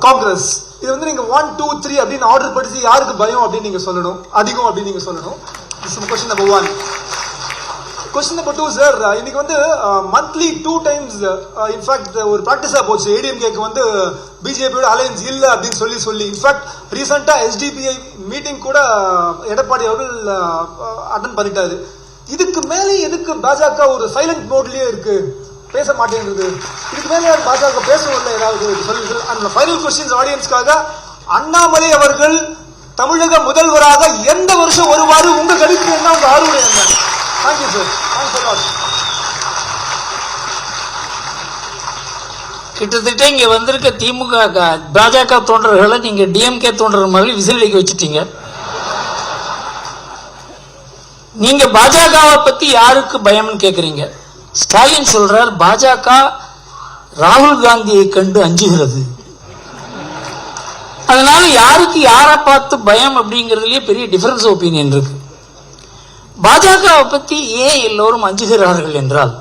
காங்கிரஸ். இது வந்து நீங்க 1, 2, 3 அப்படின்னு ஆர்டர் படிச்சு யாருக்கு பயம் அப்படின்னு நீங்க சொல்லணும், அதிகம் அப்படின்னு நீங்க சொல்லணும். Question number 1. Question number 2 sir, இன்னைக்கு வந்து மந்த்லி 2 டைம்ஸ் இன்ஃபேக்ட் ஒரு பிராக்டிஸா போச்சு ஏடிஎம்கேக்கு வந்து பிஜேபியோட அலையன்ஸ் இல்ல அப்படின்னு சொல்லி இன்ஃபேக்ட் ரீசெண்டா எஸ்டிபிஐ மீட்டிங் கூட எடப்பாடி அவர்கள் அட்டன் பண்ணிட்டாரு. இதுக்கு மேலே எதுக்கு பாஜக ஒரு சைலண்ட் மோட்லயே இருக்கு, பேச மாட்டேங்குது? இதுக்கு மேலே பாஜக பேசவில்லை ஏதாவது சொல்லி. அந்த ஃபைனல் கொஸ்டின்ஸ் ஆடியன்ஸ்க்காக, அண்ணாமலை அவர்கள் தமிழக முதல்வராக எந்த வருஷம் வருவாரு? உங்க கணிப்பு என்ன, உங்க ஆர்வம் என்ன? Thank you sir. கிட்டத்தட்ட இங்க வந்திருக்க திமுக பாஜக தோன்றர்களை நீங்க டிஎம்கே தோன்ற மாதிரி விசில் அடிக்க வச்சுட்டீங்க. நீங்க பாஜகவை பத்தி யாருக்கு பயம்னு கேக்குறீங்க. ஸ்டாலின் சொல்றார் பாஜக ராகுல் காந்தியை கண்டு அஞ்சுகிறது. அதனால யாருக்கு யாரை பார்த்து பயம் அப்படிங்கிறதுலயே பெரிய டிஃபரன்ஸ் ஒப்பீனியன் இருக்கு. பாஜகவை பத்தி ஏன் எல்லோரும் அஞ்சுகிறார்கள் என்றால்,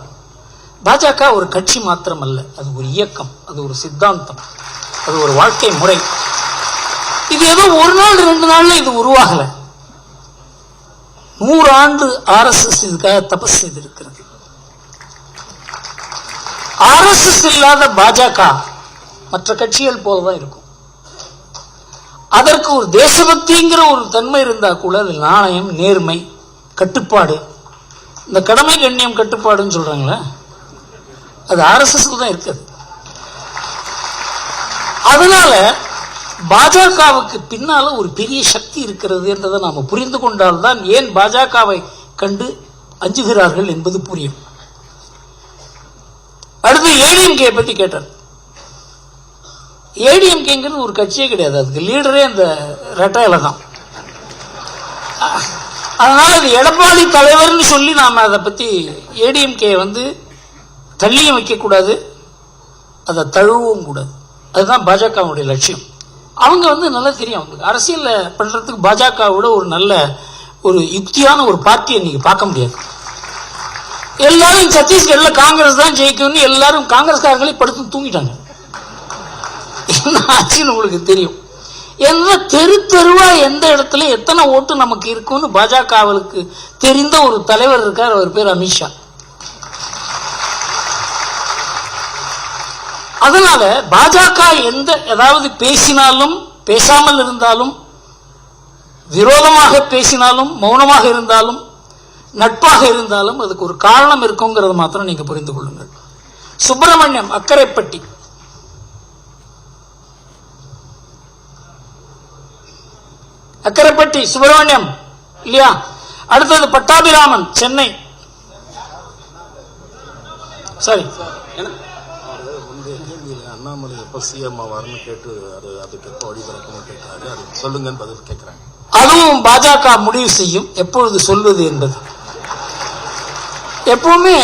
பாஜக ஒரு கட்சி மாத்திரம் அல்ல, அது ஒரு இயக்கம், அது ஒரு சித்தாந்தம், அது ஒரு வாழ்க்கை முறை. இது ஏதோ ஒரு நாள் 2 நாள்ல இது உருவாகல. 100 ஆண்டு RSS இதுக்காக தபஸ் செய்திருக்கிறது. RSS இல்லாத பாஜக மற்ற கட்சிகள் போலதான் இருக்கும். அதற்கு ஒரு தேசபக்திங்கிற ஒரு தன்மை இருந்தா கூட அது நாணயம், நேர்மை, கட்டுப்பாடு, இந்த கடமை கண்ணியம் கட்டுப்பாடுன்னு சொல்றாங்களே, அது RSS தான் இருக்குது. அதனால பாஜகவுக்கு பின்னால ஒரு பெரிய சக்தி இருக்கிறது என்றதை நாம புரிந்து கொண்டால்தான் ஏன் பாஜகவை கண்டு அஞ்சுகிறார்கள் என்பது புரியும். அடுத்து ஏடிஎம்கே பத்தி கேட்டார். ஏடிஎம்கேங்கிறது ஒரு கட்சியே கிடையாது, அதுக்கு லீடரே அந்த ரெட்டையில தான். அதனால அது எடப்பாடி தலைவர்னு சொல்லி நாம அதை பத்தி ஏடிஎம்கே வந்து தள்ளியும் வைக்க கூடாது, அதை தழுவவும் கூடாது. அதுதான் பாஜகவுடைய லட்சியம். அவங்க வந்து நல்லா தெரியும், அவங்களுக்கு அரசியல் பண்றதுக்கு பாஜகவோட ஒரு நல்ல ஒரு யுக்தியான ஒரு பார்ட்டியை நீங்க பார்க்க முடியாது. எல்லாரும் சத்தீஸ்கர்ல காங்கிரஸ் தான் ஜெயிக்கும்னு எல்லாரும் காங்கிரஸ்காரங்களே படுத்து தூங்கிட்டாங்க. என்ன ஆச்சுன்னு உங்களுக்கு தெரியும். ஏன்னா தெரு தெருவா எந்த இடத்துல எத்தனை ஓட்டு நமக்கு இருக்கும்னு பாஜகவுக்கு தெரிந்த ஒரு தலைவர் இருக்கார், அவர் பேர் அமித்ஷா. அதனால பாஜக எந்த ஏதாவது பேசினாலும், பேசாமல் இருந்தாலும், விரோதமாக பேசினாலும், மௌனமாக இருந்தாலும், நட்பாக இருந்தாலும் அதுக்கு ஒரு காரணம் இருக்குங்கிறத மாத்திரம் நீங்க புரிந்து கொள்ளுங்கள். சுப்பிரமணியம், அக்கரைப்பட்டி, அக்கரைப்பட்டி சுப்பிரமணியம் இல்லையா? அடுத்தது பட்டாபிராமன், சென்னை. சரி, அண்ணாமலை எப்ப சிஎம் ஆவார்னு கேட்டு அதுக்கு எப்ப வழிபறக்கணும் கேட்கிறாரு, அது சொல்லுங்கன்னு பதில் கேட்கிறாங்க. அதுவும் பாஜக முடிவு செய்யும் எப்பொழுது சொல்வது என்பது. எப்பவுமே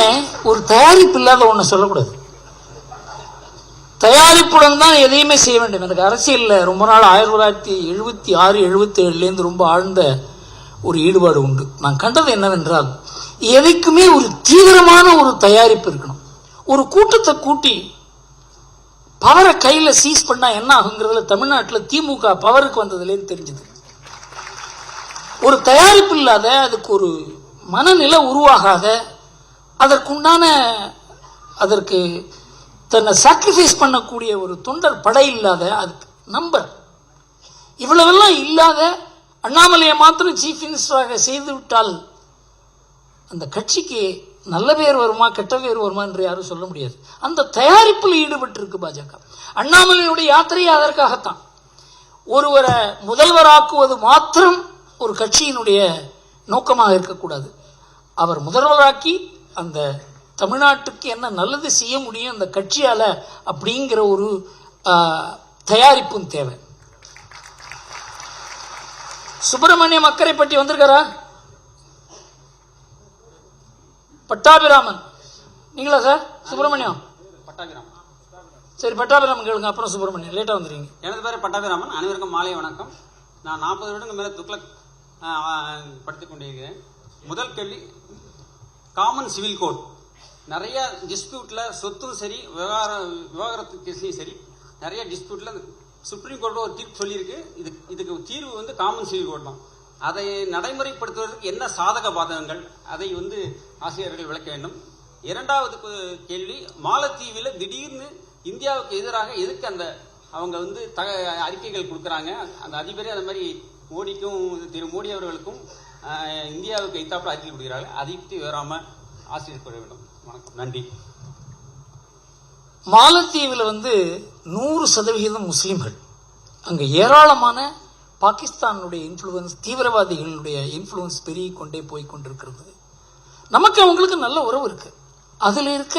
ஒரு தயாரிப்பு இல்லாத ஒண்ணு சொல்லக்கூடாது. தயாரிப்புடன் தான் எதையுமே செய்ய வேண்டும். எனக்கு அரசியல்ல ரொம்ப நாள் 1976, 77 ரொம்ப ஆழ்ந்த ஒரு ஈடுபாடு உண்டு. நான் கண்டது என்னவென்றால், எதைக்குமே ஒரு தீவிரமான ஒரு தயாரிப்பு இருக்கணும். ஒரு கூட்டத்தை கூட்டி பவரை கையில சீஸ் பண்ணா என்ன ஆகுங்கிறதுல தமிழ்நாட்டில் திமுக பவருக்கு வந்ததுலேன்னு தெரிஞ்சது. ஒரு தயாரிப்பு இல்லாத, அதுக்கு ஒரு மனநிலை உருவாகாத, அதற்குண்டான அதற்கு தன்னை சாக்ரிஃபைஸ் பண்ணக்கூடிய ஒரு தொண்டர் படை இல்லாத, அதுக்கு நம்பர் இவ்வளவெல்லாம் இல்லாத அண்ணாமலையை மாத்திரம் சீஃப் மினிஸ்டராக செய்து விட்டால் அந்த கட்சிக்கு நல்ல பேர் வருமா கெட்ட பேர் வருமா என்று யாரும் சொல்ல முடியாது. அந்த தயாரிப்பில் ஈடுபட்டு இருக்கு பாஜக. அண்ணாமலையுடைய யாத்திரையை அதற்காகத்தான். ஒருவரை முதல்வராக்குவது மாத்திரம் ஒரு கட்சியினுடைய நோக்கமாக இருக்கக்கூடாது. அவர் முதல்வராக்கி அந்த தமிழ்நாட்டுக்கு என்ன நல்லது செய்ய முடியும் அந்த கட்சியால அப்படிங்கிற ஒரு தயாரிப்பும் தேவை. சுப்பிரமணியம் அக்கரைப்பட்டி வந்திருக்காரா? பட்டாபிராமன் நீங்களா சார்? சுப்பிரமணியம் சரி, பட்டாபிராமன் கேளுங்க, அப்புறம் சுப்பிரமணியம். லேட்டா வந்துருங்க. எனது பேர் பட்டாபிராமன். அனைவருக்கும் மாலை வணக்கம். நான் 40 வருடங்கள் மேல துக்ளக் படித்துக் கொண்டிருக்கிறேன். முதல் கேள்வி, காமன் சிவில் கோட். நிறைய டிஸ்பியூட்ல சொத்தும் சரி, விவகாரத்து கேஸ்லையும் சரி, நிறைய டிஸ்பியூட்ல சுப்ரீம் கோர்ட் ஒரு தீர்ப்பு சொல்லியிருக்கு. இதுக்கு தீர்வு வந்து காமன் சிவில் கோட் தான். அதை நடைமுறைப்படுத்துவதற்கு என்ன சாதக பாதகங்கள் அதை வந்து ஆசிரியர்கள் விளக்க வேண்டும். இரண்டாவது கேள்வி, மாலத்தீவில் திடீர்னு இந்தியாவுக்கு எதிராக எதுக்கு அந்த அவங்க வந்து அறிக்கைகள் கொடுக்குறாங்க? அந்த அதிபரே அது மாதிரி மோடிக்கும் திரு மோடி அவர்களுக்கும் இந்தியாவுக்கு எதிர்த்தாப்புல அறிக்கை கொடுக்கிறார்கள். அதை பற்றி வராமல் ஆசிரியர் கூற வேண்டும். வணக்கம், நன்றி. மாலத்தீவில் வந்து 100% முஸ்லிம்கள். அங்கே ஏராளமான பாகிஸ்தானுடைய இன்ஃப்ளூயன்ஸ், தீவிரவாதிகளுடைய இன்ஃப்ளூயன்ஸ் பெருகி கொண்டே போய் கொண்டிருக்கிறது. நமக்கு அவங்களுக்கு நல்ல உறவு இருக்கு. அதில் இருக்க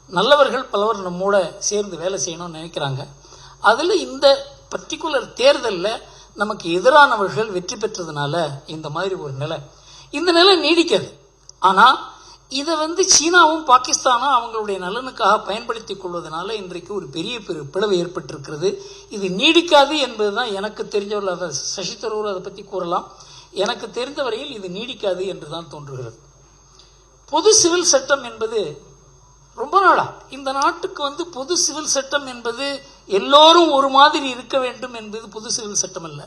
நல்லவர்கள் பலவர் நம்மோட சேர்ந்து வேலை செய்யணும்னு நினைக்கிறாங்க. அதில் இந்த பர்டிகுலர் தேர்தலில் நமக்கு எதிரானவர்கள் வெற்றி பெற்றதுனால இந்த மாதிரி ஒரு நிலை, இந்த நிலை நீடிக்காது. ஆனால் இதை வந்து சீனாவும் பாகிஸ்தானும் அவங்களுடைய நலனுக்காக பயன்படுத்திக் கொள்வதனால இன்றைக்கு ஒரு பெரிய பிளவு ஏற்பட்டிருக்கிறது. இது நீடிக்காது என்பதுதான் எனக்கு தெரிஞ்சவர்கள். அதை சசி தரூர் அதை பற்றி கூறலாம். எனக்கு தெரிந்த வரையில் இது நீடிக்காது என்று தான் தோன்றுகிறது. பொது சிவில் சட்டம் என்பது ரொம்ப நாளா இந்த நாட்டுக்கு வந்து பொது சிவில் சட்டம் என்பது எல்லோரும் ஒரு மாதிரி இருக்க வேண்டும் என்பது பொது சிவில் சட்டம் அல்ல.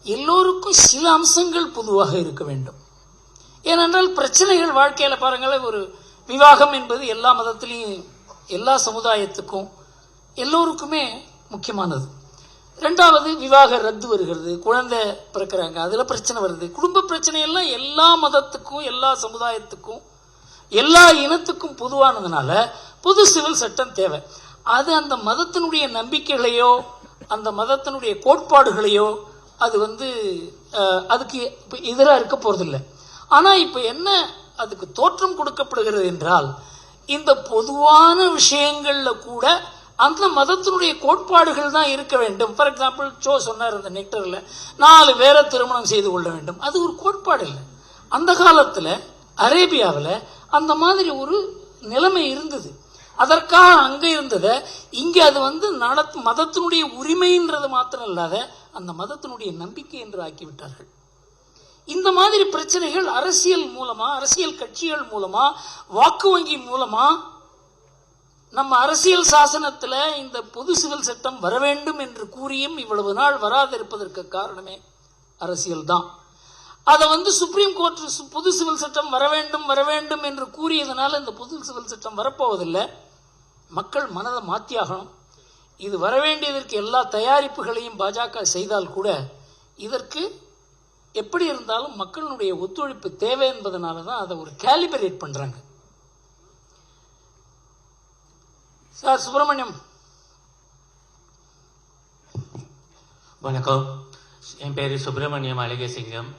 எல்லோருக்கும் சில அம்சங்கள் பொதுவாக இருக்க வேண்டும். ஏனென்றால் பிரச்சனைகள் வாழ்க்கையில் பாருங்களேன், ஒரு விவாகம் என்பது எல்லா மதத்திலையும் எல்லா சமுதாயத்துக்கும் எல்லோருக்குமே முக்கியமானது. ரெண்டாவது, விவாக ரத்து வருகிறது, குழந்தை பிறக்கிறாங்க, அதில் பிரச்சனை வருது. குடும்ப பிரச்சனையெல்லாம் எல்லா மதத்துக்கும் எல்லா சமுதாயத்துக்கும் எல்லா இனத்துக்கும் பொதுவானதுனால பொது சிவில் சட்டம் தேவை. அது அந்த மதத்தினுடைய நம்பிக்கைகளையோ அந்த மதத்தினுடைய கோட்பாடுகளையோ அது வந்து அதுக்கு எதிராக இருக்க போறதில்லை. ஆனால் இப்போ என்ன அதுக்கு தோற்றம் கொடுக்கப்படுகிறது என்றால், இந்த பொதுவான விஷயங்களில் கூட அந்த மதத்தினுடைய கோட்பாடுகள் தான் இருக்க வேண்டும். ஃபார் எக்ஸாம்பிள், சொன்னார் அந்த நெக்டரில் 4 பேரை திருமணம் செய்து கொள்ள வேண்டும். அது ஒரு கோட்பாடு இல்லை. அந்த காலத்தில் அரேபியாவில் அந்த மாதிரி ஒரு நிலைமை இருந்தது. அதற்காக அங்கே இருந்ததை இங்கே அது வந்து மதத்தினுடைய உரிமைன்றது மாத்திரம் இல்லாத அந்த மதத்தினுடைய நம்பிக்கை என்று ஆக்கிவிட்டார்கள். இந்த மாதிரி பிரச்சனைகள் அரசியல் மூலமா, அரசியல் கட்சிகள் மூலமா, வாக்கு வங்கி மூலமா நம்ம அரசியல் சாசனத்துல இந்த பொது சிவில் சட்டம் வர வேண்டும் என்று கூறியும் இவ்வளவு நாள் வராதிருப்பதற்கு காரணமே அரசியல் தான். அதை வந்து சுப்ரீம் கோர்ட் பொது சிவில் சட்டம் வர வேண்டும் என்று கூறியதனால இந்த பொது சிவில் சட்டம் வரப்போவதில்லை. மக்கள் மனதை மாற்றியாகணும். இது வரவேண்டியதற்கு எல்லா தயாரிப்புகளையும் பாஜக செய்தால் கூட இதற்கு எப்படி இருந்தாலும் மக்களுடைய ஒத்துழைப்பு தேவை என்பதனால தான் அதை ஒரு கேலிபரேட் பண்றாங்க. சார் சுப்பிரமணியம். வணக்கம், என் பேர் சுப்பிரமணியம் அழகசிங்கம்.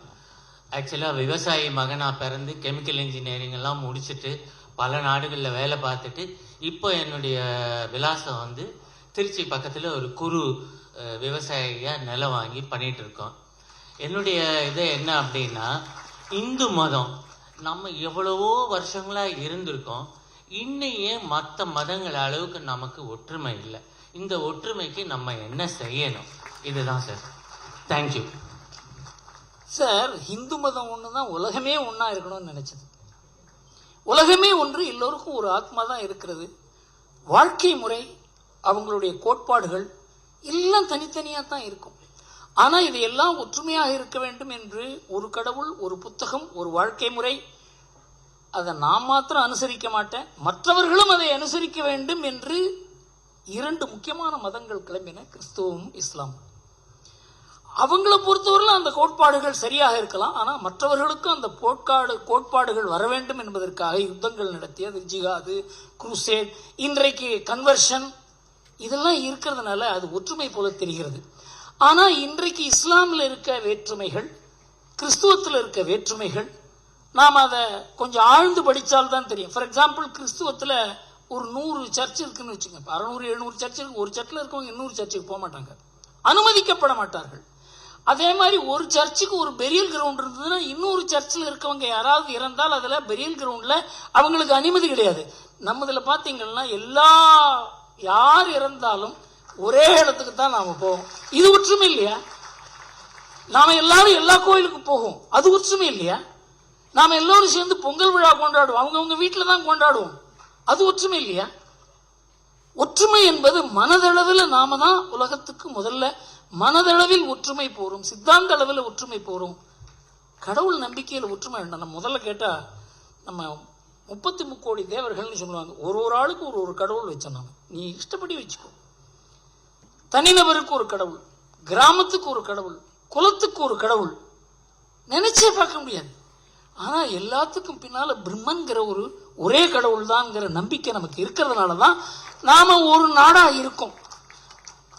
ஆக்சுவலாக விவசாயி மகனாக பிறந்து கெமிக்கல் இன்ஜினியரிங் எல்லாம் முடிச்சுட்டு பல நாடுகளில் வேலை பார்த்துட்டு இப்போ என்னுடைய விலாசம் வந்து திருச்சி பக்கத்தில் ஒரு குறு விவசாயியாக நிலம் வாங்கி பண்ணிட்டு இருக்கோம். என்னுடைய இது என்ன அப்படின்னா, இந்து மதம் நம்ம எவ்வளவோ வருஷங்களாக இருந்திருக்கோம். இன்னும் ஏன் மற்ற மதங்கள் அளவுக்கு நமக்கு ஒற்றுமை இல்லை? இந்த ஒற்றுமைக்கு நம்ம என்ன செய்யணும்? இதுதான் சார். Thank you sir. இந்து மதம் ஒன்று தான் உலகமே ஒன்றா இருக்கணும்னு நினைச்சது. உலகமே ஒன்று, எல்லோருக்கும் ஒரு ஆத்மா தான் இருக்கிறது. வாழ்க்கை முறை, அவங்களுடைய கோட்பாடுகள் எல்லாம் தனித்தனியாக தான் இருக்கும். ஆனால் இதையெல்லாம் ஒற்றுமையாக இருக்க வேண்டும் என்று ஒரு கடவுள், ஒரு புத்தகம், ஒரு வாழ்க்கை முறை, அதை நான் மாத்திரம் அனுசரிக்க மாட்டேன், மற்றவர்களும் அதை அனுசரிக்க வேண்டும் என்று 2 முக்கியமான மதங்கள் கிளம்பின, கிறிஸ்துவமும் இஸ்லாமும். அவங்கள பொறுத்தவரையில் அந்த கோட்பாடுகள் சரியாக இருக்கலாம். ஆனால் மற்றவர்களுக்கும் அந்த கோட்பாடுகள் வர வேண்டும் என்பதற்காக யுத்தங்கள் நடத்தியது, ஜிகாது, குரூசேட், இன்றைக்கு கன்வர்ஷன், இதெல்லாம் இருக்கிறதுனால அது ஒற்றுமை போல தெரிகிறது. ஆனால் இன்றைக்கு இஸ்லாமில் இருக்க வேற்றுமைகள், கிறிஸ்துவத்தில் இருக்க வேற்றுமைகள், நாம் அதை கொஞ்சம் ஆழ்ந்து படித்தால்தான் தெரியும். ஃபார் எக்ஸாம்பிள், கிறிஸ்துவத்தில் ஒரு 100 சர்ச் இருக்குன்னு வச்சுங்க, 600-700 சர்ச் இருக்கு. ஒரு சர்ச்சில் இருக்கவங்க இன்னொரு சர்ச்சுக்கு போக மாட்டாங்க, அனுமதிக்கப்பட மாட்டார்கள். அதே மாதிரி ஒரு சர்ச்சுக்கு ஒரு பெரியல் கிரவுண்ட் இருந்ததுன்னா இன்னொரு சர்ச்சில் இருக்கவங்க யாராவது இறந்தால் அதில் பெரியல் கிரவுண்டில் அவங்களுக்கு அனுமதி கிடையாது. நம்மதில் பார்த்தீங்கன்னா யார் இறந்தாலும் ஒரே இடத்துக்கு தான் நாம் போவோம். இது ஒற்றுமை இல்லையா? நாம எல்லாரும் எல்லா கோயிலுக்கும் போவோம், அது ஒற்றுமை இல்லையா? நாம எல்லோரும் சேர்ந்து பொங்கல் விழா கொண்டாடுவோம், அவங்கவுங்க வீட்டில் தான் கொண்டாடுவோம், அது ஒற்றுமை இல்லையா? ஒற்றுமை என்பது மனதளவில் நாம தான் உலகத்துக்கு முதல்ல மனதளவில் ஒற்றுமை போறோம், சித்தாந்த அளவில் ஒற்றுமை போறோம். கடவுள் நம்பிக்கையில் ஒற்றுமை வேண்டாம். நம்ம முதல்ல கேட்டா நம்ம 33 கோடி தேவர்கள்னு சொல்லுவாங்க. ஒரு ஆளுக்கு ஒரு கடவுள் வச்சோம். நீ இஷ்டப்படி வச்சுக்கோ. தனிநபருக்கு ஒரு கடவுள், கிராமத்துக்கு ஒரு கடவுள், குலத்துக்கு ஒரு கடவுள், நினைச்சே பார்க்க முடியாது. ஆனா எல்லாத்துக்கும் பின்னால பிரம்மன்கிற ஒரு ஒரே கடவுள் தான்ங்கிற நம்பிக்கை நமக்கு இருக்கிறதுனாலதான் நாம ஒரு நாடா இருக்கோம்.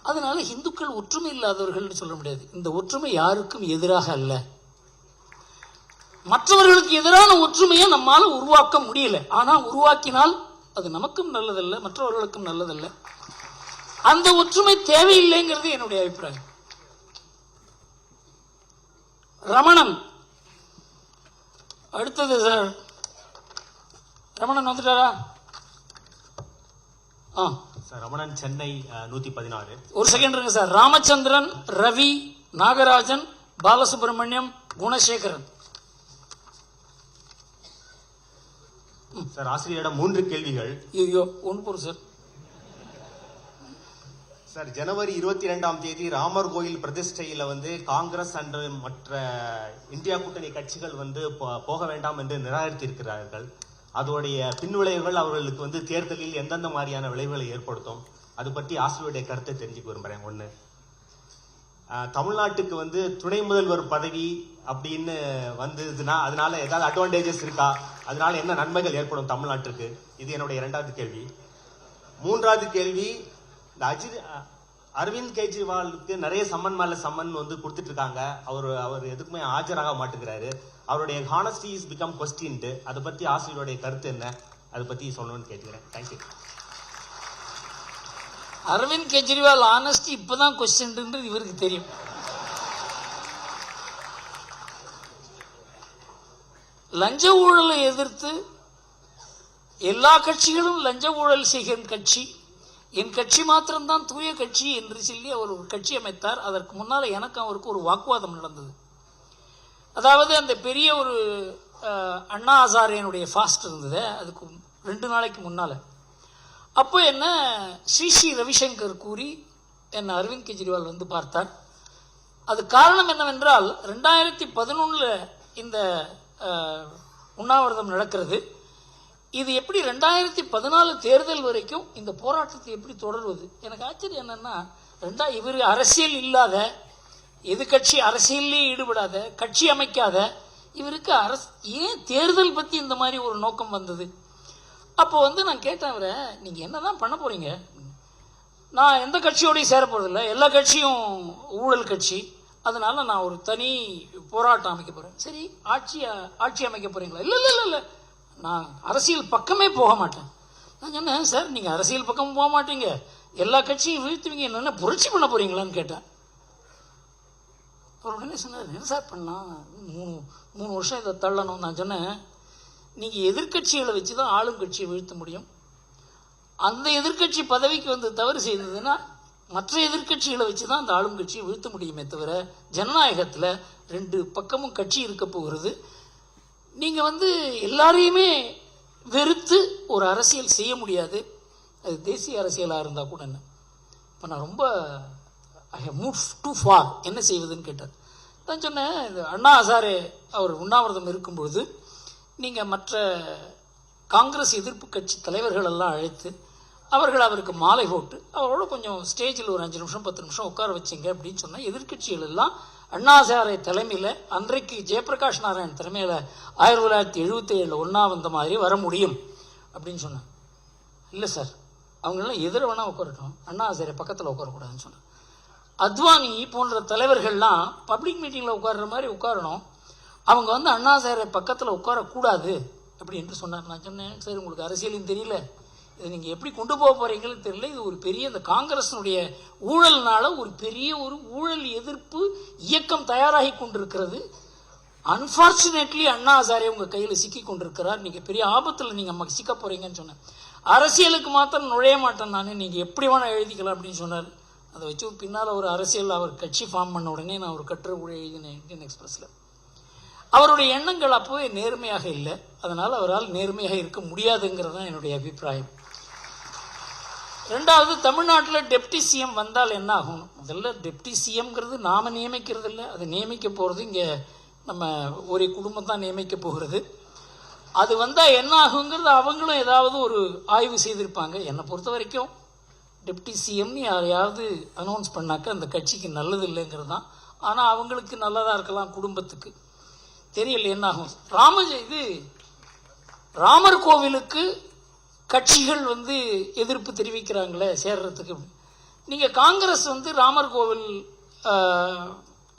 அதனால இந்துக்கள் ஒற்றுமை இல்லாதவர்கள் சொல்ல முடியாது. இந்த ஒற்றுமை யாருக்கும் எதிராக அல்ல. மற்றவர்களுக்கு எதிரான ஒற்றுமையை நம்மால உருவாக்க முடியல. ஆனா உருவாக்கினால் அது நமக்கும் நல்லதல்ல, மற்றவர்களுக்கும் நல்லதல்ல. அந்த ஒற்றுமை தேவையில்லைங்கிறது என்னுடைய அபிப்பிராயம். ரமணன் அடுத்தது சார். ரமணன் வந்துட்டாரா? சார் ரமணன் சென்னை 116. ஒரு செகண்ட் இருங்க சார். ராமச்சந்திரன், ரவி, நாகராஜன், பாலசுப்ரமணியம், குணசேகரன். சார் ஆசிரியரிடம் 3 கேள்விகள். ஐயோ ஒன்று போறோம் சார். சார் ஜனவரி 22ஆம் தேதி ராமர் கோயில் பிரதிஷ்டையில காங்கிரஸ் அண்ட் மற்ற இந்தியா கூட்டணி கட்சிகள் போக வேண்டாம் என்று நிராகரித்திருக்கிறார்கள். அதோடைய பின்விளைவுகள் அவர்களுக்கு தேர்தலில் எந்தெந்த மாதிரியான விளைவுகளை ஏற்படுத்தும், அது பற்றி ஆசிரியருடைய கருத்தை தெரிஞ்சுக்க விரும்புறேன். ஒண்ணு, தமிழ்நாட்டுக்கு துணை முதல்வர் பதவி அப்படின்னு வந்ததுன்னா அதனால ஏதாவது அட்வான்டேஜஸ் இருக்கா, அதனால என்ன நன்மைகள் ஏற்படும் தமிழ்நாட்டுக்கு? இது என்னுடைய 2வது கேள்வி. 3வது கேள்வி, இந்த அரவிந்த் கெஜ்ரிவாலுக்கு நிறைய சம்மன் மேல சம்மன் கொடுத்துட்டு இருக்காங்க. அவர் எதுக்குமே ஆஜராக மாட்டேங்கிறாரு. அவருடைய ஹானஸ்டி இஸ் பிகம் கொஸ்டின்டு. அதை பத்தி ஆசிரியருடைய கருத்து என்ன, அதை பத்தி சொல்லணும்னு கேட்கிறேன். தேங்க்யூ. அரவிந்த் கெஜ்ரிவால் ஆனஸ்டி இப்பதான் கொஸ்டின் இவருக்கு தெரியும். லஞ்ச ஊழலை எதிர்த்து எல்லா கட்சிகளும் லஞ்ச ஊழல் செய்கிற கட்சி, என் கட்சி மாத்திரம்தான் தூய கட்சி என்று சொல்லி அவர் ஒரு கட்சி அமைத்தார். அதற்கு முன்னால எனக்கு அவருக்கு ஒரு வாக்குவாதம் நடந்தது. அதாவது அந்த பெரிய ஒரு அண்ணா ஹசாரேனுடைய ஃபாஸ்ட் இருந்தது, அதுக்கு 2 நாளைக்கு முன்னால. அப்போ என்ன ஸ்ரீ ரவிசங்கர் கூறி என்ன அரவிந்த் கெஜ்ரிவால் பார்த்தார். அது காரணம் என்னவென்றால் 2011 இந்த உண்ணாவிரதம் நடக்கிறது. இது எப்படி 2014 தேர்தல் வரைக்கும் இந்த போராட்டத்தை எப்படி தொடர்வது? எனக்கு ஆச்சரியம் என்னன்னா, இவர் அரசியல் இல்லாத, எதிர்கட்சி அரசியலே ஈடுபடாத, கட்சி அமைக்காத இவருக்கு ஏன் தேர்தல் பத்தி இந்த மாதிரி ஒரு நோக்கம் வந்தது? அப்போ நான் கேட்டேன், அவரை நீங்க என்னதான் பண்ண போறீங்க? நான் எந்த கட்சியோடய சேர போறதில்லை, எல்லா கட்சியும் ஊழல் கட்சி, அதனால நான் ஒரு தனி போராட்டம் அமைக்க போறேன். சரி, ஆட்சி அமைக்க போறீங்களா? இல்ல இல்ல இல்ல, நான் அரசியல் பக்கமே போக மாட்டேன். நான் சொன்னேன், சார் நீங்க அரசியல் பக்கம் போக மாட்டீங்க, எல்லா கட்சியும் வீழ்த்துவீங்க, என்ன புரட்சி பண்ண போறீங்களான்னு கேட்டேன். அப்புறம் உடனே சொன்னார், என்ன சார் பண்ணலாம், 3 வருஷம் இதை தள்ளணும். நான் சொன்னேன், நீங்க எதிர்கட்சிகளை வச்சுதான் ஆளும் கட்சியை வீழ்த்த முடியும். அந்த எதிர்கட்சி பதவிக்கு தவறு செய்ததுன்னா மற்ற எதிர்கட்சிகளை வச்சுதான் அந்த ஆளும் கட்சியை வீழ்த்த முடியுமே தவிர, ஜனநாயகத்துல 2 பக்கமும் கட்சி இருக்க போகிறது. நீங்க எல்லாரையுமே வெறுத்து ஒரு அரசியல் செய்ய முடியாது. அது தேசிய அரசியலாக இருந்தா கூட. என்ன இப்போ நான் ரொம்ப I have move too far, என்ன செய்வதுன்னு கேட்டார். நான் சொன்னேன், இது அண்ணா ஹசாரே அவர் உண்ணாவிரதம் இருக்கும்பொழுது நீங்கள் மற்ற காங்கிரஸ் எதிர்ப்பு கட்சி தலைவர்கள் எல்லாம் அழைத்து அவருக்கு மாலை போட்டு அவரோட கொஞ்சம் ஸ்டேஜில் ஒரு 5 நிமிஷம் 10 நிமிஷம் உட்கார வச்சிங்க அப்படின்னு சொன்னால், எதிர்கட்சிகள் எல்லாம் அண்ணா ஹசாரே தலைமையில், அன்றைக்கு ஜெயபிரகாஷ் நாராயண் தலைமையில் 1977 ஒன்றா வந்த மாதிரி வர முடியும் அப்படின்னு சொன்னேன். இல்லை சார், அவங்களெல்லாம் எதிர வேணா உட்காரட்டும், அண்ணா ஹசாரே பக்கத்தில் உட்காரக்கூடாதுன்னு சொன்னேன். அத்வானி போன்ற தலைவர்கள்லாம் பப்ளிக் மீட்டிங்கில் உட்கார்ற மாதிரி உட்காரணும், அவங்க அண்ணா ஹசாரே பக்கத்தில் உட்காரக்கூடாது அப்படின்னு சொன்னார். நான் சொன்னேன், சரி உங்களுக்கு அரசியலும் தெரியல, இதை நீங்கள் எப்படி கொண்டு போக போறீங்கன்னு தெரியல, இது ஒரு பெரிய இந்த காங்கிரஸினுடைய ஊழல்னால ஒரு பெரிய ஒரு ஊழல் எதிர்ப்பு இயக்கம் தயாராகி கொண்டிருக்கிறது. அன்பார்ச்சுனேட்லி அண்ணா ஹசாரே உங்க கையில் சிக்கி கொண்டிருக்கிறார், நீங்க பெரிய ஆபத்தில் நீங்க சிக்க போறீங்கன்னு சொன்னேன். அரசியலுக்கு மாத்திரம் நுழைய மாட்டேன் நான், நீங்க எப்படி வேணா எழுதிக்கலாம் அப்படின்னு சொன்னார். அதை வச்சு பின்னால் ஒரு அரசியல் அவர் கட்சி ஃபார்ம் பண்ண உடனே நான் ஒரு கட்டுரை எழுதினேன் இந்தியன் எக்ஸ்பிரஸ்ல. அவருடைய எண்ணங்கள் அப்போவே நேர்மையாக இல்லை, அதனால அவரால் நேர்மையாக இருக்க முடியாதுங்கிறது தான் என்னுடைய அபிப்பிராயம். ரெண்டாவது, தமிழ்நாட்டில் டெப்டி சிஎம் வந்தால் என்ன ஆகும்? முதல்ல டெப்டி சிஎம்ங்கிறது நாம நியமிக்கிறது இல்லை, அது நியமிக்க போகிறது இங்கே நம்ம ஒரு குடும்பம் தான் நியமிக்க போகிறது. அது வந்தால் என்ன ஆகுங்கிறது அவங்களும் ஏதாவது ஒரு ஆய்வு செய்திருப்பாங்க. என்னை பொறுத்த வரைக்கும் டெப்டி சிஎம்னு யாரையாவது அனௌன்ஸ் பண்ணாக்க அந்த கட்சிக்கு நல்லது இல்லைங்கிறது தான். ஆனால் அவங்களுக்கு நல்லதாக இருக்கலாம், குடும்பத்துக்கு தெரியல என்ன ஆகும். ராமர் கோவிலுக்கு கட்சிகள் எதிர்ப்பு தெரிவிக்கிறாங்களே சேர்றதுக்கு. நீங்கள் காங்கிரஸ் ராமர் கோவில்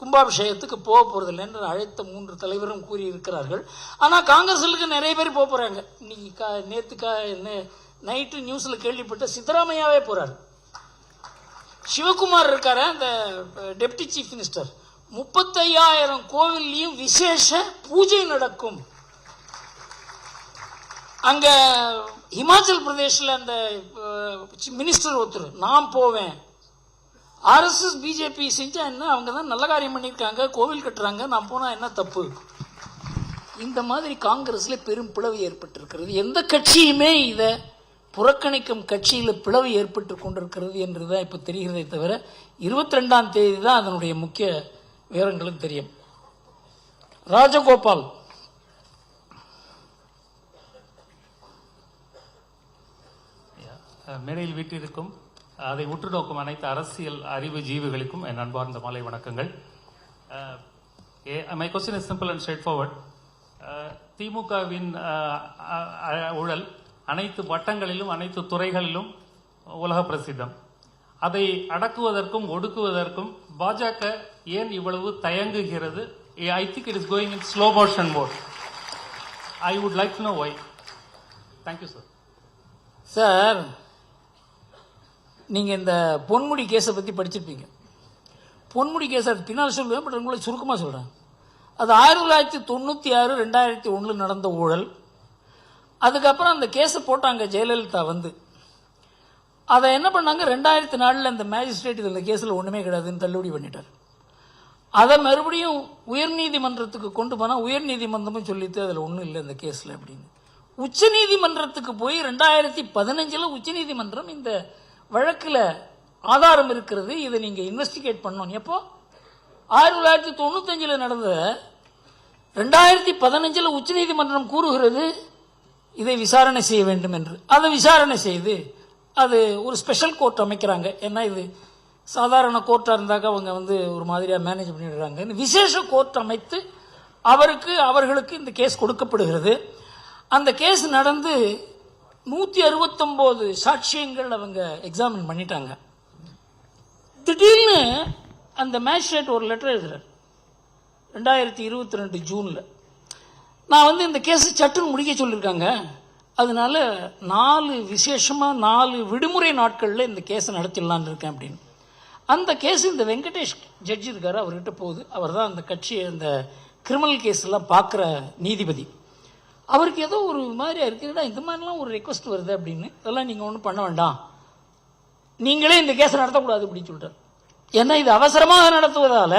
கும்பாபிஷேகத்துக்கு போக போகிறதில்லைன்னு அழைத்த 3 தலைவரும் கூறியிருக்கிறார்கள். ஆனால் காங்கிரஸுக்கு நிறைய பேர் போக போகிறாங்க. இன்னைக்கு நைட்டு நியூஸில் கேள்விப்பட்ட சித்தராமையாவே போகிறார். சிவகுமார் இருக்காரு அந்த டெப்டி சீஃப் மினிஸ்டர். 35,000 கோவில்லையும் விசேஷ பூஜை நடக்கும். அங்க இமாச்சல் பிரதேசில் அந்த மினிஸ்டர் ஒருத்தர், நான் போவேன், RSS பிஜேபி செஞ்சா என்ன, அவங்க தான் நல்ல காரியம் பண்ணியிருக்காங்க, கோவில் கட்டுறாங்க, நான் போனா என்ன தப்பு? இந்த மாதிரி காங்கிரஸ்ல பெரும் பிளவு ஏற்பட்டிருக்கிறது. எந்த கட்சியுமே இதை புறக்கணிக்கும் கட்சியில் பிளவு ஏற்பட்டு கொண்டிருக்கிறது என்றுதான் இப்ப தெரிகிறதே தவிர 22ஆம் தேதி தான் அதனுடைய முக்கிய விவரங்களும் தெரியும். ராஜகோபால், மேடையில் வீட்டிற்கும் அதை உற்று நோக்கும் அனைத்து அரசியல் அறிவு ஜீவிகளுக்கும் என் அன்பார்ந்த மாலை வணக்கங்கள். My question is simple and straight forward. திமுகவின் ஊழல் அனைத்து வட்டங்களிலும் அனைத்து துறைகளிலும் உலக பிரசித்தம். அதை அடக்குவதற்கும் ஒடுக்குவதற்கும் பாஜக ஏன் இவ்வளவு தயங்குகிறது? I think it is going in slow motion mode. I would like to know why. Thank you sir. Sir, நீங்கள் இந்த பொன்முடி கேஸை பற்றி படிச்சிருப்பீங்க. பொன்முடி கேஸ் அது பின்னால் சொல்லுவேன், பட் உங்களை சுருக்கமாக சொல்கிறேன். அது 1996 2001 நடந்த ஊழல். அதுக்கப்புறம் அந்த கேஸை போட்டாங்க ஜெயலலிதா அதை என்ன பண்ணாங்க, 2004 அந்த மேஜிஸ்ட்ரேட் இந்த கேஸில் ஒன்றுமே கிடையாதுன்னு தள்ளுபடி பண்ணிட்டார். அதை மறுபடியும் உயர்நீதிமன்றத்துக்கு கொண்டு போனால் உயர்நீதிமன்றமும் சொல்லிட்டு அதில் ஒன்றும் இல்லை இந்த கேஸில் அப்படின்னு. உச்சநீதிமன்றத்துக்கு போய் 2015 உச்சநீதிமன்றம் இந்த வழக்கில் ஆதாரம் இருக்கிறது, இதை நீங்க இன்வெஸ்டிகேட் பண்ணணும். எப்போ 1995 நடந்த 2015 உச்சநீதிமன்றம் கூறுகிறது இதை விசாரணை செய்ய வேண்டும் என்று. அதை விசாரணை செய்து அது ஒரு ஸ்பெஷல் கோர்ட் அமைக்கிறாங்க. ஏன்னா இது சாதாரண கோர்ட்டா இருந்தாக்க அவங்க ஒரு மாதிரியா மேனேஜ் பண்ணிடுறாங்க. விசேஷ கோர்ட் அமைத்து அவர்களுக்கு இந்த கேஸ் கொடுக்கப்படுகிறது. அந்த கேஸ் நடந்து 169 சாட்சியங்கள் அவங்க எக்ஸாமின் பண்ணிட்டாங்க. திடீர்னு அந்த மேஜிஸ்ட்ரேட் ஒரு லெட்டர் எழுதுறார் 2022 ஜூன்ல. நான் இந்த கேஸ் சட்டுன்னு முடிக்க சொல்லியிருக்காங்க, அதனால 4 விடுமுறை நாட்களில் இந்த கேஸை நடத்திடலான்னு இருக்கேன் அப்படின்னு. அந்த கேஸ் இந்த வெங்கடேஷ் ஜட்ஜி இருக்காரு, அவர்கிட்ட போகுது. அவர் தான் அந்த கட்சியை அந்த கிரிமினல் கேஸ் எல்லாம் பார்க்குற நீதிபதி. அவருக்கு ஏதோ ஒரு மாதிரியா இருக்குடா, இந்த மாதிரிலாம் ஒரு ரெக்வஸ்ட் வருது அப்படின்னு. அதெல்லாம் நீங்கள் ஒன்றும் பண்ண வேண்டாம், நீங்களே இந்த கேஸை நடத்தக்கூடாது அப்படின்னு சொல்லிட்டார். ஏன்னா இது அவசரமாக நடத்துவதால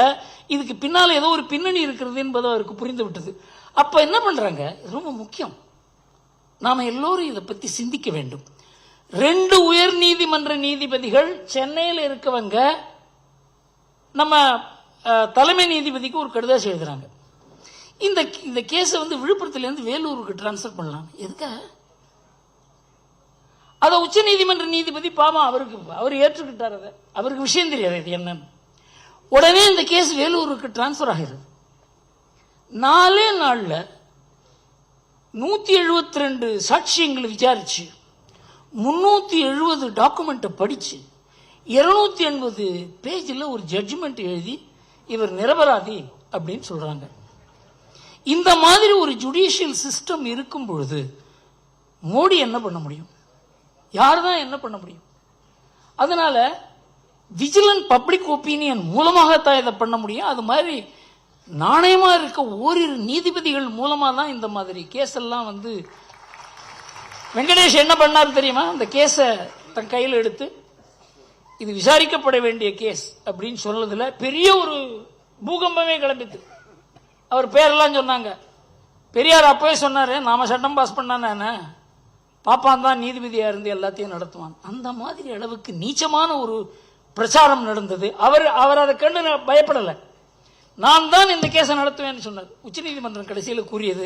இதுக்கு பின்னால் ஏதோ ஒரு பின்னணி இருக்கிறது என்பது அவருக்கு புரிந்து விட்டது. அப்ப என்ன பண்றாங்க, ரொம்ப முக்கியம், நாம எல்லோரும் இதை பத்தி சிந்திக்க வேண்டும். 2 உயர் நீதிமன்ற நீதிபதிகள் சென்னையில் இருக்கவங்க நம்ம தலைமை நீதிபதிக்கு ஒரு கடிதம் எழுதுறாங்க. இந்த கேஸை விழுப்புரத்திலிருந்து வேலூருக்கு டிரான்ஸ்பர் பண்ணலாம். எதுக்காக? அதை உச்ச நீதிமன்ற நீதிபதி பாவம் அவர் ஏற்றுக்கிட்டார். அவருக்கு விஷயம் தெரியாது இது என்னன்னு. உடனே இந்த கேஸ் வேலூருக்கு டிரான்ஸ்பர் ஆகிறது. 4 நாள்ல 172 சாட்சியங்களை விசாரிச்சு 370 டாக்குமெண்ட் படிச்சு 280 பேஜில் ஒரு ஜட்ஜ்மெண்ட் எழுதி இவர் நிரபராதி அப்படின்னு சொல்றாங்க. இந்த மாதிரி ஒரு ஜுடிஷியல் சிஸ்டம் இருக்கும் பொழுது மோடி என்ன பண்ண முடியும்? யார்தான் என்ன பண்ண முடியும்? அதனால விஜிலன்ட் பப்ளிக் ஒப்பீனியன் மூலமாகத்தான் இதை பண்ண முடியும். அது மாதிரி நாணயமா இருக்க ஓரிரு நீதிபதிகள் மூலமா தான் இந்த மாதிரி கேஸ் எல்லாம் வெங்கடேஷ் என்ன பண்ணாரு தெரியுமா? அந்த கேஸை தன் கையில் எடுத்து இது விசாரிக்கப்பட வேண்டிய கேஸ் அப்படின்னு சொன்னதுல பெரிய ஒரு பூகம்பமே கிளம்பிது. அவர் பேரெல்லாம் சொன்னாங்க. பெரியார் அப்பவே சொன்னாரு, நாம சட்டம் பாஸ் பண்ணானே பாப்பான் தான் நீதிபதியா இருந்து எல்லாத்தையும் நடத்துவான். அந்த மாதிரி அளவுக்கு நீச்சமான ஒரு பிரச்சாரம் நடந்தது. அவர் அதை கண்டு பயப்படலை. நான் தான் இந்த கேஸை நடத்துவேன்னு சொன்னார். உச்சநீதிமன்றம் கடைசியில் கூறியது,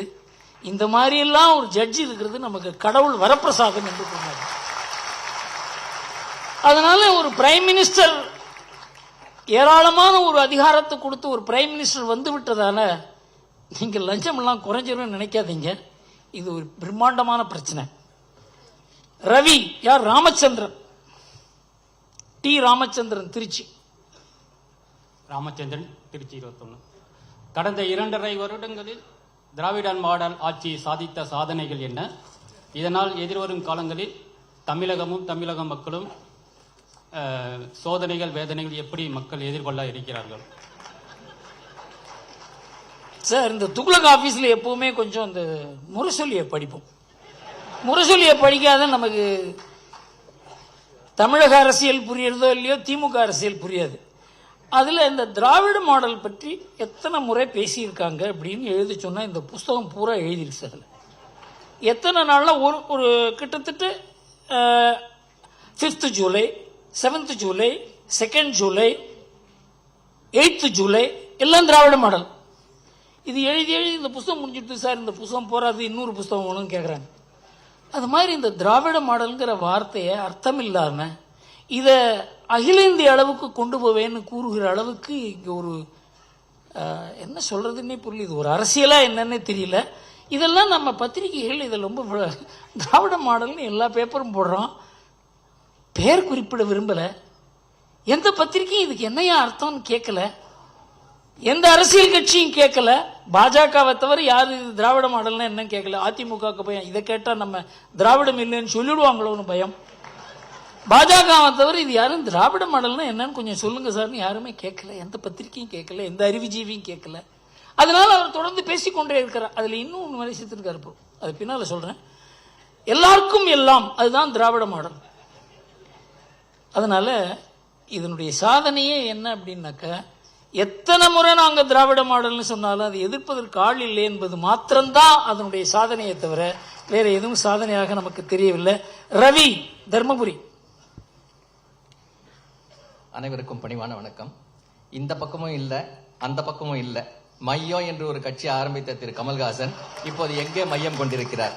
இந்த மாதிரி எல்லாம் ஒரு ஜட்ஜி இருக்கிறது நமக்கு கடவுள் வரப்பிரசாதம் என்று சொன்னார். அதனால ஒரு பிரைம் மினிஸ்டர் ஏராளமான ஒரு அதிகாரத்தை கொடுத்து ஒரு பிரைம் மினிஸ்டர் வந்து விட்டதால நீங்க லஞ்சம் எல்லாம் குறைஞ்சிரும் நினைக்காதீங்க. இது ஒரு பிரம்மாண்டமான பிரச்சனை. ரவி யார்? ராமச்சந்திரன், டி ராமச்சந்திரன், திருச்சி. ராமச்சந்திரன், திருச்சி 21. கடந்த 2.5 வருடங்களில் திராவிடன் மாடல் ஆட்சி சாதித்த சாதனைகள் என்ன? இதனால் எதிர்வரும் காலங்களில் தமிழகமும் தமிழக மக்களும் சோதனைகள் வேதனைகள் எப்படி மக்கள் எதிர்கொள்ள இருக்கிறார்கள்? சார், இந்த துக்ளக் ஆபீஸ்ல எப்பவுமே கொஞ்சம் இந்த முரசொலியை படிப்போம். முரசொலியை படிக்காத நமக்கு தமிழக அரசியல் புரியறதோ இல்லையோ திமுக அரசியல் புரியாது. அதில் இந்த திராவிட மாடல் பற்றி எத்தனை முறை பேசியிருக்காங்க அப்படின்னு எழுதி சொன்னால் இந்த புஸ்தகம் பூரா எழுதியிருக்கு சார். அதில் எத்தனை நாளில் ஒரு கிட்டத்தட்ட 5th July, 7th July, 2nd July, 8th July எல்லாம் திராவிட மாடல். இது எழுதி இந்த புஸ்தகம் முடிஞ்சிட்டு சார், இந்த புஸ்தகம் போறாது, இன்னொரு புஸ்தகம் வேணும்னு கேட்குறாங்க. அது மாதிரி இந்த திராவிட மாடல்ங்கிற வார்த்தையை அர்த்தம் இல்லாமல் இதை அகில இந்திய அளவுக்கு கொண்டு போவேன்னு கூறுகிற அளவுக்கு இங்கே ஒரு என்ன சொல்றதுன்னே புரியல. இது ஒரு அரசியலா என்னன்னே தெரியல. இதெல்லாம் நம்ம பத்திரிகைகள் இதில் ரொம்ப திராவிட மாடல்னு எல்லா பேப்பரும் போடுறோம். பெயர் குறிப்பிட விரும்பல. எந்த பத்திரிகையும் இதுக்கு என்னையா அர்த்தம்னு கேட்கல. எந்த அரசியல் கட்சியும் கேட்கல. பாஜகவை தவிர யாரு திராவிட மாடல்னா என்னன்னு கேட்கல. அதிமுகவுக்கு பயம், இதை கேட்டா நம்ம திராவிடம் இல்லைன்னு சொல்லிடுவாங்களோன்னு பயம். பாஜகவை தவிர இது யாரும் திராவிட மாடல்னா என்னன்னு கொஞ்சம் சொல்லுங்க சார்னு யாருமே கேட்கல. எந்த பத்திரிகையும் கேட்கல, எந்த அறிவுஜீவியும் கேட்கல. அதனால அவர் தொடர்ந்து பேசிக்கொண்டே இருக்கிறார். அதுல இன்னும் ஒன்று மாதிரி சேர்த்துருக்காரு. இப்போ அது பின்னால சொல்றேன். எல்லாருக்கும் எல்லாம், அதுதான் திராவிட மாடல். அதனால இதனுடைய சாதனையே என்ன அப்படின்னாக்க, எத்தனை முறை நாங்க திராவிட மாடல்னு சொன்னாலும் அது எதிர்ப்பதற்கு ஆள் இல்லை என்பது மாத்திரம்தான் அதனுடைய சாதனையை தவிர வேற எதுவும் சாதனையாக நமக்கு தெரியவில்லை. ரவி, தர்மபுரி. அனைவருக்கும் பணிவான வணக்கம். இந்த பக்கமும் இல்லை, அந்த பக்கமும் இல்லை, மையம் என்று ஒரு கட்சி ஆரம்பித்த திரு கமல்ஹாசன் இப்போது எங்கே மையம் கொண்டிருக்கிறார்?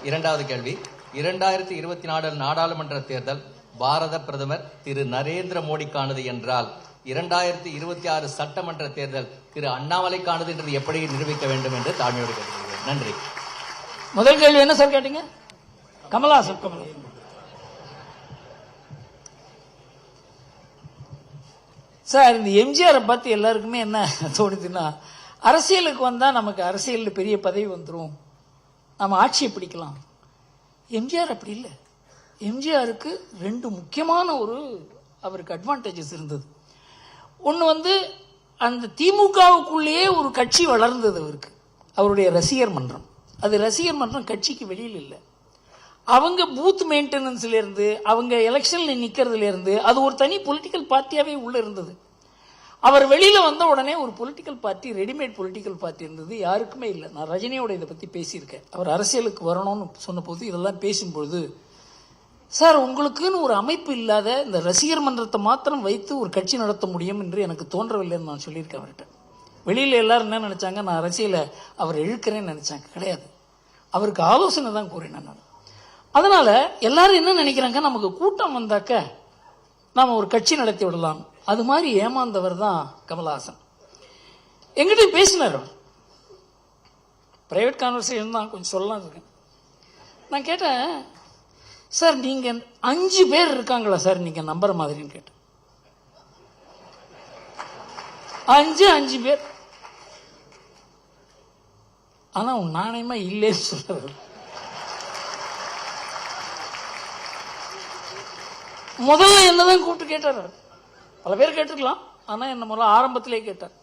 இரண்டாவது கேள்வி, 2024 நாடாளுமன்ற தேர்தல் பாரத பிரதமர் திரு நரேந்திர மோடிக்கானது என்றால் 2026 சட்டமன்ற தேர்தல் திரு அண்ணாமலைக்கானது என்று எப்படி நிரூபிக்க வேண்டும் என்று தாழ்மையோடு கேட்டுக்கொள்கிறேன். நன்றி. முதல் கேள்வி என்ன சார் கேட்டீங்க? கமல்ஹாசன். சார், இந்த எம்ஜிஆரை பார்த்து எல்லாருக்குமே என்ன தோணுதுன்னா, அரசியலுக்கு வந்தா நமக்கு அரசியலில் பெரிய பதவி வந்துடும், நம்ம ஆட்சியை பிடிக்கலாம். எம்ஜிஆர் அப்படி இல்லை. எம்ஜிஆருக்கு 2 முக்கியமான அவருக்கு அட்வான்டேஜஸ் இருந்தது. ஒன்று அந்த திமுகவுக்குள்ளேயே ஒரு கட்சி வளர்ந்தது அவருக்கு, அவருடைய ரசிகர் மன்றம். அது ரசிகர் மன்றம் கட்சிக்கு வெளியில் இல்லை. அவங்க பூத் மெயின்டெனன்ஸ்ல இருந்து, அவங்க எலெக்ஷன்ல நிக்கிறதுல இருந்து அது ஒரு தனி பொலிட்டிக்கல் பார்ட்டியாவே உள்ள இருந்தது. அவர் வெளியில வந்த உடனே ஒரு political party, readymade political party இருந்தது, யாருக்குமே இல்லை. நான் ரஜினியோட இதை பத்தி பேசியிருக்கேன். அவர் அரசியலுக்கு வரணும்னு சொன்ன போது இதெல்லாம் பேசும்பொழுது, சார் உங்களுக்குன்னு ஒரு அமைப்பு இல்லாத இந்த ரசிகர் மன்றத்தை மாத்திரம் வைத்து ஒரு கட்சி நடத்த முடியும் என்று எனக்கு தோன்றவில்லைன்னு நான் சொல்லியிருக்கேன் அவர்கிட்ட. வெளியில எல்லாரும் என்ன நினைச்சாங்க, நான் அரசியலை அவர் இழுக்கிறேன்னு நினைச்சாங்க. கிடையாது, அவருக்கு ஆலோசனை தான் கூறினேன் நான். அதனால எல்லாரும் என்ன நினைக்கிறாங்க, நமக்கு கூட்டம் வந்தாக்க நாம ஒரு கட்சி நடத்தி விடலாம். அது மாதிரி ஏமாந்தவர் தான் கமல்ஹாசன். எங்கிட்ட பேசினார். அவர் பிரைவேட் கான்வர்சேஷன் தான், கொஞ்சம் சொல்லலாம் இருக்கேன். நான் கேட்டேன், சார் நீங்க 5 பேர் இருக்காங்களா சார் நீங்க நம்புற மாதிரின்னு கேட்டேன். 5 பேர். ஆனா உன் நாணயமா இல்லைன்னு சொல்றாரு. முதல்ல என்னதான் கூப்பிட்டு கேட்டார். பல பேர் கேட்டுருக்கலாம், ஆனா என்ன முதல்ல ஆரம்பத்திலே கேட்டார்.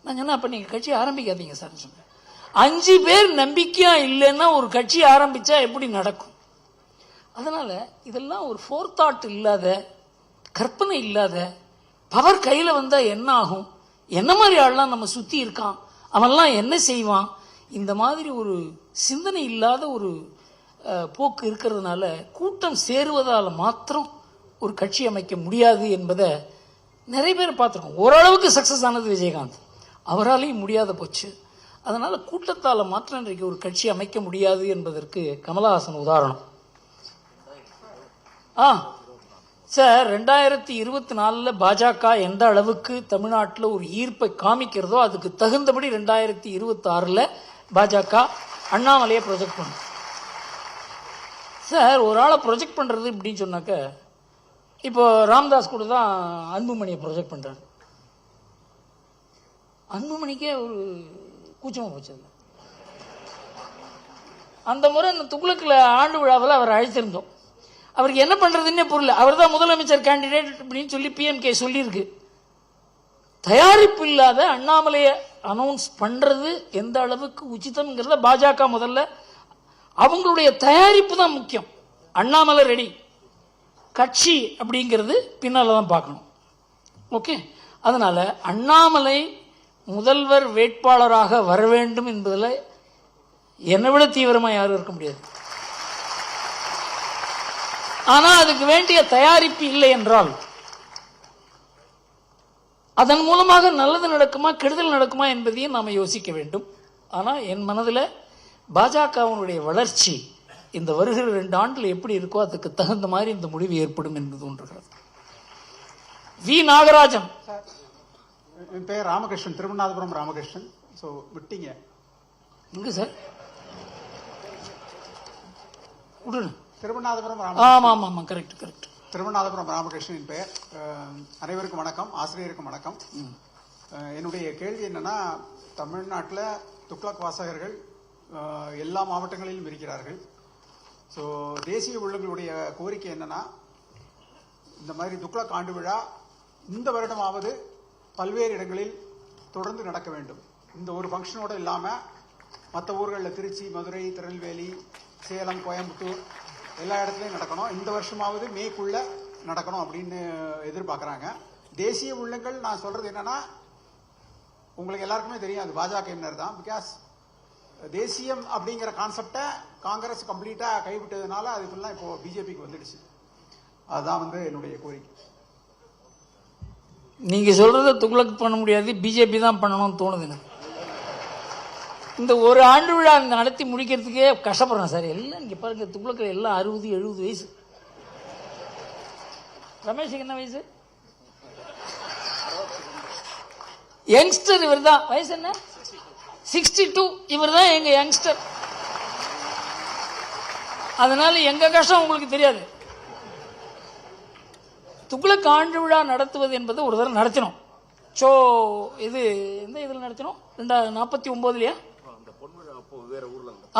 நான் சொன்னேன், அப்ப நீங்க கட்சி ஆரம்பிக்காதீங்க சார் சொன்னேன். 5 பேர் நம்பிக்கையா இல்லைன்னா ஒரு கட்சி ஆரம்பிச்சா எப்படி நடக்கும்? அதனால இதெல்லாம் ஒரு ஃபோர்தாட் இல்லாத, கற்பனை இல்லாத, பவர் கையில வந்தா என்ன ஆகும், என்ன மாதிரி ஆள்லாம் நம்ம சுத்தி இருக்கான், அவன்லாம் என்ன செய்வான், இந்த மாதிரி ஒரு சிந்தனை இல்லாத ஒரு போக்கு இருக்கிறதுனால கூட்டம் சேருவதால் மாத்திரம் ஒரு கட்சி அமைக்க முடியாது என்பதை நிறைய பேர் பார்த்துருக்கோம். ஓரளவுக்கு சக்ஸஸ் ஆனது விஜயகாந்த், அவராலையும் முடியாத போச்சு. அதனால் கூட்டத்தால் மாத்திரம் இன்றைக்கு ஒரு கட்சி அமைக்க முடியாது என்பதற்கு கமலஹாசன் உதாரணம். சார், 2024 பாஜக எந்த அளவுக்கு தமிழ்நாட்டில் ஒரு ஈர்ப்பை காமிக்கிறதோ அதுக்கு தகுந்தபடி 2026 பாஜக அண்ணாமலையை ப்ரொஜெக்ட் பண்ணும். சார், ஒரு ஆளை ப்ரொஜெக்ட் பண்ணுறது இப்படின்னு சொன்னாக்க, இப்போ ராம்தாஸ் கூட தான் அன்புமணியை ப்ரொஜெக்ட் பண்ணுறாரு. அன்புமணிக்கே ஒரு கூச்சமாக போச்சு. அந்த முறை இந்த துக்ளக்கில் ஆண்டு விழாவில் அவர் அழைத்திருந்தோம். அவருக்கு என்ன பண்ணுறதுன்னே புரியல. அவர் தான் முதலமைச்சர் கேண்டிடேட் அப்படின்னு சொல்லி பிஎம்கே சொல்லியிருக்கு. தயாரிப்பு இல்லாத அண்ணாமலையை அனௌன்ஸ் பண்ணுறது எந்த அளவுக்கு உச்சிதம்ங்கிறத பாஜக முதல்ல அவங்களுடைய தயாரிப்பு தான் முக்கியம். அண்ணாமலை ரெடி, கட்சி அப்படிங்கிறது பின்னால் தான் பார்க்கணும். ஓகே, அதனால் அண்ணாமலை முதல்வர் வேட்பாளராக வர வேண்டும் என்பதில் என்னை விட தீவிரமாக யாரும் இருக்க முடியாது. ஆனால் அதுக்கு வேண்டிய தயாரிப்பு இல்லை என்றால் அதன் மூலமாக நல்லது நடக்குமா கெடுதல் நடக்குமா என்பதையும் நாம் யோசிக்க வேண்டும். ஆனால் என் மனதில் பாஜகவினுடைய வளர்ச்சி இந்த வருகிற 2 ஆண்டுகள் எப்படி இருக்கோ அதுக்கு தகுந்த மாதிரி இந்த முடிவு ஏற்படும் என்பது தோன்றுகிறது. வி. நாகராஜன். என் பெயர் ராமகிருஷ்ணன், திருவண்ணாதபுரம் ராமகிருஷ்ணன். ஸோ விட்டீங்க இங்கே சார் விடுங்க. திருவண்ணாதபுரம் ஆமாம் ஆமாம் ஆமாம், கரெக்ட் கரெக்ட். திருவண்ணாதபுரம் ராமகிருஷ்ணன் பெயர். அனைவருக்கும் வணக்கம், ஆசிரியருக்கும் வணக்கம். என்னுடைய கேள்வி என்னன்னா, தமிழ்நாட்டில் துக்ளக் வாசகர்கள் எல்லா மாவட்டங்களிலும் இருக்கிறார்கள். ஸோ தேசிய உள்ளங்களுடைய கோரிக்கை என்னன்னா, இந்த மாதிரி துக்ளக் ஆண்டு விழா இந்த வருடமாவது பல்வேறு இடங்களில் தொடர்ந்து நடக்க வேண்டும். இந்த ஒரு ஃபங்க்ஷனோடு இல்லாமல் மற்ற ஊர்களில் திருச்சி, மதுரை, திருநெல்வேலி, சேலம், கோயம்புத்தூர் எல்லா இடத்துலையும் நடக்கணும். இந்த வருஷமாவது மேக்குள்ள நடக்கணும் அப்படின்னு எதிர்பார்க்குறாங்க. தேசிய உள்ளங்கள் நான் சொல்றது என்னன்னா, உங்களுக்கு எல்லாருக்குமே தெரியும் அது பாஜகவினர் தான். பிகாஸ் தேசியம் அப்படிங்கிற கான்செப்டை காங்கிரஸ் கம்ப்ளீட்டா கைவிட்டதுனால அது ஃபுல்லாக இப்போ பிஜேபிக்கு வந்துடுச்சு. அதுதான் என்னுடைய கோரிக்கை. நீங்க சொல்றத துக்ளக் பண்ண முடியாது, பிஜேபி தான் பண்ணணும்னு தோணுது எனக்கு. இந்த ஒரு ஆண்டு விழா நடத்தி முடிக்கிறதுக்கே கஷ்டப்படுறேன் சார். எல்லாம் இங்கே பாருங்க, துக்ளக்கில் எல்லாம் 60-70 வயசு. ரமேஷுக்கு என்ன வயசு? யங்ஸ்டர் இவர் தான். வயசு என்ன? 62. இவர் தான் எங்க யங்ஸ்டர். அதனால எங்க கஷ்டம் உங்களுக்கு தெரியாது. துக்ளக் ஆண்டு விழா நடத்துவது என்பது ஒரு தடவை நடத்தினோம். ஸோ இது எந்த இதில் நடத்தினோம்? 2049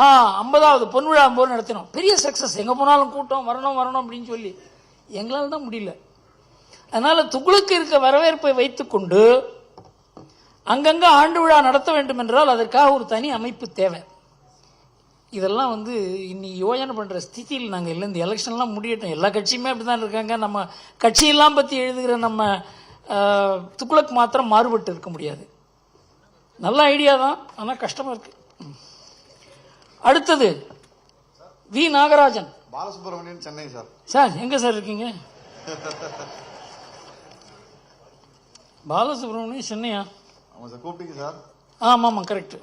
50வது பொன்விழா போது நடத்தினோம். பெரிய சக்சஸ். எங்க போனாலும் கூட்டம் வரணும் வரணும் அப்படின்னு சொல்லி எங்களால் தான் முடியல. அதனால துக்ளக்கு இருக்க வரவேற்பை வைத்துக்கொண்டு அங்கங்க ஆண்டு விழா நடத்த வேண்டும் என்றால் அதற்காக ஒரு தனி அமைப்பு தேவை. இதெல்லாம் இன்னைக்கு யோசனை பண்ற ஸ்திதியில் நாங்கள் இல்லை. இந்த எலெக்ஷன்லாம் முடியட்டும். எல்லா கட்சியுமே அப்படிதான் இருக்காங்க. நம்ம கட்சியெல்லாம் பற்றி எழுதுகிற நம்ம துக்ளக் மாத்திரம் மாறுபட்டு இருக்க முடியாது. நல்ல ஐடியா தான், ஆனால் கஷ்டமா இருக்கு. அடுத்தது V. Nagarajan. Balasubramanian, Chennai sir. Sir எங்க சார் இருக்கீங்க? பாலசுப்ரமணியன் சென்னையா? ஆமாம் சார். கூப்பிட்டீங்க சார். ஆமாம் கரெக்ட்.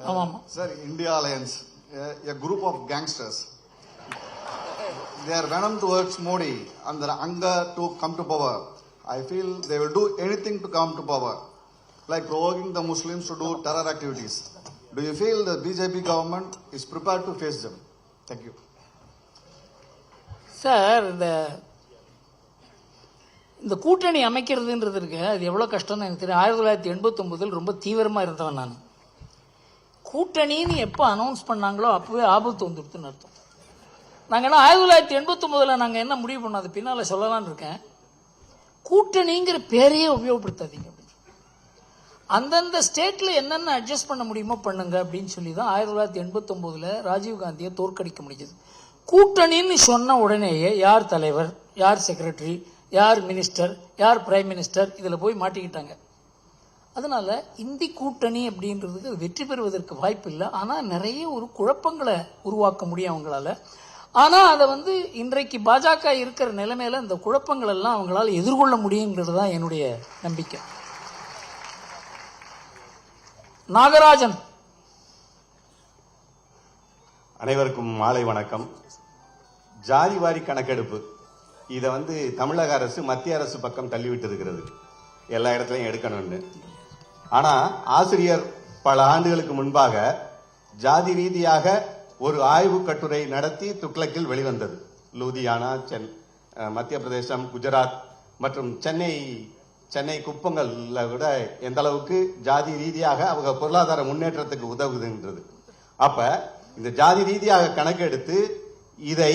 ஆமாம் sir. India alliance, a group of gangsters, they are venom towards Modi and their anger to come to power. I feel they will do anything to come to power, like provoking the Muslims to do terror activities. Do you feel the BJP government is prepared to face them? Thank you. Sir, இந்த கூட்டணி அமைக்கிறதுன்றது இருக்கு, அது எவ்வளோ கஷ்டம்னு எனக்கு தெரியும். 1989 ரொம்ப தீவிரமாக இருந்தவன் நான். கூட்டணின்னு எப்போ அனௌன்ஸ் பண்ணாங்களோ அப்போவே ஆபத்து வந்துடுதுன்னு அர்த்தம். நாங்கள் என்ன 1989 நாங்கள் என்ன முடிவு பண்ணோம், அது பின்னால் சொல்லலான்னு இருக்கேன். கூட்டணிங்கிற பேரையே உபயோகப்படுத்தாதீங்க. அந்தந்த ஸ்டேட்டில் என்னென்ன அட்ஜஸ்ட் பண்ண முடியுமோ பண்ணுங்க அப்படின்னு சொல்லி தான் 1989 ராஜீவ்காந்தியை தோற்கடிக்க முடிஞ்சது. கூட்டணின்னு சொன்ன உடனேயே யார் தலைவர், யார் செக்ரட்டரி, யார் மினிஸ்டர், யார் பிரைம் மினிஸ்டர் இதில் போய் மாட்டிக்கிட்டாங்க. அதனால இந்தி கூட்டணி அப்படின்றதுக்கு வெற்றி பெறுவதற்கு வாய்ப்பு இல்லை. ஆனால் நிறைய ஒரு குழப்பங்களை உருவாக்க முடியும் அவங்களால. ஆனால் அதை இன்றைக்கு பாஜக இருக்கிற நிலைமையில இந்த குழப்பங்கள் எல்லாம் அவங்களால எதிர்கொள்ள முடியுங்கிறது தான் என்னுடைய நம்பிக்கை. நாகராஜன். அனைவருக்கும் மாலை வணக்கம். ஜாதிவாரி கணக்கெடுப்பு இதை தமிழக அரசு மத்திய அரசு பக்கம் தள்ளிவிட்டு இருக்கிறது, எல்லா இடத்துலையும் எடுக்கணும்னு. ஆனா ஆசிரியர் பல ஆண்டுகளுக்கு முன்பாக ஜாதி ரீதியாக ஒரு ஆய்வு கட்டுரை நடத்தி துக்ளக்கில் வெளிவந்தது. லூதியானா, மத்திய பிரதேசம், குஜராத் மற்றும் சென்னை குப்பங்கள்ல விட எந்த அளவுக்கு ஜாதி ரீதியாக அவங்க பொருளாதார முன்னேற்றத்துக்கு உதவுதுன்றது. அப்ப இந்த ஜாதி ரீதியாக கணக்கெடுத்து இதை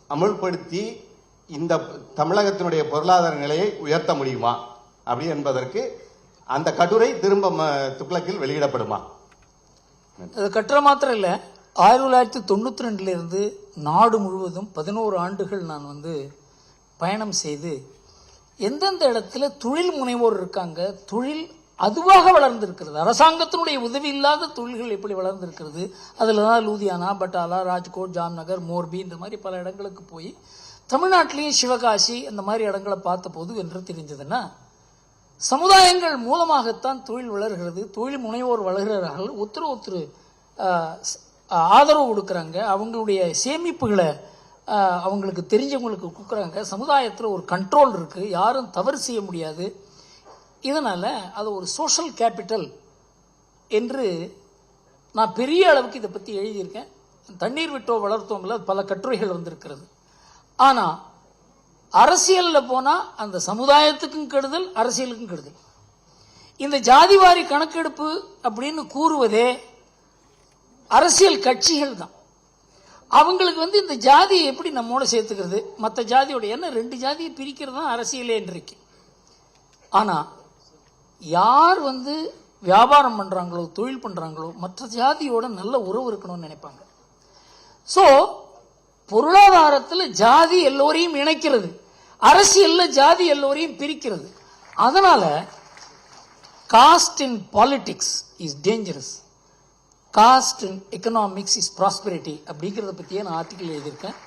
அமுல்படுத்தி இந்த தமிழகத்தினுடைய பொருளாதார நிலையை உயர்த்த முடியுமா அப்படி என்பதற்கு அந்த கட்டுரை திரும்ப துக்ளக்கில் வெளியிடப்படுமா? அது கட்டுரை மாத்திரம் இல்லை, 1992 இருந்து நாடு முழுவதும் 11 ஆண்டுகள் நான் பயணம் செய்து எந்தெந்த இடத்துல தொழில் முனைவோர் இருக்காங்க, தொழில் அதுவாக வளர்ந்திருக்கிறது, அரசாங்கத்தினுடைய உதவி இல்லாத தொழில்கள் எப்படி வளர்ந்திருக்கிறது, அதில் தான் லூதியானா, பட்டாலா, ராஜ்கோட், ஜாம்நகர், மோர்பி இந்த மாதிரி பல இடங்களுக்கு போய் தமிழ்நாட்டிலையும் சிவகாசி அந்த மாதிரி இடங்களை பார்த்த போது என்று தெரிஞ்சதுன்னா, சமுதாயங்கள் மூலமாகத்தான் தொழில் வளர்கிறது, தொழில் முனைவோர் வளர்கிறார்கள், ஒருத்தர் ஆதரவு கொடுக்குறாங்க, அவங்களுடைய சேமிப்புகளை அவங்களுக்கு தெரிஞ்சவங்களுக்கு கொடுக்குறாங்க, சமுதாயத்தில் ஒரு கண்ட்ரோல் இருக்குது, யாரும் தவறு செய்ய முடியாது. இதனால் அது ஒரு சோஷியல் கேபிட்டல் என்று நான் பெரிய அளவுக்கு இதை பற்றி எழுதியிருக்கேன். தண்ணீர் விட்டோ வளர்த்தோம்ல பல கட்டுரைகள் வந்திருக்கிறது. ஆனால் அரசியலில் போனால் அந்த சமுதாயத்துக்கும் கெடுதல், அரசியலுக்கும் கெடுதல். இந்த ஜாதிவாரி கணக்கெடுப்பு அப்படின்னு கூறுவதே அரசியல் கட்சிகள் தான். அவங்களுக்கு இந்த ஜாதியை எப்படி நம்மோட சேர்த்துக்கிறது, மற்ற ஜாதியோட என்ன 2 ஜாதியை பிரிக்கிறது தான் அரசியலே இன்றைக்கு. ஆனால் யார் வியாபாரம் பண்ணுறாங்களோ, தொழில் பண்ணுறாங்களோ, மற்ற ஜாதியோட நல்ல உறவு இருக்கணும்னு நினைப்பாங்க. ஸோ பொருளாதாரத்தில் ஜாதி எல்லோரையும் இணைக்கிறது, அரசியல்ல ஜாதி எல்லோரையும் பிரிக்கிறது. அதனால cost in politics is dangerous, cost in economics is prosperity அப்படிங்கிறத பற்றியே நான் ஆர்டிக்கல் எழுதியிருக்கேன்.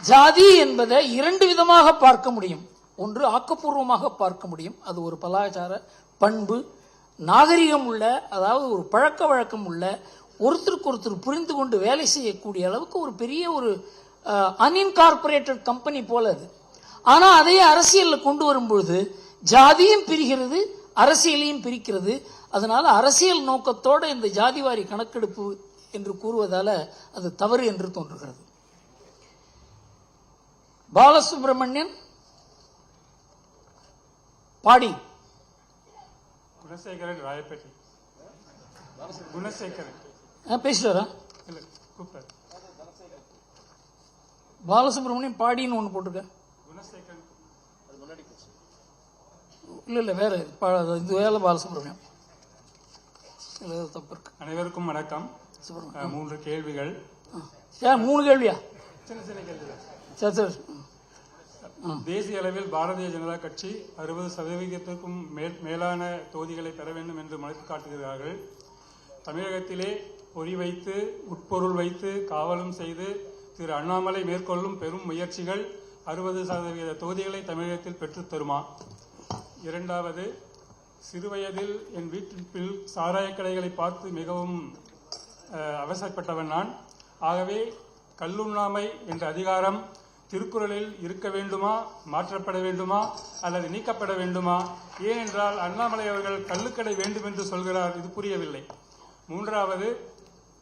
ஜாதி என்பதை 2 விதமாக பார்க்க முடியும். ஒன்று ஆக்கப்பூர்வமாக பார்க்க முடியும், அது ஒரு கலாச்சார பண்பு நாகரிகம் உள்ள, அதாவது ஒரு பழக்க வழக்கம் உள்ள, ஒருத்தருக்கு ஒருத்தர் புரிந்து கொண்டு வேலை செய்யக்கூடிய அளவுக்கு ஒரு பெரிய ஒரு அன்இன்கார்பரேட்டட் கம்பெனி போல அது. ஆனால் அதையே அரசியலில் கொண்டு வரும்பொழுது ஜாதியும் பிரிகிறது, அரசியலையும் பிரிக்கிறது. அதனால அரசியல் நோக்கத்தோட இந்த ஜாதிவாரி கணக்கெடுப்பு என்று கூறுவதால அது தவறு என்று தோன்றுகிறது. பாலசுப்ரமணியன் பாடி. குணசேகரன் ராயப்பேட்டை. குணசேகரன் பேசுறாரா? பாலசுப்ரமணியம் பாடின்னு ஒன்று போட்டிருக்க. இல்ல வேற இது வேலை பாலசுப்ரமணியம் தப்பு இருக்கு. அனைவருக்கும் வணக்கம். 3 கேள்விகள். 3 கேள்வியா? சின்ன சின்ன கேள்விகள். சரி சரி. தேசிய அளவில் பாரதிய ஜனதா கட்சி 60% மேலான தொகுதிகளை பெற வேண்டும் என்று மதிப்பு காட்டுகிறார்கள். தமிழகத்திலே பொறி வைத்து, உட்பொருள் வைத்து, காவலும் செய்து திரு அண்ணாமலை மேற்கொள்ளும் பெரும் முயற்சிகள் 60% தொகுதிகளை தமிழகத்தில் பெற்றுத் தருமா? இரண்டாவது, சிறுவயதில் என் வீட்டில் சாராய கடைகளை பார்த்து மிகவும் அவசரப்பட்டவன் நான். ஆகவே கல்லுண்ணாமை என்ற அதிகாரம் திருக்குறளில் இருக்க வேண்டுமா, மாற்றப்பட வேண்டுமா, அல்லது நீக்கப்பட வேண்டுமா? ஏனென்றால் அண்ணாமலை அவர்கள் கள்ளுக்கடை வேண்டும் என்று சொல்கிறார், இது புரியவில்லை. மூன்றாவது,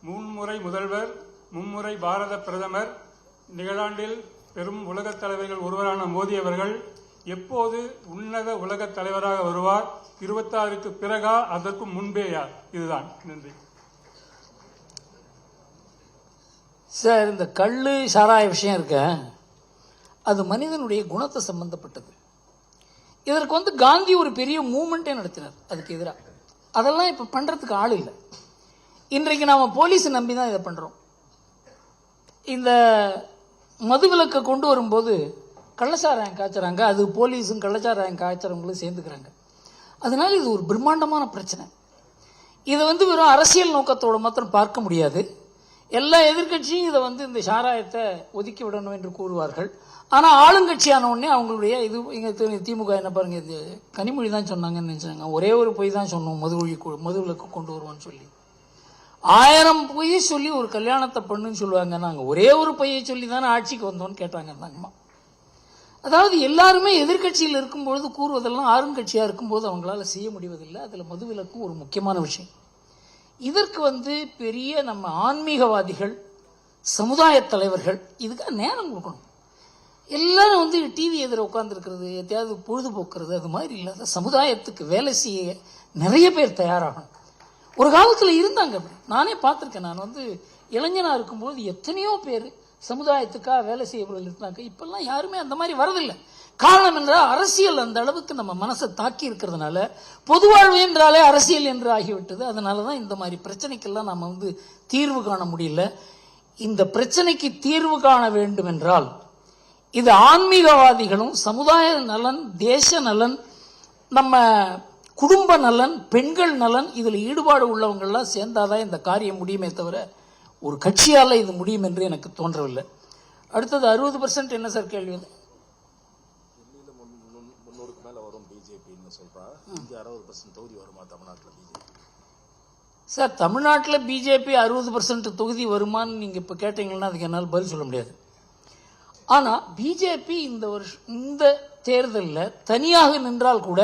3 முறை முதல்வர், 3 பாரத பிரதமர், நிகழாண்டில் பெரும் உலகத் தலைவர்கள் ஒருவரான மோடி அவர்கள் எப்போது உன்னத உலகத் தலைவராக வருவார்? 26க்கு பிறகா, அதற்கு முன்பேயா? இதுதான். நன்றி சார். இந்த கள்ளு சாராய விஷயம் இருக்க, அது மனிதனுடைய குணத்தை சம்பந்தப்பட்டது. இதற்கு காந்தி ஒரு பெரிய மூவ்மெண்ட்டே நடத்தினார் அதுக்கு எதிராக. அதெல்லாம் இப்போ பண்ணுறதுக்கு ஆள் இல்லை. இன்றைக்கு நாம் போலீஸை நம்பி தான் இதை பண்ணுறோம். இந்த மதுவிலக்கை கொண்டு வரும்போது கள்ளச்சாராயம் காய்ச்சறாங்க, அது போலீஸும் கள்ளச்சாராயம் காய்ச்சறவங்களும் சேர்ந்துக்கிறாங்க. அதனால இது ஒரு பிரம்மாண்டமான பிரச்சனை. இதை வெறும் அரசியல் நோக்கத்தோடு மாத்திரம் பார்க்க முடியாது. எல்லா எதிர்கட்சியும் இதை இந்த சாராயத்தை ஒதுக்கி விடணும் என்று கூறுவார்கள். ஆனால் ஆளுங்கட்சியான உடனே அவங்களுடைய இது இங்கே திமுக என்ன பாருங்க, இது கனிமொழி தான் சொன்னாங்கன்னு நினைச்சாங்க. ஒரே ஒரு பொய் தான் சொன்னோம், மதுவிலக்கு கொண்டு வருவோம்னு சொல்லி. 1000 பொய்யை சொல்லி ஒரு கல்யாணத்தை பண்ணுன்னு சொல்லுவாங்க. நாங்கள் ஒரே ஒரு பொய்யை சொல்லி தானே ஆட்சிக்கு வந்தோம்னு கேட்டாங்க. அதாவது எல்லாருமே எதிர்கட்சியில் இருக்கும்பொழுது கூறுவதெல்லாம் ஆளுங்கட்சியாக இருக்கும்போது அவங்களால செய்ய முடிவதில்லை. அதில் மதுவிலக்கும் ஒரு முக்கியமான விஷயம். இதற்கு பெரிய நம்ம ஆன்மீகவாதிகள், சமுதாய தலைவர்கள் இதுக்காக நேரம் கொடுக்கணும். எல்லாரும் டிவி எதிர உட்காந்துருக்கிறது, எதையாவது பொழுதுபோக்குறது, அது மாதிரி இல்லாத சமுதாயத்துக்கு வேலை செய்ய நிறைய பேர் தயாராகணும். ஒரு காலத்தில் இருந்தாங்க அப்படி, நானே பார்த்துருக்கேன். நான் இளைஞனாக இருக்கும்போது எத்தனையோ பேர் சமுதாயத்துக்காக வேலை செய்யப்பட இருந்தாங்க. இப்பெல்லாம் யாருமே அந்த மாதிரி வரதில்லை. காரணம் என்றால் அரசியல் அந்த அளவுக்கு நம்ம மனசை தாக்கி இருக்கிறதுனால பொதுவாழ்வு என்றாலே அரசியல் என்று ஆகிவிட்டது. அதனால தான் இந்த மாதிரி பிரச்சனைக்கெல்லாம் நம்ம தீர்வு காண முடியல. இந்த பிரச்சனைக்கு தீர்வு காண வேண்டும் என்றால் இது ஆன்மீகவாதிகளும் சமுதாய நலன், தேச நலன், நம்ம குடும்ப நலன், பெண்கள் நலன், இதில் ஈடுபாடு உள்ளவங்கள்லாம் சேர்ந்தாதான் இந்த காரியம் முடியுமே தவிர ஒரு கட்சியால் இது முடியும் என்று எனக்கு தோன்றவில்லை. அடுத்தது 60% என்ன சார் கேள்வி? 300க்கு மேல வரும் பிஜேபின்னு சொல்றாங்க. 60% தொகுதி வருமா தமிழ்நாட்டில் பிஜேபி? சார், தமிழ்நாட்டில் பிஜேபி 60% தொகுதி வருமானு நீங்க இப்ப கேட்டீங்கன்னா அதுக்கு என்னால் பதில் சொல்ல முடியாது. ஆனா பிஜேபி இந்த தேர்தலில் தனியாக நின்றால் கூட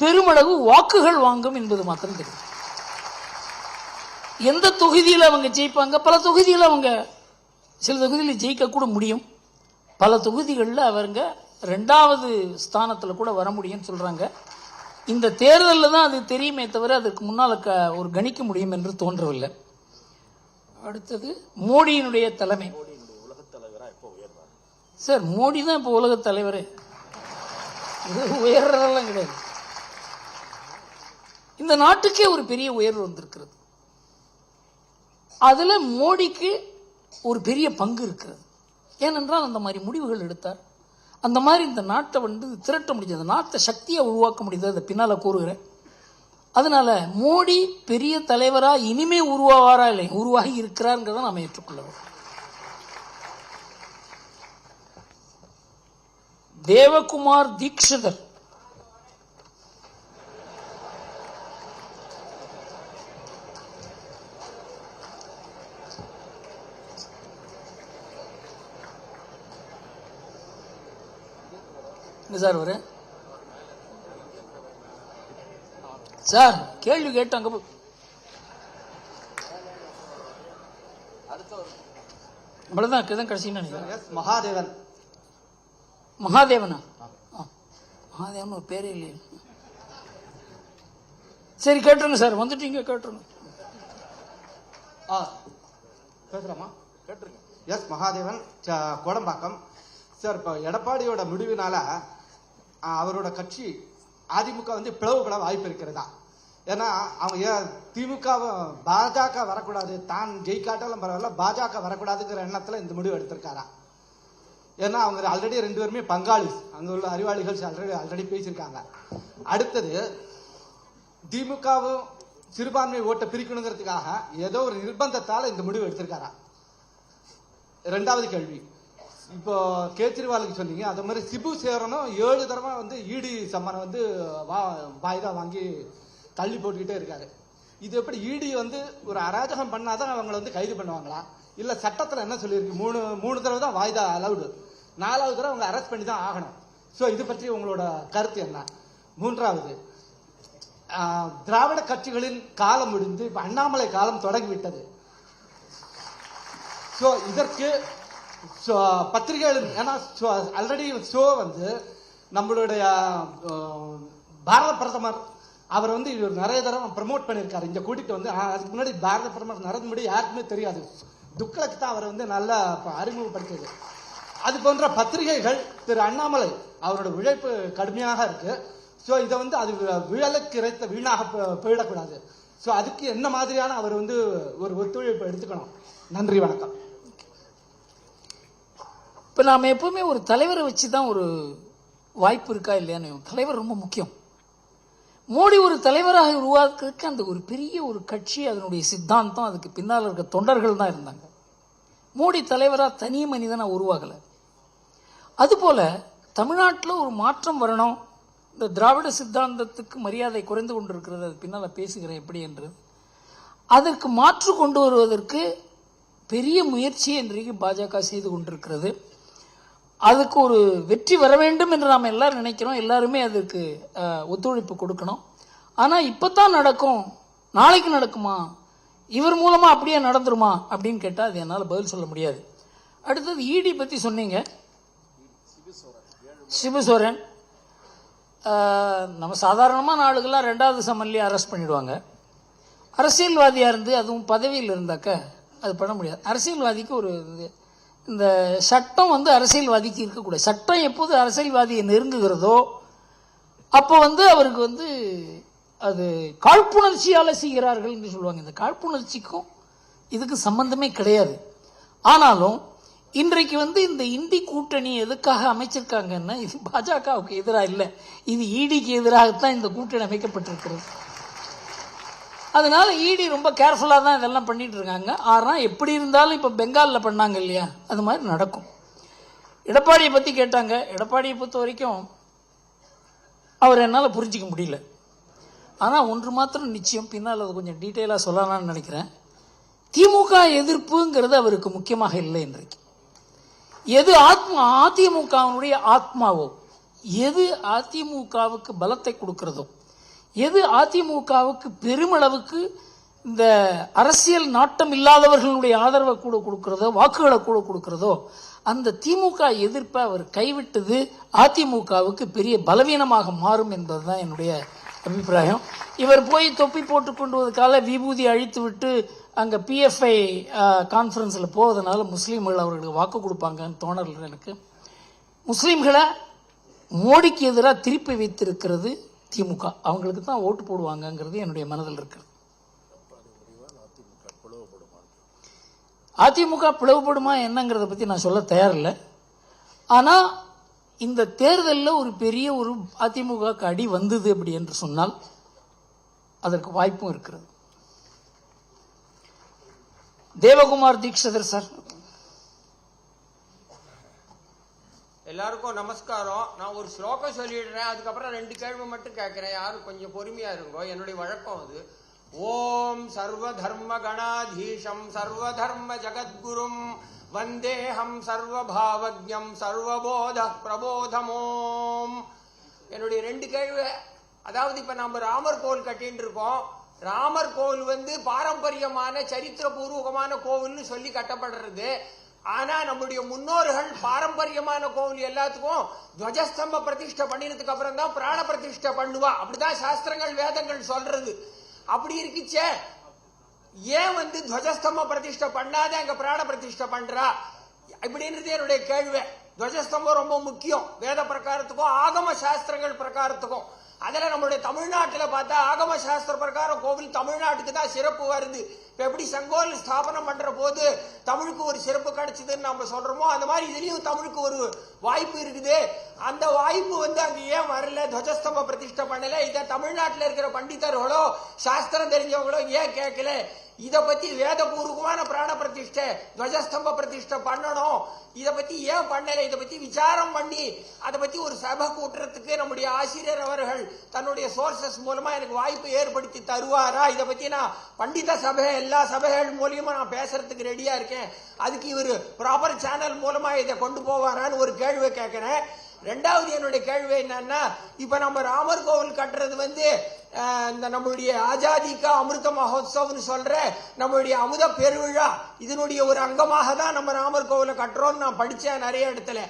பெருமளவு வாக்குகள் வாங்கும் என்பது மாத்திரம் தெரியும். எந்த தொகுதியில் அவங்க ஜெயிப்பாங்க? பல தொகுதியில் அவங்க சில தொகுதியில் ஜெயிக்க கூட முடியும். பல தொகுதிகளில் அவங்க 2வது ஸ்தானத்தில் கூட வர முடியும்னு சொல்றாங்க. இந்த தேர்தலில் தான் அது தெரியுமே தவிர அதுக்கு முன்னால் ஒரு கணிக்க முடியும் என்று தோன்றவில்லை. அடுத்தது மோடியினுடைய தலைமை. சார், மோடி தான் இப்போ உலக தலைவரே. உயர்றதெல்லாம் கிடையாது. இந்த நாட்டுக்கே ஒரு பெரிய உயர்வு வந்திருக்கிறது. அதுல மோடிக்கு ஒரு பெரிய பங்கு இருக்கிறது. ஏனென்றால் அந்த மாதிரி முடிவுகள் எடுத்தார். அந்த மாதிரி இந்த நாட்டை திரட்ட முடிஞ்சது, நாட்டை சக்தியை உருவாக்க முடிந்தது. அதை பின்னால கூறுகிறேன். அதனால மோடி பெரிய தலைவரா இனிமே உருவாவாரா இல்லை, உருவாகி இருக்கிறார்ங்கிறத நாம் ஏற்றுக்கொள்ளவும். தேவகுமார் தீக்ஷிதர் சார் வர சார் கேள்வி கேட்டு அங்க அவ்வளவுதான் கடைசின்னு நினைக்கிறேன். மகாதேவன். மகாதேவனா? மகாதேவன் ஒரு பேரே இல்லையே. சரி கேட்டுருங்க சார், வந்துட்டீங்க கேட்டுருங்க. பேசுறமா? கேட்டுருங்க. எஸ் மகாதேவன், கோடம்பாக்கம். சார், இப்போ எடப்பாடியோட முடிவினால அவரோட கட்சி அதிமுக பிளவுபட வாய்ப்பு இருக்கிறதா? ஏன்னா அவங்க திமுக பாஜக வரக்கூடாது, தான் ஜெயிக்காட்டாலும் பரவாயில்ல, பாஜக வரக்கூடாதுங்கிற எண்ணத்துல இந்த முடிவு எடுத்திருக்காரா? ஏன்னா அவங்க ஆல்ரெடி 2 பேருமே பங்காளிஸ். அங்க உள்ள அறிவாளிகள் ஆல்ரெடி பேசியிருக்காங்க. அடுத்தது திமுகவும் சிறுபான்மை ஓட்டை பிரிக்கணுங்கிறதுக்காக ஏதோ ஒரு நிர்பந்தத்தால இந்த முடிவு எடுத்திருக்காரா? 2வது கேள்வி, இப்போ கேஜ்ரிவாலுக்கு சொன்னீங்க, அதே மாதிரி சிபு சேரனும் 7 தடவை இடி சம்மனை வாய்தா வாங்கி தள்ளி போட்டுக்கிட்டே இருக்காரு. இது எப்படி இடி ஒரு அராஜகம் பண்ணாதான் அவங்களை கைது பண்ணுவாங்களா? இல்ல சட்டத்துல என்ன சொல்லியிருக்கு? 3 தடவை தான் வாய்தா அலவுடு, 4வது தடவை அவங்க அரெஸ்ட் பண்ணி தான் ஆகணும். ஸோ இது பற்றி உங்களோட கருத்து என்ன? 3வது, திராவிட கட்சிகளின் காலம் முடிந்து இப்ப அண்ணாமலை காலம் தொடங்கிவிட்டது. ஸோ இதற்கு பத்திரிகைகள், ஏன்னா ஆல்ரெடி ஷோ நம்மளுடைய பாரத பிரதமர் அவர் இவர் நிறைய தடவை ப்ரமோட் பண்ணியிருக்காரு. இங்க கூட்டிட்டு அதுக்கு முன்னாடி பாரத பிரதமர் நரேந்திர மோடி யாருக்குமே தெரியாது. துக்ளக் தான் அவர் நல்லா அறிமுகப்படுத்தியது. அது போன்ற பத்திரிகைகள் திரு அண்ணாமலை அவரோட உழைப்பு கடுமையாக இருக்கு. ஸோ இதை அது விழலுக்கு இறைத்த வீணாக போயிடக்கூடாது. ஸோ அதுக்கு என்ன மாதிரியான அவர் ஒரு ஒத்துழைப்பு எடுத்துக்கணும்? நன்றி, வணக்கம். இப்போ நாம் எப்பவுமே ஒரு தலைவரை வச்சு தான் ஒரு வாய்ப்பு இருக்கா இல்லையான்னு, தலைவர் ரொம்ப முக்கியம். மோடி ஒரு தலைவராக உருவாக்குறதுக்கு அந்த ஒரு பெரிய ஒரு கட்சி, அதனுடைய சித்தாந்தம், அதுக்கு பின்னால் இருக்க தொண்டர்கள் தான் இருந்தாங்க. மோடி தலைவராக தனி மனிதனாக உருவாகலை. அதுபோல தமிழ்நாட்டில் ஒரு மாற்றம் வரணும். இந்த திராவிட சித்தாந்தத்துக்கு மரியாதை குறைந்து கொண்டிருக்கிறது, அது பின்னால் பேசுகிறேன் எப்படி என்று. அதற்கு மாற்று கொண்டு வருவதற்கு பெரிய முயற்சி இன்றைக்கு பாஜக செய்து கொண்டிருக்கிறது. அதுக்கு ஒரு வெற்றி வர வேண்டும் என்று நாம் எல்லாரும் நினைக்கிறோம். எல்லாருமே அதுக்கு ஒத்துழைப்பு கொடுக்கணும். ஆனால் இப்போ தான் நடக்கும், நாளைக்கு நடக்குமா, இவர் மூலமாக அப்படியே நடந்துருமா அப்படின்னு கேட்டால் அது என்னால் பதில் சொல்ல முடியாது. அடுத்தது இடி பற்றி சொன்னீங்க. சிபுசோரன் நம்ம சாதாரணமான ஆளுகள்லாம் 2வது சம்மன்லேயே அரெஸ்ட் பண்ணிடுவாங்க. அரசியல்வாதியாக இருந்து அதுவும் பதவியில் இருந்தாக்க அது பண்ண முடியாது. அரசியல்வாதிக்கு ஒரு இந்த சட்டம் அரசியல்வாதிக்கு இருக்கக்கூடாது. சட்டம் எப்போது அரசியல்வாதியை நெருங்குகிறதோ அப்போ அவருக்கு அது காழ்ப்புணர்ச்சியால் செய்கிறார்கள் என்று சொல்லுவாங்க. இந்த காழ்ப்புணர்ச்சிக்கும் இதுக்கு சம்பந்தமே கிடையாது. ஆனாலும் இன்றைக்கு இந்த இந்தி கூட்டணி எதுக்காக அமைச்சிருக்காங்கன்னா, இது பாஜகவுக்கு எதிராக இல்லை, இது ஈடிக்கு எதிராகத்தான் இந்த கூட்டணி அமைக்கப்பட்டிருக்கிறது. அதனால ஈடி ரொம்ப கேர்ஃபுல்லாக தான் இதெல்லாம் பண்ணிட்டு இருக்காங்க. ஆனால் எப்படி இருந்தாலும் இப்போ பெங்காலில் பண்ணாங்க இல்லையா, அது மாதிரி நடக்கும். எடப்பாடியை பற்றி கேட்டாங்க. எடப்பாடியை பொறுத்த வரைக்கும் அவர் என்னால் புரிஞ்சிக்க முடியல. ஆனால் ஒன்று மாத்திரம் நிச்சயம், பின்னால் அது கொஞ்சம் டீட்டெயிலாக சொல்லலாம்னு நினைக்கிறேன். திமுக எதிர்ப்புங்கிறது அவருக்கு முக்கியமாக இல்லை. இன்றைக்கு எது அதிமுகவினுடைய ஆத்மாவோ, எது அதிமுகவுக்கு பலத்தை கொடுக்கிறதோ, எது அதிமுகவுக்கு பெருமளவுக்கு இந்த அரசியல் நாட்டம் இல்லாதவர்களுடைய ஆதரவை கூட கொடுக்கிறதோ, வாக்குகளை கூட கொடுக்கிறதோ, அந்த திமுக எதிர்ப்பை அவர் கைவிட்டது அதிமுகவுக்கு பெரிய பலவீனமாக மாறும் என்பதுதான் என்னுடைய அபிப்பிராயம். இவர் போய் தொப்பி போட்டு கொண்டு வந்ததுக்கால விபூதி அழித்து விட்டு அங்கே பிஎஃப்ஐ கான்ஃபரன்ஸில் போவதனால முஸ்லீம்கள் அவர்களுக்கு வாக்கு கொடுப்பாங்கன்னு தோணல எனக்கு. முஸ்லீம்களை மோடிக்கு எதிராக திருப்பி வைத்திருக்கிறது திமுக. அவங்களுக்கு தான் ஓட்டு போடுவாங்கங்கிறது என்னுடைய மனதில் இருக்கிறது. அதிமுக பிளவுபடுமா என்னங்கிறத பற்றி நான் சொல்ல தயாரில்லை. ஆனால் இந்த தேர்தலில் ஒரு பெரிய ஒரு அதிமுக அடி வந்தது அப்படி என்று சொன்னால் அதற்கு வாய்ப்பும் இருக்கிறது. தேவகுமார் தீக்ஷிதர் சார். எல்லாருக்கும் நமஸ்காரம். நான் ஒரு ஸ்லோகம் சொல்லிடுறேன், அதுக்கப்புறம் 2 கேள்வி மட்டும் கேட்கிறேன். யாரும் கொஞ்சம் பொறுமையா இருங்கோ, என்னுடைய வழக்கம் அது. ஓம் சர்வ தர்ம கணாதீஷம் சர்வ தர்ம ஜகத்குரும் வந்தேஹம் சர்வ பாவஜ்ஞம் சர்வபோத பிரபோதமோம். என்னுடைய 2 கேள்வி. அதாவது இப்ப நம்ம ராமர் கோவில் கட்டின்னு இருக்கோம். ராமர் கோவில் பாரம்பரியமான சரித்திரபூர்வகமான கோவில்னு சொல்லி கட்டப்படுறது. ஆனா நம்முடைய முன்னோர்கள் பாரம்பரியமான கோவில் எல்லாத்துக்கும் துவஜஸ்தம்ப பிரதிஷ்டை பண்ணினதுக்கு அப்புறம் தான் பிராண பிரதிஷ்டை பண்ணுவா. அப்படிதான் சாஸ்திரங்கள் வேதங்கள் சொல்றது. அப்படி இருக்குச்சே, ஏன் துவஜஸ்தம்ப பிரதிஷ்டை பண்ணாத அங்க பிராண பிரதிஷ்டை பண்றா இப்படின்றது என்னுடைய கேள்வி. துவஜஸ்தம்பம் ரொம்ப முக்கியம், வேத பிரகாரத்துக்கும் ஆகம சாஸ்திரங்கள் பிரகாரத்துக்கும். அதுல நம்மளுடைய தமிழ்நாட்டில் பார்த்தா ஆகம சாஸ்திர பிரகாரம் கோவில் தமிழ்நாட்டுக்கு தான் சிறப்பு வருது. இப்ப எப்படி செங்கோல் ஸ்தாபனம் பண்ற போது தமிழுக்கு ஒரு சிறப்பு கிடைச்சதுன்னு நம்ம சொல்றோமோ, அந்த மாதிரி இதுலயும் தமிழுக்கு ஒரு வாய்ப்பு இருக்குது. அந்த வாய்ப்பு அங்க ஏன் வரல, துவஜஸ்தம்ப பிரதிஷ்டை பண்ணல? இதை தமிழ்நாட்டில் இருக்கிற பண்டிதர்களோ சாஸ்திரம் தெரிஞ்சவங்களோ ஏன் கேட்கல? இத பத்தி வேதபூர்வமான பிராண பிரதிஷ்டை துவஜஸ்தம்ப பிரதிஷ்டை பண்ணணும், இத பத்தி ஏன் பண்ணல? இத பத்தி விசாரம் பண்ணி அதை பத்தி ஒரு சபை கூட்டுறதுக்கு நம்முடைய ஆசிரியர் அவர்கள் தன்னுடைய சோர்சஸ் மூலமா எனக்கு வாய்ப்பு ஏற்படுத்தி தருவாரா? இத பத்தி நான் பண்டித சபை எல்லா சபைகள் மூலியமா நான் பேசுறதுக்கு ரெடியா இருக்கேன். அதுக்கு இவர் ப்ராப்பர் சேனல் மூலமா இதை கொண்டு போவாரான்னு ஒரு கேள்வி கேட்கிறேன். 2வது என்னுடைய கேள்வி என்னன்னா, இப்ப நம்ம ராமர் கோவில் கட்டுறது இந்த நம்மளுடைய ஆஜாதி கா அமிர்த மகோத்சவம்னு சொல்ற நம்மளுடைய அமுத பெருவிழா, இதனுடைய ஒரு அங்கமாக தான் நம்ம ராமர் கோவில கட்டுறோம்னு நான் படிச்சேன் நிறைய இடத்துல.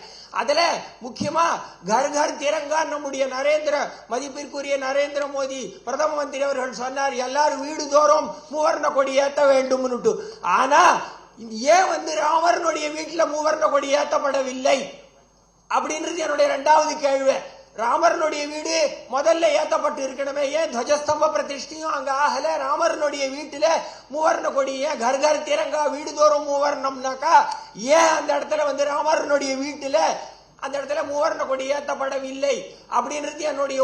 அதுல முக்கியமா கர் கர் திரங்கா நம்முடைய மதிப்பிற்குரிய நரேந்திர மோடி பிரதம மந்திரி அவர்கள் சொன்னார், எல்லாரும் வீடுதோறும் மூவர்ண கொடி ஏத்த வேண்டும்னுட்டு. ஆனா ஏன் ராமரனுடைய வீட்டுல மூவர்ண கொடி ஏத்தப்படவில்லை அப்படின்றது என்னுடைய 2வது கேள்வி. ராமரனுடைய வீடு முதல்ல ஏத்தப்பட்டு இருக்கணுமே, ஏன் துவஜஸ்தம்ப பிரதிஷ்டையும் அங்க ஆகல? ராமரனுடைய வீட்டுல மூவர்ண கொடி ஏன் கர் கர் திரங்கா வீடுதோறும் மூவர்ணம்னாக்கா ஏன் அந்த இடத்துல ராமரனுடைய வீட்டுல அந்த இடத்துல மூவர்ண கொடி ஏத்தப்படவில்லை அப்படின்றது என்னுடைய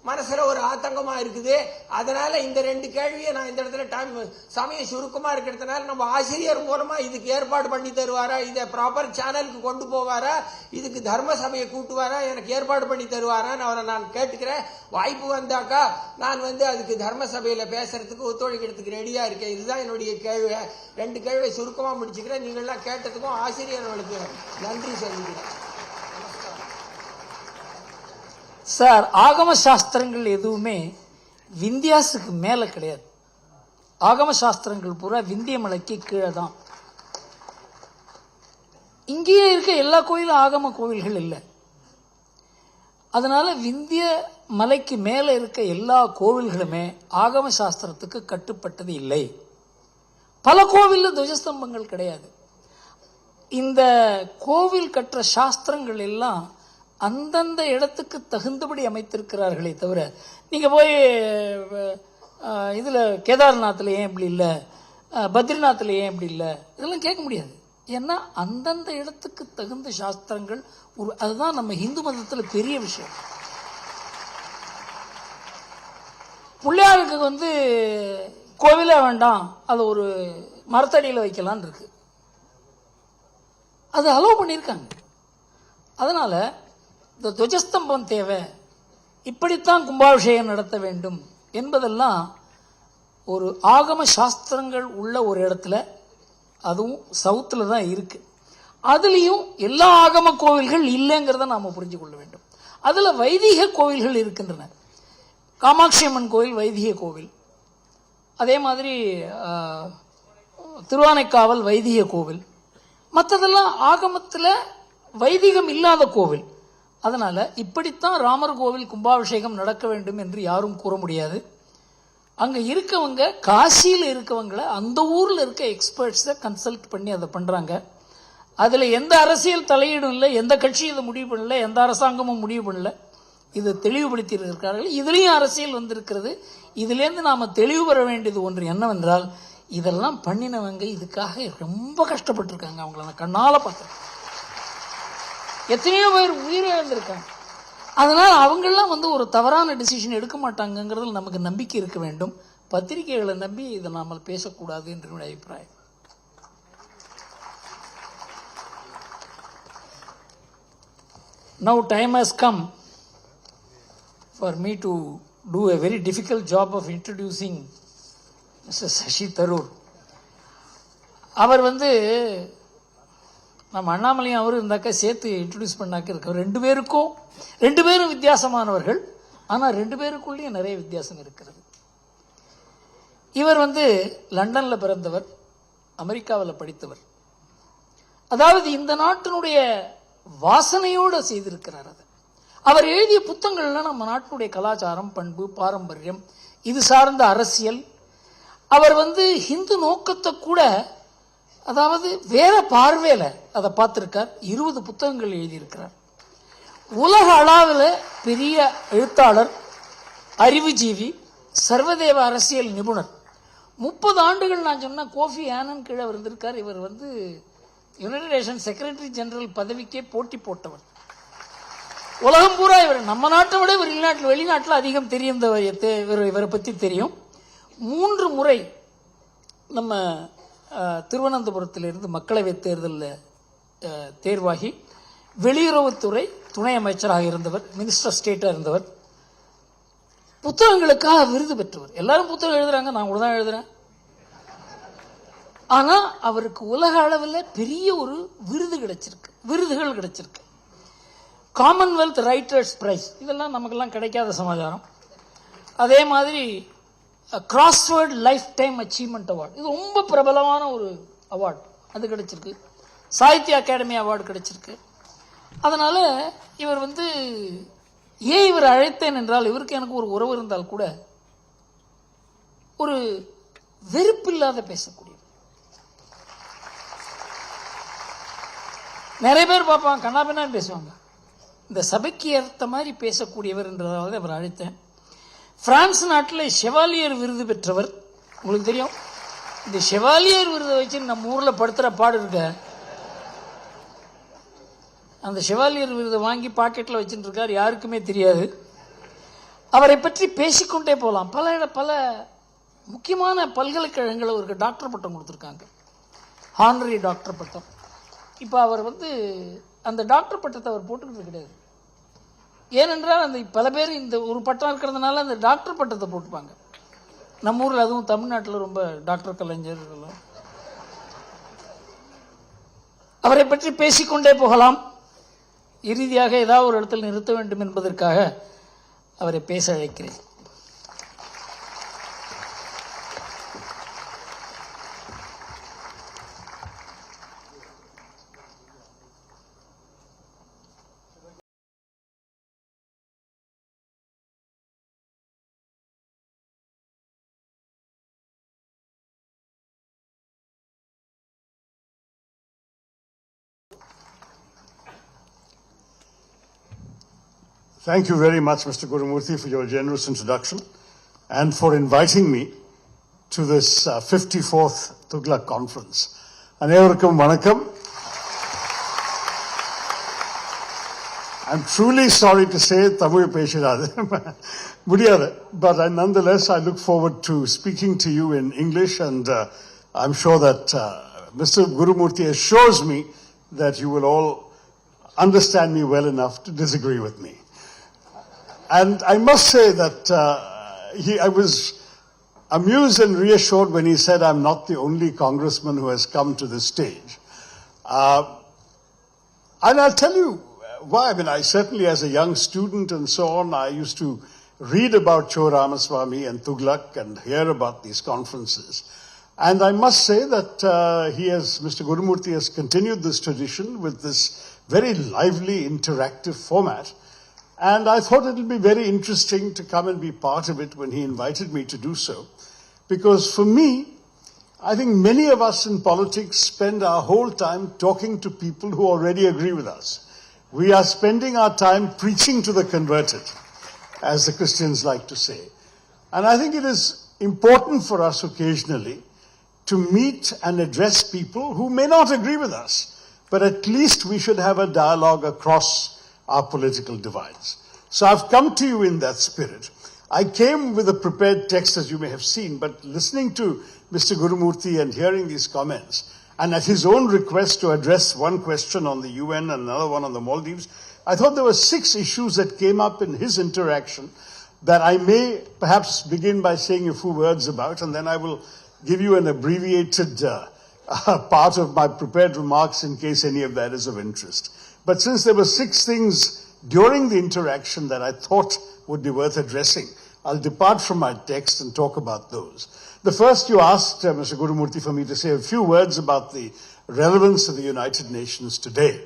மனசுல ஒரு ஆத்தங்கமா இருக்குது. அதனால இந்த 2 கேள்வியை நான் இந்த இடத்துல சமயம் சுருக்கமா இருக்கிறதுனால நம்ம ஆசிரியர் மூலமா இதுக்கு ஏற்பாடு பண்ணி தருவாரா, இதை ப்ராப்பர் சேனலுக்கு கொண்டு போவாரா, இதுக்கு தர்ம சபையை கூட்டுவாரா, எனக்கு ஏற்பாடு பண்ணி தருவாரான்னு அவரை நான் கேட்டுக்கிறேன். வாய்ப்பு வந்தாக்கா நான் அதுக்கு தர்ம சபையில பேசுறதுக்கு ஒத்துழைக்கிறதுக்கு ரெடியா இருக்கேன். இதுதான் என்னுடைய கேள்வி. 2 கேள்வியை சுருக்கமா முடிச்சுக்கிறேன். நீங்கள்லாம் கேட்டதுக்கும் ஆசிரியர்களுக்கு நன்றி சொல்லிக்கிறேன். சார், ஆகம சாஸ்திரங்கள் எதுவுமே விந்தியாசுக்கு மேல கிடையாது. ஆகம சாஸ்திரங்கள் பூரா விந்திய மலைக்கு கீழே தான். இங்கேயே இருக்க எல்லா கோயிலும் ஆகம கோவில்கள் இல்லை. அதனால விந்திய மலைக்கு மேல இருக்க எல்லா கோவில்களுமே ஆகம சாஸ்திரத்துக்கு கட்டுப்பட்டது இல்லை. பல கோவில்ல துவஜஸ்தம்பங்கள் கிடையாது. இந்த கோவில் கட்டுற சாஸ்திரங்கள் எல்லாம் அந்தந்த இடத்துக்கு தகுந்தபடி அமைத்திருக்கிறார்களே தவிர, நீங்க போய் இதுல கேதார்நாத்தில் ஏன் இப்படி இல்லை, பத்ரிநாத்தில் ஏன் இப்படி இல்லை, இதெல்லாம் கேட்க முடியாது. ஏன்னா அந்தந்த இடத்துக்கு தகுந்த சாஸ்திரங்கள் அதுதான் நம்ம இந்து மதத்தில் பெரிய விஷயம். பிள்ளையாருக்கு கோவிலே வேண்டாம், அது ஒரு மரத்தடியில் வைக்கலான் இருக்கு. அது அலோவ் பண்ணியிருக்காங்க. அதனால இந்த துவஜஸ்தம்பம் தேவை, இப்படித்தான் கும்பாபிஷேகம் நடத்த வேண்டும் என்பதெல்லாம் ஒரு ஆகம சாஸ்திரங்கள் உள்ள ஒரு இடத்துல, அதுவும் சவுத்துல தான் இருக்கு. அதுலேயும் எல்லா ஆகம கோவில்கள் இல்லைங்கிறத நாம புரிஞ்சு கொள்ள வேண்டும். அதுல வைதிக கோவில்கள் இருக்கின்றன. காமாட்சி அம்மன் கோவில் வைதிக கோவில், அதே மாதிரி திருவானைக்காவல் வைதிக கோவில், மற்றதெல்லாம் ஆகமத்தில் வைதிகம் இல்லாத கோவில். அதனால இப்படித்தான் ராமர் கோவில் கும்பாபிஷேகம் நடக்க வேண்டும் என்று யாரும் கூற முடியாது. அங்க இருக்கவங்க, காசியில் இருக்கவங்களை அந்த ஊர்ல இருக்க எக்ஸ்பர்ட்ஸை கன்சல்ட் பண்ணி அதை பண்றாங்க. அதுல எந்த அரசியல் தலையீடும் இல்லை, எந்த கட்சி இதை முடிவு பண்ணல, எந்த அரசாங்கமும் முடிவு பண்ணல. இதை தெளிவுபடுத்தி இருக்கிறார்கள். இதுலேயும் அரசியல் வந்திருக்கிறது. இதுலேருந்து நாம தெளிவு பெற வேண்டியது ஒன்று என்னவென்றால், இதெல்லாம் பண்ணினவங்க இதுக்காக ரொம்ப கஷ்டப்பட்டிருக்காங்க. அவங்கள நான் கண்ணால பார்த்தேன். எத்தனையோ பேர் உயிரை இழந்திருக்காங்க. அதனால் அவங்கெல்லாம் ஒரு தவறான டிசிஷன் எடுக்க மாட்டாங்கிறதுல நமக்கு நம்பிக்கை இருக்க வேண்டும். பத்திரிகைகளை நம்பி இதை நாம பேசக்கூடாது என்று என்னுடைய அபிப்பிராயம். Now time has come for me to do a very difficult job of introducing Mr. Shashi Tharoor. அவர் நம்ம அண்ணாமலையும் அவரும் இருந்தாக்க சேர்த்து இன்ட்ரடியூஸ் பண்ணாக்க இருக்க. 2 பேரும் வித்தியாசமானவர்கள். ஆனால் 2 பேருக்குள்ளேயும் நிறைய வித்தியாசம் இருக்கிறது. இவர் லண்டன்ல பிறந்தவர், அமெரிக்காவில் படித்தவர். அதாவது இந்த நாட்டினுடைய வாசனையோடு செய்திருக்கிறார். அதை அவர் எழுதிய புத்தகங்கள்லாம் நம்ம நாட்டினுடைய கலாச்சாரம், பண்பு, பாரம்பரியம், இது சார்ந்த அரசியல். அவர் ஹிந்து நோக்கத்தை கூட, அதாவது வேற பார்வையில அதை பார்த்திருக்கார். 20 புத்தகங்கள் எழுதியிருக்கிறார். உலக அளவில் பெரிய எழுத்தாளர், அறிவுஜீவி, சர்வதேவ அரசியல் நிபுணர். 30 ஆண்டுகள் நான் சொன்ன கோஃபி ஆனன் கீழே இருந்திருக்கார். இவர் யுனைடெட் நேஷன் செக்ரட்டரி ஜெனரல் பதவிக்கே போட்டி போட்டவர். உலகம் பூரா இவர், நம்ம நாட்டை விட வெளிநாட்டில் அதிகம் தெரியும். இவரை பற்றி தெரியும். 3 முறை நம்ம திருவனந்தபுரத்திலிருந்து மக்களவை தேர்தலில் தேர்வாகி வெளியுறவுத்துறை துணை அமைச்சராக இருந்தவர், மினிஸ்டர் ஸ்டேட்டாக இருந்தவர். புத்தகங்களுக்காக விருது பெற்றவர். எல்லாரும் புத்தகம் எழுதுறாங்க, நான் கூட தான் எழுதுறேன். ஆனா அவருக்கு உலக அளவில் பெரிய ஒரு விருதுகள் கிடைச்சிருக்கு. காமன்வெல்த் ரைட்டர்ஸ் பிரைஸ், இதெல்லாம் நமக்கெல்லாம் கிடைக்காத சமாச்சாரம். அதே மாதிரி crossword life time achievement award, இது ரொம்ப பிரபலமான ஒரு அவார்டு, அது கிடைச்சிருக்கு. சாகித்ய அகாடமி அவார்டு கிடைச்சிருக்கு. அதனால இவர் ஏன் இவர் அழைத்தேன் என்றால், இவருக்கு எனக்கு ஒரு உறவு இருந்தால் கூட ஒரு வெறுப்பில்லாத பேசக்கூடிய, நிறைய பேர் பார்ப்பாங்க கண்ணாபின்னா பேசுவாங்க, இந்த சபைக்கு ஏற்ற மாதிரி பேசக்கூடியவர் என்றதால் அவர் அழைத்தேன். பிரான்ஸ் நாட்டில் ஷெவாலியர் விருது பெற்றவர். உங்களுக்கு தெரியும், இந்த ஷெவாலியர் விருதை வச்சு நம்ம ஊரில் படுத்துற பாடு இருக்க. அந்த ஷெவாலியர் விருதை வாங்கி பாக்கெட்டில் வச்சுட்டு இருக்கார், யாருக்குமே தெரியாது. அவரை பற்றி பேசிக்கொண்டே போகலாம். பல முக்கியமான பல்கலைக்கழகங்கள் அவருக்கு டாக்டர் பட்டம் கொடுத்துருக்காங்க, ஹானரி டாக்டர் பட்டம். இப்போ அவர் அந்த டாக்டர் பட்டத்தை அவர் போட்டுக்கிட்டு கிடையாது. ஏனென்றால் அந்த பல பேர் இந்த ஒரு பட்டம் இருக்கிறதுனால அந்த டாக்டர் பட்டத்தை போட்டுப்பாங்க. நம்ம ஊரில் அதுவும் தமிழ்நாட்டில் ரொம்ப டாக்டர் கலைஞர் எல்லாம். அவரை பற்றி பேசிக்கொண்டே போகலாம். இறுதியாக ஏதாவது ஒரு இடத்தில் நிறுத்த வேண்டும் என்பதற்காக அவரை பேச அழைக்கிறேன். Thank you very much, Mr. Gurumurthy, for your generous introduction and for inviting me to this 54th Thuglak conference. Anevarukkum vanakkam. I'm truly sorry to say Tamil pesiradu, but nonetheless I look forward to speaking to you in English, and I'm sure that Mr. Gurumurthy assures me that you will all understand me well enough to disagree with me. And I must say that I was amused and reassured when he said I'm not the only congressman who has come to this stage. And I'll tell you why. I mean, I certainly, as a young student and so on, I used to read about Cho Ramaswamy and Thuglak and hear about these conferences. And I must say that Mr. Gurumurthy has continued this tradition with this very lively, interactive format. And I thought it would be very interesting to come and be part of it when he invited me to do so. Because for me, I think many of us in politics spend our whole time talking to people who already agree with us. We are spending our time preaching to the converted, as the Christians like to say. And I think it is important for us occasionally to meet and address people who may not agree with us, but at least we should have a dialogue across our political divides. So I've come to you in that spirit. I came with a prepared text, as you may have seen, but listening to Mr. Gurumurthy and hearing these comments, and at his own request to address one question on the UN and another one on the Maldives, I thought there were 6 issues that came up in his interaction that I may perhaps begin by saying a few words about, and then I will give you an abbreviated part of my prepared remarks in case any of that is of interest. But since there were 6 things during the interaction that I thought would be worth addressing, I'll depart from my text and talk about those. The first, you asked Mr. Gurumurthy for me to say a few words about the relevance of the United Nations today.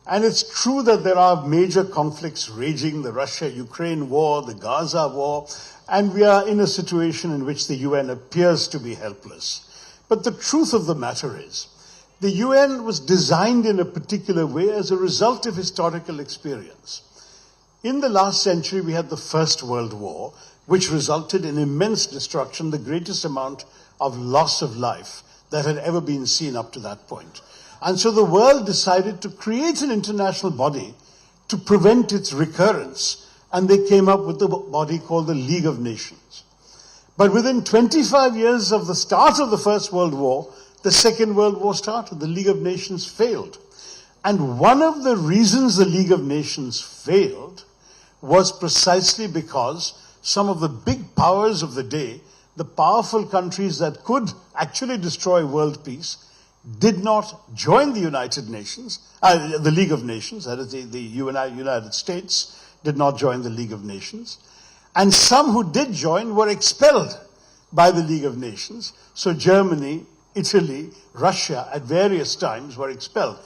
And it's true that there are major conflicts raging, the Russia-Ukraine war, the Gaza war, and we are in a situation in which the UN appears to be helpless. But the truth of the matter is, the UN was designed in a particular way as a result of historical experience. In the last century, we had the First World War, which resulted in immense destruction, the greatest amount of loss of life that had ever been seen up to that point. And so the world decided to create an international body to prevent its recurrence, and they came up with the body called the League of Nations. But within 25 years of the start of the First World War, the Second World War started. The League of Nations failed. And one of the reasons the League of Nations failed was precisely because some of the big powers of the day, the powerful countries that could actually destroy world peace, did not join the United Nations, the League of Nations, that is the United States did not join the League of Nations. And some who did join were expelled by the League of Nations. So Germany, Italy, Russia at various times were expelled.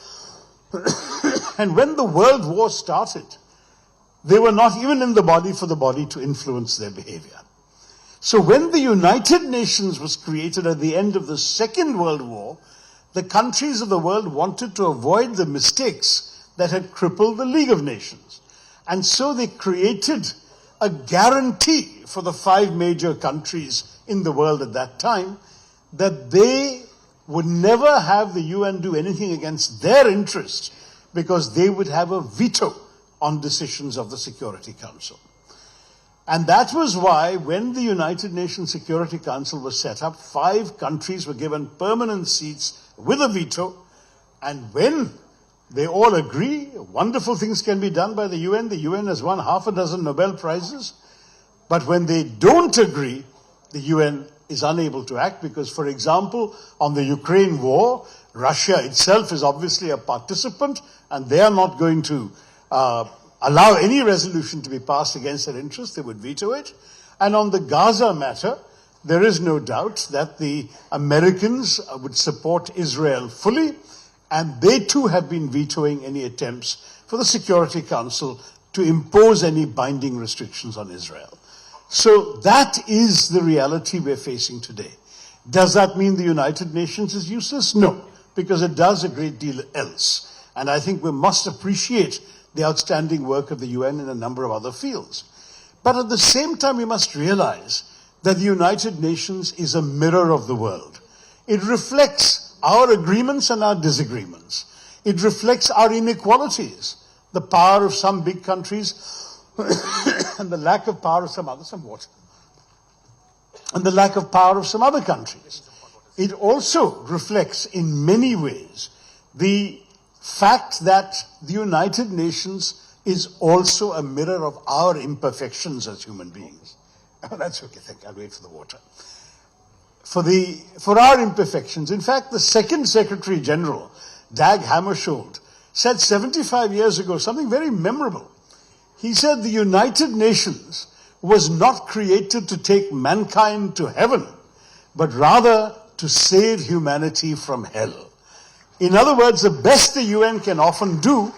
And when the World War started, they were not even in the body for the body to influence their behavior. So when the United Nations was created at the end of the Second World War, the countries of the world wanted to avoid the mistakes that had crippled the League of Nations. And so they created a guarantee for the 5 major countries in the world at that time that they would never have the UN do anything against their interests because they would have a veto on decisions of the Security Council. And that was why when the United Nations Security Council was set up, 5 countries were given permanent seats with a veto. And when they all agree, wonderful things can be done by the UN. The UN has won half a dozen Nobel Prizes. But when they don't agree, the UN is unable to act because, for example, on the Ukraine war, Russia itself is obviously a participant and they are not going to allow any resolution to be passed against their interests. They would veto it. And on the Gaza matter, there is no doubt that the Americans would support Israel fully, and they too have been vetoing any attempts for the Security Council to impose any binding restrictions on Israel. So that is the reality we're facing today. Does that mean the United Nations is useless? No, because it does a great deal else. And I think we must appreciate the outstanding work of the UN in a number of other fields. But at the same time, we must realize that the United Nations is a mirror of the world. It reflects our agreements and our disagreements. It reflects our inequalities, the power of some big countries and the lack of power of some others, and the lack of power of some other countries. It also reflects in many ways the fact that the United Nations is also a mirror of our imperfections as human beings. Oh, that's okay, thank you. I'll wait for the water. For our imperfections, in fact, the second Secretary General, Dag Hammarskjöld, said 75 years ago something very memorable. He said the United Nations was not created to take mankind to heaven, but rather to save humanity from hell. In other words, the best the UN can often do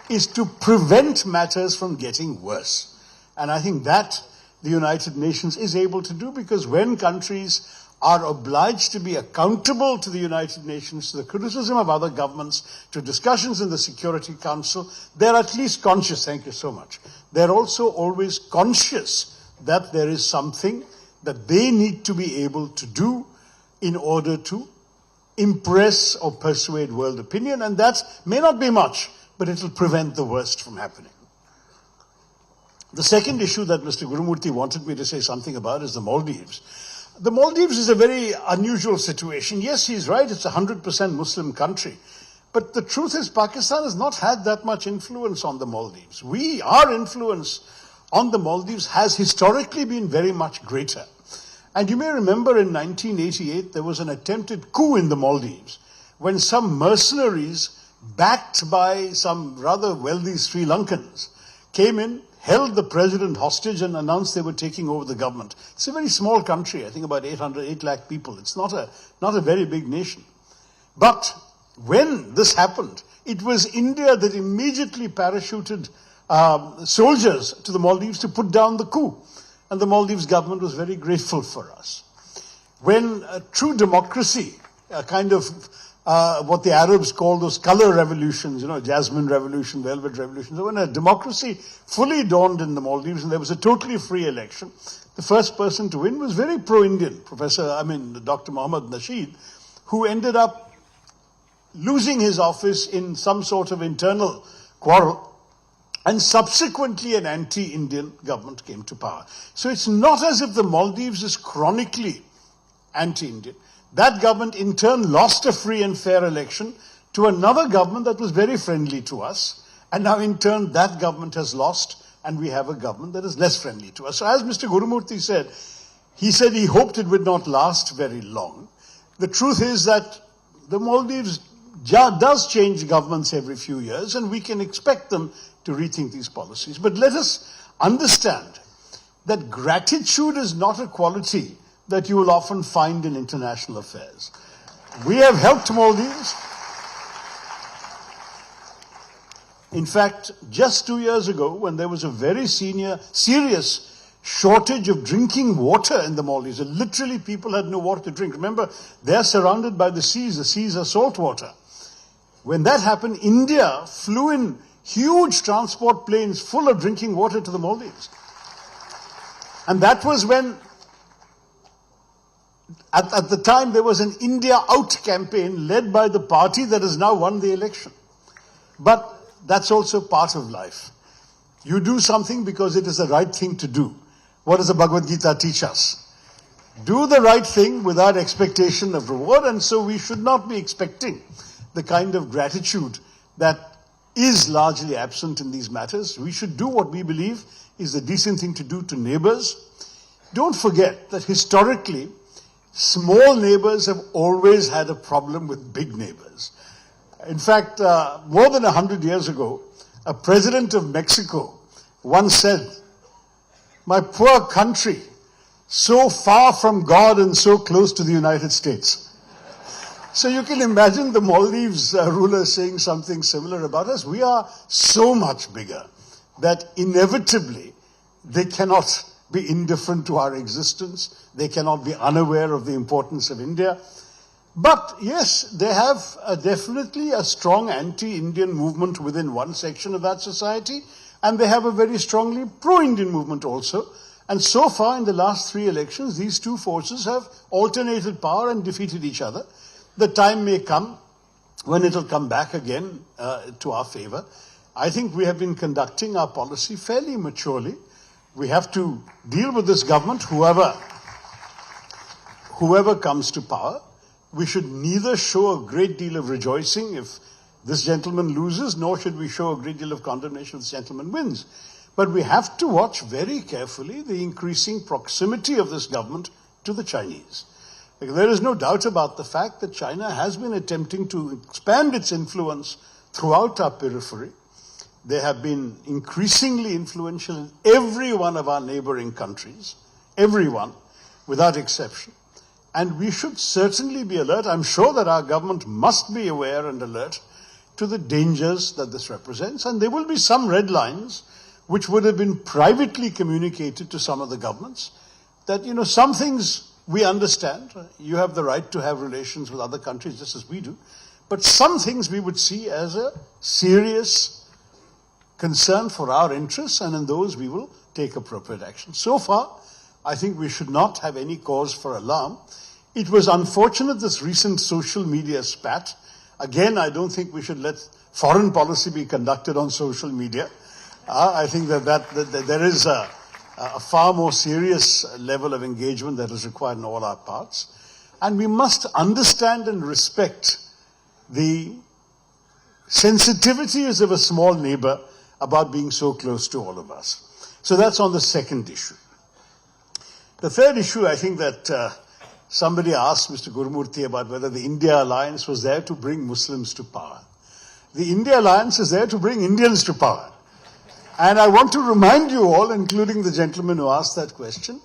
is to prevent matters from getting worse. And I think that the United Nations is able to do, because when countries are obliged to be accountable to the United Nations, to the criticism of other governments, to discussions in the Security Council, they're at least conscious, thank you so much, they're also always conscious that there is something that they need to be able to do in order to impress or persuade world opinion, and that may not be much, but it will prevent the worst from happening. The second issue that Mr. Gurumurthy wanted me to say something about is the Maldives. The Maldives is a very unusual situation. Yes, he's right, it's a 100% Muslim country. But the truth is, Pakistan has not had that much influence on the Maldives. Our influence on the Maldives has historically been very much greater. And you may remember in 1988, there was an attempted coup in the Maldives when some mercenaries, backed by some rather wealthy Sri Lankans, came in, held the president hostage and announced they were taking over the government. It's a very small country, I think about 8 lakh people. It's not a very big nation. But when this happened, it was India that immediately parachuted soldiers to the Maldives to put down the coup. And the Maldives government was very grateful for us. When a true democracy, a kind of what the Arabs call those color revolutions, Jasmine Revolution, Velvet Revolution. So when a democracy fully dawned in the Maldives and there was a totally free election, the first person to win was very pro-Indian, Dr. Mohammad Nasheed, who ended up losing his office in some sort of internal quarrel, and subsequently an anti-Indian government came to power. So it's not as if the Maldives is chronically anti-Indian. That government in turn lost a free and fair election to another government that was very friendly to us. And now in turn that government has lost and we have a government that is less friendly to us. So as Mr. Gurumurthy said, he hoped it would not last very long. The truth is that the Maldives does change governments every few years and we can expect them to rethink these policies. But let us understand that gratitude is not a quality that you will often find in international affairs. We have helped Maldives. In fact, just 2 years ago, when there was a very serious shortage of drinking water in the Maldives, literally people had no water to drink. Remember, they're surrounded by the seas are salt water. When that happened, India flew in huge transport planes full of drinking water to the Maldives. And that was when At the time, there was an India Out campaign led by the party that has now won the election. But that's also part of life. You do something because it is the right thing to do. What does the Bhagavad Gita teach us? Do the right thing without expectation of reward, and so we should not be expecting the kind of gratitude that is largely absent in these matters. We should do what we believe is the decent thing to do to neighbors. Don't forget that historically, small neighbors have always had a problem with big neighbors. In fact, more than 100 years ago, a president of Mexico once said, "My poor country, so far from God and so close to the United States." So you can imagine the Maldives ruler saying something similar about us. We are so much bigger that inevitably they cannot be indifferent to our existence. They cannot be unaware of the importance of India. But yes, they have definitely a strong anti-Indian movement within one section of that society, and they have a very strongly pro-Indian movement also. And so far in the last 3 elections, these two forces have alternated power and defeated each other. The time may come when it will come back again to our favor. I think we have been conducting our policy fairly maturely. We have to deal with this government, whoever comes to power. We should neither show a great deal of rejoicing if this gentleman loses, nor should we show a great deal of condemnation if this gentleman wins. But we have to watch very carefully the increasing proximity of this government to the Chinese. There is no doubt about the fact that China has been attempting to expand its influence throughout our periphery. They have been increasingly influential in every one of our neighboring countries, everyone, without exception. And we should certainly be alert. I'm sure that our government must be aware and alert to the dangers that this represents. And there will be some red lines which would have been privately communicated to some of the governments that, some things we understand. You have the right to have relations with other countries just as we do. But some things we would see as a serious concern for our interests, and in those we will take appropriate action. So far, I think we should not have any cause for alarm. It was unfortunate, this recent social media spat. Again, I don't think we should let foreign policy be conducted on social media. I think that there is a far more serious level of engagement that is required in all our parts. And we must understand and respect the sensitivities of a small neighbor about being so close to all of us. So that's on the second issue. The third issue, I think that somebody asked Mr. Gurumurthy about whether the India Alliance was there to bring Muslims to power. The India Alliance is there to bring Indians to power. And I want to remind you all, including the gentleman who asked that question,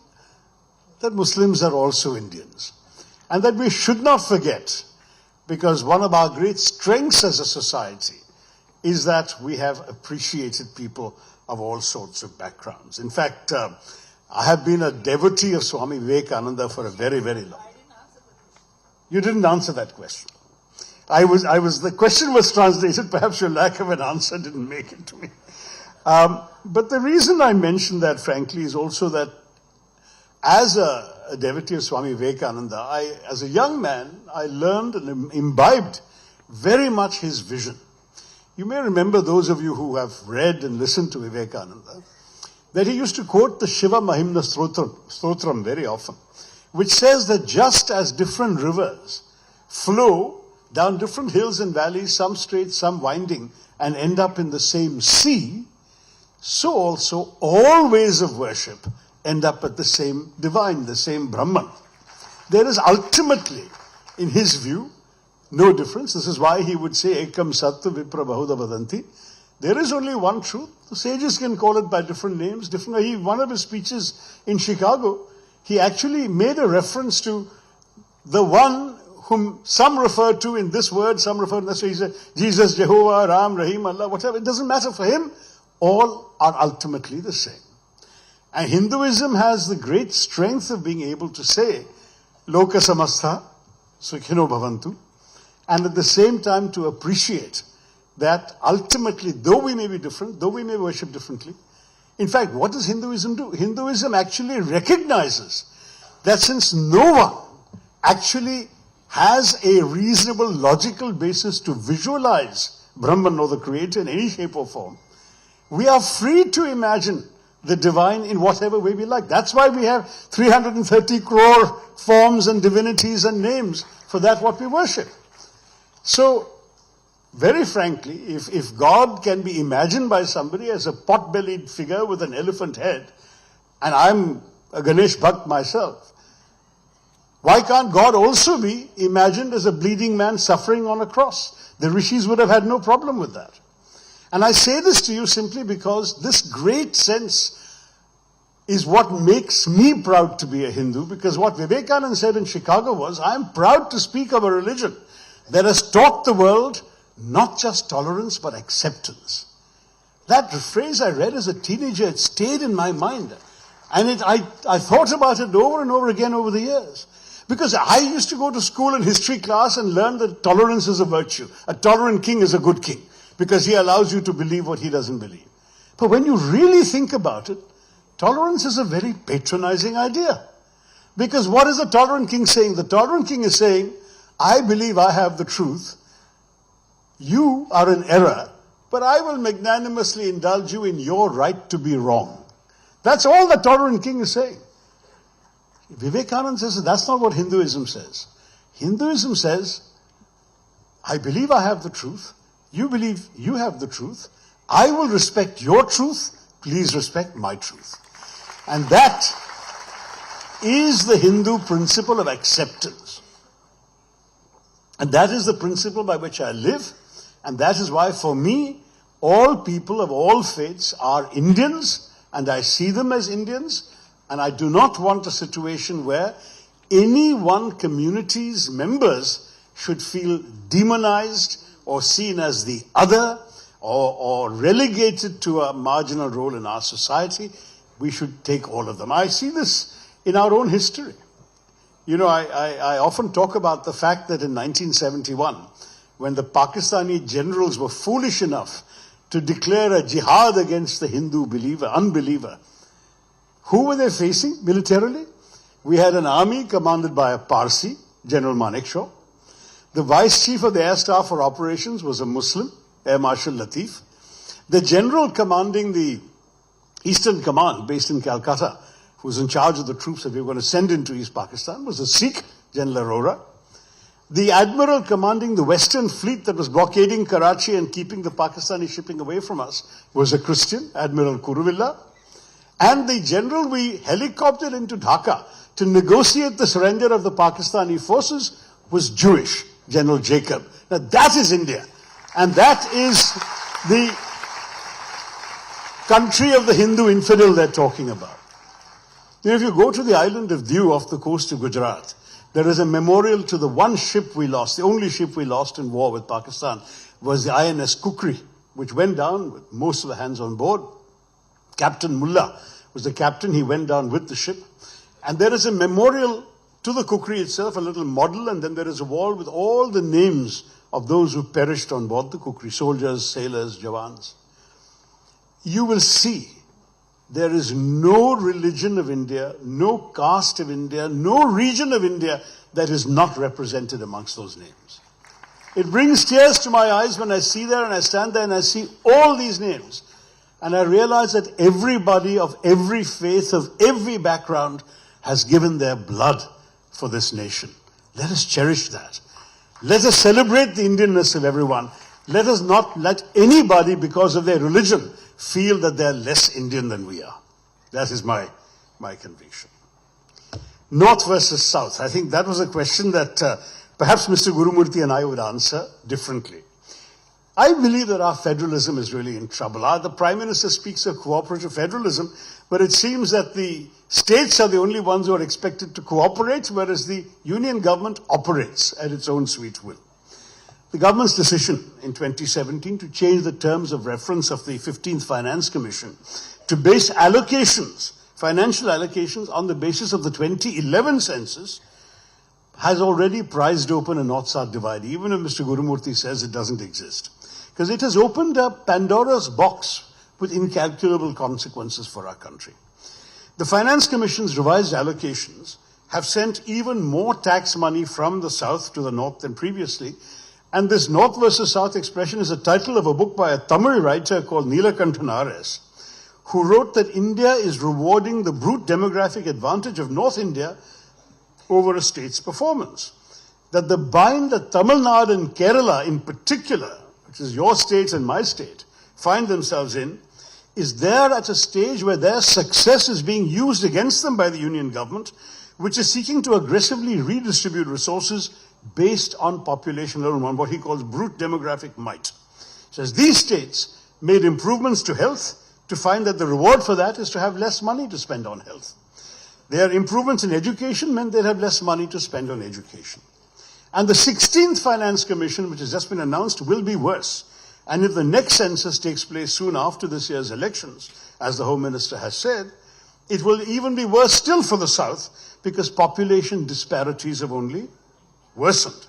that Muslims are also Indians. And that we should not forget, because one of our great strengths as a society is that we have appreciated people of all sorts of backgrounds. In fact, I have been a devotee of Swami Vivekananda for a very, very long time. You didn't answer that question. The question was translated, perhaps your lack of an answer didn't make it to me. But the reason I mention that, frankly, is also that as a devotee of Swami Vivekananda, as a young man, I learned and imbibed very much his vision. You may remember, those of you who have read and listened to Vivekananda, that he used to quote the Shiva Mahimna Stotram very often, which says that just as different rivers flow down different hills and valleys, some straight, some winding, and end up in the same sea, so also all ways of worship end up at the same divine, the same Brahman. There is ultimately, in his view, no difference. This is why he would say, Ekam Satya Vipra Bahuda Vadanti. There is only one truth. The sages can call it by different names. One of his speeches in Chicago, he actually made a reference to the one whom some refer to in this word, some refer to this. He said, Jesus, Jehovah, Ram, Rahim, Allah, whatever. It doesn't matter for him. All are ultimately the same. And Hinduism has the great strength of being able to say, Loka Samastha, Sukhino Bhavantu, and at the same time to appreciate that ultimately, though we may be different, though we may worship differently, in fact, what does Hinduism do? Hinduism actually recognizes that since no one actually has a reasonable, logical basis to visualize Brahman or the Creator in any shape or form, we are free to imagine the divine in whatever way we like. That's why we have 330 crore forms and divinities and names for that what we worship. So, very frankly, if God can be imagined by somebody as a pot-bellied figure with an elephant head, and I'm a Ganesh Bhakt myself, why can't God also be imagined as a bleeding man suffering on a cross? The rishis would have had no problem with that. And I say this to you simply because this great sense is what makes me proud to be a Hindu, because what Vivekananda said in Chicago was, I am proud to speak of a religion that has taught the world not just tolerance but acceptance. That phrase I read as a teenager, it stayed in my mind. And I thought about it over and over again over the years. Because I used to go to school in history class and learn that tolerance is a virtue. A tolerant king is a good king, because he allows you to believe what he doesn't believe. But when you really think about it, tolerance is a very patronizing idea. Because what is the tolerant king saying? The tolerant king is saying, I believe I have the truth. You are in error, but I will magnanimously indulge you in your right to be wrong. That's all the tolerant king is saying. Vivekananda says that's not what Hinduism says. Hinduism says, I believe I have the truth. You believe you have the truth. I will respect your truth. Please respect my truth. And that is the Hindu principle of acceptance. And that is the principle by which I live. And that is why for me, all people of all faiths are Indians, and I see them as Indians. And I do not want a situation where any one community's members should feel demonized or seen as the other or relegated to a marginal role in our society. We should take all of them. I see this in our own history. You know, I often talk about the fact that in 1971, when the Pakistani generals were foolish enough to declare a jihad against the Hindu unbeliever, who were they facing militarily? We had an army commanded by a Parsi, General Manekshaw. The vice chief of the air staff for operations was a Muslim, Air Marshal Latif. The general commanding the Eastern Command, based in Calcutta, who was in charge of the troops that we were going to send into East Pakistan, was a Sikh, General Arora. The admiral commanding the Western Fleet that was blockading Karachi and keeping the Pakistani shipping away from us was a Christian, Admiral Kuruvilla. And the general we helicoptered into Dhaka to negotiate the surrender of the Pakistani forces was Jewish, General Jacob. Now that is India. And that is the country of the Hindu infidel they're talking about. Now, if you go to the island of Diu off the coast of Gujarat, there is a memorial to the one ship we lost. The only ship we lost in war with Pakistan was the INS Kukri, which went down with most of the hands on board. Captain Mullah was the captain. He went down with the ship. And there is a memorial to the Kukri itself, a little model, and then there is a wall with all the names of those who perished on board the Kukri, soldiers, sailors, Jawans. You will see there is no religion of India, no caste of India, no region of India that is not represented amongst those names. It brings tears to my eyes when I see there and I stand there and I see all these names. And I realize that everybody of every faith, of every background, has given their blood for this nation. Let us cherish that. Let us celebrate the Indianness of everyone. Let us not let anybody, because of their religion, feel that they're less Indian than we are. That is my conviction. North versus South. I think that was a question that perhaps Mr. Gurumurthy and I would answer differently. I believe that our federalism is really in trouble. The Prime Minister speaks of cooperative federalism, but it seems that the states are the only ones who are expected to cooperate, whereas the union government operates at its own sweet will. The government's decision in 2017 to change the terms of reference of the 15th Finance Commission to base allocations, financial allocations, on the basis of the 2011 census has already prized open a North-South divide, even if Mr. Gurumurthy says it doesn't exist. Because it has opened up Pandora's box with incalculable consequences for our country. The Finance Commission's revised allocations have sent even more tax money from the South to the North than previously. And this North versus South expression is a title of a book by a Tamil writer called Neelakanthan R.S., who wrote that India is rewarding the brute demographic advantage of North India over a state's performance. That the bind that Tamil Nadu and Kerala in particular, which is your state and my state, find themselves in, is there at a stage where their success is being used against them by the union government, which is seeking to aggressively redistribute resources based on population alone, on what he calls brute demographic might. He says these states made improvements to health to find that the reward for that is to have less money to spend on health. Their improvements in education meant they'd have less money to spend on education. And the 16th Finance Commission, which has just been announced, will be worse. And if the next census takes place soon after this year's elections, as the Home Minister has said, it will even be worse still for the South because population disparities have only worsened.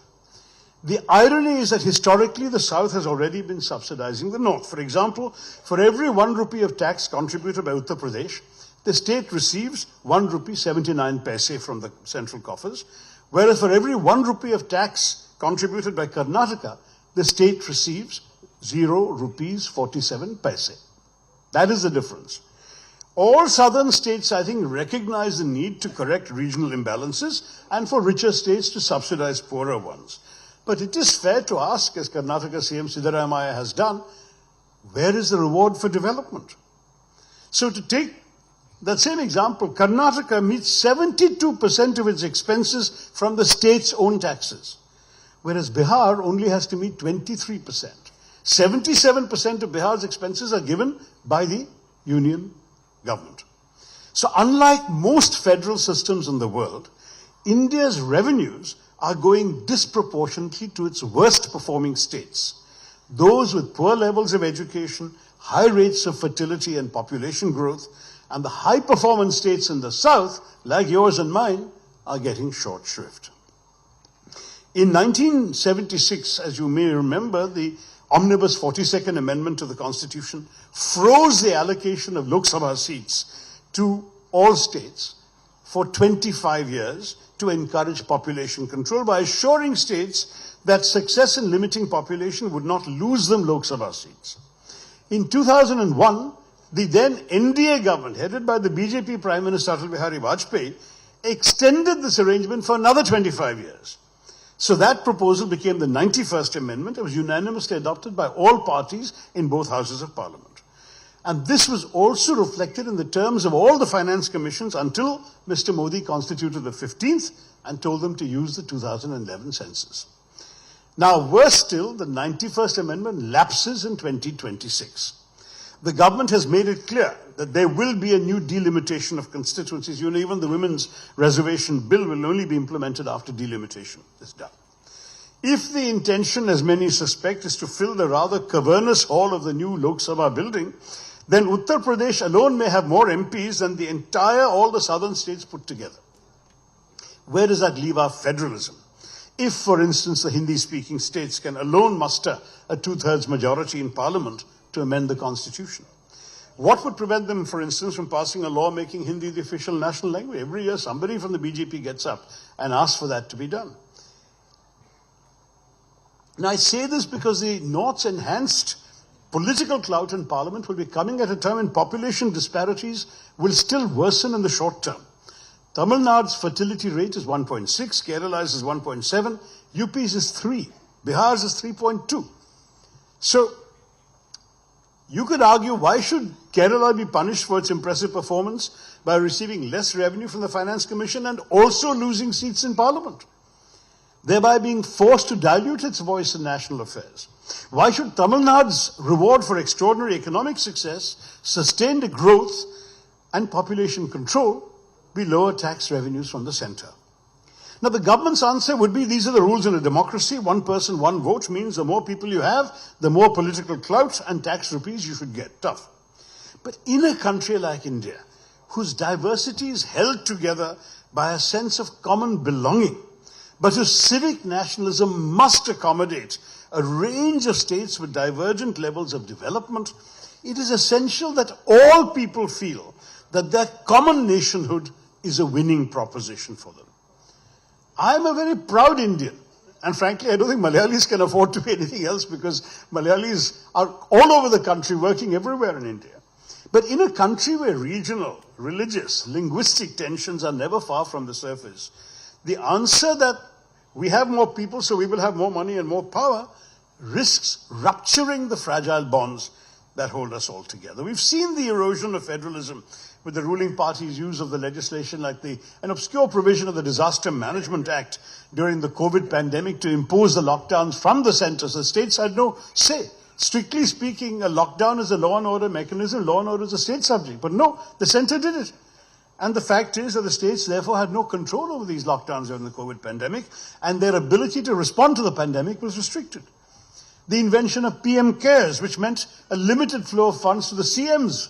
The irony is that historically the South has already been subsidizing the North. For example, for every 1 rupee of tax contributed by Uttar Pradesh, the state receives 1 rupee 79 paise from the central coffers, whereas for every 1 rupee of tax contributed by Karnataka, the state receives 0 rupees 47 paise. That is the difference. All southern states, I think, recognize the need to correct regional imbalances and for richer states to subsidize poorer ones. But it is fair to ask, as Karnataka CM Siddaramaiah has done, where is the reward for development? So to take that same example, Karnataka meets 72% of its expenses from the state's own taxes, whereas Bihar only has to meet 23%. 77% of Bihar's expenses are given by the union government. So unlike most federal systems in the world, India's revenues are going disproportionately to its worst performing states. Those with poor levels of education, high rates of fertility and population growth, and the high performance states in the South, like yours and mine, are getting short shrift. In 1976, as you may remember, the Omnibus 42nd Amendment to the Constitution froze the allocation of Lok Sabha seats to all states for 25 years to encourage population control by assuring states that success in limiting population would not lose them Lok Sabha seats. In 2001, the then NDA government, headed by the BJP Prime Minister Atal Bihari Vajpayee, extended this arrangement for another 25 years. So that proposal became the 91st Amendment. It was unanimously adopted by all parties in both houses of Parliament. And this was also reflected in the terms of all the finance commissions until Mr. Modi constituted the 15th and told them to use the 2011 census. Now, worse still, the 91st Amendment lapses in 2026. The government has made it clear that there will be a new delimitation of constituencies. You know, even the women's reservation bill will only be implemented after delimitation is done. If the intention, as many suspect, is to fill the rather cavernous hall of the new Lok Sabha building, then Uttar Pradesh alone may have more MPs than all the southern states put together. Where does that leave our federalism? If, for instance, the Hindi-speaking states can alone muster a 2/3 majority in parliament to amend the constitution, what would prevent them, for instance, from passing a law making Hindi the official national language? Every year somebody from the BJP gets up and asks for that to be done. Now I say this because the North's enhanced political clout in parliament will be coming at a time when population disparities will still worsen in the short term. Tamil Nadu's fertility rate is 1.6, Kerala's is 1.7, UP's is 3, Bihar's is 3.2. So you could argue, why should Kerala be punished for its impressive performance by receiving less revenue from the Finance Commission and also losing seats in Parliament, thereby being forced to dilute its voice in national affairs? Why should Tamil Nadu's reward for extraordinary economic success, sustained growth and population control be lower tax revenues from the centre? Now, the government's answer would be, these are the rules in a democracy. One person, one vote means the more people you have, the more political clout and tax rupees you should get. Tough. But in a country like India, whose diversity is held together by a sense of common belonging, but whose civic nationalism must accommodate a range of states with divergent levels of development, it is essential that all people feel that their common nationhood is a winning proposition for them. I'm a very proud Indian. And frankly, I don't think Malayalis can afford to be anything else, because Malayalis are all over the country, working everywhere in India. But in a country where regional, religious, linguistic tensions are never far from the surface, the answer that we have more people so we will have more money and more power risks rupturing the fragile bonds that hold us all together. We've seen the erosion of federalism with the ruling party's use of the legislation like an obscure provision of the Disaster Management Act during the COVID pandemic to impose the lockdowns from the center. So states had no say. Strictly speaking, a lockdown is a law and order mechanism. Law and order is a state subject. But no, the center did it. And the fact is that the states therefore had no control over these lockdowns during the COVID pandemic, and their ability to respond to the pandemic was restricted. The invention of PM Cares, which meant a limited flow of funds to the CMs,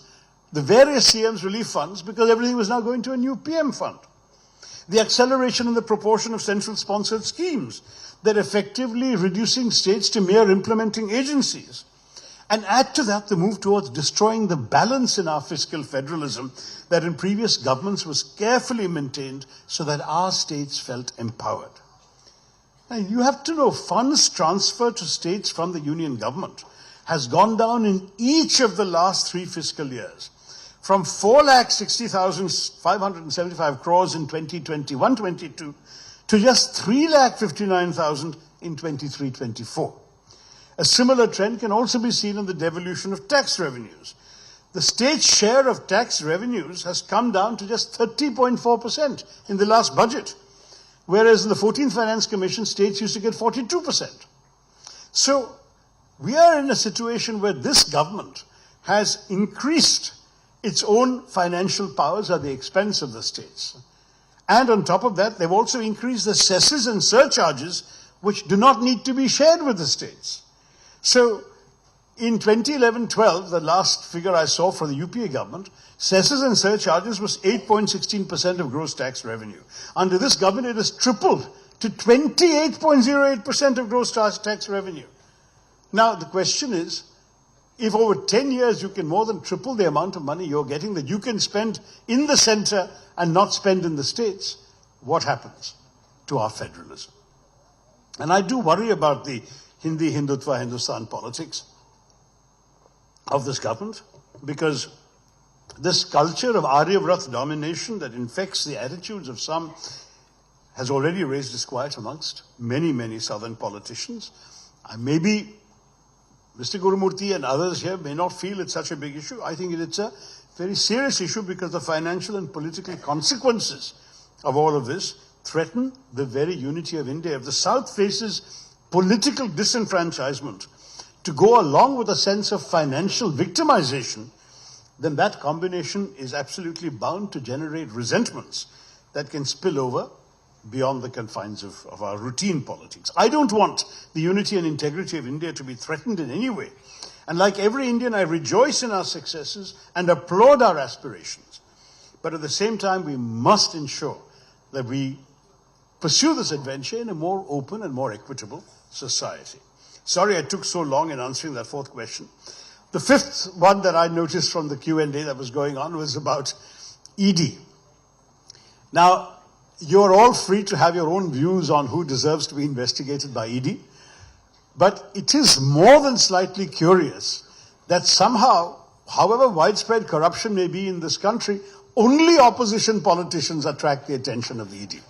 the various CMs relief funds, because everything was now going to a new PM fund. The acceleration in the proportion of central sponsored schemes that effectively reducing states to mere implementing agencies. And add to that the move towards destroying the balance in our fiscal federalism that in previous governments was carefully maintained so that our states felt empowered. Now, you have to know, funds transferred to states from the union government has gone down in each of the last 3 fiscal years. From 4,60,575 crores in 2021-22 to just 3,59,000 in 23-24. A similar trend can also be seen in the devolution of tax revenues. The state's share of tax revenues has come down to just 30.4% in the last budget, whereas in the 14th Finance Commission, states used to get 42%. So we are in a situation where this government has increased its own financial powers at the expense of the states. And on top of that, they've also increased the cesses and surcharges, which do not need to be shared with the states. So in 2011-12, the last figure I saw for the UPA government, cesses and surcharges was 8.16% of gross tax revenue. Under this government, it has tripled to 28.08% of gross tax revenue. Now, the question is, if over 10 years you can more than triple the amount of money you're getting that you can spend in the center and not spend in the states, what happens to our federalism? And I do worry about the Hindi, Hindutva, Hindustan politics of this government, because this culture of Aryavrat domination that infects the attitudes of some has already raised disquiet amongst many, many southern politicians. Maybe Mr. Gurumurthy and others here may not feel it's such a big issue. I think it's a very serious issue because the financial and political consequences of all of this threaten the very unity of India. If the South faces political disenfranchisement to go along with a sense of financial victimization, then that combination is absolutely bound to generate resentments that can spill over beyond the confines of our routine politics. I don't want the unity and integrity of India to be threatened in any way. And like every Indian, I rejoice in our successes and applaud our aspirations. But at the same time, we must ensure that we pursue this adventure in a more open and more equitable society. Sorry I took so long in answering that 4th question. The 5th one that I noticed from the Q&A that was going on was about ED. Now, you're all free to have your own views on who deserves to be investigated by ED. But it is more than slightly curious that somehow, however widespread corruption may be in this country, only opposition politicians attract the attention of the ED.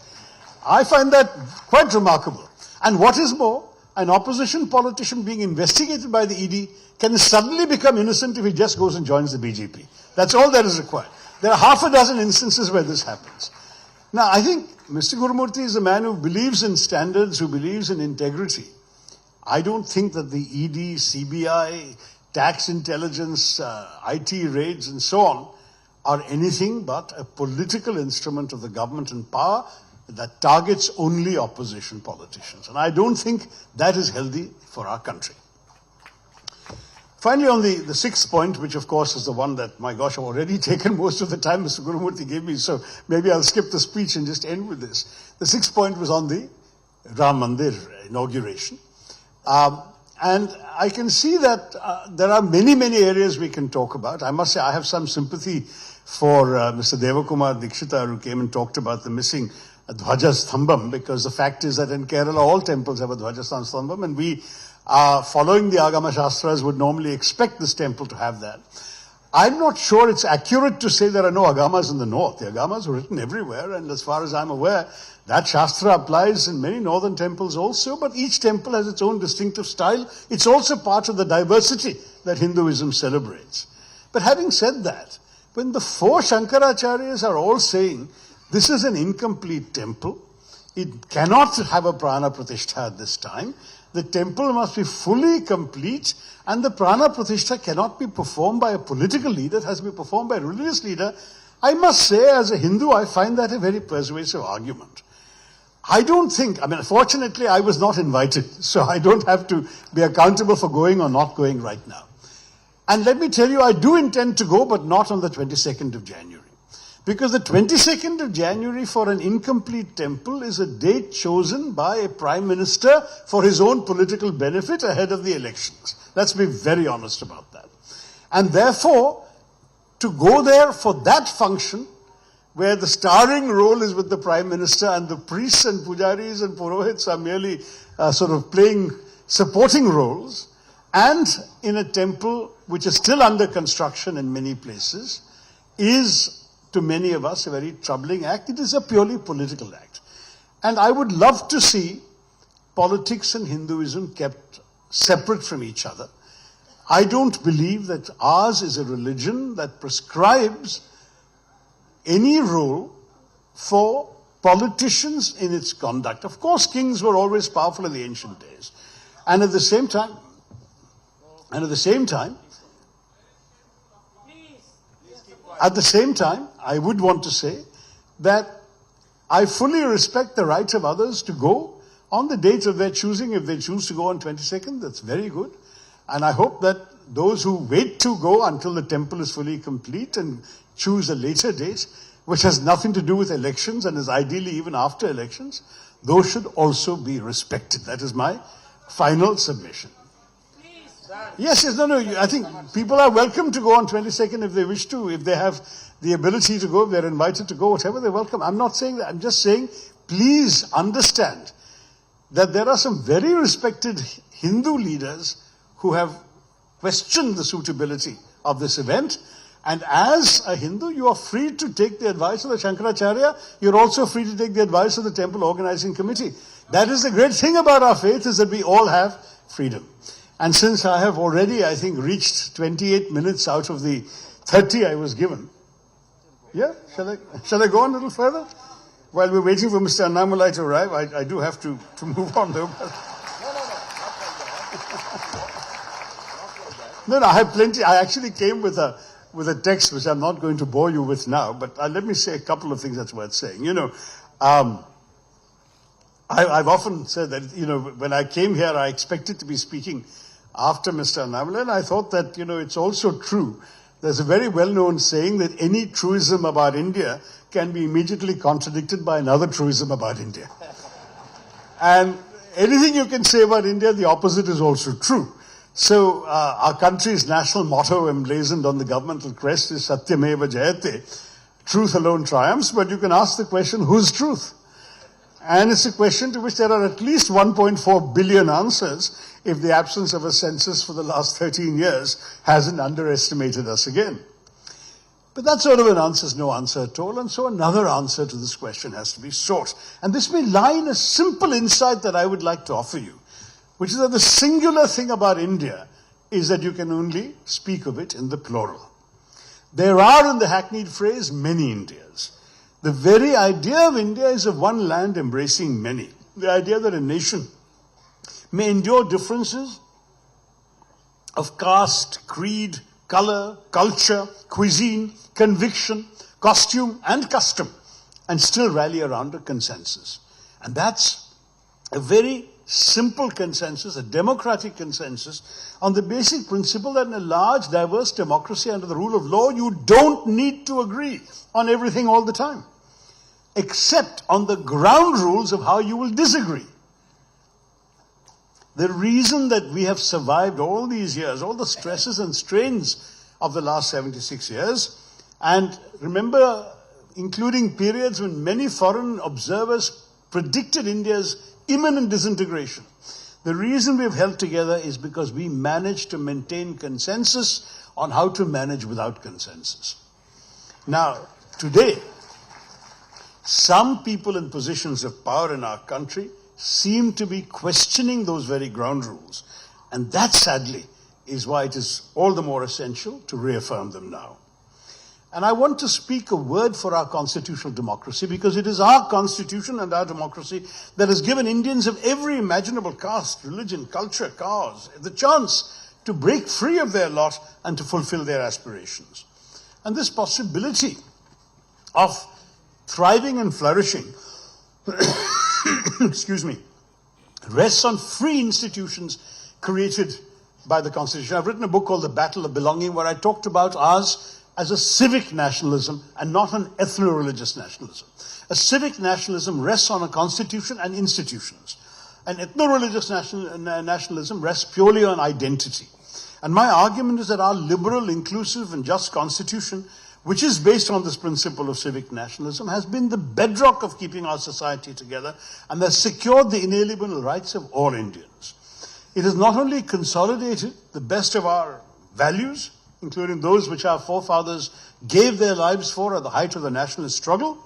I find that quite remarkable. And what is more, an opposition politician being investigated by the ED can suddenly become innocent if he just goes and joins the BJP. That's all that is required. There are half a dozen instances where this happens. Now, I think Mr. Gurumurthy is a man who believes in standards, who believes in integrity. I don't think that the ED, CBI, tax intelligence, IT raids and so on are anything but a political instrument of the government in power that targets only opposition politicians. And I don't think that is healthy for our country. Finally, on the 6th point, which of course is the one that, my gosh, I've already taken most of the time Mr. Gurumurthy gave me, so maybe I'll skip the speech and just end with this. The 6th point was on the Ram Mandir inauguration. And I can see that there are many, many areas we can talk about. I must say I have some sympathy for Mr. Devakumar Dikshita, who came and talked about the missing Dhwaja Stambham, because the fact is that in Kerala all temples have a Dhwaja Stambham, and we following the Agama Shastras would normally expect this temple to have that. I'm not sure it's accurate to say there are no agamas in the north. The agamas are written everywhere, and as far as I'm aware, that Shastra applies in many northern temples also, but each temple has its own distinctive style. It's also part of the diversity that Hinduism celebrates. But having said that, when the four Shankaracharyas are all saying this is an incomplete temple, it cannot have a prana pratishtha at this time, the temple must be fully complete, and the prana pratishtha cannot be performed by a political leader, it has to be performed by a religious leader. I must say, as a Hindu, I find that a very persuasive argument. I don't think, fortunately I was not invited, so I don't have to be accountable for going or not going right now. And let me tell you, I do intend to go, but not on the 22nd of January. Because the 22nd of January for an incomplete temple is a date chosen by a prime minister for his own political benefit ahead of the elections. Let's be very honest about that. And therefore, to go there for that function, where the starring role is with the prime minister and the priests and pujaris and purohits are merely sort of playing supporting roles, and in a temple which is still under construction in many places, is to many of us a very troubling act. It is a purely political act. And I would love to see politics and Hinduism kept separate from each other. I don't believe that ours is a religion that prescribes any role for politicians in its conduct. Of course, kings were always powerful in the ancient days. And at the same time, I would want to say that I fully respect the right of others to go on the date of their choosing. If they choose to go on 22nd, that's very good. And I hope that those who wait to go until the temple is fully complete and choose a later date, which has nothing to do with elections and is ideally even after elections, those should also be respected. That is my final submission. Yes, no, I think people are welcome to go on 22nd if they wish to, if they have the ability to go, if they're invited to go, whatever, they're welcome. I'm not saying that, I'm just saying, please understand that there are some very respected Hindu leaders who have questioned the suitability of this event. And as a Hindu, you are free to take the advice of the Shankaracharya. You're also free to take the advice of the temple organizing committee. That is the great thing about our faith, is that we all have freedom. And since I have already, I think, reached 28 minutes out of the 30 I was given. Yeah? Shall I go on a little further? While we're waiting for Mr. Annamalai to arrive, I do have to move on though. No, I have plenty. I actually came with a text which I'm not going to bore you with now, but let me say a couple of things that's worth saying. I've often said that, when I came here, I expected to be speaking after Mr. Annamalai, and I thought that, it's also true. There's a very well-known saying that any truism about India can be immediately contradicted by another truism about India. And anything you can say about India, the opposite is also true. So our country's national motto emblazoned on the governmental crest is Satyameva Jayate. Truth alone triumphs, but you can ask the question, whose truth? And it's a question to which there are at least 1.4 billion answers if the absence of a census for the last 13 years hasn't underestimated us again. But that sort of an answer is no answer at all, and so another answer to this question has to be sought. And this may lie in a simple insight that I would like to offer you, which is that the singular thing about India is that you can only speak of it in the plural. There are, in the hackneyed phrase, many Indias. The very idea of India is of one land embracing many. The idea that a nation may endure differences of caste, creed, color, culture, cuisine, conviction, costume, and custom, and still rally around a consensus. And that's a very simple consensus, a democratic consensus, on the basic principle that in a large, diverse democracy under the rule of law, you don't need to agree on everything all the time, except on the ground rules of how you will disagree. The reason that we have survived all these years, all the stresses and strains of the last 76 years, and remember, including periods when many foreign observers predicted India's imminent disintegration. The reason we've held together is because we managed to maintain consensus on how to manage without consensus. Now, today, some people in positions of power in our country seem to be questioning those very ground rules. And that, sadly, is why it is all the more essential to reaffirm them now. And I want to speak a word for our constitutional democracy, because it is our constitution and our democracy that has given Indians of every imaginable caste, religion, culture, cause, the chance to break free of their lot and to fulfill their aspirations. And this possibility of thriving and flourishing excuse me, rests on free institutions created by the Constitution. I've written a book called The Battle of Belonging, where I talked about ours as a civic nationalism and not an ethno-religious nationalism. A civic nationalism rests on a constitution and institutions. An ethno-religious nationalism rests purely on identity. And my argument is that our liberal, inclusive, and just constitution, which is based on this principle of civic nationalism, has been the bedrock of keeping our society together and has secured the inalienable rights of all Indians. It has not only consolidated the best of our values, including those which our forefathers gave their lives for at the height of the nationalist struggle,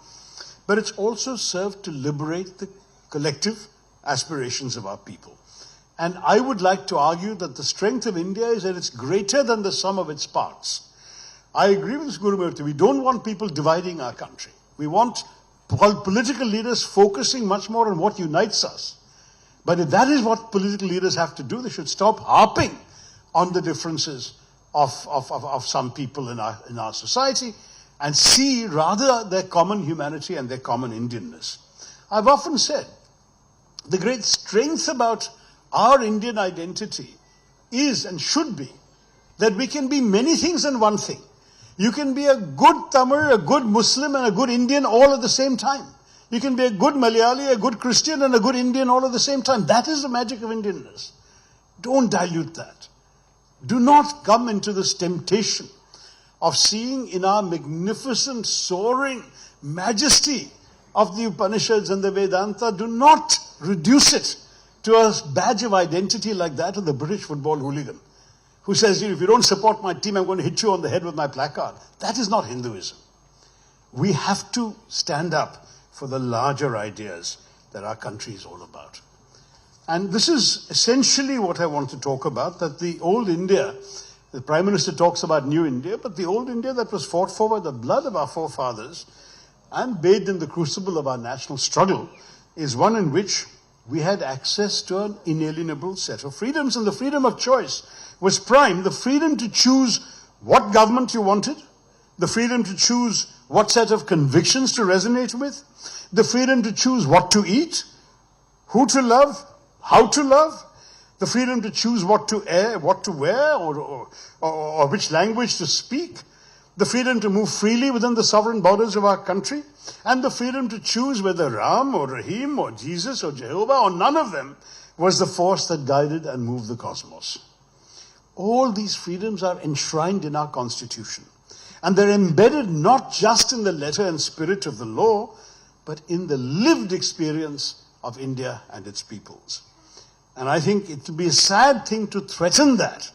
but it's also served to liberate the collective aspirations of our people. And I would like to argue that the strength of India is that it's greater than the sum of its parts. I agree with Guru Murthy. We don't want people dividing our country. We want political leaders focusing much more on what unites us. But if that is what political leaders have to do, they should stop harping on the differences of some people in our society and see rather their common humanity and their common Indianness. I've often said the great strength about our Indian identity is and should be that we can be many things in one thing. You can be a good Tamil, a good Muslim, and a good Indian all at the same time. You can be a good Malayali, a good Christian, and a good Indian all at the same time. That is the magic of Indianness. Don't dilute that. Do not come into this temptation of seeing in our magnificent, soaring majesty of the Upanishads and the Vedanta, do not reduce it to a badge of identity like that of the British football hooligan, who says, if you don't support my team, I'm going to hit you on the head with my placard. That is not Hinduism. We have to stand up for the larger ideas that our country is all about. And this is essentially what I want to talk about, that the old India, the Prime Minister talks about new India, but the old India that was fought for by the blood of our forefathers and bathed in the crucible of our national struggle is one in which we had access to an inalienable set of freedoms, and the freedom of choice was prime. The freedom to choose what government you wanted, the freedom to choose what set of convictions to resonate with, the freedom to choose what to eat, who to love, how to love, the freedom to choose what to wear, or which language to speak, the freedom to move freely within the sovereign borders of our country, and the freedom to choose whether Ram or Rahim or Jesus or Jehovah or none of them was the force that guided and moved the cosmos. All these freedoms are enshrined in our Constitution. And they're embedded not just in the letter and spirit of the law, but in the lived experience of India and its peoples. And I think it would be a sad thing to threaten that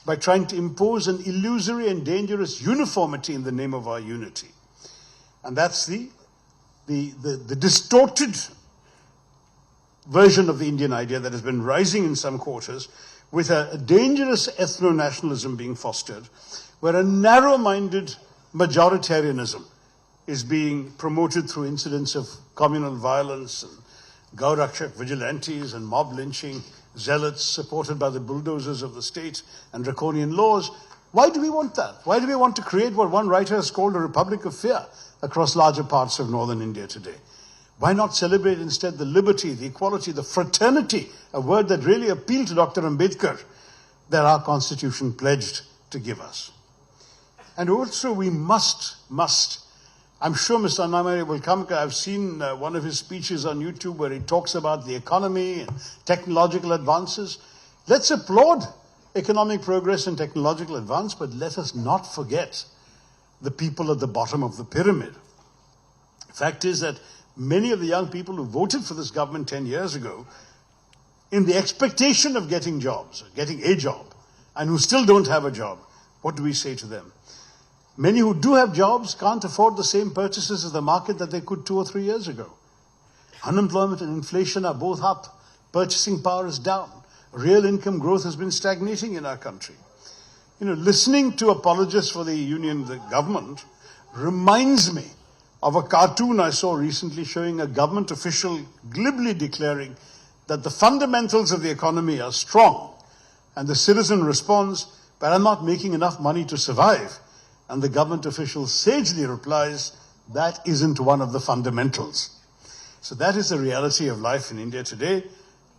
by trying to impose an illusory and dangerous uniformity in the name of our unity. And that's the distorted version of the Indian idea that has been rising in some quarters, with a dangerous ethno-nationalism being fostered, where a narrow-minded majoritarianism is being promoted through incidents of communal violence and Gaurakshak vigilantes and mob lynching, zealots supported by the bulldozers of the state and draconian laws. Why do we want that? Why do we want to create what one writer has called a republic of fear across larger parts of northern India today? Why not celebrate instead the liberty, the equality, the fraternity, a word that really appealed to Dr. Ambedkar, that our Constitution pledged to give us? And also we must, I'm sure Mr. Annamari will come, I've seen one of his speeches on YouTube where he talks about the economy and technological advances. Let's applaud economic progress and technological advance, but let us not forget the people at the bottom of the pyramid. The fact is that many of the young people who voted for this government 10 years ago, in the expectation of getting jobs, getting a job, and who still don't have a job, What do we say to them? Many who do have jobs can't afford the same purchases as the market that they could 2 or 3 years ago. Unemployment and inflation are both up. Purchasing power is down. Real income growth has been stagnating in our country. Listening to apologists for the union, the government, reminds me of a cartoon I saw recently showing a government official glibly declaring that the fundamentals of the economy are strong. And the citizen responds, "But I'm not making enough money to survive." And the government official sagely replies, "That isn't one of the fundamentals." So that is the reality of life in India today.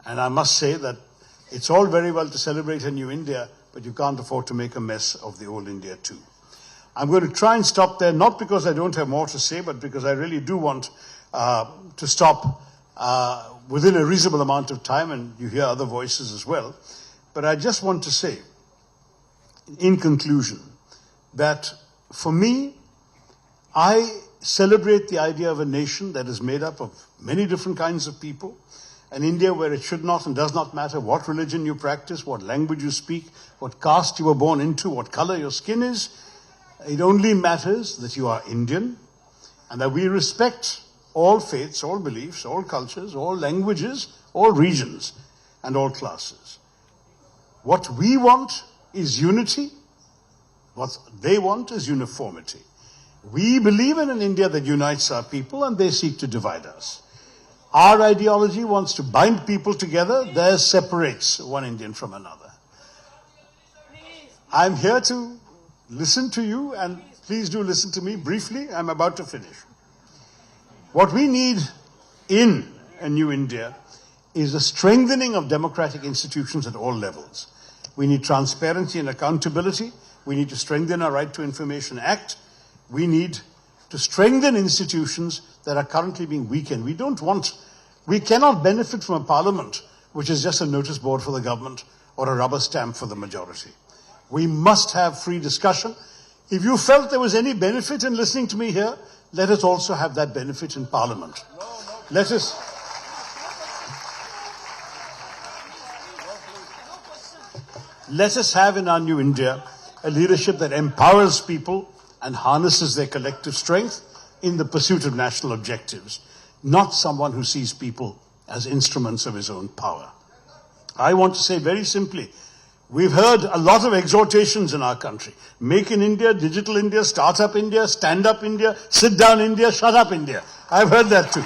And I must say that it's all very well to celebrate a new India, but you can't afford to make a mess of the old India too. I'm going to try and stop there, not because I don't have more to say, but because I really do want to stop within a reasonable amount of time, and you hear other voices as well. But I just want to say, in conclusion, that for me, I celebrate the idea of a nation that is made up of many different kinds of people, an India where it should not and does not matter what religion you practice, what language you speak, what caste you were born into, what color your skin is. It only matters that you are Indian and that we respect all faiths, all beliefs, all cultures, all languages, all regions, and all classes. What we want is unity. What they want is uniformity. We believe in an India that unites our people, and they seek to divide us. Our ideology wants to bind people together. Theirs separates one Indian from another. I'm here to listen to you, and please do listen to me briefly. I'm about to finish. What we need in a new India is a strengthening of democratic institutions at all levels. We need transparency and accountability. We need to strengthen our Right to Information Act. We need to strengthen institutions that are currently being weakened. We cannot benefit from a parliament which is just a notice board for the government or a rubber stamp for the majority. We must have free discussion. If you felt there was any benefit in listening to me here, let us also have that benefit in parliament. Let us have in our new India a leadership that empowers people and harnesses their collective strength in the pursuit of national objectives, not someone who sees people as instruments of his own power. I want to say very simply, we've heard a lot of exhortations in our country. Make in India, digital India, start up India, stand up India, sit down India, shut up India. I've heard that too.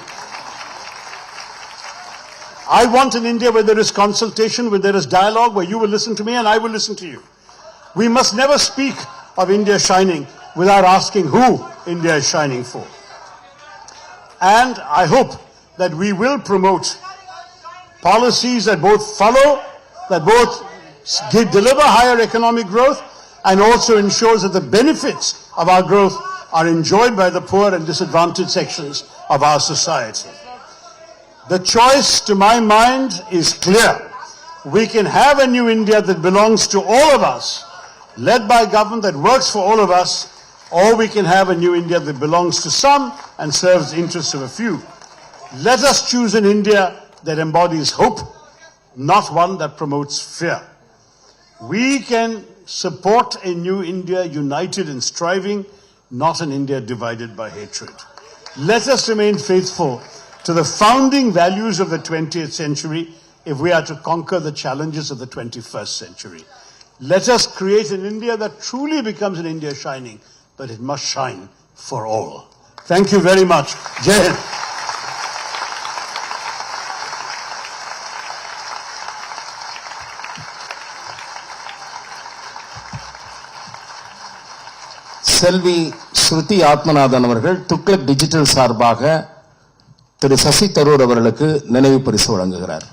I want an India where there is consultation, where there is dialogue, where you will listen to me and I will listen to you. We must never speak of India shining without asking who India is shining for. And I hope that we will promote policies that both follow, that both deliver higher economic growth and also ensures that the benefits of our growth are enjoyed by the poor and disadvantaged sections of our society. The choice, to my mind, is clear. We can have a new India that belongs to all of us, led by a government that works for all of us, or we can have a new India that belongs to some and serves the interests of a few. Let us choose an India that embodies hope, not one that promotes fear. We can support a new India united and striving, not an India divided by hatred. Let us remain faithful to the founding values of the 20th century if we are to conquer the challenges of the 21st century. Let us create an India that truly becomes an India shining, but it must shine for all. Thank you very much. Jai Hind. செல்வி ஸ்ருதி ஆத்மநாதன் அவர்கள் Tughlaq digital சார்பாக திரு சசி தரூர் அவர்களுக்கு நினைவு பரிசு வழங்குகிறார்.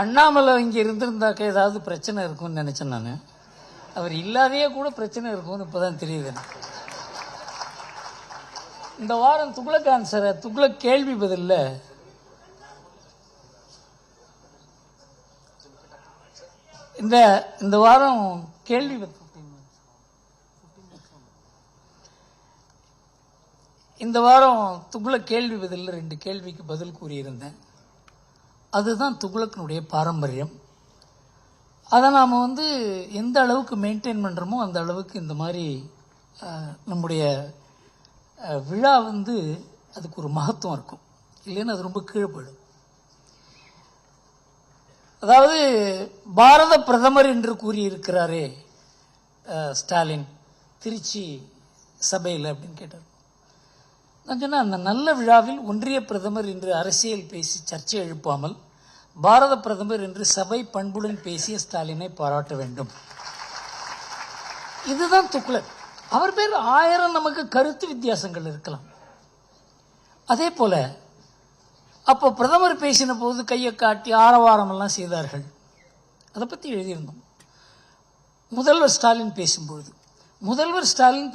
அண்ணாமலை இங்கே இருந்திருந்தாக்க ஏதாவது பிரச்சனை இருக்கும்னு நினச்சேன் நான். அவர் இல்லாதையே கூட பிரச்சனை இருக்கும்னு இப்போ தான் தெரியுது. இந்த வாரம் துக்ளக் ஆன்சரை துக்ளக் கேள்வி பதில்ல இந்த வாரம் கேள்வி இந்த வாரம் துக்ளக் கேள்வி பதில்ல 2 கேள்விக்கு பதில் கூறியிருந்தேன். அதுதான் துக்ளக்கினுடைய பாரம்பரியம். அதை நாம் எந்த அளவுக்கு மெயின்டைன் பண்ணுறோமோ அந்த அளவுக்கு இந்த மாதிரி நம்முடைய விழா அதுக்கு ஒரு மகத்துவம் இருக்கும். இல்லைன்னா அது ரொம்ப கீழே போயிடும். அதாவது பாரத பிரதமர் என்று கூறியிருக்கிறாரே ஸ்டாலின் திருச்சி சபையில் அப்படின்னு கேட்டார். நான் சொன்னேன், அந்த நல்ல விழாவில் ஒன்றிய பிரதமர் என்று அரசியல் பேசி சர்ச்சை எழுப்பாமல் பாரத பிரதமர் என்று சபை பண்புடன் பேசிய ஸ்டாலினை பாராட்ட வேண்டும். இதுதான் துக்ளக். அவர் பேர் 1000 நமக்கு கருத்து வித்தியாசங்கள் இருக்கலாம். அதே போல அப்போ பிரதமர் பேசின போது கையை காட்டி ஆரவாரம் எல்லாம் செய்தார்கள். அதை பற்றி எழுதியிருந்தோம். முதல்வர் ஸ்டாலின்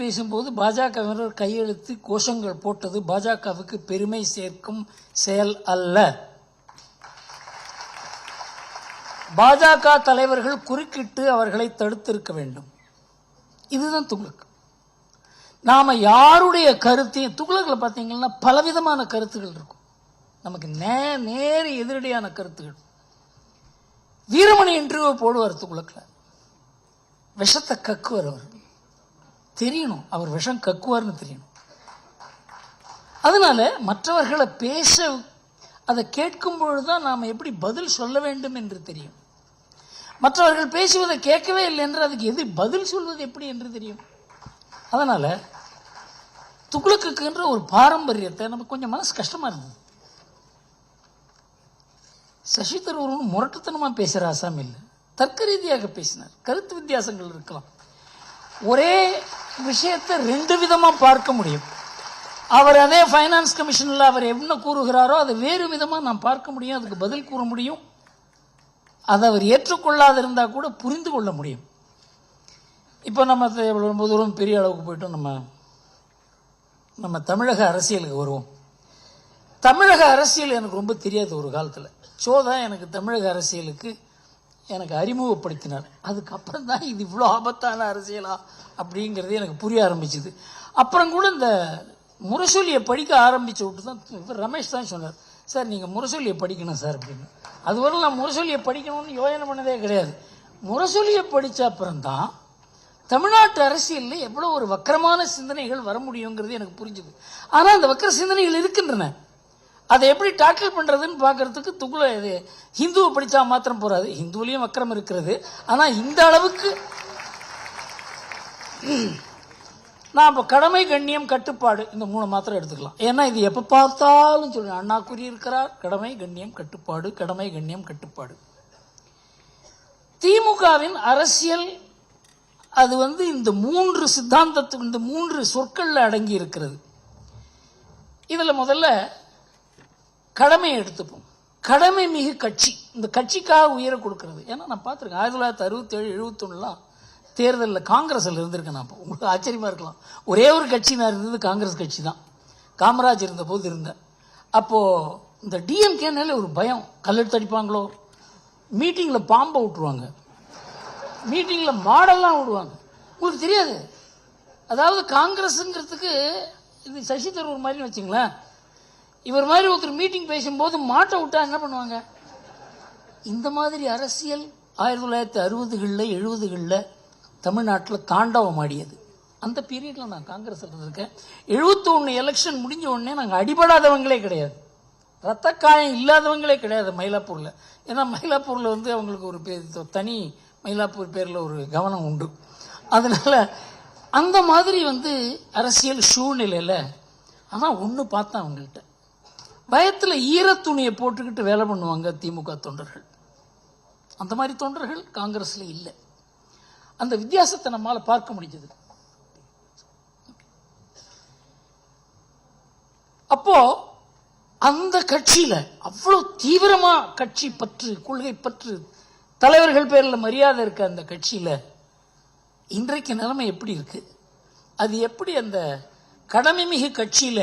பேசும்போது பாஜகவினர் கையெழுத்து கோஷங்கள் போட்டது பாஜகவுக்கு பெருமை சேர்க்கும் செயல் அல்ல. பாஜக தலைவர்கள் குறுக்கிட்டு அவர்களை தடுத்திருக்க வேண்டும். இதுதான் துக்ளக். நாம யாருடைய கருத்தையும் துக்ளக்கில் பார்த்தீங்கன்னா பலவிதமான கருத்துகள் இருக்கும். நமக்கு நேர் எதிரடியான கருத்துகள். வீரமணி இன்டர்வியூ போடுவார் துக்ளக்கில். விஷத்தை கக்குவார். அவர் தெரியணும், அவர் விஷம் கக்குவார்னு தெரியணும். அதனால மற்றவர்களை பேச அதை கேட்கும் பொழுதுதான் நாம் எப்படி பதில் சொல்ல வேண்டும் என்று தெரியும். மற்றவர்கள் பேசுவதை கேட்கவே இல்லை என்று அதுக்கு பதில் சொல்வது எப்படி என்று தெரியும். அதனால துக்ளக்குன்ற ஒரு பாரம்பரியத்தை நமக்கு கொஞ்சம் மனசு கஷ்டமா இருந்தது. சசி தரூர் முரட்டுத்தனமா பேசுற ஆசாமி இல்லை, தர்க்க ரீதியாக பேசினார். கருத்து வித்தியாசங்கள் இருக்கலாம். ஒரே விஷயத்தை 2 விதமா பார்க்க முடியும். அவர் அதே ஃபைனான்ஸ் கமிஷன்ல அவர் என்ன கூறுகிறாரோ அதை வேறு விதமா நாம் பார்க்க முடியும். அதுக்கு பதில் கூற முடியும். அதை அவர் ஏற்றுக்கொள்ளாத இருந்தா கூட புரிந்து கொள்ள முடியும். இப்போ நம்ம ரொம்ப தூரம் பெரிய அளவுக்கு போயிட்டோம். நம்ம தமிழக அரசியலுக்கு வருவோம். தமிழக அரசியல் எனக்கு ரொம்ப தெரியாது. ஒரு காலத்தில் சோதான் எனக்கு தமிழக அரசியலுக்கு எனக்கு அறிமுகப்படுத்தினார். அதுக்கப்புறம் தான் இது இவ்வளோ ஆபத்தான அரசியலா அப்படிங்கிறது எனக்கு புரிய ஆரம்பிச்சுது. அப்புறம் கூட இந்த முரசொலியை படிக்க ஆரம்பிச்சு விட்டு தான் ரமேஷ் தான் சொன்னார், சார் நீங்கள் முரசொலியை படிக்கணும் சார் அப்படின்னு. அதுவரை நான் முரசொலியை படிக்கணும்னு யோசனை பண்ணதே கிடையாது. முரசொலியை படித்த அப்புறம்தான் தமிழ்நாட்டு அரசியலில் எவ்வளோ ஒரு வக்கரமான சிந்தனைகள் வர முடியுங்கிறது எனக்கு புரிஞ்சுது. ஆனால் அந்த வக்கர சிந்தனைகள் இருக்கின்றன. அதை எப்படி டாக்கிள் பண்ணுறதுன்னு பார்க்கறதுக்கு இது ஹிந்துவை படித்தா மாத்திரம் போகாது. ஹிந்துவிலையும் வக்கரம் இருக்கிறது. ஆனால் இந்த அளவுக்கு நான் இப்போ கடமை கண்ணியம் கட்டுப்பாடு இந்த 3 மாத்திரம் எடுத்துக்கலாம். ஏன்னா இது எப்போ பார்த்தாலும் சொல்லுங்க, அண்ணா கூறியிருக்கிறார் கடமை கண்ணியம் கட்டுப்பாடு, கடமை கண்ணியம் கட்டுப்பாடு. திமுகவின் அரசியல் அது இந்த 3 சித்தாந்தத்துக்கு இந்த 3 சொற்கள்ல அடங்கி இருக்கிறது. இதுல முதல்ல கடமையை எடுத்துப்போம். கடமை மிகு கட்சி, இந்த கட்சிக்காக உயிரை கொடுக்கிறது. ஏன்னா நான் பார்த்துருக்கேன் 1967 71 தேர்தலில் காங்கிரஸில் இருந்திருக்கேன். நான் உங்களுக்கு ஆச்சரியமா இருக்கலாம். ஒரே ஒரு கட்சி நான் இருந்தது காங்கிரஸ் கட்சி தான். காமராஜ் இருந்த போது இருந்தேன். அப்போ இந்த டிஎம்கேனால ஒரு பயம், கல்லெடுத்து அடிப்பாங்களோ, மீட்டிங்கில் பாம்பை விட்டுருவாங்க, மீட்டிங்கில் மாடெல்லாம் விடுவாங்க. உங்களுக்கு தெரியாது. அதாவது காங்கிரஸுங்கிறதுக்கு இது சசி தரூர் மாதிரி வச்சுங்களேன். இவர் மாதிரி ஒருத்தர் மீட்டிங் பேசும்போது மாட்டை விட்டா என்ன பண்ணுவாங்க? இந்த மாதிரி அரசியல் 1960களில் 70களில் தமிழ்நாட்டில் தாண்டவம் ஆடியது. அந்த பீரியடில் நான் காங்கிரஸில் இருக்கேன். 71 எலெக்ஷன் முடிஞ்ச உடனே நாங்கள் அடிபடாதவங்களே கிடையாது, ரத்த காயம் இல்லாதவங்களே கிடையாது மயிலாப்பூரில். ஏன்னா மயிலாப்பூரில் அவங்களுக்கு ஒரு தனி மயிலாப்பூர் பேரில் ஒரு கவனம் உண்டு. அதனால அந்த மாதிரி அரசியல் சூழ்நிலையில். ஆனால் ஒன்று பார்த்தேன், அவங்கள்ட்ட பயத்தில் ஈரத்துணியை போட்டுக்கிட்டு வேலை பண்ணுவாங்க திமுக தொண்டர்கள். அந்த மாதிரி தொண்டர்கள் காங்கிரஸ்ல இல்லை. அந்த வித்தியாசத்தை நம்மால பார்க்க முடிஞ்சது. அப்போ அந்த கட்சியில அவ்வளவு தீவிரமா கட்சி பற்று, கொள்கை பற்று, தலைவர்கள் பேரில் மரியாதை இருக்க அந்த கட்சியில இன்றைக்கு நிலைமை எப்படி இருக்கு? அது எப்படி அந்த கடமை மிகு கட்சியில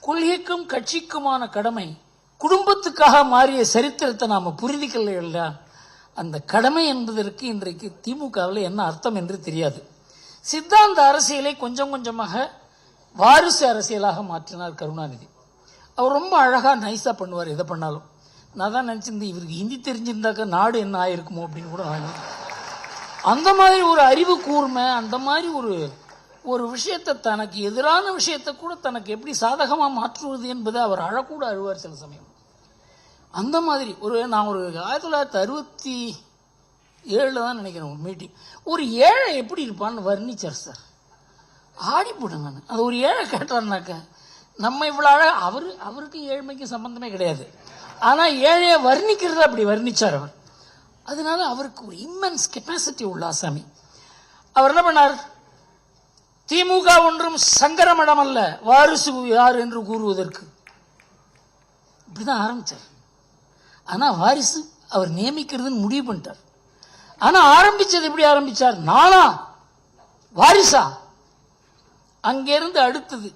கொள்கைக்கும் கட்சிக்குமான கடமை குடும்பத்துக்காக மாறிய சரித்திரத்தை நாம புரிந்துக்கல. அந்த கடமை என்பதற்கு இன்றைக்கு திமுகவில் என்ன அர்த்தம் என்று தெரியாது. சித்தாந்த அரசியலை கொஞ்சம் கொஞ்சமாக வாரிசு அரசியலாக மாற்றினார் கருணாநிதி. அவர் ரொம்ப அழகா நைஸா பண்ணுவார் எதை பண்ணாலும். நான் தான் நினைச்சிருந்தேன் இவருக்கு ஹிந்தி தெரிஞ்சிருந்தாக்க நாடு என்ன ஆயிருக்குமோ அப்படின்னு கூட. அந்த மாதிரி ஒரு அறிவு கூர்மை, அந்த மாதிரி ஒரு விஷயத்தை, தனக்கு எதிரான விஷயத்தை கூட தனக்கு எப்படி சாதகமா மாற்றுவது என்பதை அவர் அழக்கூட அழுவார் சில சமயம். அந்த மாதிரி நான் ஒரு 1967 தான் நினைக்கிறேன் ஒரு மீட்டிங், ஒரு ஏழை எப்படி இருப்பான்னு வர்ணிச்சார் சார். ஆடி போடுங்க. அது ஒரு ஏழை கேட்டார்னாக்க நம்ம இவ்வளவு அழகா, அவருக்கு ஏழ்மைக்கு சம்பந்தமே கிடையாது, ஆனா ஏழையை வர்ணிக்கிறது அப்படி வர்ணிச்சார் அவர். அதனால அவருக்கு ஒரு இம்மென்ஸ் கெப்பாசிட்டி உள்ள ஆசாமி. அவர் என்ன பண்ணார்? திமுக ஒன்றும் சங்கரமடம் அல்ல, வாரிசு யார் என்று கூறுவதற்கு, இப்படிதான் ஆரம்பிச்சார். ஆனா வாரிசு அவர் நியமிக்கிறதுன்னு முடிவு பண்ணிட்டார். ஆனா ஆரம்பிச்சது எப்படி ஆரம்பிச்சார்? நானா வாரிசா? அங்கிருந்து அடுத்தது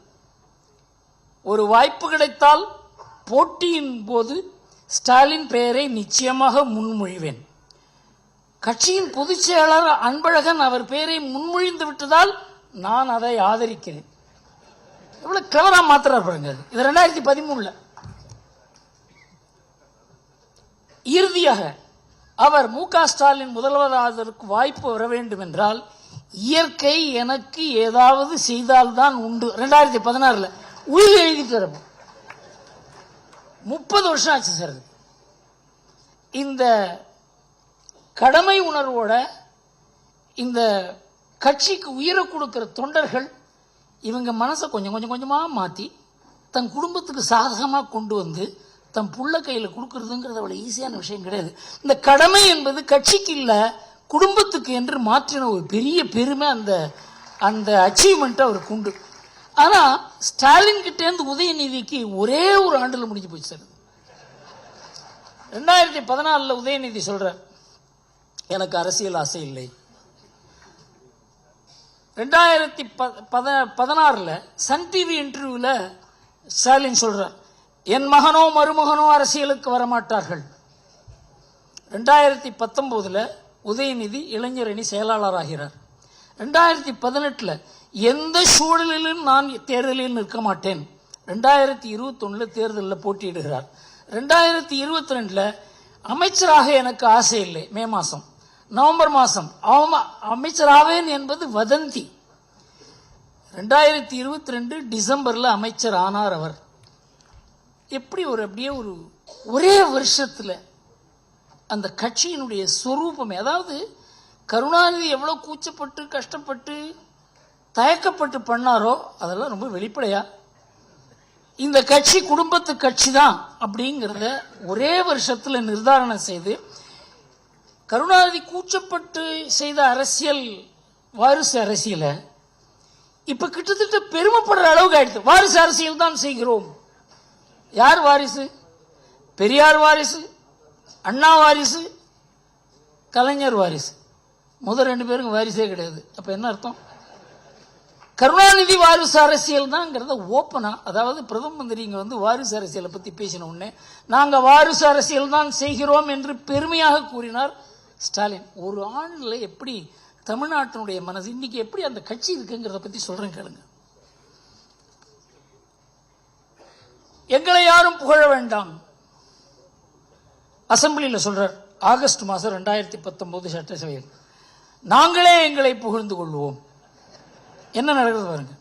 ஒரு வாய்ப்பு கிடைத்தால் போட்டியின் போது ஸ்டாலின் பெயரை நிச்சயமாக முன்மொழிவேன். கட்சியின் பொதுச் செயலாளர் அன்பழகன் அவர் பெயரை முன்மொழிந்து விட்டதால் நான் அதை ஆதரிக்கிறேன். எவ்வளவு கிளவரா மாத்திரார் பாருங்க. இது 2013. இறுதியாக அவர் மு.க. ஸ்டாலின் முதல்வராவதற்கு வாய்ப்பு வர வேண்டும் என்றால் இயற்கை எனக்கு ஏதாவது செய்தால்தான் உண்டு. 2016 உயிர் எழுதி தரப்போம். 30 வருஷம் ஆச்சு சார். இந்த கடமை உணர்வோட இந்த கட்சிக்கு உயிரை கொடுக்கிற தொண்டர்கள் இவங்க மனசை கொஞ்சம் கொஞ்சமா மாத்தி தன் குடும்பத்துக்கு சாதகமா கொண்டு வந்து தன் புள்ள கையில் கொடுக்கறதுங்கிறது அவ்வளவு ஈஸியான விஷயம் கிடையாது. இந்த கடமை என்பது கட்சிக்கு இல்ல குடும்பத்துக்கு என்று மாற்றின ஒரு பெரிய பெருமை அந்த அச்சீவ்மெண்ட் அவருக்கு உண்டு. ஆனா ஸ்டாலின் கிட்ட இருந்து உதயநிதிக்கு ஒரே ஒரு ஆண்டுல முடிஞ்சு போச்சு சார். 2014 உதயநிதி சொல்ற எனக்கு அரசியல் ஆசை இல்லை. 2016 சன் டிவி இன்டர்வியூல ஸ்டாலின் சொல்றார் என் மகனோ மருமகனோ அரசியலுக்கு வரமாட்டார்கள். 2019 உதயநிதி இளைஞரணி செயலாளர் ஆகிறார். 2018 எந்த சூழலிலும் நான் தேர்தலில் நிற்க மாட்டேன். 2021 தேர்தலில் போட்டியிடுகிறார். 2022 அமைச்சராக எனக்கு ஆசை இல்லை. மே மாசம், நவம்பர் மாசம் அமைச்சராவேன் என்பது வதந்தி. 2022 டிசம்பர்ல அமைச்சர் ஆனார் அவர். எப்படி அப்படியே ஒரே வருஷத்துல அந்த கட்சியினுடைய சொரூபமே, அதாவது கருணாநிதி எவ்வளவு கூச்சப்பட்டு கஷ்டப்பட்டு தயக்கப்பட்டு பண்ணாரோ அதெல்லாம் ரொம்ப வெளிப்படையா இந்த கட்சி குடும்பத்து கட்சி தான் அப்படிங்கிறத ஒரே வருஷத்துல நிர்தாரணம் செய்து கருணாநிதி கூச்சப்பட்டு செய்த அரசியல், வாரிசு அரசியலை இப்ப கிட்டத்தட்ட பெருமைப்படுற அளவுக்கு ஆயிடுச்சு. வாரிசு அரசியல் தான் செய்கிறோம். யார் வாரிசு? பெரியார் வாரிசு, அண்ணா வாரிசு, கலைஞர் வாரிசு. முதல் 2 பேருக்கு வாரிசே கிடையாது. அப்ப என்ன அர்த்தம்? கருணாநிதி வாரிசு அரசியல் தான்ங்கிறத ஓப்பனா, அதாவது பிரதம மந்திரி இங்க வாரிசு அரசியலை பத்தி பேசின உடனே நாங்க வாரிசு அரசியல் தான் செய்கிறோம் என்று பெருமையாக கூறினார் ஸ்டாலின். ஒரு ஆண்டுல எப்படி தமிழ்நாட்டினுடைய மனசு இன்னைக்கு எப்படி அந்த கட்சி இருக்குங்கிறத பத்தி சொல்றேன் கேளுங்க. எங்களை யாரும் புகழ வேண்டாம். அசம்பிளியில் சொல்றார் ஆகஸ்ட் மாசம் 2019 சட்டசபையில் நாங்களே எங்களை புகழ்ந்து கொள்வோம். என்ன நடக்குது பாருங்க.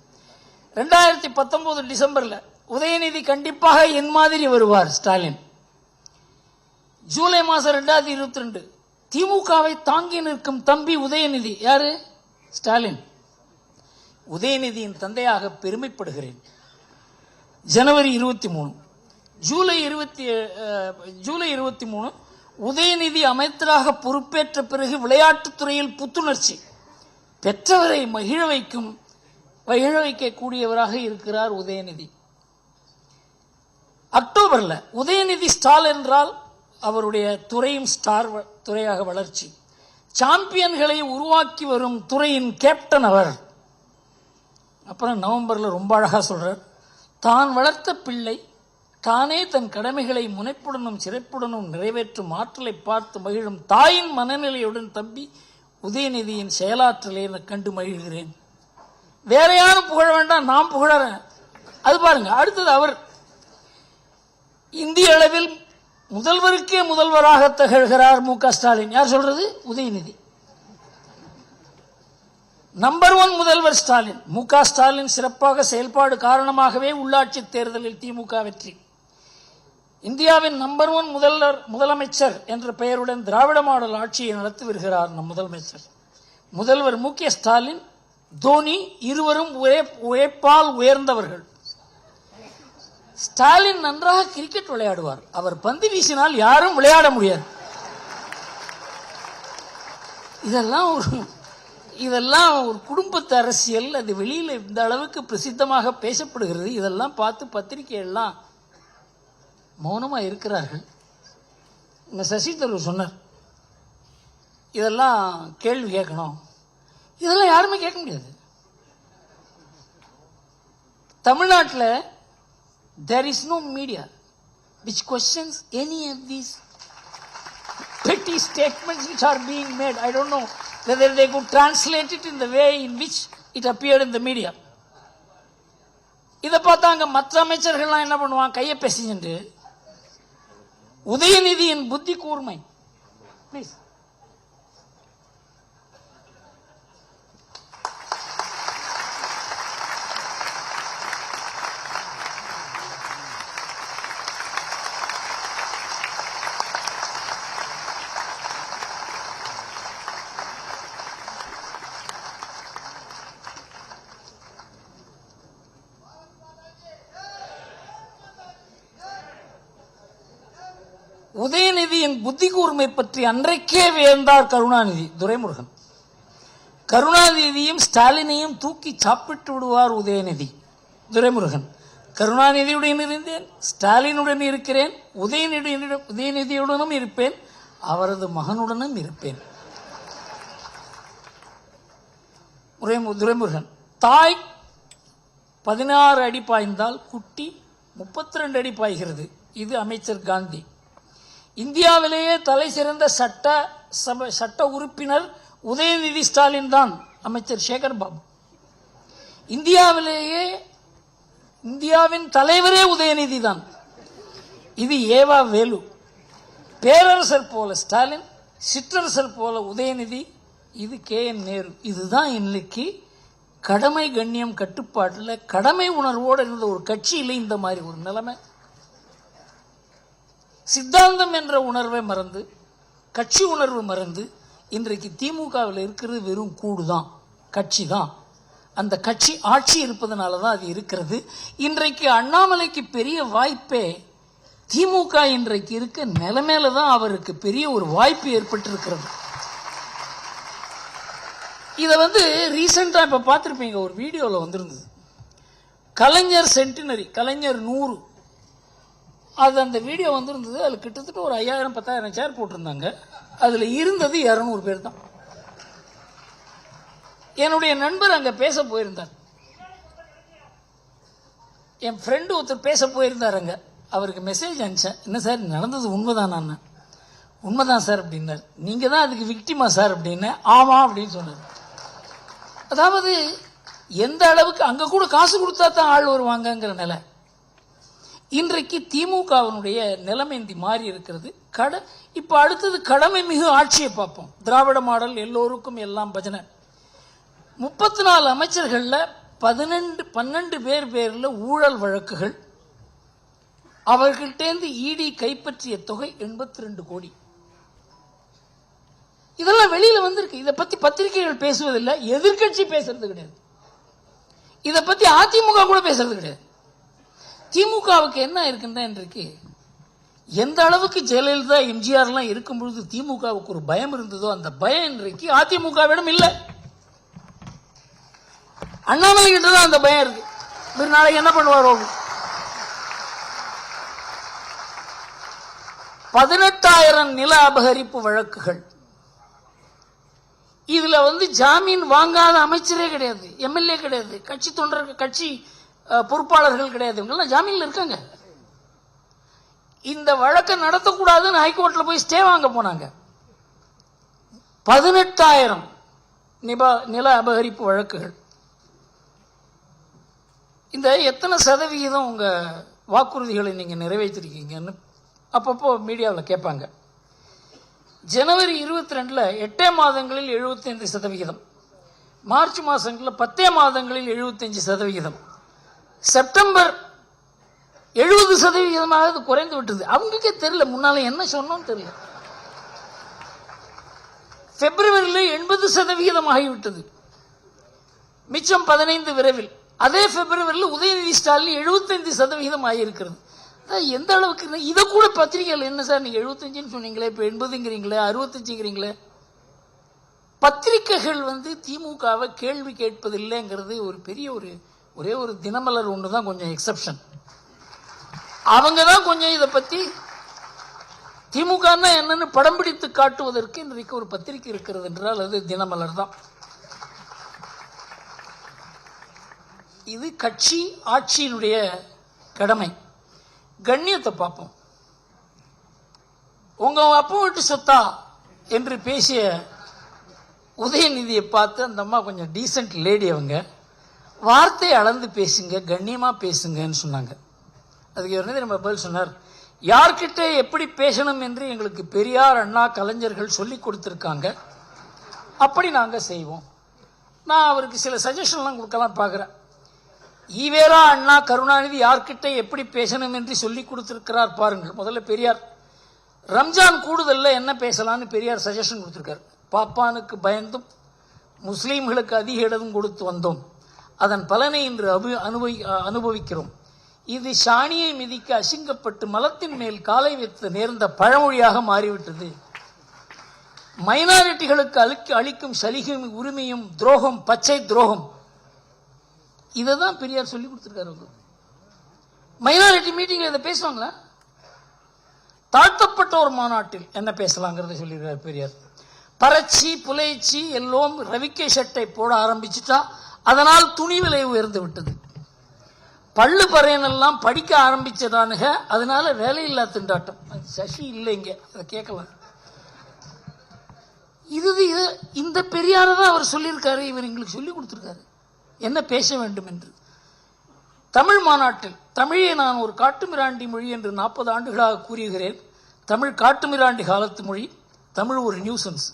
2019 டிசம்பர்ல உதயநிதி கண்டிப்பாக என் மாதிரி வருவார் ஸ்டாலின். ஜூலை மாசம் 2022 திமுகவை தாங்கி நிற்கும் தம்பி உதயநிதி. யாரு? ஸ்டாலின். உதயநிதியின் தந்தையாக பெருமைப்படுகிறேன். ஜனவரி 23, ஜூலை 23 உதயநிதி அமைச்சராக பொறுப்பேற்ற பிறகு விளையாட்டுத்துறையில் புத்துணர்ச்சி பெற்றவரை மகிழ வைக்கக்கூடியவராக இருக்கிறார் உதயநிதி. அக்டோபர்ல உதயநிதி ஸ்டால் என்றால் அவருடைய துறையும் ஸ்டார் துறையாக வளர்ச்சி. சாம்பியன்களை உருவாக்கி வரும் துறையின் கேப்டன் அவர். அப்புறம் நவம்பர்ல ரொம்ப அழகா சொல்றார், தான் வளர்த்த பிள்ளை தானே தன் கடமைகளை முனைப்புடனும் சிறப்புடனும் நிறைவேற்றும் ஆற்றலை பார்த்து மகிழும் தாயின் மனநிலையுடன் தம்பி உதயநிதியின் செயலாற்றலை கண்டு மகிழ்கிறேன். வேற யாரும் புகழ வேண்டாம், நான் புகழறேன். அது பாருங்க. அடுத்தது அவர் இந்திய அளவில் முதல்வருக்கே முதல்வராக திகழ்கிறார் மு.க. ஸ்டாலின். யார் சொல்றது? உதயநிதி. நம்பர் 1 முதல்வர் ஸ்டாலின். மு.க. ஸ்டாலின் சிறப்பாக செயல்பாடு காரணமாகவே உள்ளாட்சி தேர்தலில் திமுக வெற்றி. இந்தியாவின் நம்பர் 1 முதலமைச்சர் என்ற பெயருடன் திராவிட மாடல் ஆட்சியை நடத்தி வருகிறார் நம் முதலமைச்சர். முதல்வர் மு.க. ஸ்டாலின், தோனி இருவரும் உழைப்பால் உயர்ந்தவர்கள். ஸ்டாலின் நன்றாக கிரிக்கெட் விளையாடுவார். அவர் பந்து வீசினால் யாரும் விளையாட முடியாது. இதெல்லாம் ஒரு குடும்பத்து அரசியல். அது வெளியில இந்த அளவுக்கு பிரசித்தமாக பேசப்படுகிறது. இதெல்லாம் பார்த்து பத்திரிகை எல்லாம் மௌனமா இருக்கிறார்கள். சசி தரூர் சொன்னார், இதெல்லாம் கேள்வி கேட்கணும். இதெல்லாம் யாருமே கேட்க முடியாது. தமிழ்நாட்டில் there is no media which questions any of these petty statements which are being made. I don't know whether they could translate it in the way in which it appeared in the media. இதை பார்த்தாங்க மற்ற அமைச்சர்கள்லாம் என்ன பண்ணுவாங்க, கையை பேசிட்டு உதயநிதியின் புத்தி கூர்மை. Please. உதயநிதியின் புத்தி கூர்மை பற்றி அன்றைக்கே வியந்தார் கருணாநிதி. துரைமுருகன். கருணாநிதியும் ஸ்டாலினையும் தூக்கி சாப்பிட்டு விடுவார் உதயநிதி. துரைமுருகன். கருணாநிதியுடன் இருந்தேன், ஸ்டாலினுடன் இருக்கிறேன், உதயநிதியுடனும் இருப்பேன், அவரது மகனுடனும் இருப்பேன். துரைமுருகன். தாய் 16 அடி பாய்ந்தால் குட்டி 32 அடி பாய்கிறது. இது அமைச்சர் காந்தி. இந்தியாவிலேயே தலை சிறந்த சட்ட உறுப்பினர் உதயநிதி ஸ்டாலின் தான். அமைச்சர் சேகர் பாபு. இந்தியாவின் தலைவரே உதயநிதி தான். இது ஏவா வேலு. பேரரசர் போல ஸ்டாலின், சிற்றரசர் போல உதயநிதி. இது KN நேரு. இதுதான் இன்னைக்கு கடமை கண்ணியம் கட்டுப்பாட்டில் கடமை உணர்வோடு இருந்த ஒரு கட்சியில் இந்த மாதிரி ஒரு நிலைமை. சித்தாந்தம் என்ற உணர்வை மறந்து, கட்சி உணர்வு மறந்து, இன்றைக்கு திமுகவில் இருக்கிறது வெறும் கூடுதான், கட்சி தான். அந்த கட்சி ஆட்சி இருப்பதனால தான் அது இருக்கிறது. இன்றைக்கு அண்ணாமலைக்கு பெரிய வாய்ப்பே திமுக இன்றைக்கு இருக்க நிலைமையில தான் அவருக்கு பெரிய ஒரு வாய்ப்பு ஏற்பட்டிருக்கிறது. இதை ரீசெண்டா இப்ப பார்த்திருப்பீங்க, ஒரு வீடியோல வந்திருந்தது. கலைஞர் சென்டினரி, கலைஞர் 100, அது அந்த வீடியோ வந்திருந்தது. அதில் கிட்டத்தட்ட ஒரு 5000-10,000 சேர் போட்டிருந்தாங்க. அதில் இருந்தது 200 பேர் தான். என்னுடைய நண்பர் அங்கே பேச போயிருந்தார். என் ஃப்ரெண்டு ஒருத்தர் பேச போயிருந்தார் அங்கே. அவருக்கு மெசேஜ் அனுப்பிச்சேன், என்ன சார் நடந்தது உண்மைதான்? நான் உண்மைதான் சார் அப்படின்னார். நீங்கள் தான் அதுக்கு விக்டிமா சார் அப்படின்னு. ஆமா அப்படின்னு சொன்னார். அதாவது எந்த அளவுக்கு அங்கே கூட காசு கொடுத்தா தான் ஆள் வருவாங்கங்கிற நிலை. இன்றைக்கு திமுகவினுடைய நிலைமை மாறி இருக்கிறது. இப்ப அடுத்தது கடமை மிகு ஆட்சியை பார்ப்போம். திராவிட மாடல், எல்லோருக்கும் எல்லாம் பஜனை. 34 அமைச்சர்கள்ல 12 பேர் பேர்ல ஊழல் வழக்குகள். அவர்கள்டேந்து இடி கைப்பற்றிய தொகை 82 கோடி. இதெல்லாம் வெளியில வந்திருக்கு. இதை பத்தி பத்திரிகைகள் பேசுவதில்லை, எதிர்கட்சி பேசுறது கிடையாது. இதை பத்தி அதிமுக கூட பேசுறது கிடையாது. திமுகவுக்கு என்ன இருக்குன்னா, இன்றைக்கு எந்த அளவுக்கு ஜெயலலிதா எம்ஜிஆர்லாம் இருக்கும் பொழுது திமுகவுக்கு ஒரு பயம் இருந்ததோ, அந்த பயம் இன்றைக்கு அதிமுகவிடம் இல்லை. அண்ணாமலை கிட்ட தான் அந்த பயம் இருக்கு. நாளைக்கு என்ன பண்ணுவாரோ. 18,000 நில அபகரிப்பு வழக்குகள். இதுல ஜாமீன் வாங்காத அமைச்சரே கிடையாது, எம்எல்ஏ கிடையாது, கட்சி தொண்டர்கள், கட்சி பொறுப்பாளர்கள் கிடையாது, இவங்கெல்லாம் ஜாமீன்ல இருக்காங்க. இந்த வழக்கை நடத்தக்கூடாதுன்னு ஹைகோர்ட்ல போய் ஸ்டே வாங்க போனாங்க. 18,000 நில அபகரிப்பு வழக்குகள். இந்த எத்தனை சதவிகிதம் உங்க வாக்குறுதிகளை நீங்க நிறைவேற்றிருக்கீங்கன்னு அப்பப்போ மீடியாவில் கேட்பாங்க. ஜனவரி 22 8 மாதங்களில் 75%, மார்ச் மாதங்களில் 10 மாதங்களில் 75%, செப்டம்பர் 70% குறைந்து விட்டது. அவங்களுக்கே தெரியல முன்னால என்ன சொன்னோம் தெரியல. பிப்ரவரியில் 80% ஆகிவிட்டது, மிச்சம் 15 விரைவில். அதே பிப்ரவரியில் உதயநிதி ஸ்டாலின் 75% ஆகியிருக்கிறது. எந்த அளவுக்கு இதை கூட பத்திரிகைகள் என்ன சார் நீங்க 75 சொன்னீங்களே, இப்ப 80ங்கிறீங்களே, 65ங்கிறீங்களே. பத்திரிகைகள் திமுகவை கேள்வி கேட்பதில்லைங்கிறது ஒரு பெரிய ஒரே ஒரு தினமலர் ஒண்ணுதான் கொஞ்சம் எக்ஸப்ஷன். அவங்க தான் கொஞ்சம் இதை பத்தி திமுக என்னன்னு படம் பிடித்து காட்டுவதற்கு இன்றைக்கு ஒரு பத்திரிகை இருக்கிறது என்றால் அது தினமலர் தான். இது கட்சி ஆட்சியினுடைய கடமை. கண்ணியத்தை பார்ப்போம். உங்க அப்பா வீட்டு சொத்தா என்று பேசிய உதயநிதியை பார்த்து அந்த அம்மா கொஞ்சம் டீசென்ட் லேடி, அவங்க வார்த்தை அளந்து பேசுங்க, கண்ணியமா பேசுங்கன்னு சொன்னாங்க. அதுக்கு ஒரு நம்ம பதில் சொன்னார், யார்கிட்ட எப்படி பேசணும் என்று எங்களுக்கு பெரியார், அண்ணா, கலைஞர்கள் சொல்லி கொடுத்திருக்காங்க, அப்படி நாங்க செய்வோம். நான் அவருக்கு சில சஜஷன்லாம் கொடுக்கலாம் பார்க்கிறேன். ஈவேரா, அண்ணா, கருணாநிதி யார்கிட்ட எப்படி பேசணும் என்று சொல்லி கொடுத்திருக்கிறார் பாருங்கள். முதல்ல பெரியார் ரம்ஜான் கூடுதல்ல என்ன பேசலாம்னு பெரியார் சஜஷன் கொடுத்திருக்காரு. பாப்பானுக்கு பயந்தும் முஸ்லீம்களுக்கு அதிக இடம் கொடுத்து வந்தோம், அதன் பலனை இன்று அனுபவிக்கிறோம். இது சாணியை மிதிக்க அசிங்கப்பட்டு மலத்தின் மேல் காலை வைத்து நேர்ந்த பழமொழியாக மாறிவிட்டது. மைனாரிட்டிகளுக்கு அளிக்கும் சலுகையும் உரிமையும் துரோகம், பச்சை துரோகம். இதைதான் பெரியார் சொல்லி கொடுத்திருக்காரு. மைனாரிட்டி மீட்டிங்ல இதை பேசுவாங்களா? தாழ்த்தப்பட்ட ஒரு மாநாட்டில் என்ன பேசலாங்கிறத சொல்லியிருக்காரு பெரியார். பறச்சி புலைச்சி எல்லோரும் ரவிக்கை சட்டை போட ஆரம்பிச்சுட்டா அதனால் துணி விலை உயர்ந்து விட்டது. பள்ளு பறையனெல்லாம் படிக்க ஆரம்பிச்சதானுங்க, அதனால வேலையில்லா திண்டாட்டம். சசி இல்லைங்க, அதை கேட்கலாம். இந்த பெரியார தான் அவர் சொல்லியிருக்காரு. இவர் எங்களுக்கு சொல்லி கொடுத்திருக்காரு என்ன பேச வேண்டும் என்று. தமிழ் மாநாட்டில் தமிழை நான் ஒரு காட்டுமிராண்டி மொழி என்று 40 ஆண்டுகளாக கூறுகிறேன். தமிழ் காட்டுமிராண்டி காலத்து மொழி. தமிழ் ஒரு நியூசன்ஸ்.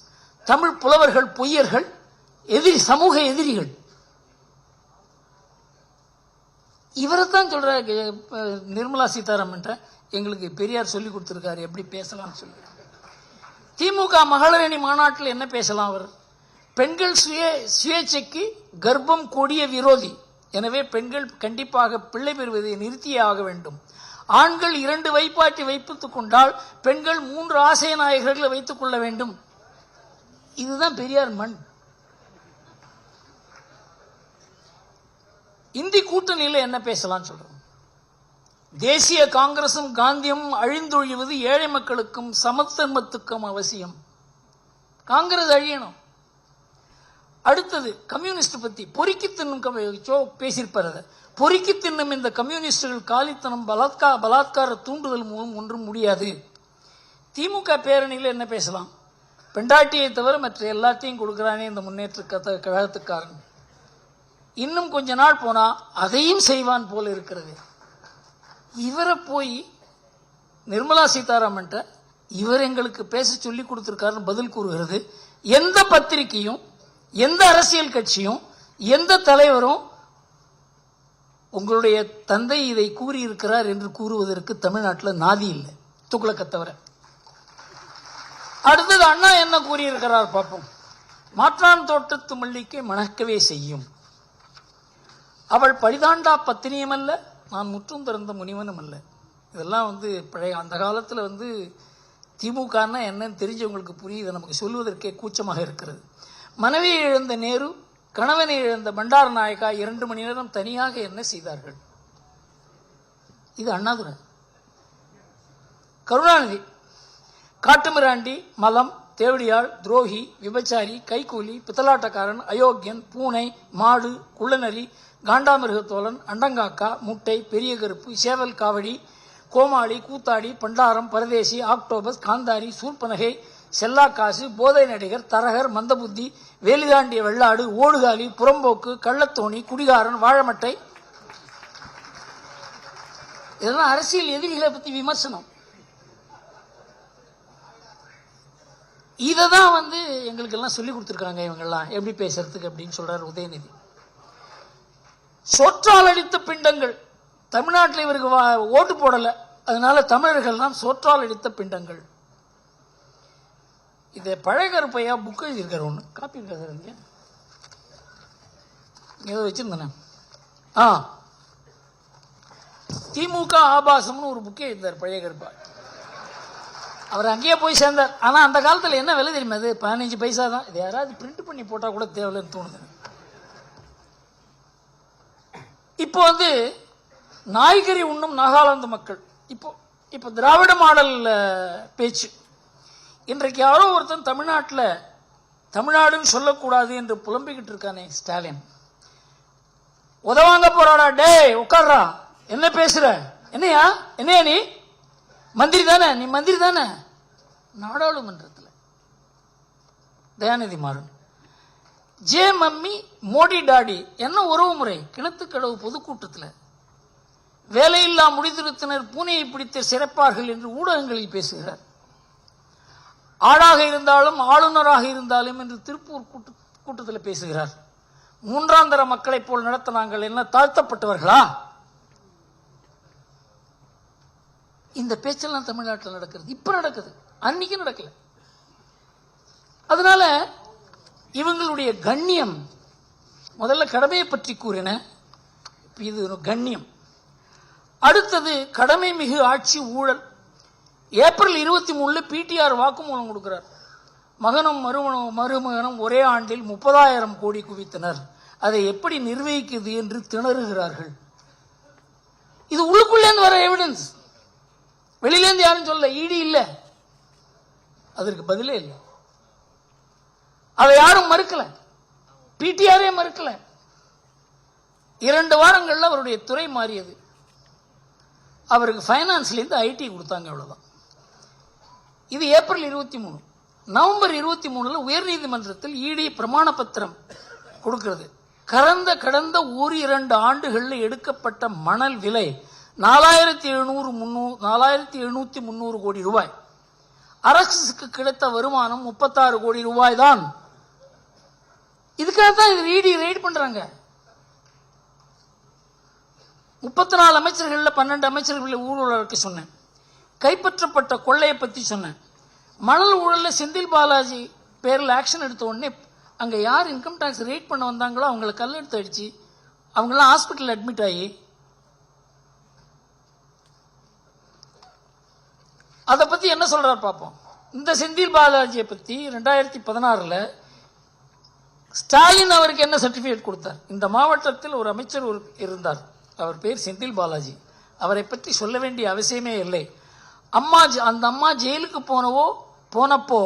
தமிழ் புலவர்கள் பொய்யர்கள், எதிரி, சமூக எதிரிகள். இவரைத்தான் சொல்ற நிர்மலா சீதாராமன் எங்களுக்கு பெரியார் சொல்லி கொடுத்திருக்காரு எப்படி பேசலாம் சொல்லி. திமுக மகளிரணி மாநாட்டில் என்ன பேசலாம்? அவர் பெண்கள் சுயேட்சைக்கு கர்ப்பம் கொடிய விரோதி, எனவே பெண்கள் கண்டிப்பாக பிள்ளை பெறுவதை நிறுத்தியே ஆக வேண்டும். ஆண்கள் 2 வைப்பாட்டி வைத்துக் கொண்டால் பெண்கள் 3 ஆசை நாயகர்களை வைத்துக் கொள்ள வேண்டும். இதுதான் பெரியார் மண். இந்தி கூட்டணியில் என்ன பேசலாம் சொல்றோம்? தேசிய காங்கிரசும் காந்தியும் அழிந்தொழிவது ஏழை மக்களுக்கும் சமத்துவத்துக்கும் அவசியம். காங்கிரஸ் அழியணும். அடுத்தது கம்யூனிஸ்ட் பத்தி பொறுக்கி தின்னும் பேசியிருப்பார். பொறுக்கி தின்னும் இந்த கம்யூனிஸ்டுகள் காலித்தனம், பலாத்கார தூண்டுதல் மூலம் ஒன்றும் முடியாது. திமுக பேரணியில் என்ன பேசலாம்? பெண்டாட்டியை தவிர மற்ற எல்லாத்தையும் கொடுக்கிறானே இந்த முன்னேற்ற கழகத்துக்காரன், இன்னும் கொஞ்ச நாள் போனா அதையும் செய்வான் போல இருக்கிறது. இவரை போய் நிர்மலா சீதாராமன் இவர் எங்களுக்கு பேச சொல்லி கொடுத்திருக்காருன்னு பதில் கூறுகிறது. எந்த பத்திரிகையும், எந்த அரசியல் கட்சியும், எந்த தலைவரும் உங்களுடைய தந்தை இதை கூறியிருக்கிறார் என்று கூறுவதற்கு தமிழ்நாட்டில் நாதி இல்லை, துக்ளக்கை தவிர. அடுத்தது அண்ணா என்ன கூறியிருக்கிறார் பார்ப்போம். மாற்றான் தோட்டத்து மல்லிக்கை மணக்கவே செய்யும், அவள் பழிதாண்டா பத்தினியும் அல்ல, நான் முற்றும் திறந்த முனிவனும் அல்ல. இதெல்லாம் பழைய அந்த காலத்தில் திமுகன்னா என்னன்னு தெரிஞ்சவங்களுக்கு புரியுது, நமக்கு சொல்வதற்கே கூச்சமாக இருக்கிறது. மனைவியை இழந்த நேரு, கணவனை இழந்த பண்டார நாயக்கா 2 மணி நேரம் தனியாக என்ன செய்தார்கள்? இது அண்ணாதுரை. கருணாநிதி காட்டுமிராண்டி, மலம், தேவடியாள், துரோகி, விபச்சாரி, கைக்கூலி, பித்தலாட்டக்காரன், அயோக்கியன், பூனை, மாடு, குள்ளநரி, காண்டாமிருகத்தோலன், அண்டங்காக்கா, முட்டை, பெரிய கருப்பு, சேவல் காவடி, கோமாளி, கூத்தாடி, பண்டாரம், பரதேசி, ஆக்டோபஸ், காந்தாரி, சூர்பனகை, செல்லாக்காசு, போதை நடிகர், தரகர், மந்தபுத்தி, வேலிதாண்டிய வெள்ளாடு, ஓடுகாலி, புறம்போக்கு, கள்ளத்தோணி, குடிகாரன், வாழமட்டை. இதெல்லாம் அரசியல் எதிரிகளை பத்தி விமர்சனம். இததான் எங்களுக்கு எல்லாம் சொல்லி கொடுத்துருக்காங்க இவங்கெல்லாம் எப்படி பேசுறதுக்கு அப்படின்னு சொல்றாரு உதயநிதி. சோற்றால் அடித்த பிண்டங்கள். தமிழ்நாட்டில் இவருக்கு ஓட்டு போடல, அதனால தமிழர்கள் தான் சோற்றால் அடித்த பிண்டங்கள். இதை பழகருப்பையா புக் எழுதியிருக்காரு, ஒன்று காப்பி இருக்காரு, இங்க ஏதோ வச்சிருந்தேன். திமுக ஆபாசம்னு ஒரு புக்கே எழுந்தார் பழகருப்பா. அவர் அங்கேயே போய் சேர்ந்தார். ஆனா அந்த காலத்துல என்ன விலை தெரியுமா, அது 15 பைசா தான். இது யாராவது பிரிண்ட் பண்ணி போட்டா கூட தேவையில்லைன்னு தோணுது. இப்போ நாய்கறி உண்ணும் நாகாலாந்து மக்கள். இப்போ திராவிட மாடல் பேச்சு. இன்றைக்கு யாரோ ஒருத்தன் தமிழ்நாட்டில் தமிழ்நாடுன்னு சொல்லக்கூடாது என்று புலம்பிக்கிட்டு இருக்கானே ஸ்டாலின். உதவாங்க போறாடா, டே உட்கார்றா, என்ன பேசுற, என்னையா நீ மந்திரி தானே, நீ மந்திரி தானே. நாடாளுமன்றத்தில் Dayanidhi Maran, J mummy Modi daddy என்ன உறவு முறை, கிணத்துக்கடவு பொதுக்கூட்டத்தில் வேலையில்லா முடிதிருத்தினர் பூனையை பிடித்து சிறப்பார்கள் என்று ஊடகங்களில் பேசுகிறார். ஆளாக இருந்தாலும் ஆளுநராக இருந்தாலும் என்று திருப்பூர் கூட்டத்தில் பேசுகிறார். மூன்றாம் தர மக்களைப் போல் நடத்த நாங்கள் என்ன தாழ்த்தப்பட்டவர்களா? இந்த பேச்செல்லாம் தமிழ்நாட்டில் நடக்கிறது, இப்ப நடக்குது, அன்னைக்கு நடக்கல. அதனால இவங்களுடைய கண்ணியம், முதல்ல கடமையை பற்றி கூறின, இது கண்ணியம். அடுத்தது கடமை மிகு ஆட்சி ஊழல். ஏப்ரல் 23 பிடிஆர் வாக்குமூலம் கொடுக்கிறார். மகனும் மருமகனும் ஒரே ஆண்டில் 30,000 கோடி குவித்தனர், அதை எப்படி நிர்வகிக்குது என்று திணறுகிறார்கள். இது உள்ளுக்குள்ளேருந்து வர எவிடன்ஸ், வெளியிலேருந்து யாரும் சொல்ல, ஈடி இல்ல, அதற்கு பதிலே இல்லை. அதை யாரும் மறுக்கல, பிடிஆரே மறுக்கல. 2 வாரங்கள்ல அவருடைய துறை மாறியது. அவருக்கு பைனான்ஸ்ல இருந்து ஐடி கொடுத்தாங்க, அவ்வளவுதான். இது ஏப்ரல் 23. நவம்பர் 23 உயர்நீதிமன்றத்தில் இடி பிரமாண பத்திரம் கொடுக்கிறது. கடந்த 1-2 ஆண்டுகளில் எடுக்கப்பட்ட மணல் விலை 4,700 கோடி ரூபாய். அரசுக்கு கிடைத்த வருமானம் 36 கோடி ரூபாய் தான். இதுக்காகத்தான் இது இடி ரெய்ட் பண்றாங்க. 34 அமைச்சர்கள் 12 அமைச்சர்கள் ஊழல் வழக்கு சொன்னேன். கைப்பற்றப்பட்ட கொள்ளையை பத்தி சொன்னேன். மணல் ஊழல்ல செந்தில் பாலாஜி பேரில் ஆக்ஷன் எடுத்த உடனே அங்க யார் இன்கம் டாக்ஸ் ரெய்ட் பண்ண வந்தாங்களோ அவங்களை கல்லெடுத்து அடிச்சு அவங்கெல்லாம் ஹாஸ்பிட்டல் அட்மிட் ஆகி, அதை பத்தி என்ன சொல்றாரு பார்ப்போம். இந்த செந்தில் பாலாஜியை பத்தி 2016 ஸ்டாலின் அவருக்கு என்ன சர்டிபிகேட் கொடுத்தார். இந்த மாவட்டத்தில் ஒரு அமைச்சர் இருந்தார், அவர் பேர் செந்தில் பாலாஜி. அவரை பற்றி சொல்ல வேண்டிய அவசியமே இல்லை. அந்த அம்மா ஜெயிலுக்கு போனப்போ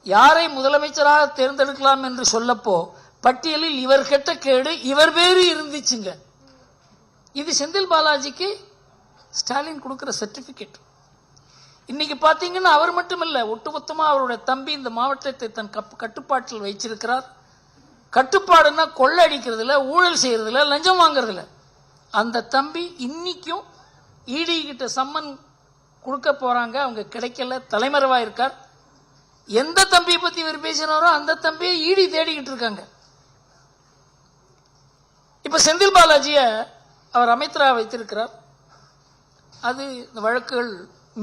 யாரை முதலமைச்சராக தேர்ந்தெடுக்கலாம் என்று சொல்லப்போ பட்டியலில் இவர் கெட்ட கேடு இவர் பேரு இருந்துச்சுங்க. இது செந்தில் பாலாஜிக்கு ஸ்டாலின் கொடுக்கிற சர்டிபிகேட். இன்னைக்கு பாத்தீங்கன்னா அவர் மட்டுமல்ல, ஒட்டுமொத்தமா அவருடைய தம்பி இந்த மாவட்டத்தை தன் கட்டுப்பாட்டில் வைச்சிருக்கிறார். கட்டுப்பாடுன்னா கொள்ளை அடிக்கிறதுல, ஊழல் செய்யறதுல, லஞ்சம் வாங்கறதுல. அந்த தம்பி இன்னைக்கும் இடி கிட்ட சம்மன் கொடுக்க போறாங்க, அவங்க கிடைக்கல, தலைமறைவா இருக்கார். எந்த தம்பியை பத்தி இவர் பேசினாரோ அந்த தம்பியை இடி தேடிக்கிட்டு இருக்காங்க. இப்ப செந்தில் பாலாஜிய அவர் அமைச்சராக வைத்திருக்கிறார். அது இந்த வழக்குகள்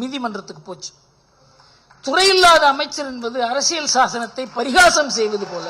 நீதிமன்றத்துக்கு போச்சு. துறையில்லாத அமைச்சர் என்பது அரசியல் சாசனத்தை பரிகாசம் செய்வது போல.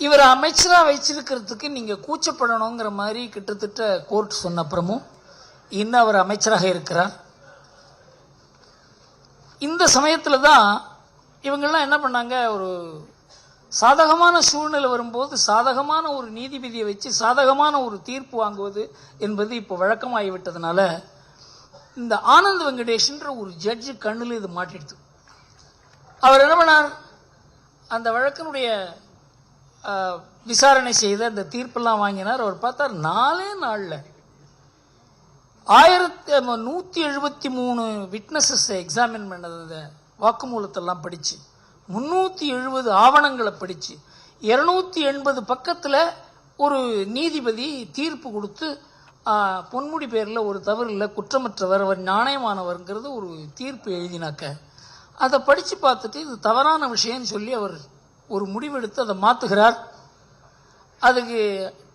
இவர் அமைச்சராக வச்சிருக்கிறதுக்கு நீங்க கூச்சப்படணுங்கிற மாதிரி கிட்டத்தட்ட கோர்ட் சொன்ன அப்புறமும் இன்னும் அவர் அமைச்சராக இருக்கிறார். இந்த சமயத்தில் தான் இவங்கெல்லாம் என்ன பண்ணாங்க, ஒரு சாதகமான சூழ்நிலை வரும்போது சாதகமான ஒரு நீதிபதியை வச்சு சாதகமான ஒரு தீர்ப்பு வாங்குவது என்பது இப்போ வழக்கமாகிவிட்டதுனால இந்த ஆனந்த் வெங்கடேஷ்ன்ற ஒரு ஜட்ஜு கண்ணில் இது மாட்டிடுது. அவர் என்ன பண்ணார், அந்த வழக்கினுடைய விசாரணை செய்த அந்த தீர்ப்பெல்லாம் வாங்கினார். அவர் பார்த்தார் 4 நாளில் 1173 விட்னஸஸ் எக்ஸாமின் பண்ணது, வாக்குமூலத்தெல்லாம் படிச்சு 370 ஆவணங்களை படிச்சு 280 பக்கத்தில் ஒரு நீதிபதி தீர்ப்பு கொடுத்து பொன்முடி பேரில் ஒரு தவறு இல்லை, குற்றமற்றவர், அவர் நியாயமானவர்ங்கிறது ஒரு தீர்ப்பு எழுதினாக்க அதை படித்து பார்த்துட்டு இது தவறான விஷயம்னு சொல்லி அவர் ஒரு முடிவெடுத்து அதை மாற்றுகிறார். அதுக்கு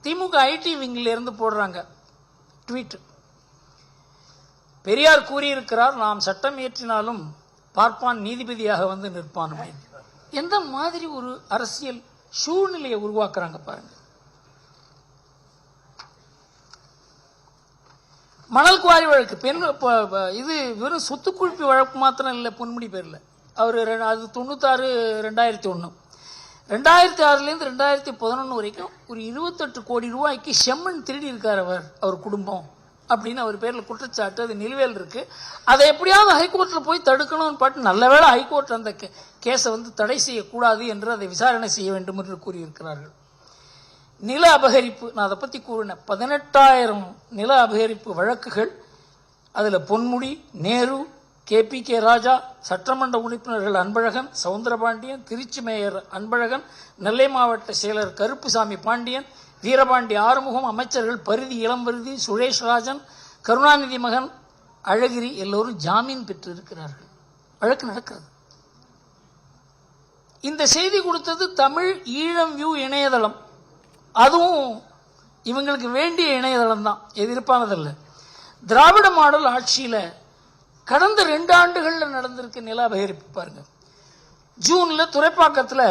திமுக ஐடி விங்கிலிருந்து போடுறாங்க ட்வீட். பெரியார் கூறியிருக்கிறார், நாம் சட்டம் இயற்றினாலும் பார்ப்பான் நீதிபதியாக வந்து நிற்பான். எந்த மாதிரி ஒரு அரசியல் சூழ்நிலையை உருவாக்குறாங்க பாருங்க. மணல் குவாரி வழக்கு இது வெறும் சொத்து குவிப்பு வழக்கு மாத்திரம் இல்லை பொன்முடி பேரில். அவர் அது 96 2001 2006லேருந்து 2011 வரைக்கும் ஒரு 28 கோடி ரூபாய்க்கு செம்மண் திருடி இருக்கார் அவர் குடும்பம் அப்படின்னு அவர் பேரில் குற்றச்சாட்டு. அது நிலுவையில் இருக்கு. அதை எப்படியாவது ஹைகோர்ட்டில் போய் தடுக்கணும்னு பாட்டு நல்ல வேளை ஹைகோர்ட் அந்த கேஸை வந்து தடை செய்யக்கூடாது என்று அதை விசாரணை செய்ய வேண்டும் என்று கூறியிருக்கிறார்கள். நில அபகரிப்பு, நான் அதை பற்றி கூறினேன், 18,000 நில அபகரிப்பு வழக்குகள். அதில் பொன்முடி, நேரு, KPK ராஜா, சட்டமன்ற உறுப்பினர்கள் அன்பழகன், சவுந்தரபாண்டியன், திருச்சி மேயர் அன்பழகன், நெல்லை மாவட்ட செயலர் கருப்புசாமி பாண்டியன், வீரபாண்டி ஆறுமுகம், அமைச்சர்கள் பரிதி இளம்பரிதி, சுரேஷ் ராஜன், கருணாநிதி மகன் அழகிரி எல்லோரும் ஜாமீன் பெற்று இருக்கிறார்கள். வழக்கு நடக்கிறது. இந்த செய்தி கொடுத்தது தமிழ் ஈழம் வியூ இணையதளம். அதுவும் இவங்களுக்கு வேண்டிய இணையதளம் தான், எதிர்ப்பானதில்லை. திராவிட மாடல் ஆட்சியில் கடந்த 2 ஆண்டுகளில் நடந்திருக்கு நில அபகரிப்பு பாருங்க. ஜூனில் துறைப்பாக்கத்தில்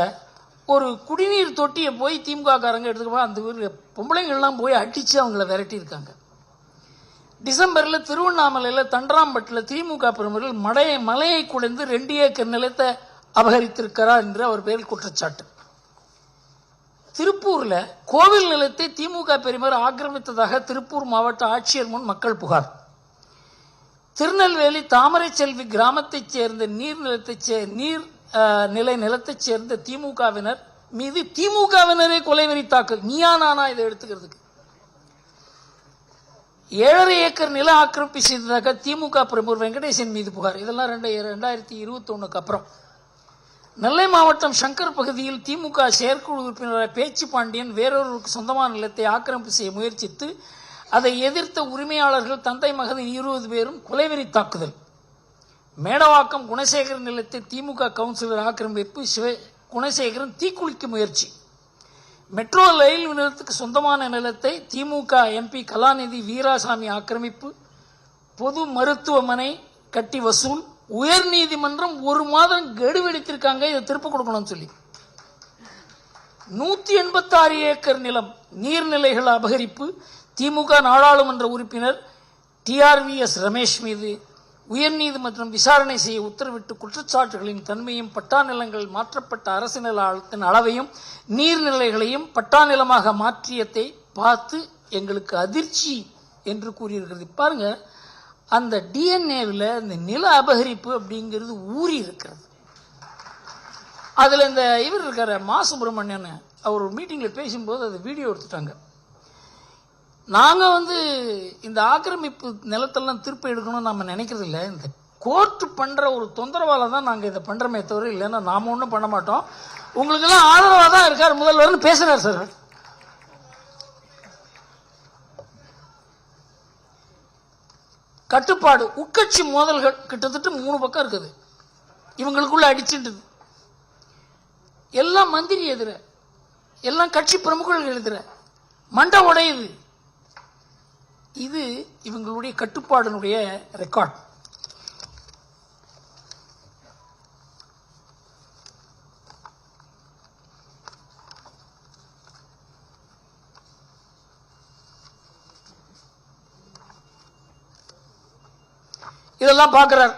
ஒரு குடிநீர் தொட்டியை போய் திமுக காரங்க எடுத்துக்க அந்த ஊர் பொம்பளைங்கள்லாம் போய் அடித்து அவங்கள விரட்டியிருக்காங்க. டிசம்பரில் திருவண்ணாமலையில் தண்டராம்பட்டில் திமுக பிரமுகர்கள் மலையை குடைந்து 2 ஏக்கர் நிலத்தை அபகரித்திருக்கிறார் என்று அவர் பேரில் குற்றச்சாட்டு. திருப்பூரில் கோவில் நிலத்தை திமுக பெருமர் ஆக்கிரமித்ததாக திருப்பூர் மாவட்ட ஆட்சியர் முன் மக்கள் புகார். திருநெல்வேலி தாமரை செல்வி கிராமத்தைச் சேர்ந்த நீர்நிலை நிலத்தைச் சேர்ந்த திமுகவினர் மீது திமுகவினரே கொலைவெறி தாக்கல். நீயா நானா இதை எடுத்துக்கிறதுக்கு 7.5 ஏக்கர் நில ஆக்கிரமிப்பு செய்ததாக திமுக பிரமுகர் வெங்கடேசன் மீது புகார். இதெல்லாம் 2021 அப்புறம். நெல்லை மாவட்டம் சங்கர் பகுதியில் திமுக செயற்குழு உறுப்பினர் பேச்சு பாண்டியன் வேறொருவருக்கு சொந்தமான நிலத்தை ஆக்கிரமிப்பு செய்ய முயற்சித்து அதை எதிர்த்த உரிமையாளர்கள் தந்தை மகன் 20 பேரும் கொலைவெறி தாக்குதல். மேடவாக்கம் குணசேகரன் நிலத்தை திமுக கவுன்சிலர் ஆக்கிரமிப்பு, குணசேகரன் தீக்குளிக்க முயற்சி. மெட்ரோ ரயில் நிலையத்துக்கு சொந்தமான நிலத்தை திமுக MP கலாநிதி வீராசாமி ஆக்கிரமிப்பு. பொது மருத்துவமனை கட்டி வசூல். உயர் நீதிமன்றம் 1 மாதம் கெடு வெடித்திருக்காங்க, இதை திருப்ப கொடுக்கணும்னு சொல்லி. 186 ஏக்கர் நிலம் நீர்நிலைகள் அபகரிப்பு. திமுக நாடாளுமன்ற உறுப்பினர் TRVS ரமேஷ் மீது உயர்நீதிமன்றம் விசாரணை செய்ய உத்தரவிட்டு குற்றச்சாட்டுகளின் தன்மையும் பட்டா நிலங்கள் மாற்றப்பட்ட அரசு நிலத்தின் அளவையும் நீர்நிலைகளையும் பட்டா நிலமாக மாற்றியதை பார்த்து எங்களுக்கு அதிர்ச்சி என்று கூறியிருக்கிறது. பாருங்க, அந்த DNA-வில் இந்த நில அபகரிப்பு அப்படிங்கிறது ஊறி இருக்கிறது. அதில் இந்த இவர் இருக்கார மா சுப்பிரமணியன், அவர் ஒரு மீட்டிங்கில் பேசும்போது அதை வீடியோ எடுத்துட்டாங்க. நாங்கள் இந்த ஆக்கிரமிப்பு நிலத்தெல்லாம் திருப்பி எடுக்கணும்னு நம்ம நினைக்கிறது இல்லை, இந்த கோர்ட்டு பண்ணுற ஒரு தொந்தரவால தான் நாங்கள் இதை பண்ணுறோமே தவிர, இல்லைன்னா நாம் ஒன்றும் பண்ண மாட்டோம், உங்களுக்கெல்லாம் ஆதரவாக தான் இருக்கார் முதல்வர்னு பேசுகிறார் சார். கட்டுப்பாடு, உட்கட்சி மோதல்கள் கிட்டத்தட்ட 3 பக்கம் இருக்குது. இவங்களுக்குள்ள அடிச்சுட்டு எல்லாம் மந்திரி எதிர, எல்லாம் கட்சி பிரமுகர்கள் எதிர மண்டை உடையுது. இது இவங்களுடைய கட்டுப்பாடுனுடைய ரெக்கார்ட். இதெல்லாம் பார்க்கிறார்.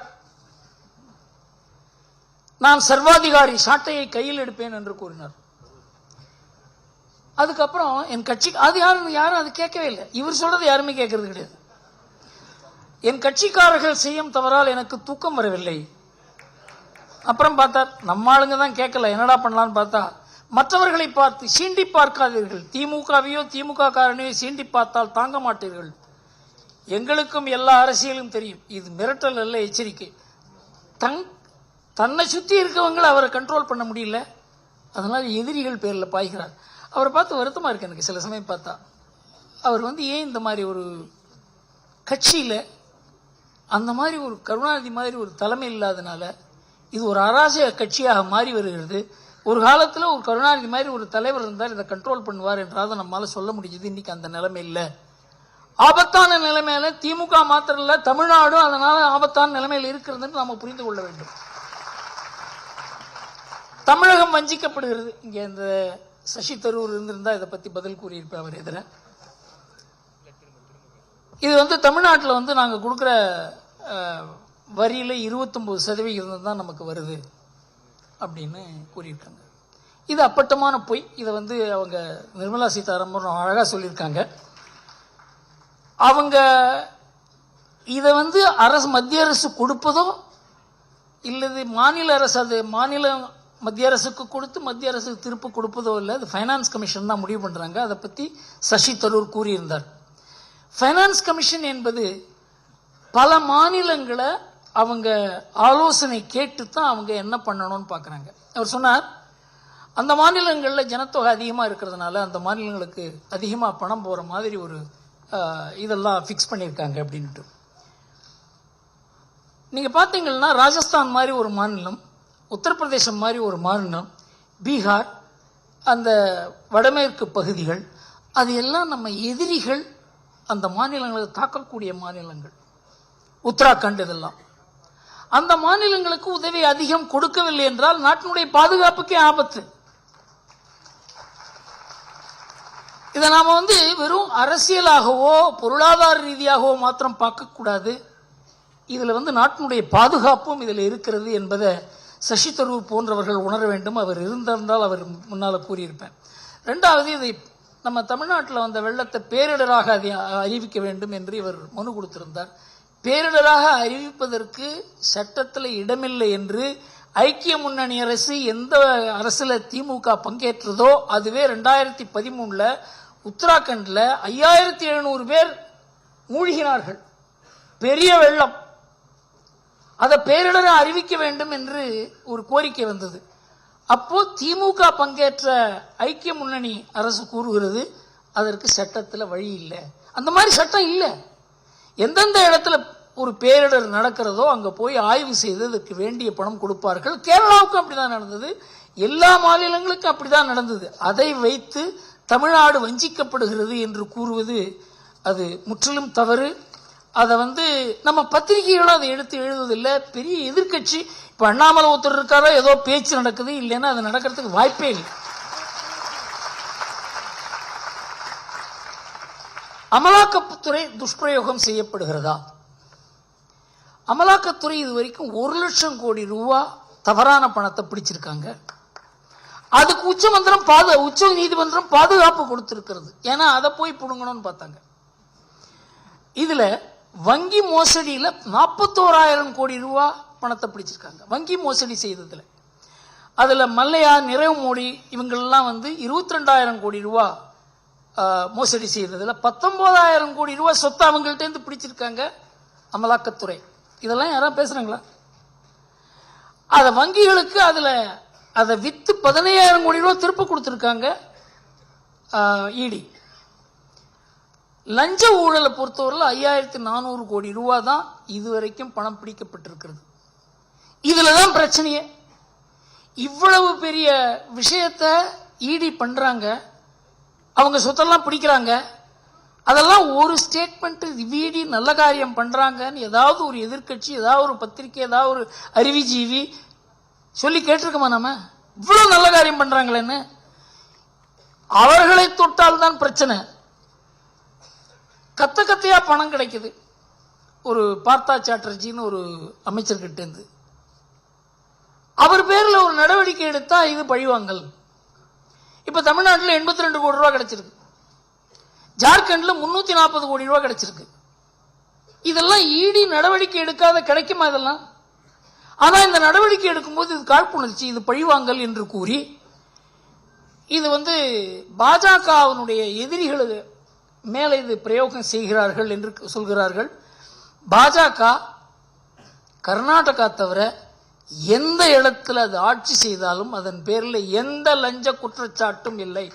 நான் சர்வாதிகாரி, சாட்டையை கையில் எடுப்பேன் என்று கூறினார். அதுக்கப்புறம் என் கட்சி அது யாரும் அது கேட்கவே இல்லை. இவர் சொல்றது யாருமே கேட்கறது கிடையாது. என் கட்சிக்காரர்கள் செய்யும் தவறால் எனக்கு தூக்கம் வரவில்லை. அப்புறம் பார்த்தார் நம்ம ஆளுங்க தான் கேட்கல, என்னடா பண்ணலான்னு பார்த்தா மற்றவர்களை பார்த்து சீண்டி பார்க்காதீர்கள், திமுகவையோ திமுக காரனையோ சீண்டி பார்த்தால் தாங்க மாட்டீர்கள். எங்களுக்கும் எல்லா அரசியலும் தெரியும், இது மிரட்டல் அல்ல, எச்சரிக்கை. தன்னை சுற்றி இருக்கவங்களை அவரை கண்ட்ரோல் பண்ண முடியல, அதனால எதிரிகள் பேரில் பாய்கிறார். அவரை பார்த்து வருத்தமாக இருக்கு எனக்கு சில சமயம் பார்த்தா. அவர் ஏன் இந்த மாதிரி ஒரு கட்சியில் அந்த மாதிரி ஒரு கருணாநிதி மாதிரி ஒரு தலைமை இல்லாதனால இது ஒரு அராஜக கட்சியாக மாறி வருகிறது. ஒரு காலத்தில் ஒரு கருணாநிதி மாதிரி ஒரு தலைவர் இருந்தால் இதை கண்ட்ரோல் பண்ணுவார் என்றாவது நம்மளால சொல்ல முடிஞ்சது. இன்னைக்கு அந்த நிலைமை இல்லை, ஆபத்தான நிலைமையில. திமுக மாத்திரம் இல்லை, தமிழ்நாடும் அதனால ஆபத்தான நிலைமையில் இருக்கிறது நாம புரிந்து கொள்ள வேண்டும். தமிழகம் வஞ்சிக்கப்படுகிறது. இங்கே இந்த சசி தரூர் இருந்திருந்தா இதை பத்தி பதில் கூறியிருப்பேன் அவர் எதிர. இது தமிழ்நாட்டில் நாங்கள் கொடுக்குற வரியில 29% தான் நமக்கு வருது அப்படின்னு கூறியிருக்காங்க. இது அப்பட்டமான பொய். இதை அவங்க நிர்மலா சீதாராமன் அழகா சொல்லியிருக்காங்க. அவங்க இதை அரசு, மத்திய அரசு கொடுப்பதோ இல்லது மாநில அரசு, அது மத்திய அரசுக்கு கொடுத்து மத்திய அரசுக்கு திருப்பி கொடுப்பதோ இல்லை, அது ஃபைனான்ஸ் கமிஷன் தான் முடிவு பண்றாங்க. அதை பத்தி சசி தரூர் கூறியிருந்தார். ஃபைனான்ஸ் கமிஷன் என்பது பல மாநிலங்களை அவங்க ஆலோசனை கேட்டு தான் அவங்க என்ன பண்ணணும்னு பார்க்குறாங்க. அவர் சொன்னார், அந்த மாநிலங்களில் ஜனத்தொகை அதிகமாக இருக்கிறதுனால அந்த மாநிலங்களுக்கு அதிகமாக பணம் போகிற மாதிரி ஒரு இதெல்லாம் ஃபிக்ஸ் பண்ணியிருக்காங்க அப்படின்ட்டு. நீங்கள் பார்த்தீங்கன்னா ராஜஸ்தான் மாதிரி ஒரு மாநிலம், உத்தரப்பிரதேசம் மாதிரி ஒரு மாநிலம், பீகார், அந்த வடமேற்கு பகுதிகள், அது எல்லாம் நம்ம எதிரிகள் அந்த மாநிலங்களை தாக்கக்கூடிய மாநிலங்கள். உத்தராகண்ட் இதெல்லாம் அந்த மாநிலங்களுக்கு உதவி அதிகம் கொடுக்கவில்லை என்றால் நாட்டினுடைய பாதுகாப்புக்கே ஆபத்து. இதை நாம வெறும் அரசியலாகவோ பொருளாதார ரீதியாகவோ மாத்திரம் பார்க்கக்கூடாது. இதுல நாட்டினுடைய பாதுகாப்பும் இதுல இருக்கிறது என்பதை சசி தரூர் போன்றவர்கள் உணர வேண்டும். அவர் இருந்திருந்தால் அவர் முன்னால கூறியிருப்பேன். ரெண்டாவது, இதை நம்ம தமிழ்நாட்டில் வந்த வெள்ளத்தை பேரிடராக அறிவிக்க வேண்டும் என்று இவர் மனு கொடுத்திருந்தார். பேரிடராக அறிவிப்பதற்கு சட்டத்தில் இடமில்லை என்று ஐக்கிய முன்னணி அரசு எந்த அரசுல திமுக பங்கேற்றதோ அதுவே 2013 உத்தராகண்ட்ல 5700 பேர் மூழ்கினார்கள். பெரிய வெள்ளம். அதை பேரிடரை அறிவிக்க வேண்டும் என்று ஒரு கோரிக்கை வந்தது. அப்போ திமுக பங்கேற்ற ஐக்கிய முன்னணி அரசு கூறுகிறது அதற்கு சட்டத்தில் வழி இல்லை. அந்த மாதிரி சட்டம் இல்லை. எந்தெந்த இடத்துல ஒரு பேரிடர் நடக்கிறதோ அங்க போய் ஆய்வு செய்து அதற்கு வேண்டிய பணம் கொடுப்பார்கள். கேரளாவுக்கும் அப்படிதான் நடந்தது, எல்லா மாநிலங்களுக்கும் அப்படிதான் நடந்தது. அதை வைத்து தமிழ்நாடு வஞ்சிக்கப்படுகிறது என்று கூறுவது அது முற்றிலும் தவறு. அதை நம்ம பத்திரிகைகளும் அதை எடுத்து எழுதுவதில்லை. பெரிய எதிர்கட்சி இப்ப அண்ணாமலை ஒருத்தர் இருக்காரோ ஏதோ பேச்சு நடக்குது, இல்லைன்னா அது நடக்கிறதுக்கு வாய்ப்பே இல்லை. அமலாக்கத்துறை துஷ்பிரயோகம் செய்யப்படுகிறதா? அமலாக்கத்துறை இதுவரைக்கும் 1 லட்சம் கோடி ரூபாய் தவறான பணத்தை பிடிச்சிருக்காங்க. அதுக்கு உச்ச நீதிமன்றம் பாதுகாப்பு கொடுத்திருக்கிறது. ஏன்னா அதை போய் புடுங்கணும்னு பார்த்தாங்க. இதுல வங்கி மோசடியில 41,000 கோடி ரூபாய் பணத்தை பிடிச்சிருக்காங்க. வங்கி மோசடி செய்ததுல அதுல மல்லையா, நிரவ் மோடி இவங்கெல்லாம் 22,000 கோடி ரூபாய் மோசடி செய்ததுல 19,000 கோடி ரூபாய் சொத்து அவங்கள்ட்ட இருந்து பிடிச்சிருக்காங்க அமலாக்கத்துறை. இதெல்லாம் யாராவது பேசுறாங்களா? அத வங்கிகளுக்கு அதை வித்து 15,000 கோடி ரூபாய் திருப்ப கொடுத்திருக்காங்க இடி. லஞ்ச ஊழலை பொறுத்தவரையில் 5,400 கோடி ரூபாய் தான் இதுவரைக்கும் பணம் பிடிக்கப்பட்டிருக்கிறது. இதுலதான் பிரச்சனையே. இவ்வளவு பெரிய விஷயத்தை இடி பண்றாங்க, அவங்க சொத்தெல்லாம் பிடிக்கிறாங்க. அதெல்லாம் ஒரு ஸ்டேட்மெண்ட், இடி நல்ல காரியம் பண்றாங்கன்னு ஏதாவது ஒரு எதிர்கட்சி, ஏதாவது ஒரு பத்திரிகை, ஏதாவது ஒரு அறிவிஜீவி சொல்லி கேட்டிருக்கோமா? நம்ம இவ்வளவு நல்ல காரியம் பண்றாங்களேன்னு. அவர்களை தொட்டால் தான் பிரச்சனை. கத்தையா பணம் கிடைக்குது. ஒரு பார்த்தா சாட்டர்ஜின்னு ஒரு அமைச்சர்கிட்ட இருந்து. அவர் பேர்ல ஒரு நடவடிக்கை எடுத்தா இது பழிவாங்கல். இப்ப தமிழ்நாட்டில் 82 கோடி ரூபாய் கிடைச்சிருக்கு, ஜார்க்கண்ட்ல 340 கோடி ரூபாய் கிடைச்சிருக்கு. இதெல்லாம் ஈடி நடவடிக்கை எடுக்காத கிடைக்குமா இதெல்லாம்? ஆனா இந்த நடவடிக்கை எடுக்கும்போது இது காழ்ப்புணர்ச்சி, இது பழிவாங்கல் என்று கூறி இது பாஜகவினுடைய எதிரிகள் மேலே இது பிரயோகம் செய்கிறார்கள் என்று சொல்கிறார்கள். பாஜக கர்நாடகா தவிர எந்த இடத்துல அது ஆட்சி செய்தாலும் அதன் பேரில் எந்த லஞ்ச குற்றச்சாட்டும் இல்லை.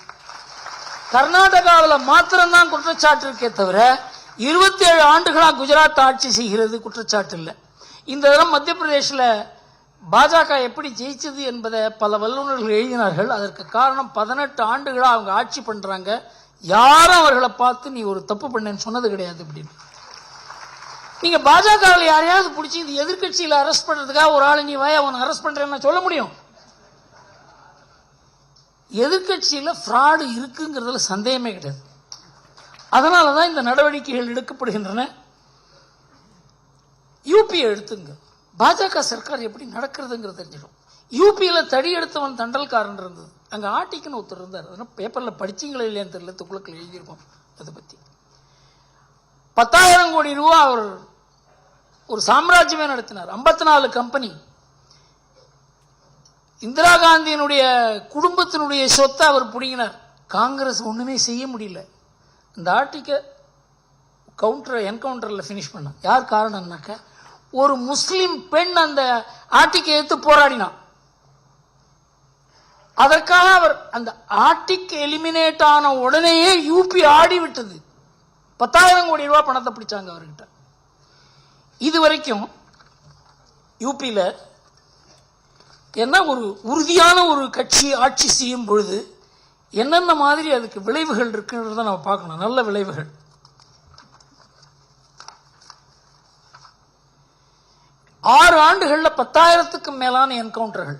கர்நாடகாவில் மாத்திரம்தான் குற்றச்சாட்டு இருக்கே தவிர 27 ஆண்டுகளாக குஜராத் ஆட்சி செய்கிறது குற்றச்சாட்டு இல்லை. இந்த தரம் மத்திய பிரதேசில் பாஜக எப்படி ஜெயிச்சது என்பதை பல வல்லுநர்கள் எழுதினார்கள். அதற்கு காரணம் 18 ஆண்டுகளாக அவங்க ஆட்சி பண்றாங்க, யாரும் அவர்களை பார்த்து நீ ஒரு தப்பு பண்ணேன்னு சொன்னது கிடையாது அப்படின்னு. நீங்க பாஜகவில் யாரையாவது பிடிச்சி இது எதிர்கட்சியில் அரெஸ்ட் பண்றதுக்காக ஒரு ஆளு நீ வாய் அவனை அரெஸ்ட் பண்றேன்னு சொல்ல முடியும்? எதிர்கட்சியில் ஃப்ராடு இருக்குங்கிறதுல சந்தேகமே கிடையாது. அதனாலதான் இந்த நடவடிக்கைகள் எடுக்கப்படுகின்றன. யூபியை எடுத்துங்க, பாஜக சர்க்கார் எப்படி நடக்கிறதுங்கிறது தெரிஞ்சிடும். யூபியில் தடி எடுத்தவன் தண்டல்காரன் இருந்தது, அங்க ஆட்டிக்குன்னு ஒருத்தர் இருந்தார். அதனால பேப்பர்ல படிச்சீங்களா இல்லையான்னு தெரியல, துக்ளக்கில் எழுதியிருக்கோம் அதை பத்தி. 10,000 கோடி ரூபாய் அவர் ஒரு சாம்ராஜ்யமே நடத்தினார். 54 கம்பெனி. இந்திரா காந்தியினுடைய குடும்பத்தினுடைய சொத்தை அவர் பிடிங்கினார். காங்கிரஸ் ஒண்ணுமே செய்ய முடியல. இந்த ஆர்டிக்கை என்கவுண்டர்ல பினிஷ் பண்ண யார் காரணம்னாக்க, ஒரு முஸ்லிம் பெண் அந்த ஆர்டிக்கை எடுத்து போராடினான். அதற்காக அவர் அந்த ஆர்டிக் எலிமினேட் ஆன உடனேயே யூபி ஆடி விட்டது. 10,000 கோடி ரூபாய் பணத்தை பிடிச்சாங்க அவர்கிட்ட. இதுவரைக்கும் யூபியில என்ன ஒரு உறுதியான ஒரு கட்சி ஆட்சி செய்யும் பொழுது என்னென்ன மாதிரி அதுக்கு விளைவுகள் இருக்குன்றத நம்ம பார்க்கணும். நல்ல விளைவுகள். ஆறு ஆண்டுகள்ல 10,000க்கும் மேலான என்கவுண்டர்கள்,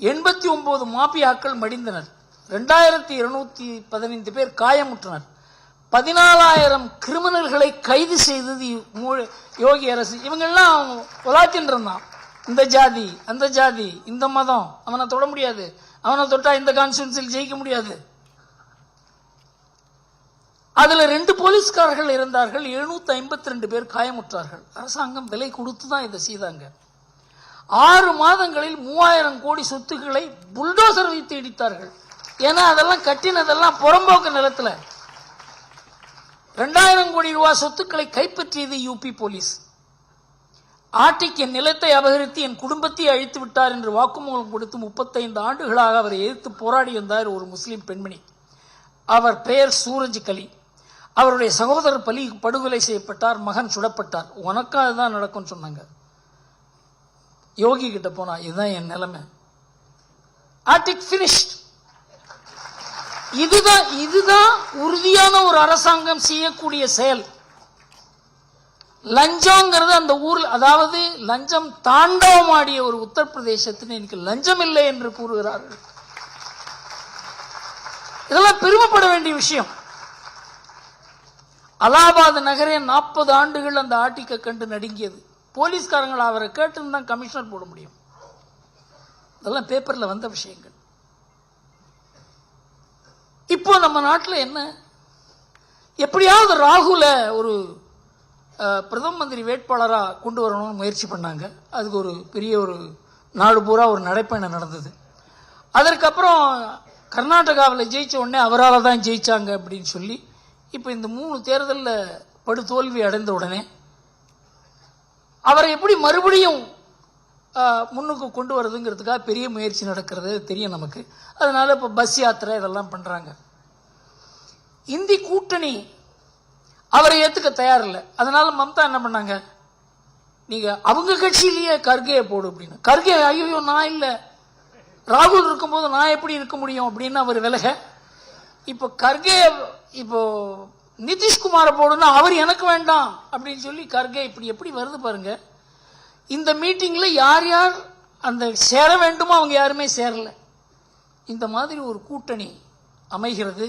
89 மாபியாக்கள் மடிந்தனர், 2,215 பேர் காயமுற்றனர், 14,000 கிரிமினல்களை கைது செய்தது யோகி அரசு. இவங்கெல்லாம் உலாத்தின்னு இருந்தான், இந்த ஜாதி அந்த ஜாதி இந்த மதம், அவனை தொட முடியாது, அவனை தொட்டா இந்த கான்ஸ்டியூன்சியில் ஜெயிக்க முடியாது. அதுல 2 போலீஸ்காரர்கள் இருந்தார்கள், 752 பேர் காயமுற்றார்கள். அரசாங்கம் விலை கொடுத்து தான் இதை செய்தாங்க. 6 மாதங்களில் 3,000 கோடி சொத்துக்களை புல்டோசர் வைத்து இடித்தார்கள். ஏன்னா அதெல்லாம் கட்டினதெல்லாம் புறம்போக்கு நிலத்துல. 2,000 கோடி ரூபாய் சொத்துக்களை கைப்பற்றியது யூபி போலீஸ். ஆட்டிக்கு என் நிலத்தை அபகரித்து என் குடும்பத்தை அழித்து விட்டார் என்று வாக்குமூலம் கொடுத்து 35 ஆண்டுகளாக அவரை எதிர்த்து போராடி வந்தார் ஒரு முஸ்லிம் பெண்மணி. அவர் பெயர் சூரஜ் கலி. அவருடைய சகோதரர் படுகொலை செய்யப்பட்டார், மகன் சுடப்பட்டார். உனக்கும் அதுதான் நடக்கும் சொன்னாங்க. யோகி கிட்ட போனா இதுதான் என் நிலைமை. Arctic finished. இதுதான் உறுதியான ஒரு அரசாங்கம் செய்யக்கூடிய செயல். லஞ்சம்ங்கிறது அந்த ஊர்ல, அதாவது லஞ்சம் தாண்டவமாடிய ஒரு உத்தரப்பிரதேசத்தில் எனக்கு லஞ்சம் இல்லை என்று கூறுகிறார்கள். இதெல்லாம் பெருமைப்பட வேண்டிய விஷயம். அலகாபாத் நகரே 40 ஆண்டுகள் அந்த ஆட்டிக்கை கண்டு நடுங்கியது. போலீஸ்காரங்களை அவரை கேட்டுன்னு தான் கமிஷனர் போட முடியும். இதெல்லாம் பேப்பர்ல வந்த விஷயங்கள். இப்போ நம்ம நாட்டில் என்ன, எப்படியாவது ராகுல ஒரு பிரதம மந்திரி வேட்பாளராக கொண்டு வரணும்னு முயற்சி பண்ணாங்க. அதுக்கு ஒரு பெரிய ஒரு நாடு பூரா ஒரு நடைப்பயணம் நடந்தது. அதற்கப்புறம் கர்நாடகாவில் ஜெயிச்ச உடனே அவரால் தான் ஜெயிச்சாங்க அப்படின்னு சொல்லி இப்போ இந்த 3 தேர்தலில் படுதோல்வி அடைந்த உடனே அவரை எப்படி மறுபடியும் முன்னுக்கு கொண்டு வரதுங்கிறதுக்காக பெரிய முயற்சி நடக்கிறது தெரியும் நமக்கு. அதனால இப்போ பஸ் யாத்திரை இதெல்லாம் பண்றாங்க. இந்தி கூட்டணி அவரை ஏத்துக்க தயார் இல்லை. அதனால மம்தா என்ன பண்ணாங்க, நீங்க அவங்க கட்சியிலேயே கர்கே போடு அப்படின்னு. கர்கே ஐயோ நான் இல்லை, ராகுல் இருக்கும்போது நான் எப்படி இருக்க முடியும் அப்படின்னு அவர் விலக. இப்போ கர்கே இப்போ நிதிஷ்குமாரை போடுன்னா அவர் எனக்கு வேண்டாம் அப்படின்னு சொல்லி கர்கே இப்படி எப்படி வருது பாருங்க. இந்த மீட்டிங்ல யார் யார் அந்த சேர வேண்டுமோ அவங்க யாருமே சேரல. இந்த மாதிரி ஒரு கூட்டணி அமைகிறது.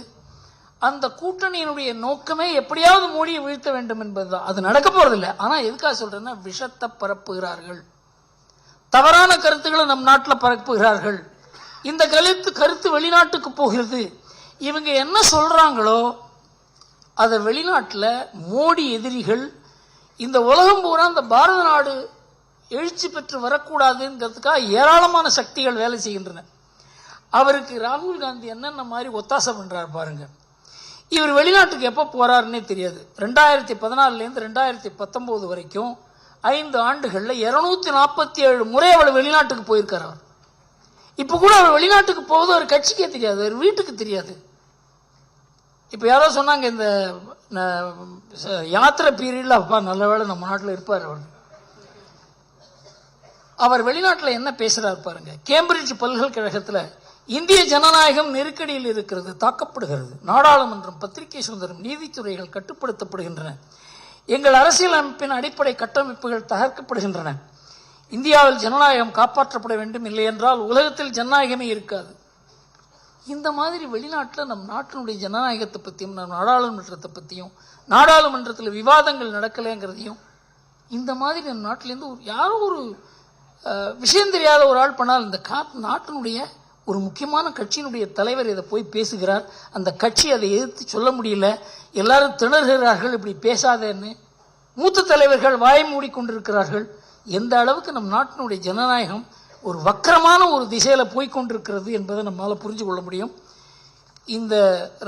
அந்த கூட்டணியினுடைய நோக்கமே எப்படியாவது மோடியை வீழ்த்த வேண்டும் என்பதுதான். அது நடக்க போறதில்லை. ஆனா எதுக்காக சொல்றேன்னா, விஷத்தை பரப்புகிறார்கள், தவறான கருத்துக்களை நம் நாட்டில் பரப்புகிறார்கள். இந்த கருத்து வெளிநாட்டுக்கு போகிறது. இவங்க என்ன சொல்றாங்களோ அதை வெளிநாட்டில் மோடி எதிரிகள், இந்த உலகம் பூரா இந்த பாரத நாடு எழுச்சி பெற்று வரக்கூடாதுங்கிறதுக்காக ஏராளமான சக்திகள் வேலை செய்கின்றன. அவருக்கு ராகுல் காந்தி என்னென்ன மாதிரி ஒத்தாசை பண்றாரு பாருங்க. இவர் வெளிநாட்டுக்கு எப்போ போறாருன்னே தெரியாது. 2014 2019 வரைக்கும் 5 ஆண்டுகள்ல 247 முறை அவர் வெளிநாட்டுக்கு போயிருக்கார். அவர் இப்ப கூட அவர் வெளிநாட்டுக்கு போவது ஒரு கட்சிக்கே தெரியாது, ஒரு வீட்டுக்கு தெரியாது. இப்ப யாரோ சொன்னாங்க இந்த யாத்திரை பீரியட்ல, அப்பா நல்ல வேளை நம்ம நாட்டில் இருப்பார் அவர். அவர் வெளிநாட்டில் என்ன பேசுறாரு பாருங்க. கேம்பிரிட்ஜ் பல்கலைக்கழகத்தில் இந்திய ஜனநாயகம் நெருக்கடியில் இருக்கிறது, தாக்கப்படுகிறது. நாடாளுமன்றம், பத்திரிகை சுதந்திரம், நீதித்துறைகள் கட்டுப்படுத்தப்படுகின்றன. எங்கள் அரசியலமைப்பின் அடிப்படை கட்டமைப்புகள் தகர்க்கப்படுகின்றன. இந்தியாவில் ஜனநாயகம் காப்பாற்றப்பட வேண்டும், இல்லை என்றால் உலகத்தில் ஜனநாயகமே இருக்காது. இந்த மாதிரி வெளிநாட்டில் நம் நாட்டினுடைய ஜனநாயகத்தை பற்றியும் நம் நாடாளுமன்றத்தை பற்றியும், நாடாளுமன்றத்தில் விவாதங்கள் நடக்கலைங்கிறதையும், இந்த மாதிரி நம் நாட்டிலேருந்து யாரோ ஒரு விஷயம் தெரியாத ஒரு ஆள் பண்ணால், இந்த நாட்டினுடைய ஒரு முக்கியமான கட்சியினுடைய தலைவர் இதை போய் பேசுகிறார். அந்த கட்சி அதை எதிர்த்து சொல்ல முடியல, எல்லாரும் திணறுகிறார்கள், இப்படி பேசாதேன்னு. மூத்த தலைவர்கள் வாய் மூடிக்கொண்டிருக்கிறார்கள். எந்த அளவுக்கு நம் நாட்டினுடைய ஜனநாயகம் ஒரு வக்கரமான ஒரு திசையில போய்கொண்டிருக்கிறது என்பதை நம்மளால புரிஞ்சு கொள்ள முடியும். இந்த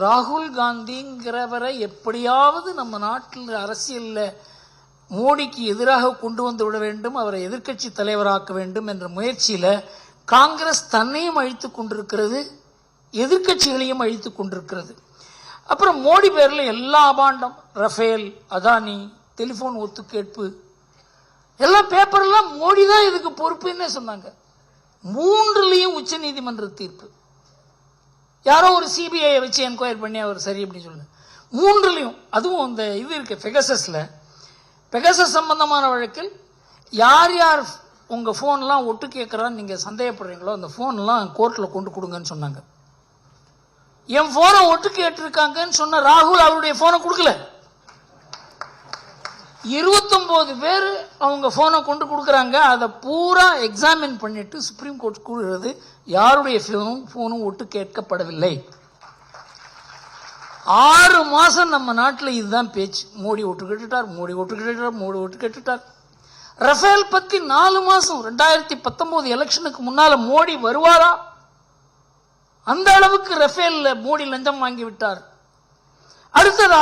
ராகுல் காந்திங்கிறவரை எப்படியாவது நம்ம நாட்டில் அரசியலில் மோடிக்கு எதிராக கொண்டு வந்து விட வேண்டும், அவரை எதிர்க்கட்சி தலைவராக்க வேண்டும் என்ற முயற்சியில காங்கிரஸ் தன்னையும் அழித்துக் கொண்டிருக்கிறது, எதிர்க்கட்சிகளையும் அழித்துக் கொண்டிருக்கிறது. அப்புறம் மோடி பேர்ல எல்லா அபாண்டம், ரஃபேல், அதானி, டெலிபோன் ஒத்துக்கேட்பு, எல்லாம் பேப்பர்லாம் மோடி தான் இதுக்கு பொறுப்புன்னே சொன்னாங்க. 3லையும் உச்ச நீதிமன்ற தீர்ப்பு. யாரோ ஒரு சிபிஐ வச்சு என்கொயரி பண்ணி அவர் சரி அப்படின்னு சொல்லுங்க. 3லையும், அதுவும் அந்த இது இருக்கு பெகசஸ் சம்பந்தமான வழக்கில் யார் யார் உங்க போன்லாம் ஒட்டு கேட்கறான்னு நீங்க சந்தேகப்படுறீங்களோ அந்த போன்லாம் கோர்ட்ல கொண்டு கொடுங்கன்னு சொன்னாங்க. என் போனை ஒட்டு கேட்டிருக்காங்கன்னு சொன்ன ராகுல் அவருடைய போனை கொடுக்கல. 29 பேர் அவங்க போனை கொண்டு கொடுக்குறாங்க. அதை பூரா எக்ஸாமின் பண்ணிட்டு சுப்ரீம் கோர்ட் கூறுகிறது யாருடைய போனும் ஒட்டு கேட்கப்படவில்லை. 6 மாசம் நம்ம நாட்டில் இதுதான் பேச்சு. மோடி ஒட்டு கேட்டுட்டார், மோடி ஒட்டு கேட்டுட்டார், மோடி ஒட்டு கேட்டுட்டார். ரஃபேல் பத்தி 4 மாசம் 2019 எலெக்ஷனுக்கு முன்னால மோடி வருவாரா? அந்த அளவுக்கு ரஃபேல்ல மோடி லஞ்சம் வாங்கி விட்டார். அடுத்தது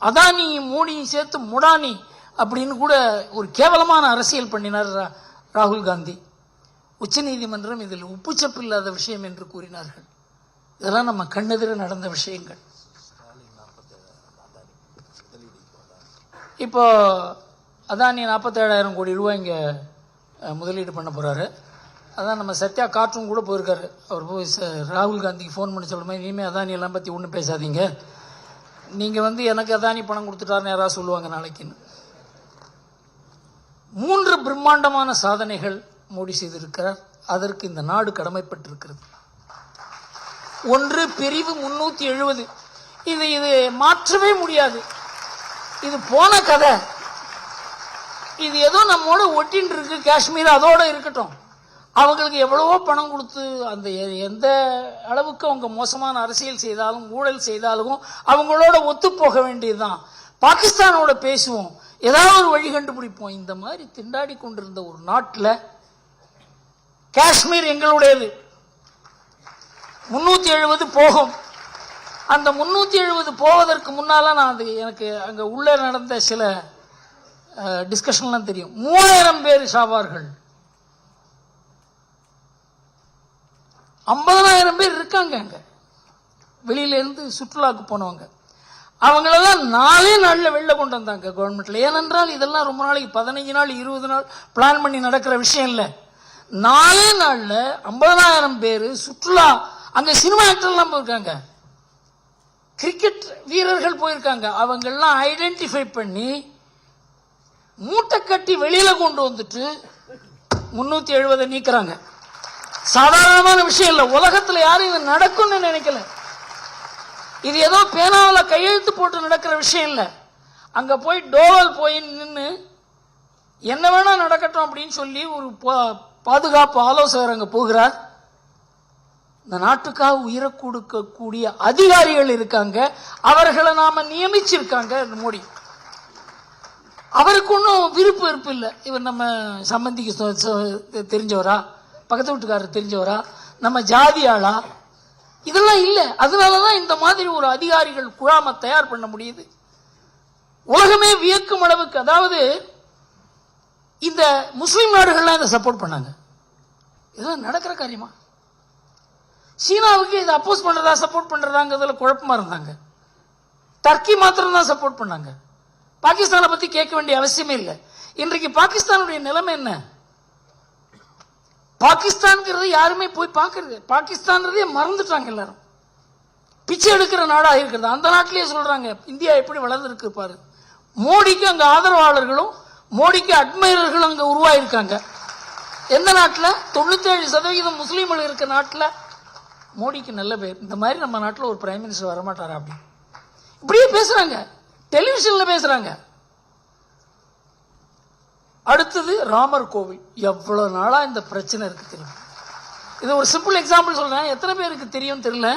அதானியும் மோடியும் சேர்த்து முடானி அப்படின்னு கூட ஒரு கேவலமான அரசியல் பண்ணினார் ராகுல் காந்தி. உச்ச நீதிமன்றம் இதில் உப்புச்சப்பு இல்லாத விஷயம் என்று கூறினார்கள். இதெல்லாம் நம்ம கண்ணெதிர நடந்த விஷயங்கள். இப்போ அதானி 47,000 கோடி ரூபாய் இங்கே முதலீடு பண்ண போறாரு. அதான் நம்ம சத்யா காற்றும் கூட போயிருக்காரு. அவர் போய் ராகுல் காந்திக்கு ஃபோன் பண்ணி சொல்லுமே, இனிமேல் அதானி எல்லாம் பற்றி ஒன்றும் பேசாதீங்க, நீங்கள் எனக்கு அதானி பணம் கொடுத்துட்டாருன்னு யாராவது சொல்லுவாங்க நாளைக்குன்னு. 3 பிரம்மாண்டமான சாதனைகள் மோடி செய்திருக்கிறார். அதற்கு இந்த நாடு கடமைப்பட்டிருக்கிறது. ஒன்று, பிரிவு 370. இது மாற்றவே முடியாது. இது போன கதை. இது ஏதோ நம்மோட ஒட்டின்னு இருக்கு. காஷ்மீர் அதோட இருக்கட்டும். அவங்களுக்கு எவ்வளவோ பணம் கொடுத்து அந்த எந்த அளவுக்கு அவங்க மோசமான அரசியல் செய்தாலும் ஊழல் செய்தாலும் அவங்களோட ஒத்து போக வேண்டியதுதான். பாகிஸ்தானோட பேசுவோம், ஏதாவது ஒரு வழி கண்டுபிடிப்போம். இந்த மாதிரி திண்டாடி கொண்டிருந்த ஒரு நாட்டில் காஷ்மீர் எங்களுடையது. 370 போகும். அந்த 370 போவதற்கு முன்னால நான் எனக்கு அங்க உள்ள நடந்த சில டிஸ்கஷன்லாம் தெரியும். 3000 பேர் சாவார்கள். 50,000 பேர் இருக்காங்க அங்க, வெளியில இருந்து சுற்றுலாக்கு போனவங்க. அவங்களெல்லாம் 4 நாள்ல வெளில கொண்டு வந்தாங்க கவர்மெண்ட்ல. ஏனென்றால் இதெல்லாம் ரொம்ப நாளைக்கு 15 நாள் 20 நாள் பிளான் பண்ணி நடக்கிற விஷயம் இல்லை. 4 நாள்ல 50,000 பேர் சுற்றுலா. அங்க சினிமா ஆக்டர்லாம் போயிருக்காங்க, கிரிக்கெட் வீரர்கள் போயிருக்காங்க. அவங்கெல்லாம் ஐடென்டிஃபை பண்ணி மூட்டை கட்டி வெளியில கொண்டு வந்துட்டு 370 நீக்கிறாங்க. சாதாரணமான விஷயம் இல்ல. உலகத்துல யாரும் இது நடக்கும்னு நினைக்கல. இது ஏதோ பேனாவில் கையெழுத்து போட்டு நடக்கிற விஷயம் இல்லை. அங்க போய் டோவல் போய் நின்று என்ன வேணா நடக்கட்டும் அப்படின்னு சொல்லி ஒரு பாதுகாப்பு ஆலோசகர் அங்க போகிறார். இந்த நாட்டுக்காக உயிரை கொடுக்கக்கூடிய அதிகாரிகள் இருக்காங்க, அவர்களை நாம நியமிச்சிருக்காங்க மோடி. அவருக்கு ஒன்றும் விருப்பு இல்லை. இவர் நம்ம சம்பந்திக்கு தெரிஞ்சவரா, பக்கத்து வீட்டுக்காரர் தெரிஞ்சவரா, நம்ம ஜாதி ஆளா, இதெல்லாம் இல்லை. அதனாலதான் இந்த மாதிரி ஒரு அதிகாரிகள் குழாம தயார் பண்ண முடியுது. உலகமே வியக்கும் அளவுக்கு, அதாவது இந்த முஸ்லிம் நாடுகள்லாம் இதை சப்போர்ட் பண்ணாங்க. இதெல்லாம் நடக்கிற காரியமா? சீனாவுக்கு இதை அப்போஸ் பண்றதா சப்போர்ட் பண்றதாங்கிறதுல குழப்பமா இருந்தாங்க. டர்க்கி மாத்திரம் தான் சப்போர்ட் பண்ணாங்க. பாகிஸ்தானை பத்தி கேட்க வேண்டிய அவசியமே இல்லை. இன்றைக்கு பாகிஸ்தானுடைய நிலைமை என்ன? பாகிஸ்தான்ங்கிறது யாருமே போய் பார்க்கறது, பாகிஸ்தான்றதே மறந்துட்டாங்க எல்லாரும். பிச்சை எடுக்கிற நாடாக இருக்கிறது. அந்த நாட்டிலேயே சொல்றாங்க இந்தியா எப்படி வளர்ந்துருக்கு பாரு. மோடிக்கு அங்க ஆதரவாளர்களும் மோடிக்கு அட்மைரர்களும் அங்க உருவாயிருக்காங்க. எந்த நாட்டில்? 97% முஸ்லீம்கள் இருக்க நாட்டில் மோடிக்கு நல்ல பேர். இந்த மாதிரி நம்ம நாட்டில் ஒரு பிரைம் மினிஸ்டர் வரமாட்டாரா அப்படி இப்படியே பேசுறாங்க, டெலிவிஷன்ல பேசுறாங்க. அடுத்தது ராமர் கோவில். எவ்வளவு நாளா இந்த பிரச்சனை இருக்கு தெரியும். இது ஒரு சிம்பிள் எக்ஸாம்பிள் சொல்றேன், எத்தனை பேருக்கு தெரியும் தெரியல.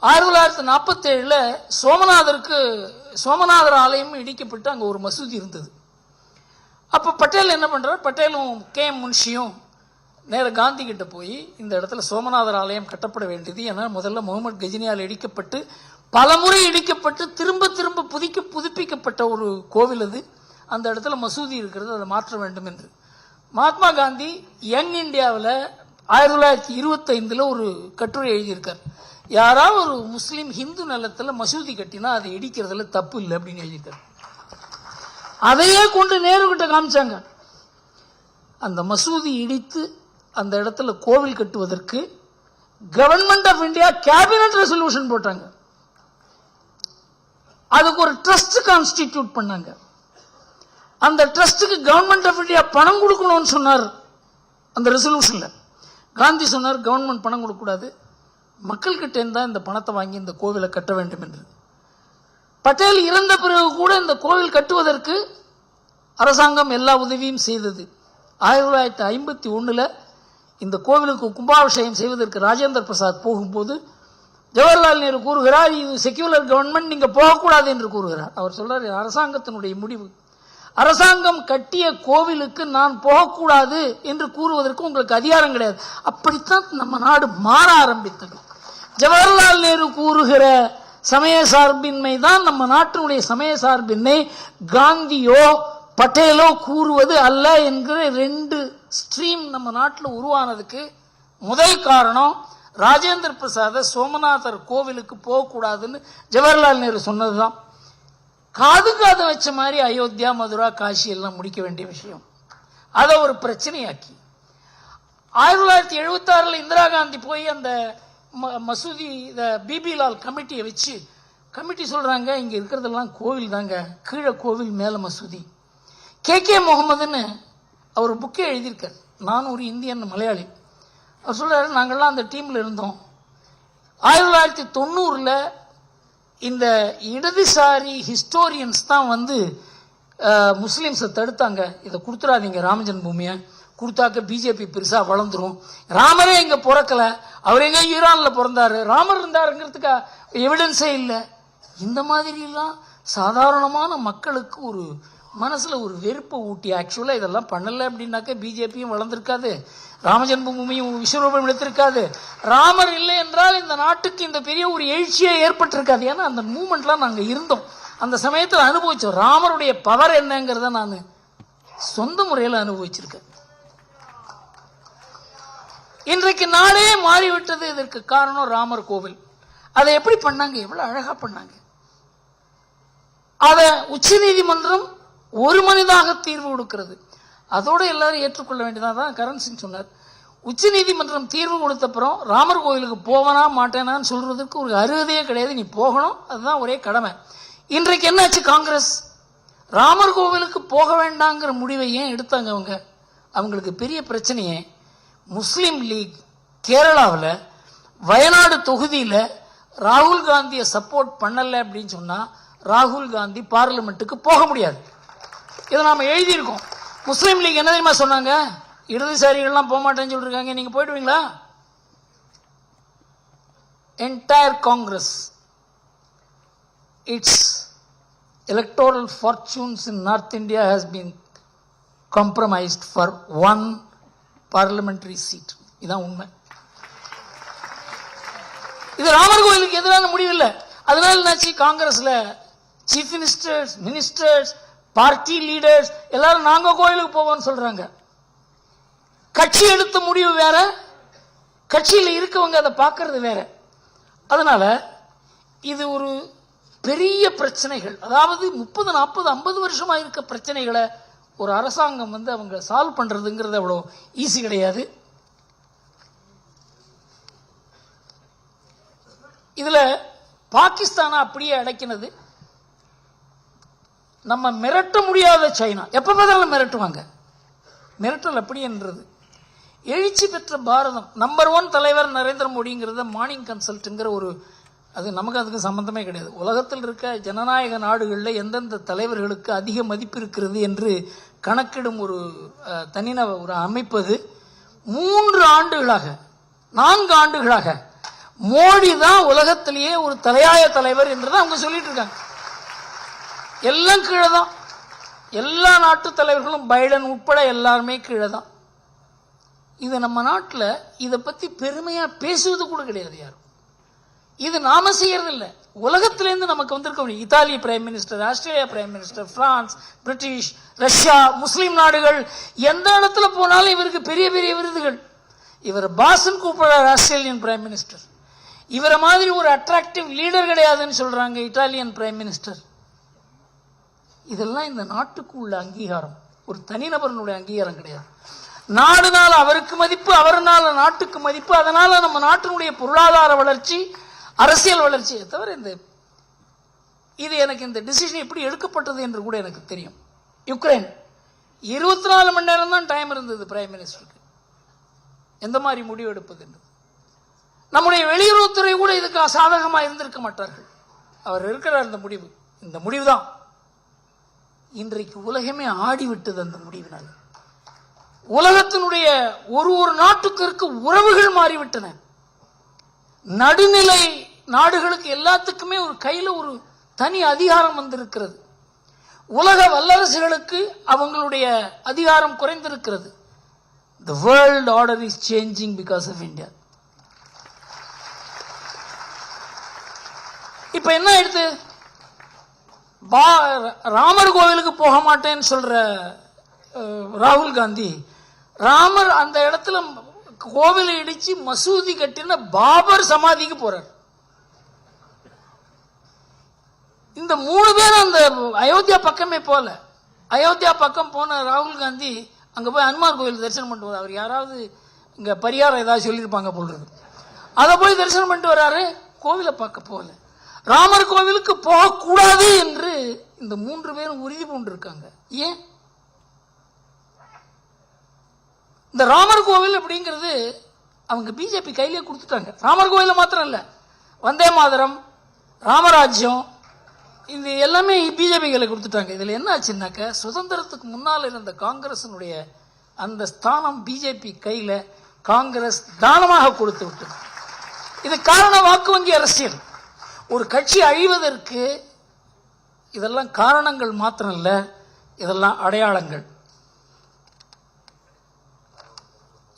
1947 சோமநாதர் ஆலயம் இடிக்கப்பட்டு அங்க ஒரு மசூதி இருந்தது. அப்ப பட்டேல் என்ன பண்றார், பட்டேலும் KM முன்ஷியும் நேர காந்தி கிட்ட போய் இந்த இடத்துல சோமநாதர் ஆலயம் கட்டப்பட வேண்டியது, ஏன்னா முதல்ல முகமது கஜினியால் இடிக்கப்பட்டு பலமுறை இடிக்கப்பட்டு திரும்ப திரும்ப புதுப்பிக்கப்பட்ட ஒரு கோவில் அது. அந்த இடத்துல மசூதி இருக்கிறது, அதை மாற்ற வேண்டும் என்று மகாத்மா காந்தி யங் இந்தியாவில் 1925 ஒரு கட்டுரை எழுதியிருக்கார். யாராவது ஒரு முஸ்லீம் ஹிந்து நிலத்துல மசூதி கட்டினா அதை இடிக்கிறதுல தப்பு இல்லை அப்படின்னு எழுதியிருக்கார். அதையே கொண்டு நேரு கிட்ட காமிச்சாங்க. அந்த மசூதி இடித்து அந்த இடத்துல கோவில் கட்டுவதற்கு government of India cabinet resolution போட்டாங்க. அதுக்கு ஒரு ட்ரஸ்ட் கான்ஸ்டிடியூட் பண்ணாங்க. அந்த ட்ரஸ்டுக்கு கவர்மெண்ட் ஆஃப் இந்தியா பணம் கொடுக்கணும்னு சொன்னார். அந்த ரெசல்யூஷன்ல காந்தி சொன்னார் கவர்மெண்ட் பணம் கொடுக்கக்கூடாது, மக்கள் கிட்ட இருந்தா இந்த பணத்தை வாங்கி இந்த கோவிலை கட்ட வேண்டும் என்று. பட்டேல் இறந்த பிறகு கூட இந்த கோவில் கட்டுவதற்கு அரசாங்கம் எல்லா உதவியும் செய்தது. 1951 இந்த கோவிலுக்கு கும்பாபிஷேகம் செய்வதற்கு ராஜேந்திர பிரசாத் போகும்போது ஜவஹர்லால் நேரு கூறுகிறார், இது செக்யூலர் கவர்மெண்ட், நீங்க போகக்கூடாது என்று கூறுகிறார். அவர் சொல்றார், அரசாங்கத்தினுடைய முடிவு. அரசாங்கம் கட்டிய கோவிலுக்கு நான் போகக்கூடாது என்று கூறுவதற்கு உங்களுக்கு அதிகாரம் கிடையாது. அப்படித்தான் நம்ம நாடு மாற ஆரம்பித்தது. ஜவஹர்லால் நேரு கூறுகிற சமய சார்பின்மை தான் நம்ம நாட்டினுடைய சமய சார்பின்மை. காந்தியோ பட்டேலோ கூறுவது அல்ல என்கிற 2 ஸ்ட்ரீம் நம்ம நாட்டில் உருவானதுக்கு முதல் காரணம் ராஜேந்திர பிரசாத சோமநாதர் கோவிலுக்கு போகக்கூடாதுன்னு ஜவஹர்லால் நேரு சொன்னதுதான். காது வச்ச மாதிரி அயோத்தியா, மதுரா, காஷி எல்லாம் முடிக்க வேண்டிய விஷயம், அதை ஒரு பிரச்சனையாக்கி 1976 இந்திரா காந்தி போய் அந்த மசூதி பிபி லால் கமிட்டியை வச்சு கமிட்டி சொல்றாங்க, இங்க இருக்கிறதெல்லாம் கோவில் தாங்க, கீழே கோவில் மேல மசூதி. KK முகமதுன்னு அவர் புக்கே எழுதியிருக்கார். நான் ஒரு இந்தியன் மலையாளி. அவர் சொல்றாரு, நாங்கள்லாம் அந்த டீம்ல இருந்தோம். 1990 இந்த இடதுசாரி ஹிஸ்டோரியன்ஸ் தான் முஸ்லிம்ஸை தடுத்தாங்க, இதை கொடுத்துடாதீங்க ராம ஜென்மபூமியை, கொடுத்தாக்க பிஜேபி பெருசா வளர்ந்துரும், ராமரே இங்க பிறக்கல, அவர் எங்க ஈரான்ல பிறந்தாரு, ராமர் இருந்தாருங்கிறதுக்கு எவிடன்ஸே இல்லை. இந்த மாதிரி எல்லாம் சாதாரணமான மக்களுக்கு ஒரு மனசுல ஒரு வெறுப்பை ஊட்டி, ஆக்சுவலா இதெல்லாம் பண்ணல அப்படின்னாக்க பிஜேபியும் வளர்ந்திருக்காது, ராம ஜென்மபூமியும் விஸ்வரூபம் எடுத்திருக்காது, ராமர் இல்லை என்றால் இந்த நாட்டுக்கு இந்த பெரிய ஒரு எழுச்சியே ஏற்பட்டிருக்காது. ஏன்னா அந்த மூமெண்ட்லாம் நாங்க இருந்தோம், அந்த சமயத்தில் அனுபவிச்சோம். ராமருடைய பவர் என்னங்கிறத நான் சொந்த முறையில் அனுபவிச்சிருக்கேன். இன்றைக்கு நாடே மாறிவிட்டது. இதற்கு காரணம் ராமர் கோவில். அதை எப்படி பண்ணாங்க, எவ்வளவு அழகா பண்ணாங்க. அத உச்ச நீதிமன்றம் ஒரு மனிதாக தீர்வு கொடுக்கிறது. அதோட எல்லாரும் ஏற்றுக்கொள்ள வேண்டியதான். கரண் சிங் சொன்னார், உச்ச நீதிமன்றம் தீர்வு கொடுத்தப்புறம் ராமர் கோவிலுக்கு போவனா மாட்டேனான்னு சொல்றதுக்கு ஒரு அருகதையே கிடையாது. நீ போகணும், அதுதான் ஒரே கடமை. இன்றைக்கு என்னாச்சு, காங்கிரஸ் ராமர் கோவிலுக்கு போக வேண்டாங்கிற முடிவை ஏன் எடுத்தாங்க? அவங்களுக்கு பெரிய பிரச்சனையே முஸ்லிம் லீக் கேரளாவில் வயநாடு தொகுதியில் ராகுல் காந்தியை சப்போர்ட் பண்ணல அப்படின்னு சொன்னா ராகுல் காந்தி பார்லிமெண்ட்டுக்கு போக முடியாது. இதை நாம எழுதியிருக்கோம். முஸ்லீம் லீக் என்ன தெரியுமா சொன்னாங்க? இடதுசாரிகள்லாம் போக மாட்டேன்னு சொல்லிருக்காங்க, நீங்க போயிடுவீங்களா? Entire Congress, its electoral fortunes in North India has been compromised for one parliamentary seat. இதான் உண்மை. இது ராமர் கோயிலுக்கு எதிரான முடிவு இல்லை. அதனால என்னாச்சு, காங்கிரஸ்ல chief ministers, ministers, party leaders எல்லாரும் நாங்க கோயிலுக்கு போவோம்னு சொல்றாங்க. கட்சி எடுத்த முடிவு வேற, கட்சியில் இருக்கவங்க அதை பார்க்கறது வேற. அதனால இது ஒரு பெரிய பிரச்சனைகள், அதாவது 30, 40, 50 வருஷமா இருக்க பிரச்சனைகளை ஒரு அரசாங்கம் அவங்க சால்வ் பண்றதுங்கிறது அவ்வளோ ஈஸி கிடையாது. இதுல பாகிஸ்தானை அப்படியே அடக்கினது நம்ம மிரட்ட முடியாத சைனா. எப்ப பார்த்தாலும் மிரட்டுவாங்க. மிரட்டல் அப்படி என்றது எழுச்சி பெற்ற பாரதம். நம்பர் 1 தலைவர் நரேந்திர மோடிங்கிறத மார்னிங் கன்சல்ட்ங்கிற ஒரு, அது நமக்கு அதுக்கு சம்பந்தமே கிடையாது. உலகத்தில் இருக்க ஜனநாயக நாடுகளில் எந்தெந்த தலைவர்களுக்கு அதிக மதிப்பு இருக்கிறது என்று கணக்கிடும் ஒரு தனிநப ஒரு அமைப்பது 3 ஆண்டுகளாக 4 ஆண்டுகளாக மோடி தான் உலகத்திலேயே ஒரு தலையாய தலைவர் என்றுதான் அவங்க சொல்லிட்டு இருக்காங்க. எல்லாம் கீழே தான். எல்லா நாட்டு தலைவர்களும் பைடன் உட்பட எல்லாருமே கீழே தான். இது நம்ம நாட்டில் இதை பத்தி பெருமையா பேசுவது கூட கிடையாது யாரும். இது நாம செய்யறது இல்லை, உலகத்திலேருந்து நமக்கு வந்திருக்க Italy prime minister, Australia prime minister, France, British, Russia, Muslim நாடுகள் எந்த இடத்துல போனாலும் இவருக்கு பெரிய பெரிய விருதுகள். இவர் பாசன் கூப்பிடுறார் ஆஸ்திரேலியன் பிரைம் மினிஸ்டர். இவரை மாதிரி ஒரு அட்ராக்டிவ் லீடர் கிடையாதுன்னு சொல்றாங்க இத்தாலியன் பிரைம் மினிஸ்டர். இதெல்லாம் இந்த நாட்டுக்கு உள்ள அங்கீகாரம், ஒரு தனிநபர்களுடைய அங்கீகாரம் கிடையாது. நாடுனால அவருக்கு மதிப்பு, அவர்னால நாட்டுக்கு மதிப்பு. அதனால நம்ம நாட்டினுடைய பொருளாதார வளர்ச்சி, அரசியல் வளர்ச்சியை தவிர இது எனக்கு இந்த டிசிஷன் எப்படி எடுக்கப்பட்டது என்று கூட எனக்கு தெரியும். யுக்ரைன் 24 மணி நேரம் தான் டைம் இருந்தது பிரைம் மினிஸ்டருக்கு எந்த மாதிரி முடிவு எடுப்பது என்று. நம்முடைய வெளியுறவுத்துறை கூட இதுக்கு சாதகமா இருந்திருக்க மாட்டார்கள். அவர் இருக்கிறார். இந்த முடிவு தான் இன்றைக்கு உலகமே ஆடிவிட்டது. அந்த முடிவினால் உலகத்தினுடைய ஒரு நாட்டுக்கு இருக்க உறவுகள் மாறிவிட்டன. நடுநிலை நாடுகளுக்கு எல்லாத்துக்குமே ஒரு கையில ஒரு தனி அதிகாரம் வந்திருக்கிறது. உலக வல்லரசுகளுக்கு அவங்களுடைய அதிகாரம் குறைந்திருக்கிறது. The world order is changing because of India. இப்ப என்ன ஆயிடுது? ராமர் கோவிலுக்கு போக மாட்டேன்னு சொல்ற ராகுல் காந்தி, ராமர் அந்த இடத்துல கோவிலை இடிச்சு மசூதி கட்டின பாபர் சமாதிக்கு போறார். இந்த 3 பேரும் அந்த அயோத்தியா பக்கமே போல. அயோத்தியா பக்கம் போன ராகுல் காந்தி அங்க போய் ஹனுமார் கோவில் தரிசனம் பண்ணிட்டு வர்றாரு. அவர் யாராவது இங்க பரிகாரம் ஏதாவது சொல்லியிருப்பாங்க போடுறது, அதை போய் தரிசனம் பண்ணிட்டு வர்றாரு. கோவிலை பார்க்க போகல. ராமர் கோவிலுக்கு போகக்கூடாது என்று இந்த 3 பேரும் உறுதி பூண்டிருக்காங்க. ஏன்? இந்த ராமர் கோவில் அப்படிங்கிறது அவங்க பிஜேபி கையிலே கொடுத்துட்டாங்க. ராமர் கோவில மாத்திரம் இல்ல, வந்தே மாதரம், ராமராஜ்யம், இது எல்லாமே பிஜேபி கையில கொடுத்துட்டாங்க. இதுல என்ன ஆச்சுன்னாக்க, சுதந்திரத்துக்கு முன்னால் இருந்த காங்கிரசினுடைய அந்த ஸ்தானம் பிஜேபி கையில காங்கிரஸ் தானமாக கொடுத்து விட்டது. இது காரணம் வாக்கு வங்கி அரசியல். ஒரு கட்சி அழிவதற்கு இதெல்லாம் காரணங்கள் மாத்திரம் இல்ல, இதெல்லாம் அடையாளங்கள்.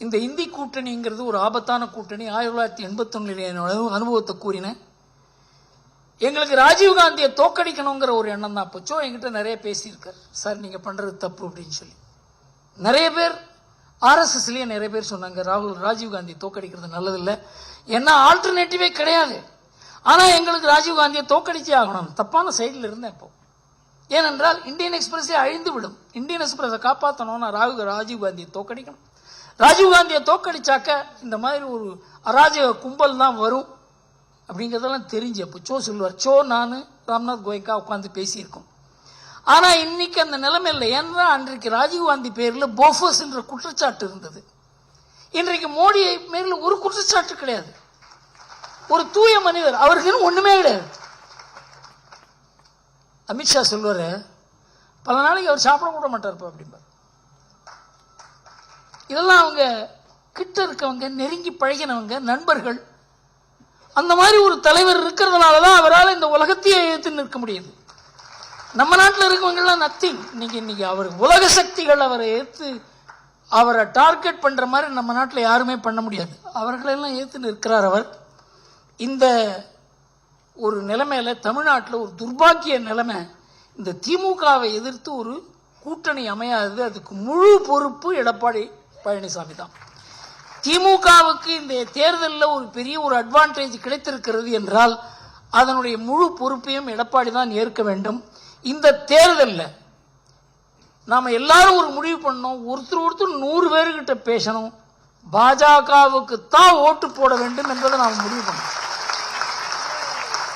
இந்த இந்தி கூட்டணிங்கிறது ஒரு ஆபத்தான கூட்டணி. 1981 அனுபவத்தை கூறினேன். எங்களுக்கு ராஜீவ்காந்தியை தோக்கடிக்கணுங்கிற ஒரு எண்ணம் தான் போச்சோ. என்கிட்ட நிறைய பேசியிருக்கார், சார் நீங்க பண்றது தப்பு அப்படின்னு சொல்லி. நிறைய பேர் ஆர்எஸ்எஸ்லயே நிறைய பேர் சொன்னாங்க ராஜீவ்காந்தி தோக்கடிக்கிறது நல்லதில்லை, ஏன்னா ஆல்டர்னேட்டிவே கிடையாது. ஆனா எங்களுக்கு ராஜீவ்காந்தியை தோக்கடிச்சே ஆகணும். தப்பான சைடில் இருந்தேன் இப்போ. ஏனென்றால் இந்தியன் எக்ஸ்பிரஸே அழிந்து விடும். இந்தியன் எக்ஸ்பிரஸை காப்பாற்றணும்னா ராஜீவ்காந்தியை தோக்கடிக்கணும். ராஜீவ்காந்தியை தோக்கடிச்சாக்க இந்த மாதிரி ஒரு அராஜக கும்பல் தான் வரும் அப்படிங்கிறதெல்லாம் தெரிஞ்சு அப்போ சொல்லுவார். நான் ராம்நாத் கோயங்கா உட்காந்து பேசியிருக்கோம். ஆனா இன்னைக்கு அந்த நிலைமை இல்லை. ஏன்னா அன்றைக்கு ராஜீவ்காந்தி பேரில் போஃபர்ஸ் என்ற குற்றச்சாட்டு இருந்தது. இன்றைக்கு மோடி பேரில் ஒரு குற்றச்சாட்டு கிடையாது. ஒரு தூய மனிதர், அவருக்கு ஒண்ணுமே கிடையாது. அமித்ஷா சொல்வாரு, பல நாளைக்கு அவர் சாப்பிட கூட மாட்டார் அப்படிம்பார். இதெல்லாம் அவங்க கிட்ட இருக்கவங்க, நெருங்கி பழகினவங்க, நண்பர்கள். அந்த மாதிரி ஒரு தலைவர் இருக்கிறதுனாலதான் அவரால் இந்த உலகத்தையே ஏற்று நிற்க முடியுது. நம்ம நாட்டில் இருக்கவங்க எல்லாம் நத்திங். இன்னைக்கு அவர் உலக சக்திகள் அவரை ஏற்று அவரை டார்கெட் பண்ற மாதிரி நம்ம நாட்டில் யாருமே பண்ண முடியாது. அவர்களெல்லாம் ஏற்று நிற்கிறார் அவர். இந்த ஒரு நிலைமையில தமிழ்நாட்டில் ஒரு துர்பாக்கிய நிலைமை. இந்த திமுகவை எதிர்த்து ஒரு கூட்டணி அமையாது. அதுக்கு முழு பொறுப்பு எடப்பாடி பழனிசாமி தான். திமுகவுக்கு இந்த தேர்தலில் ஒரு பெரிய ஒரு அட்வான்டேஜ் கிடைத்திருக்கிறது என்றால் அதனுடைய முழு பொறுப்பையும் எடப்பாடி தான் ஏற்க வேண்டும். இந்த தேர்தலில் நாம எல்லாரும் ஒரு முடிவு பண்ணோம், ஒருத்தர் 100 பேர்கிட்ட பேசணும், பாஜகவுக்கு தான் ஓட்டு போட வேண்டும் என்பதை நாம் முடிவு பண்ணோம்.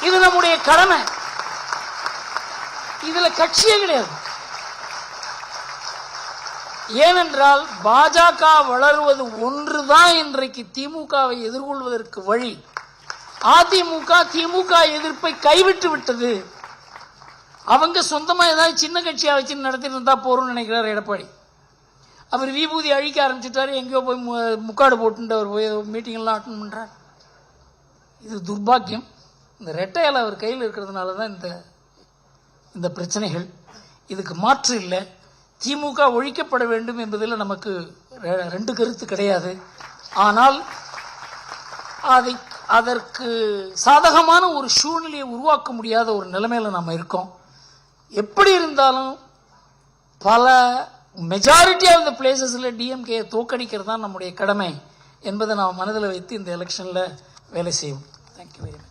இது நம்முடைய கடமை. இதுல கட்சியே கிடையாது. ஏனென்றால் பாஜக வளருவது ஒன்றுதான் இன்றைக்கு திமுகவை எதிர்கொள்வதற்கு வழி. அதிமுக திமுக எதிர்ப்பை கைவிட்டு விட்டது. அவங்க சொந்தமா ஏதாவது சின்ன கட்சியா வச்சு நடத்திட்டு இருந்தா போறோம்னு நினைக்கிறார் எடப்பாடி. அவர் விபூதி அழிக்க ஆரம்பிச்சுட்டாரு, எங்கேயோ போய் முக்காடு போட்டு அவர் போய் மீட்டிங் எல்லாம் அட்டன் பண்றார். இது துர்பாக்கியம். இந்த ரெட்டையால அவர் கையில் இருக்கிறதுனால தான் இந்த பிரச்சனைகள். இதுக்கு மாற்று இல்லை. திமுக ஒழிக்கப்பட வேண்டும் என்பதில் நமக்கு 2 கருத்து கிடையாது. ஆனால் அதற்கு சாதகமான ஒரு சூழ்நிலையை உருவாக்க முடியாத ஒரு நிலைமையில நாம் இருக்கோம். எப்படி இருந்தாலும் பல மெஜாரிட்டி ஆஃப் த பிளேசஸ்ல டிஎம்கே தோக்கடிக்கிறது தான் நம்முடைய கடமை என்பதை நாம் மனதில் வைத்து இந்த எலெக்ஷன்ல வேலை செய்வோம். Thank you very much.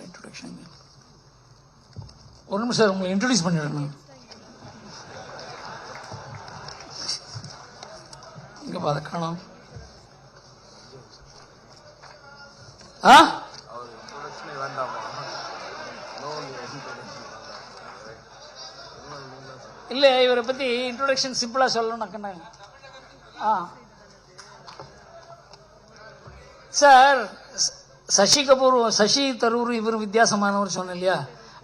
இன்ட்ரோடக்ஷன் ஒரு நிமிஷம் உங்களை இன்ட்ரோடியூஸ் பண்ணிடுறேன். இங்க பாத காணோம். இல்ல இவரை பத்தி இன்ட்ரோடக்ஷன் சிம்பிளா சொல்லணும். சார், சசி தரூர் இவரும் வித்தியாசமானவர் சொன்ன இல்லையா.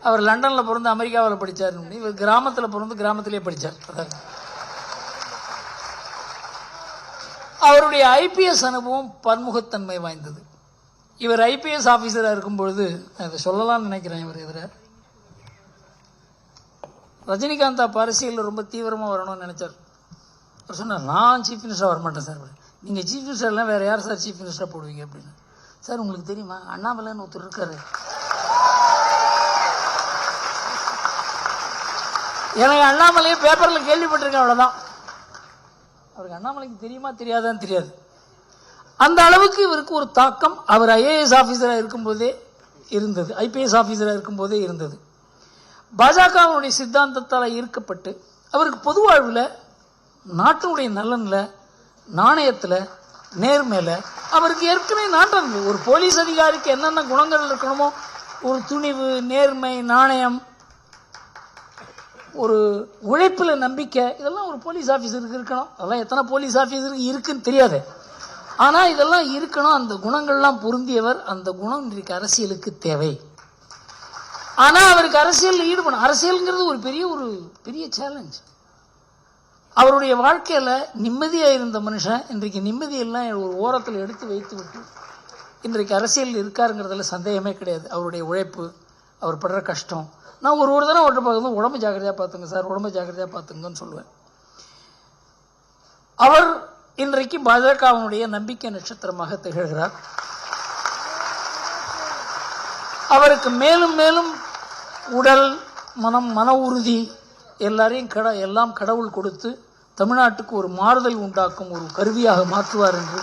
அவர் லண்டன்ல பிறந்து அமெரிக்காவில் படிச்சார். இவர் கிராமத்தில் பிறந்து கிராமத்திலே படிச்சார். அவருடைய ஐபிஎஸ் அனுபவம் பன்முகத்தன்மை வாய்ந்தது. இவர் ஐபிஎஸ் ஆபீசரா இருக்கும் பொழுது அதை சொல்லலாம்னு நினைக்கிறேன். இவர் எதிர ரஜினிகாந்த் அரசியல் ரொம்ப தீவிரமா வரணும்னு நினைச்சார். அவர் சொன்னார், நான் சீஃப் மினிஸ்டரா வரமாட்டேன் சார். நீங்க சீஃப் மினிஸ்டர்லாம் வேற யார் சார் சீஃப் மினிஸ்டரா போடுவீங்க அப்படின்னு. சார் உங்களுக்கு தெரியுமா, அண்ணாமலைன்னு ஒருத்தர் இருக்காரு. எனக்கு அண்ணாமலையை பேப்பர்ல கேள்விப்பட்டிருக்கேன், அவ்வளவுதான். அவருக்கு அண்ணாமலைக்கு தெரியுமா தெரியாதான்னு தெரியாது. அந்த அளவுக்கு இவருக்கு ஒரு தாக்கம் அவர் ஐஏஎஸ் ஆபீசரா இருக்கும்போதே இருந்தது, ஐபிஎஸ் ஆபீசரா இருக்கும்போதே இருந்தது. பாஜகவுடைய சித்தாந்தத்தால் ஈர்க்கப்பட்டு அவருக்கு பொது வாழ்வில் நாட்டினுடைய நலன்ல, நாணயத்துல, நேர்மையில அவருக்கு ஏற்கனவே நாட்டம் இருந்தது. ஒரு போலீஸ் அதிகாரிக்கு என்னென்ன குணங்கள் இருக்கணுமோ, ஒரு துணிவு, நேர்மை, நாணயம், ஒரு உழைப்புல நம்பிக்கை, இதெல்லாம் ஒரு போலீஸ் ஆபீசருக்கு இருக்கணும். அதெல்லாம் எத்தனை போலீஸ் ஆபீசருக்கு இருக்குன்னு தெரியாது. ஆனா இதெல்லாம் இருக்கணும். அந்த குணங்கள்லாம் பொருந்தியவர். அந்த குணம் இன்றைக்கு அரசியலுக்கு தேவை. ஆனா அவருக்கு அரசியல் ஈடுபடும். அரசியல்ங்கிறது ஒரு பெரிய சேலஞ்ச். அவருடைய வாழ்க்கையில நிம்மதியா இருந்த மனுஷன் இன்றைக்கு நிம்மதியெல்லாம் ஒரு ஓரத்தில் எடுத்து வைத்து விட்டு இன்றைக்கு அரசியல் இருக்காருங்கிறதுல சந்தேகமே கிடையாது. அவருடைய உழைப்பு, அவர் படுற கஷ்டம். நான் ஒரு தடவை ஓட்டு பார்க்கும்போது உடம்பு ஜாக்கிரதையா பார்த்துங்க சார், உடம்பு ஜாக்கிரதையா பார்த்துங்கன்னு சொல்லுவேன். அவர் இன்றைக்கு பாஜகவினுடைய நம்பிக்கை நட்சத்திரமாக திகழ்கிறார். அவருக்கு மேலும் மேலும் உடல், மனம், மன உறுதி எல்லாரையும் எல்லாம் கடவுள் கொடுத்து தமிழ்நாட்டுக்கு ஒரு மாறுதல் உண்டாக்கும் ஒரு கருவியாக மாற்றுவார் என்று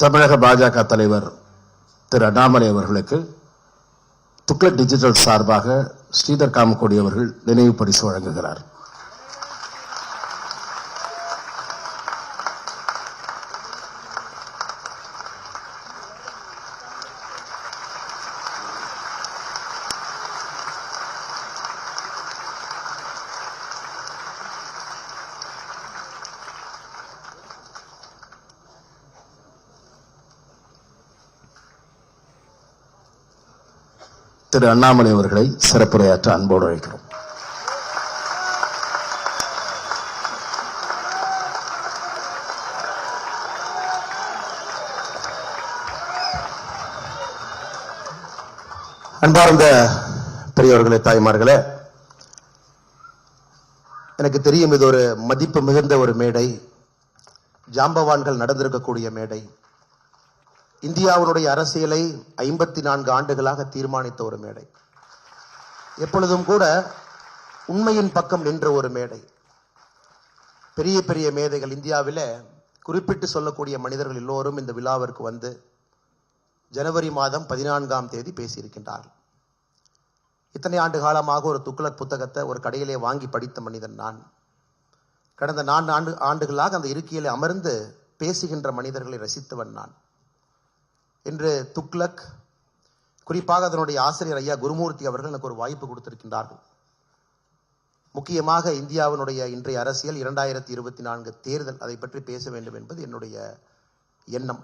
தமிழக பாஜக தலைவர் திரு அண்ணாமலை அவர்களுக்கு துக்ளக் டிஜிட்டல் சார்பாக ஸ்ரீதர் காமக்கோடி அவர்கள் நினைவு பரிசு வழங்குகிறார். திரு அண்ணாமலை அவர்களை சிறப்புரையாற்ற அன்போடு அழைக்கிறோம். அன்பார்ந்த பெரியவர்களே, தாய்மார்களே, எனக்கு தெரியும் இது ஒரு மதிப்பு மிகுந்த ஒரு மேடை, ஜாம்பவான்கள் நடந்திருக்கக்கூடிய மேடை, இந்தியாவுடைய அரசியலை 54 ஆண்டுகளாக தீர்மானித்த ஒரு மேடை, எப்பொழுதும் கூட உண்மையின் பக்கம் நின்ற ஒரு மேடை. பெரிய பெரிய மேதைகள் இந்தியாவிலே குறிப்பிட்டு சொல்லக்கூடிய மனிதர்கள் எல்லோரும் இந்த விழாவிற்கு வந்து ஜனவரி மாதம் 14ஆம் தேதி பேசியிருக்கின்றார்கள். இத்தனை ஆண்டு காலமாக ஒரு துக்ளக் புத்தகத்தை ஒரு கடையிலே வாங்கி படித்த மனிதன் நான். கடந்த 4 ஆண்டுகளாக அந்த இருக்கையிலே அமர்ந்து பேசுகின்ற மனிதர்களை ரசித்தவன் நான். இன்று துக்ளக், குறிப்பாக அதனுடைய ஆசிரியர் ஐயா குருமூர்த்தி அவர்கள் எனக்கு ஒரு வாய்ப்பு கொடுத்திருக்கின்றார்கள். முக்கியமாக இந்தியாவினுடைய இன்றைய அரசியல் 2024 தேர்தல், அதை பற்றி பேச வேண்டும் என்பது என்னுடைய எண்ணம்.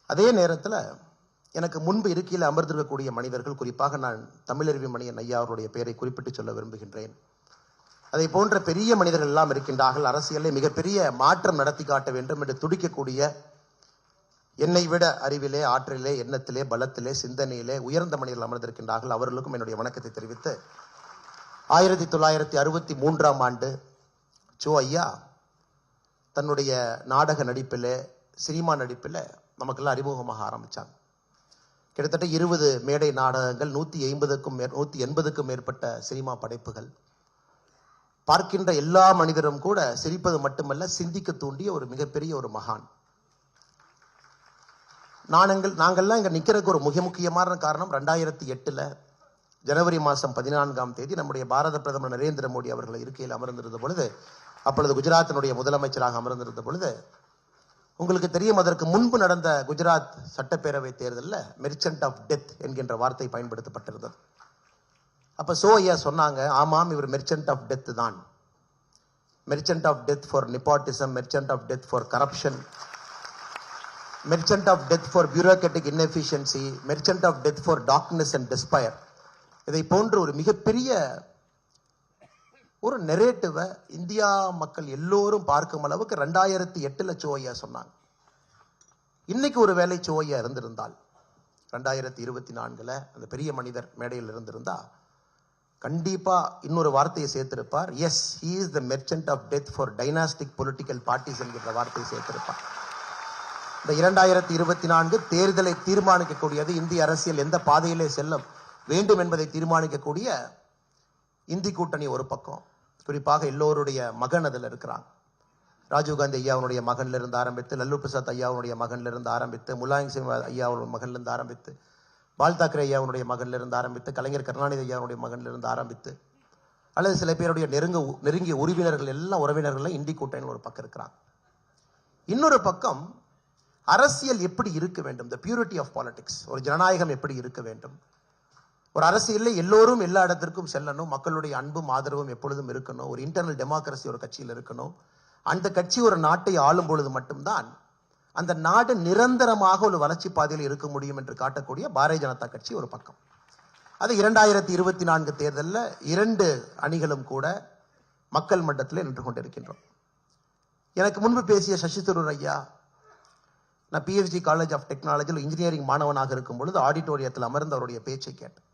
அதே நேரத்தில் எனக்கு முன்பு இருக்கையில் அமர்ந்திருக்கக்கூடிய மனிதர்கள், குறிப்பாக நான் தமிழறிவி மணியன் ஐயா அவருடைய பெயரை குறிப்பிட்டு சொல்ல விரும்புகின்றேன். அதை போன்ற பெரிய மனிதர்கள் எல்லாம் இருக்கின்றார்கள். அரசியலை மிகப்பெரிய மாற்றம் நடத்தி காட்ட வேண்டும் என்று துடிக்கக்கூடிய, என்னை விட அறிவிலே, ஆற்றலிலே, எண்ணத்திலே, பலத்திலே, சிந்தனையிலே உயர்ந்த மனிதர்கள் அமர்ந்திருக்கின்றார்கள். அவர்களுக்கும் என்னுடைய வணக்கத்தை தெரிவித்து, 1963ஆம் ஆண்டு சோ ஐயா தன்னுடைய நாடக நடிப்பிலே, சினிமா நடிப்பிலே நமக்கெல்லாம் அறிமுகமாக ஆரம்பித்தாங்க. கிட்டத்தட்ட 20 மேடை நாடகங்கள், 180க்கும் மேற்பட்ட சினிமா படைப்புகள். பார்க்கின்ற எல்லா மனிதரும் கூட சிரிப்பது மட்டுமல்ல, சிந்திக்க தூண்டிய ஒரு மிகப்பெரிய ஒரு மகான். நாங்கள்லாம் இங்கே நிற்கிறதுக்கு ஒரு முக்கியமான காரணம், 2008 ஜனவரி மாதம் 14ஆம் தேதி நம்முடைய பாரத பிரதமர் நரேந்திர மோடி அவர்கள் இருக்கையில் அமர்ந்திருந்த பொழுது, அப்பொழுது குஜராத்தினுடைய முதலமைச்சராக அமர்ந்திருந்த பொழுது, உங்களுக்கு தெரியும், அதற்கு முன்பு நடந்த குஜராத் சட்டப்பேரவை தேர்தலில் மெர்ச்சன்ட் ஆஃப் டெத் என்கின்ற வார்த்தை பயன்படுத்தப்பட்டிருந்தது. அப்போ சோ ஐயா சொன்னாங்க, ஆமாம், இவர் மெர்ச்சன்ட் ஆஃப் டெத் தான். Merchant of death for nepotism, merchant of death for corruption, merchant of death for bureaucratic inefficiency, merchant of death for darkness and despair. இதை போன்ற ஒரு மிகப்பெரிய ஒரு நெரேட்டிவை இந்தியா மக்கள் எல்லோரும் பார்க்கும் அளவுக்கு 2008 சோ ஐயா சொன்னாங்க. இன்னைக்கு ஒரு வேளை சோ ஐயா இருந்திருந்தால், 2024 அந்த பெரிய மனிதர் மேடையில் இருந்திருந்தா, கண்டிப்பா இன்னொரு வார்த்தையை சேர்த்திருப்பார். Yes, he is the merchant of death for dynastic political parties என்கிற வார்த்தையை சேர்த்திருப்பார். இந்த 2024 தேர்தலை தீர்மானிக்கக்கூடியது, இந்திய அரசியல் எந்த பாதையிலே செல்ல வேண்டும் என்பதை தீர்மானிக்கக்கூடிய இந்தி கூட்டணி ஒரு பக்கம், குறிப்பாக எல்லோருடைய மகன் அதில் இருக்கிறாங்க. ராஜீவ்காந்தி ஐயாவுடைய மகனிலிருந்து ஆரம்பித்து, லல்லு பிரசாத் ஐயாவுடைய மகனிலிருந்து ஆரம்பித்து, முலாயம் சிங் ஐயாவுடைய மகனிலிருந்து ஆரம்பித்து, பால் தாக்கரே ஐயாவுடைய மகனிலிருந்து ஆரம்பித்து, கலைஞர் கருணாநிதி ஐயாவுடைய மகனிலிருந்து ஆரம்பித்து, அல்லது சில பேருடைய நெருங்கிய உறவினர்கள் எல்லாம் உறவினர்கள் இந்தி கூட்டணியில் ஒரு பக்கம் இருக்கிறாங்க. இன்னொரு பக்கம் அரசியல் எப்படி இருக்க வேண்டும், த பியூரிட்டி ஆஃப் பாலிடிக்ஸ், ஒரு ஜனநாயகம் எப்படி இருக்க வேண்டும், ஒரு அரசியலில் எல்லோரும் எல்லா இடத்திற்கும் செல்லணும், மக்களுடைய அன்பும் ஆதரவும் எப்பொழுதும் இருக்கணும், ஒரு இன்டர்னல் டெமோக்ரஸி ஒரு கட்சியில் இருக்கணும், அந்த கட்சி ஒரு நாட்டை ஆளும் பொழுது மட்டும்தான் அந்த நாடு நிரந்தரமாக ஒரு வளர்ச்சி பாதையில் இருக்க முடியும் என்று காட்டக்கூடிய பாரதிய ஜனதா கட்சி ஒரு பக்கம். அது 2024 தேர்தலில் 2 அணிகளும் கூட மக்கள் மன்றத்தில் நின்று கொண்டிருக்கின்றோம். எனக்கு முன்பு பேசிய சசி தரூர் ஐயா, நான் PhD காலேஜ் ஆஃப் டெக்னாலஜியில் இன்ஜினியரிங் மாணவனாக இருக்கும் பொழுது ஆடிட்டோரியத்தில் அமர்ந்து அவருடைய பேச்சை கேட்டேன்.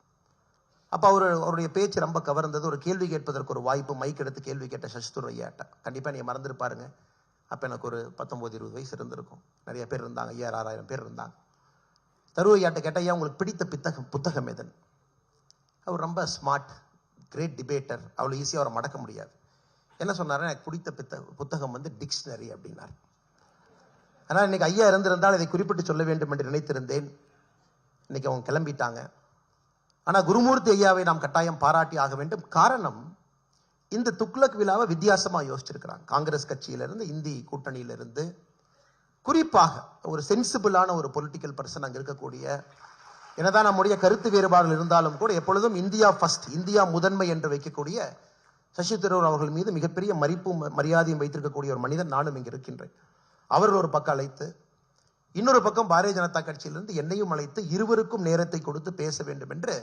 அப்போ அவருடைய பேச்சு ரொம்ப கவர்ந்தது. ஒரு கேள்வி கேட்பதற்கு ஒரு வாய்ப்பு, மைக் எடுத்து கேள்வி கேட்ட சசிதரூர் ஐயாட்ட. கண்டிப்பாக நீங்கள் மறந்துருப்பாருங்க, அப்போ எனக்கு ஒரு 19-20 வயசு இருந்திருக்கும். நிறைய பேர் இருந்தாங்க, 5,000-6,000 பேர் இருந்தாங்க. தரு ஐயாட்ட கேட்ட, ஐயா உங்களுக்கு பிடித்த புத்தகம் எதன்? அவர் ரொம்ப ஸ்மார்ட், கிரேட் டிபேட்டர், அவ்வளோ ஈஸியாக அவரை மடக்க முடியாது. என்ன சொன்னார், எனக்கு பிடித்த புத்தகம் வந்து டிக்ஷனரி அப்படின்னார். ஆனால் இன்னைக்கு ஐயா இருந்திருந்தால் இதை குறிப்பிட்டு சொல்ல வேண்டும் என்று நினைத்திருந்தேன். இன்னைக்கு அவங்க கிளம்பிட்டாங்க. ஆனா குருமூர்த்தி ஐயாவை நாம் கட்டாயம் பாராட்டி ஆக வேண்டும். காரணம், இந்த துக்ளக் விழாவை வித்தியாசமா யோசிச்சிருக்கிறாங்க. காங்கிரஸ் கட்சியிலிருந்து, இந்தி கூட்டணியிலிருந்து, குறிப்பாக ஒரு சென்சிபிளான ஒரு பொலிட்டிக்கல் பர்சன் அங்க இருக்கக்கூடிய, என்னதான் நம்முடைய கருத்து வேறுபாடுகள் இருந்தாலும் கூட எப்பொழுதும் இந்தியா ஃபர்ஸ்ட், இந்தியா முதன்மை என்று வைக்கக்கூடிய சசி தரூர் அவர்கள் மீது மிகப்பெரிய மதிப்பும் மரியாதையும் வைத்திருக்கக்கூடிய ஒரு மனிதன் நானும் இங்கு இருக்கின்றேன். அவர்கள் ஒரு பக்கம் அழைத்து, இன்னொரு பக்கம் பாரதிய ஜனதா கட்சியிலிருந்து என்னையும் அழைத்து இருவருக்கும் நேரத்தை கொடுத்து பேச வேண்டும் என்று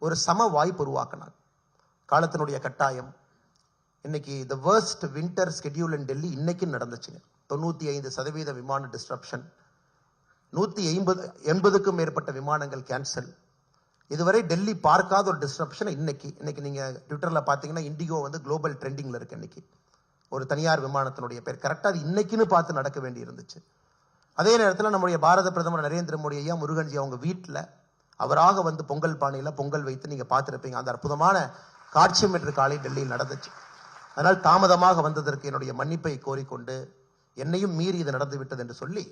ஒரு சம வாய்ப்பு உருவாக்கினார். காலத்தினுடைய கட்டாயம். இன்னைக்கு த வேர்ஸ்ட் வின்டர் ஸ்கெடியூல் இன் டெல்லி இன்னைக்கு நடந்துச்சுங்க. 95% விமான டிஸ்ட்ரப்ஷன், 180க்கும் மேற்பட்ட விமானங்கள் கேன்சல். இதுவரை டெல்லி பார்க்காத ஒரு டிஸ்ட்ரப்ஷன் இன்னைக்கு நீங்க ட்விட்டர்ல பாத்தீங்கன்னா இண்டிகோ வந்து குளோபல் ட்ரெண்டிங்ல இருக்கு. இன்னைக்கு ஒரு தனியார் விமானத்தினுடைய பேர் கரெக்டா அது இன்னைக்குன்னு பார்த்து நடக்க வேண்டி இருந்துச்சு. அதே நேரத்தில் நம்முடைய பாரத பிரதமர் நரேந்திர மோடி ஐயா, முருகன்ஜி அவங்க வீட்டில் அவராக வந்து பொங்கல் பானையில பொங்கல் வைத்து நீங்க பார்த்திருப்பீங்க. அந்த அற்புதமான காட்சியம் இன்று காலை டெல்லியில் நடந்துச்சு. அதனால் தாமதமாக வந்ததற்கு என்னுடைய மன்னிப்பை கோரிக்கொண்டு, என்னையும் மீறி இது நடந்து விட்டது என்று சொல்லி,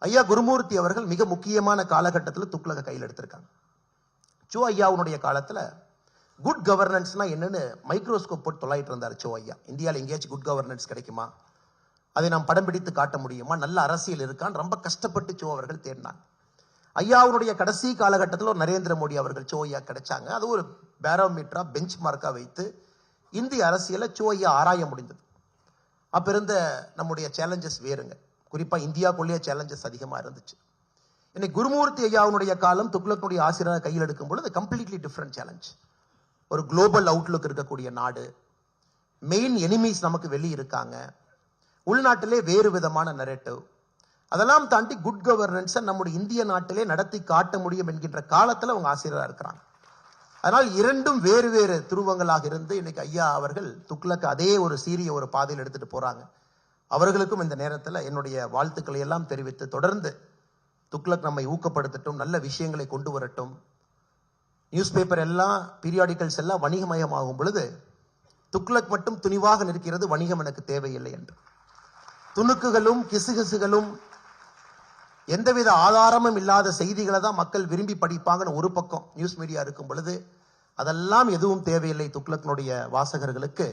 ஐயா குருமூர்த்தி அவர்கள் மிக முக்கியமான காலகட்டத்தில் துக்ளக கையில் எடுத்திருக்காங்க. சோ ஐயாவுடைய காலத்துல குட் கவர்னன்ஸ்னா என்னன்னு மைக்ரோஸ்கோப் போட்டு தொலைட்டு இருந்தார் சோ ஐயா. இந்தியாவில் எங்கேயாச்சும் குட் கவர்னன்ஸ் கிடைக்குமா, அதை நாம் படம் பிடித்து காட்ட முடியுமா, நல்ல அரசியல் இருக்கான்னு ரொம்ப கஷ்டப்பட்டு சோ அவர்கள் தேடினாங்க. ஐயாவுடைய கடைசி காலகட்டத்தில் ஒரு நரேந்திர மோடி அவர்கள் சோ ஐயா கிடைச்சாங்க. அது ஒரு பேரோமீட்டரா பெஞ்ச் மார்க்கா வைத்து இந்திய அரசியலை சோ ஐயா ஆராய முடிந்தது. அப்ப இருந்த நம்முடைய சேலஞ்சஸ் வேறுங்க. குறிப்பா இந்தியாக்குள்ளேயே சேலஞ்சஸ் அதிகமா இருந்துச்சு. இன்னைக்கு குருமூர்த்தி ஐயாவுடைய காலம் துக்ளக்குடைய ஆசிரியர் கையில் எடுக்கும் பொழுது கம்ப்ளீட்லி டிஃப்ரெண்ட் சேலஞ்ச். ஒரு குளோபல் அவுட்லுக் இருக்கக்கூடிய நாடு, மெயின் எனிமீஸ் நமக்கு வெளியே இருக்காங்க, உள்நாட்டிலே வேறு விதமான நரேட்டிவ், அதெல்லாம் தாண்டி குட் கவர்னன்ஸை நம்முடைய இந்திய நாட்டிலே நடத்தி காட்ட முடியும் என்கின்ற காலத்தில் அவங்க ஆசிரியராக இருக்கிறாங்க. அதனால் இரண்டும் வேறு வேறு துருவங்களாக இருந்து இன்னைக்கு ஐயா அவர்கள் துக்ளக் அதே ஒரு சீரிய ஒரு பாதையில் எடுத்துட்டு போறாங்க. அவர்களுக்கும் இந்த நேரத்தில் என்னுடைய வாழ்த்துக்களை எல்லாம் தெரிவித்து, தொடர்ந்து துக்ளக் நம்மை ஊக்கப்படுத்தட்டும், நல்ல விஷயங்களை கொண்டு வரட்டும். நியூஸ் பேப்பர் எல்லாம், பீரியாடிக்கல்ஸ் எல்லாம் வணிகமயமாகும் பொழுது துக்ளக் மட்டும் துணிவாக நிற்கிறது, வணிகம் எனக்கு தேவையில்லை என்று. துணுக்குகளும் கிசுகிசுகளும் எந்தவித ஆதாரமும் இல்லாத செய்திகளை தான் மக்கள் விரும்பி படிப்பாங்கன்னு ஒரு பக்கம் நியூஸ் மீடியா இருக்கும் பொழுது, அதெல்லாம் எதுவும் தேவையில்லை. துக்ளக்கினுடைய வாசகர்களுக்கு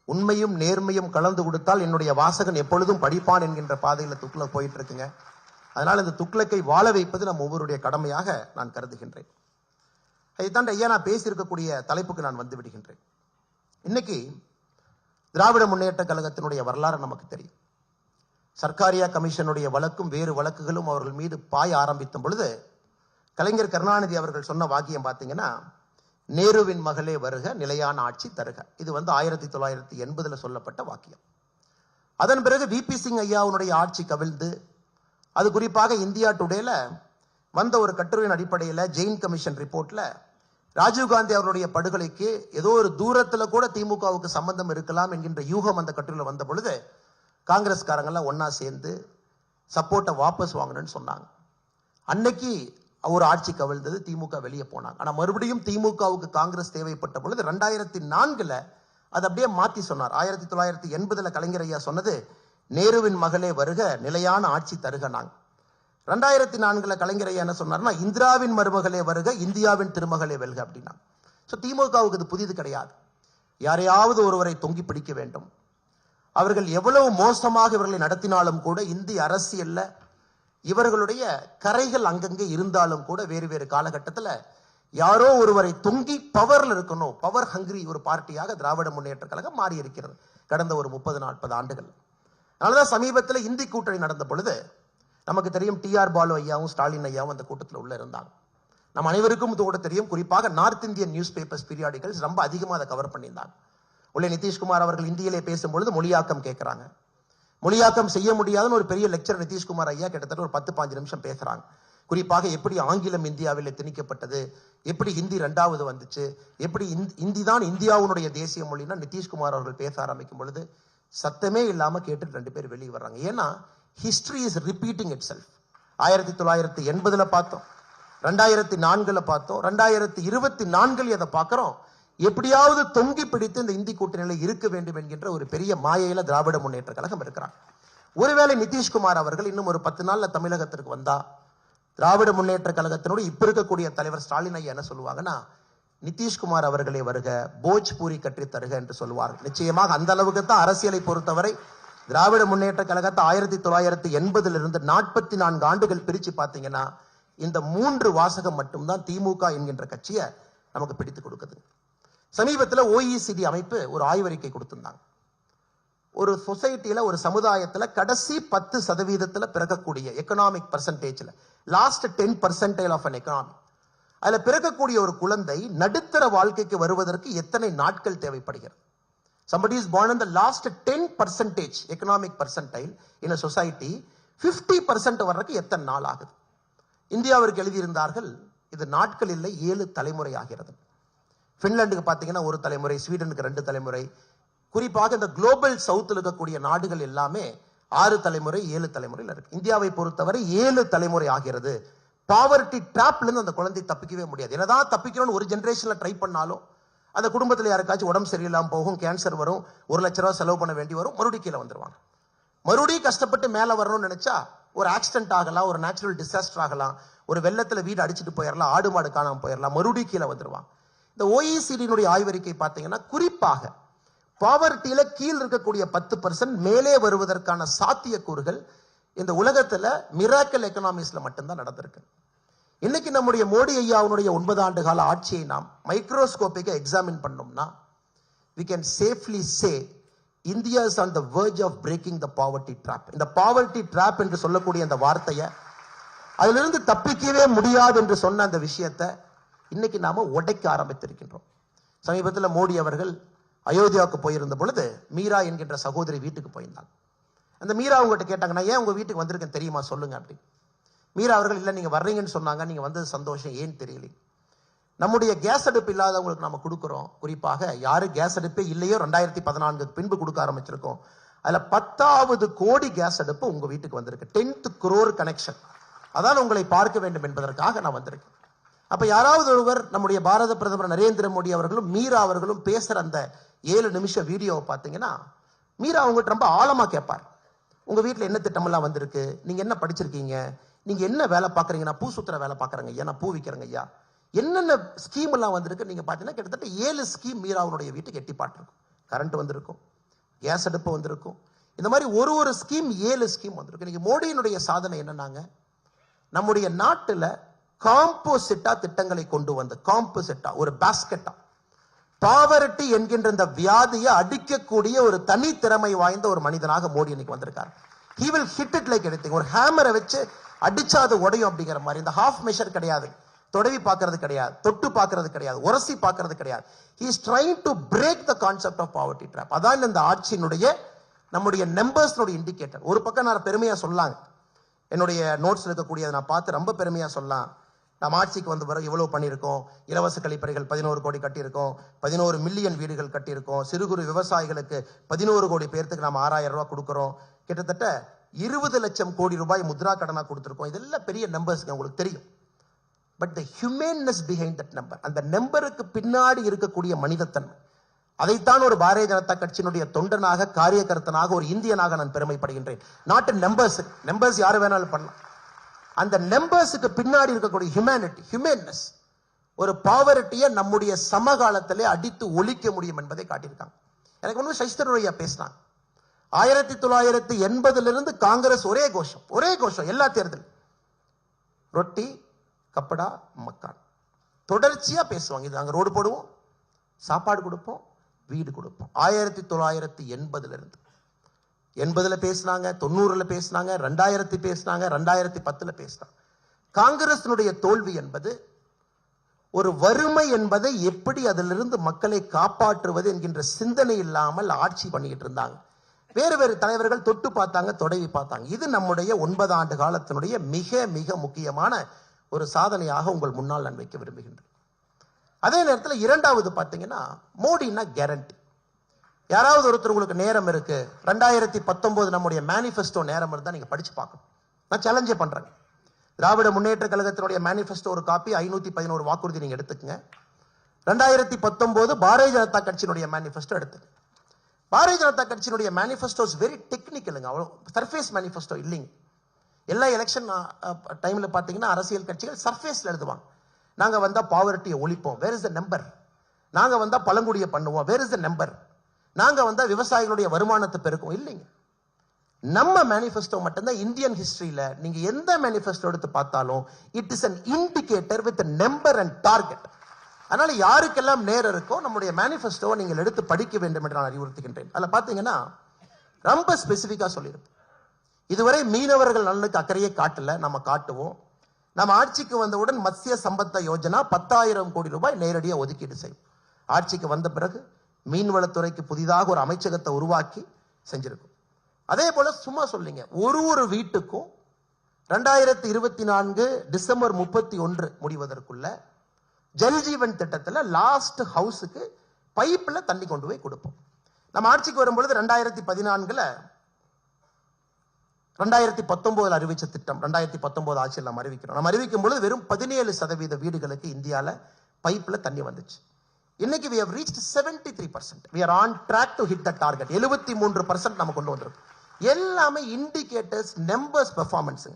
உண்மையும் நேர்மையும் கலந்து கொடுத்தால் என்னுடைய வாசகன் எப்பொழுதும் படிப்பான் என்கின்ற பாதையில் துக்ளக் போயிட்டு இருக்குங்க. அதனால் இந்த துக்ளக்கை வாழ வைப்பது நம் ஒவ்வொருடைய கடமையாக நான் கருதுகின்றேன். அதை தாண்டி ஐயா நான் பேசியிருக்கக்கூடிய தலைப்புக்கு நான் வந்து விடுகின்றேன். இன்னைக்கு திராவிட முன்னேற்ற கழகத்தினுடைய வரலாறு நமக்கு தெரியும். சர்க்காரியா கமிஷனுடைய வழக்கும் வேறு வழக்குகளும் அவர்கள் மீது பாய ஆரம்பித்த பொழுது கலைஞர் கருணாநிதி அவர்கள் சொன்ன வாக்கியம் பார்த்தீங்கன்னா, நேருவின் மகளே வருக, நிலையான ஆட்சி தருக. இது வந்து 1980 சொல்லப்பட்ட வாக்கியம். அதன் பிறகு விபி சிங் ஐயாவுடைய ஆட்சி கவிழ்ந்து, அது குறிப்பாக இந்தியா டுடேல வந்த ஒரு கட்டுரையின் அடிப்படையில் ஜெயின் கமிஷன் ரிப்போர்ட்ல ராஜீவ்காந்தி அவருடைய படுகொலைக்கு ஏதோ ஒரு தூரத்துல கூட திமுகவுக்கு சம்பந்தம் இருக்கலாம் என்கின்ற யூகம் அந்த கட்டுரையில் வந்த பொழுது காங்கிரஸ்காரங்கெல்லாம் ஒன்னா சேர்ந்து சப்போர்ட்டை வாபஸ் வாங்கணும்னு சொன்னாங்க. அன்னைக்கு ஒரு ஆட்சி கவிழ்ந்தது, திமுக வெளியே போனாங்க. ஆனா மறுபடியும் திமுகவுக்கு காங்கிரஸ் தேவைப்பட்ட பொழுது 2004 அது அப்படியே மாத்தி சொன்னார். 1980 கலைஞர் ஐயா சொன்னது, நேருவின் மகளே வருக, நிலையான ஆட்சி தருக. நாங்க 2004 கலைஞர் ஐயா என்ன சொன்னார்னா, இந்திராவின் மருமகளே வருக, இந்தியாவின் திருமகளே வெல்க அப்படின்னா. திமுகவுக்கு இது புதிது கிடையாது. யாரையாவது ஒருவரை தொங்கி பிடிக்க வேண்டும். அவர்கள் எவ்வளவு மோசமாக இவர்களை நடத்தினாலும் கூட இந்திய அரசியல்ல இவர்களுடைய கரைகள் அங்கங்கே இருந்தாலும் கூட வேறு வேறு காலகட்டத்தில் யாரோ ஒருவரை தொங்கி பவர்ல இருக்கணும், பவர் ஹங்கிரி ஒரு பார்ட்டியாக திராவிட முன்னேற்ற கழகம் மாறி இருக்கிறது கடந்த ஒரு 30-40 ஆண்டுகள். அதனாலதான் சமீபத்தில் இந்தி கூட்டணி நடந்த பொழுது நமக்கு தெரியும், டிஆர் பாலு ஐயாவும் ஸ்டாலின் ஐயாவும் அந்த கூட்டத்தில் உள்ள இருந்தாங்க. நம்ம அனைவருக்கும் கூட தெரியும், குறிப்பாக north Indian news papers periodicals ரொம்ப அதிகமாக அதை கவர் பண்ணியிருந்தாங்க. உள்ளே நிதிஷ்குமார் அவர்கள் இந்தியிலே பேசும்பொழுது மொழியாக்கம் கேட்கிறாங்க. மொழியாக்கம் செய்ய முடியாதுன்னு ஒரு பெரிய லெக்சர் நிதிஷ்குமார் ஐயா கிட்டத்தட்ட ஒரு 10-15 நிமிஷம் பேசுறாங்க. குறிப்பாக எப்படி ஆங்கிலம் இந்தியாவில் திணிக்கப்பட்டது, எப்படி ஹிந்தி 2வது வந்துச்சு, எப்படி இந்தி தான் இந்தியாவுடைய தேசிய மொழின்னா நிதிஷ்குமார் அவர்கள் பேச ஆரம்பிக்கும் பொழுது சத்தமே இல்லாம கேட்டுட்டு 2 பேர் வெளியே வர்றாங்க. ஏன்னா history is repeating it self. 1980 பார்த்தோம், 2004 பார்த்தோம், 2024 அதை பார்க்கிறோம். எப்படியாவது தொங்கி பிடித்து இந்த இந்தி கூட்டணியில் இருக்க வேண்டும் என்கின்ற ஒரு பெரிய மாயையில திராவிட முன்னேற்ற கழகம் இருக்கிறாங்க. ஒருவேளை நிதிஷ்குமார் அவர்கள் இன்னும் ஒரு 10 நாள்ல தமிழகத்திற்கு வந்தா திராவிட முன்னேற்ற கழகத்தினுடைய இப்ப இருக்கக்கூடிய தலைவர் ஸ்டாலின் ஐயா என்ன சொல்லுவாங்கன்னா, நிதிஷ்குமார் அவர்களே வருக, போஜ்பூரி கற்றி தருக என்று சொல்லுவார்கள். நிச்சயமாக அந்த அளவுக்கு தான் அரசியலை பொறுத்தவரை திராவிட முன்னேற்ற கழகத்தை 1980 44 ஆண்டுகள் பிரிச்சு பார்த்தீங்கன்னா இந்த 3 வாசகம் மட்டும்தான் திமுக என்கின்ற கட்சியை நமக்கு பிடித்து கொடுக்குது. சமீபத்தில் OECD அமைப்பு ஒரு ஆய்வறிக்கை கொடுத்திருந்தாங்க. ஒரு சொசைட்டில, ஒரு சமுதாயத்தில் கடைசி 10% பிறக்கக்கூடிய எக்கனாமிக் பர்சன்டேஜ்ல லாஸ்ட் 10% ஆஃப் அன் எக்கனாமி, அதுல பிறக்கக்கூடிய ஒரு குழந்தை நடுத்தர வாழ்க்கைக்கு வருவதற்கு எத்தனை நாட்கள் தேவைப்படுகிறது? Somebody is born in the last 10% economic percentile in a society, 50% வர்றதுக்கு எத்தனை நாள் ஆகுது? இந்தியாவிற்கு எழுதியிருந்தார்கள், இது நாட்கள் இல்லை 7 தலைமுறை ஆகிறது. பின்லாந்துக்கு பார்த்தீங்கன்னா 1 தலைமுறை, ஸ்வீடனுக்கு 2 தலைமுறை, குறிப்பாக இந்த குளோபல் சவுத்தில் இருக்கக்கூடிய நாடுகள் எல்லாமே 6 தலைமுறை 7 தலைமுறையில் இருக்கு. இந்தியாவை பொறுத்தவரை 7 தலைமுறை ஆகிறது. பாவர்ட்டி டிராப்ல இருந்து அந்த குழந்தை தப்பிக்கவே முடியாது. என்னதான் தப்பிக்கணும்னு ஒரு ஜெனரேஷன்ல ட்ரை பண்ணாலும் அந்த குடும்பத்தில் யாருக்காச்சும் உடம்பு சரியில்லாமல் போகும், கேன்சர் வரும், 1 லட்ச ரூபாய் செலவு பண்ண வேண்டி வரும், மறுபடியும் கீழே வந்துருவாங்க. மறுபடியும் கஷ்டப்பட்டு மேலே வரணும்னு நினைச்சா ஒரு ஆக்சிடென்ட் ஆகலாம், ஒரு நேச்சுரல் டிசாஸ்டர் ஆகலாம், ஒரு வெள்ளத்தில் வீடு அடிச்சுட்டு போயிடலாம், ஆடு மாடு காணாமல் போயிடலாம், மறுபடியும் கீழே வந்துருவாங்க. இந்த OECD ஆய்வறிக்கை பார்த்தீங்கன்னா குறிப்பாக பாவர்ட்டியில கீழ் இருக்கக்கூடிய 10% மேலே வருவதற்கான சாத்தியக்கூறுகள் இந்த உலகத்துல மிராக்கல் எக்கனாமிக்ஸ்ல மட்டும்தான் நடந்திருக்கு. இன்னைக்கு நம்முடைய மோடி ஐயாவுடைய 9 ஆண்டு கால ஆட்சியை நாம் மைக்ரோஸ்கோப்பிக்கா எக்ஸாமின் பண்ணோம்னா we can safely say India is on the verge of breaking the poverty trap. இந்த poverty trap என்று சொல்லக்கூடிய அந்த வார்த்தையை, அதிலிருந்து தப்பிக்கவே முடியாது என்று சொன்ன அந்த விஷயத்தை இன்னைக்கு நாம உடைக்க ஆரம்பித்திருக்கின்றோம். சமீபத்தில் மோடி அவர்கள் அயோத்தியாவுக்கு போயிருந்த பொழுது மீரா என்கின்ற சகோதரி வீட்டுக்கு போயிருந்தாங்க. அந்த மீரா அவங்ககிட்ட கேட்டாங்க, நான் ஏன் உங்க வீட்டுக்கு வந்திருக்கேன் தெரியுமா, சொல்லுங்க அப்படி. மீரா அவர்கள், இல்லை நீங்க வர்றீங்கன்னு சொன்னாங்க, நீங்க வந்தது சந்தோஷம், ஏன் தெரியல. நம்முடைய கேஸ் அடுப்பு இல்லாதவங்களுக்கு நம்ம கொடுக்குறோம், குறிப்பாக யாரு கேஸ் அடுப்பே இல்லையோ 2014 பின்பு கொடுக்க ஆரம்பிச்சிருக்கோம். அதுல 10வது கோடி கேஸ் அடுப்பு உங்க வீட்டுக்கு வந்திருக்கு. 10th crore connection. அதான் உங்களை பார்க்க வேண்டும் என்பதற்காக நான் வந்திருக்கேன். அப்ப யாராவது ஒருவர் நம்முடைய பாரத பிரதமர் நரேந்திர மோடி அவர்களும் மீரா அவர்களும் பேசுற அந்த 7 நிமிஷம் வீடியோவை பார்த்தீங்கன்னா, மீரா அவங்ககிட்ட ரொம்ப ஆழமா கேட்பார், உங்க வீட்டுல என்ன திட்டமெல்லாம் வந்திருக்கு, நீங்க என்ன படிச்சிருக்கீங்க, நீங்க என்ன வேலை பாக்குறீங்க? நான் பூ சுத்துற வேலை பாக்குறேங்க ஐயா, நான் பூ விற்கிறேங்க ஐயா, என்னென்ன ஸ்கீம் எல்லாம் வந்திருக்கு. நீங்க பாத்தீங்கன்னா கிட்டத்தட்ட 7 ஸ்கீம் மீராவுடைய வீட்டுக்கு எட்டி பாட்டிருக்கும். கரண்ட் வந்திருக்கும், கேஸ் அடுப்பு வந்திருக்கும், இந்த மாதிரி ஒரு ஸ்கீம் 7 ஸ்கீம் வந்திருக்கு. இன்னைக்கு மோடியினுடைய சாதனை என்னன்னாங்க, நம்முடைய நாட்டுல காம்போசிட்டா திட்டங்களை கொண்டு வந்து, காம்போசிட்டா ஒரு பாஸ்கெட்டா பாவர்ட்டி என்கின்ற இந்த வியாதியை அடிக்கக்கூடிய ஒரு தனி திறமை வாய்ந்த ஒரு மனிதனாக மோடி இன்னைக்கு வந்திருக்காரு. he will hit it like anything. ஒரு ஹேமரை வச்சு அடிச்சா அது உடையும் அப்படிங்கிற மாதிரி. இந்த ஹாஃப் மெஷர் கிடையாது, தொடவி பார்க்கறது கிடையாது, தொட்டு பார்க்கறது கிடையாது, உரசி பார்க்கறது கிடையாது. he is trying to break the concept of poverty trap. அதான் இந்த ஆட்சியினுடைய நம்முடைய நம்பர்ஸ்னுடைய இண்டிகேட்டர். ஒரு பக்கம் நான் பெருமையா சொல்லாங்க, என்னுடைய நோட்ஸ் இருக்கக்கூடியதை நான் பார்த்து ரொம்ப பெருமையா சொல்லலாம். நம்ம ஆட்சிக்கு வந்த பிறகு இவ்வளவு பண்ணியிருக்கோம், இலவச கழிப்பறைகள் 11 கோடி கட்டியிருக்கோம், 11 மில்லியன் வீடுகள் கட்டியிருக்கோம், சிறு குறு விவசாயிகளுக்கு 11 கோடி பேருக்கு நம்ம 6000 ரூபாய் கொடுக்குறோம், கிட்டத்தட்ட 20 லட்சம் கோடி ரூபாய் முத்ரா கடனா கொடுத்திருக்கோம். இதெல்லாம் பெரிய நம்பர்ஸ் உங்களுக்கு தெரியும். But the humanness behind that number, அந்த நம்பருக்கு பின்னாடி இருக்கக்கூடிய மனிதத்தன்மை, அதைத்தான் ஒரு பாரதிய ஜனதா கட்சியினுடைய தொண்டனாக, காரியகர்த்தனாக, ஒரு இந்தியனாக நான் பெருமைப்படுகின்றேன். நாட்டு நம்பர்ஸ், நம்பர்ஸ் யாரு வேணாலும் பண்ணலாம். அந்த நம்பர்ஸுக்கு பின்னாடி இருக்கக்கூடிய ஹியூமனிட்டி, ஹியூமன்னஸ், ஒரு பாவர்ட்டியை நம்முடைய சமகாலத்திலே அடித்து ஒழிக்க முடியும் என்பதை காட்டியிருக்காங்க. எனக்கு ஒன்றும் சைஸ்தரையா பேசினாங்க, 1980 காங்கிரஸ் ஒரே கோஷம் எல்லா தேர்தல், ரொட்டி கப்படா மக்கான், தொடர்ச்சியா பேசுவாங்க. இது நாங்க ரோடு போடுவோம், சாப்பாடு கொடுப்போம், வீடு கொடுப்போம். 1980 80 பேசினாங்க, 90 பேசினாங்க, 2000 பேசினாங்க, 2010 பேசினாங்க. காங்கிரசினுடைய தோல்வி என்பது ஒரு வறுமை என்பதை எப்படி அதிலிருந்து மக்களை காப்பாற்றுவது என்கின்ற சிந்தனை இல்லாமல் ஆட்சி பண்ணிக்கிட்டு இருந்தாங்க. வேறு தலைவர்கள் தொட்டு பார்த்தாங்க, தொடவி பார்த்தாங்க. இது நம்முடைய 9 ஆண்டு காலத்தினுடைய மிக மிக முக்கியமான ஒரு சாதனையாக உங்கள் முன்னால் நான் வைக்க விரும்புகின்றேன். அதே நேரத்தில் இரண்டாவது பார்த்தீங்கன்னா, மோடினா கேரண்டி. யாராவது ஒருத்தர் உங்களுக்கு நேரம் இருக்கு, 2019 நம்முடைய மேனிஃபெஸ்டோ நேரம் இருந்தா நீங்க படிச்சு பார்க்கணும். நான் சேலஞ்சே பண்றேன். திராவிட முன்னேற்ற கழகத்தினுடைய மேனிஃபெஸ்டோ ஒரு காப்பி 511 வாக்குறுதி நீங்க எடுத்துக்கங்க. 2019 பாரதிய ஜனதா கட்சியினுடைய மேனிஃபெஸ்டோ எடுத்துங்க. பாரதிய ஜனதா கட்சியினுடைய மேனிஃபெஸ்டோ வெரி டெக்னிக்கலுங்க, அவ்வளோ சர்ஃபேஸ் மேனிஃபெஸ்டோ இல்லைங்க. எல்லா எலெக்ஷன் டைம்ல பாத்தீங்கன்னா அரசியல் கட்சிகள் சர்ஃபேஸ்ல எழுதுவாங்க, நாங்க வந்தா பாவர்ட்டியை ஒழிப்போம், வேர் இஸ் த நம்பர். நாங்க வந்தா பழங்குடியை பண்ணுவோம், வேர் இஸ் த நம்பர். நாங்க வந்தா விவசாயிகளுடைய வருமானத்தை பெருக்கும். இல்லைங்க, நம்ம மேனிஃபெஸ்டோ மட்டும்தான் இந்தியன் ஹிஸ்டரியில நீங்க எந்த மேனிஃபெஸ்டோ எடுத்து பார்த்தாலும் it is an indicator with number and target. அதனால யாருக்கெல்லாம் நேரம் இருக்கோ நம்முடைய மேனிஃபெஸ்டோவை நீங்கள் எடுத்து படிக்க வேண்டும் என்று நான் அறிவுறுத்துகின்றேன். அதில் பார்த்தீங்கன்னா ரொம்ப ஸ்பெசிஃபிக்கா சொல்லியிருப்போம். இதுவரை மீனவர்கள் நலனுக்கு அக்கறையே காட்டல, நம்ம காட்டுவோம். நம்ம ஆட்சிக்கு வந்தவுடன் மத்ஸ்ய சம்பத்த யோஜனா 10,000 கோடி ரூபாய் நேரடியாக ஒதுக்கீடு செய்யும். ஆட்சிக்கு வந்த பிறகு மீன்வளத்துறைக்கு புதிதாக ஒரு அமைச்சகத்தை உருவாக்கி செஞ்சிருக்கும். அதே போல சும்மா சொல்லிங்க, ஒரு வீட்டுக்கும் 2024 டிசம்பர் 31 முடிவதற்குள்ள ஜல்ஜீவன் திட்டத்தில் லாஸ்ட் ஹவுஸுக்கு பைப்ல தண்ணி கொண்டு போய் கொடுப்போம். நம்ம ஆட்சிக்கு வரும்பொழுது 2014 2019 அறிவிச்ச திட்டம் 2019 ஆட்சியில் நம்ம அறிவிக்கிறோம். நம்ம அறிவிக்கும் பொழுது வெறும் 17% வீடுகளுக்கு இந்தியாவில் பைப்ல தண்ணி வந்துச்சு. இன்னைக்கு we have reached 73%. we are on track to hit the target. 73% நம்ம கொண்டு வந்திருக்கோம். எல்லாமே இண்டிகேட்டர்ஸ், நம்பர்ஸ், பெர்ஃபார்மன்ஸ்.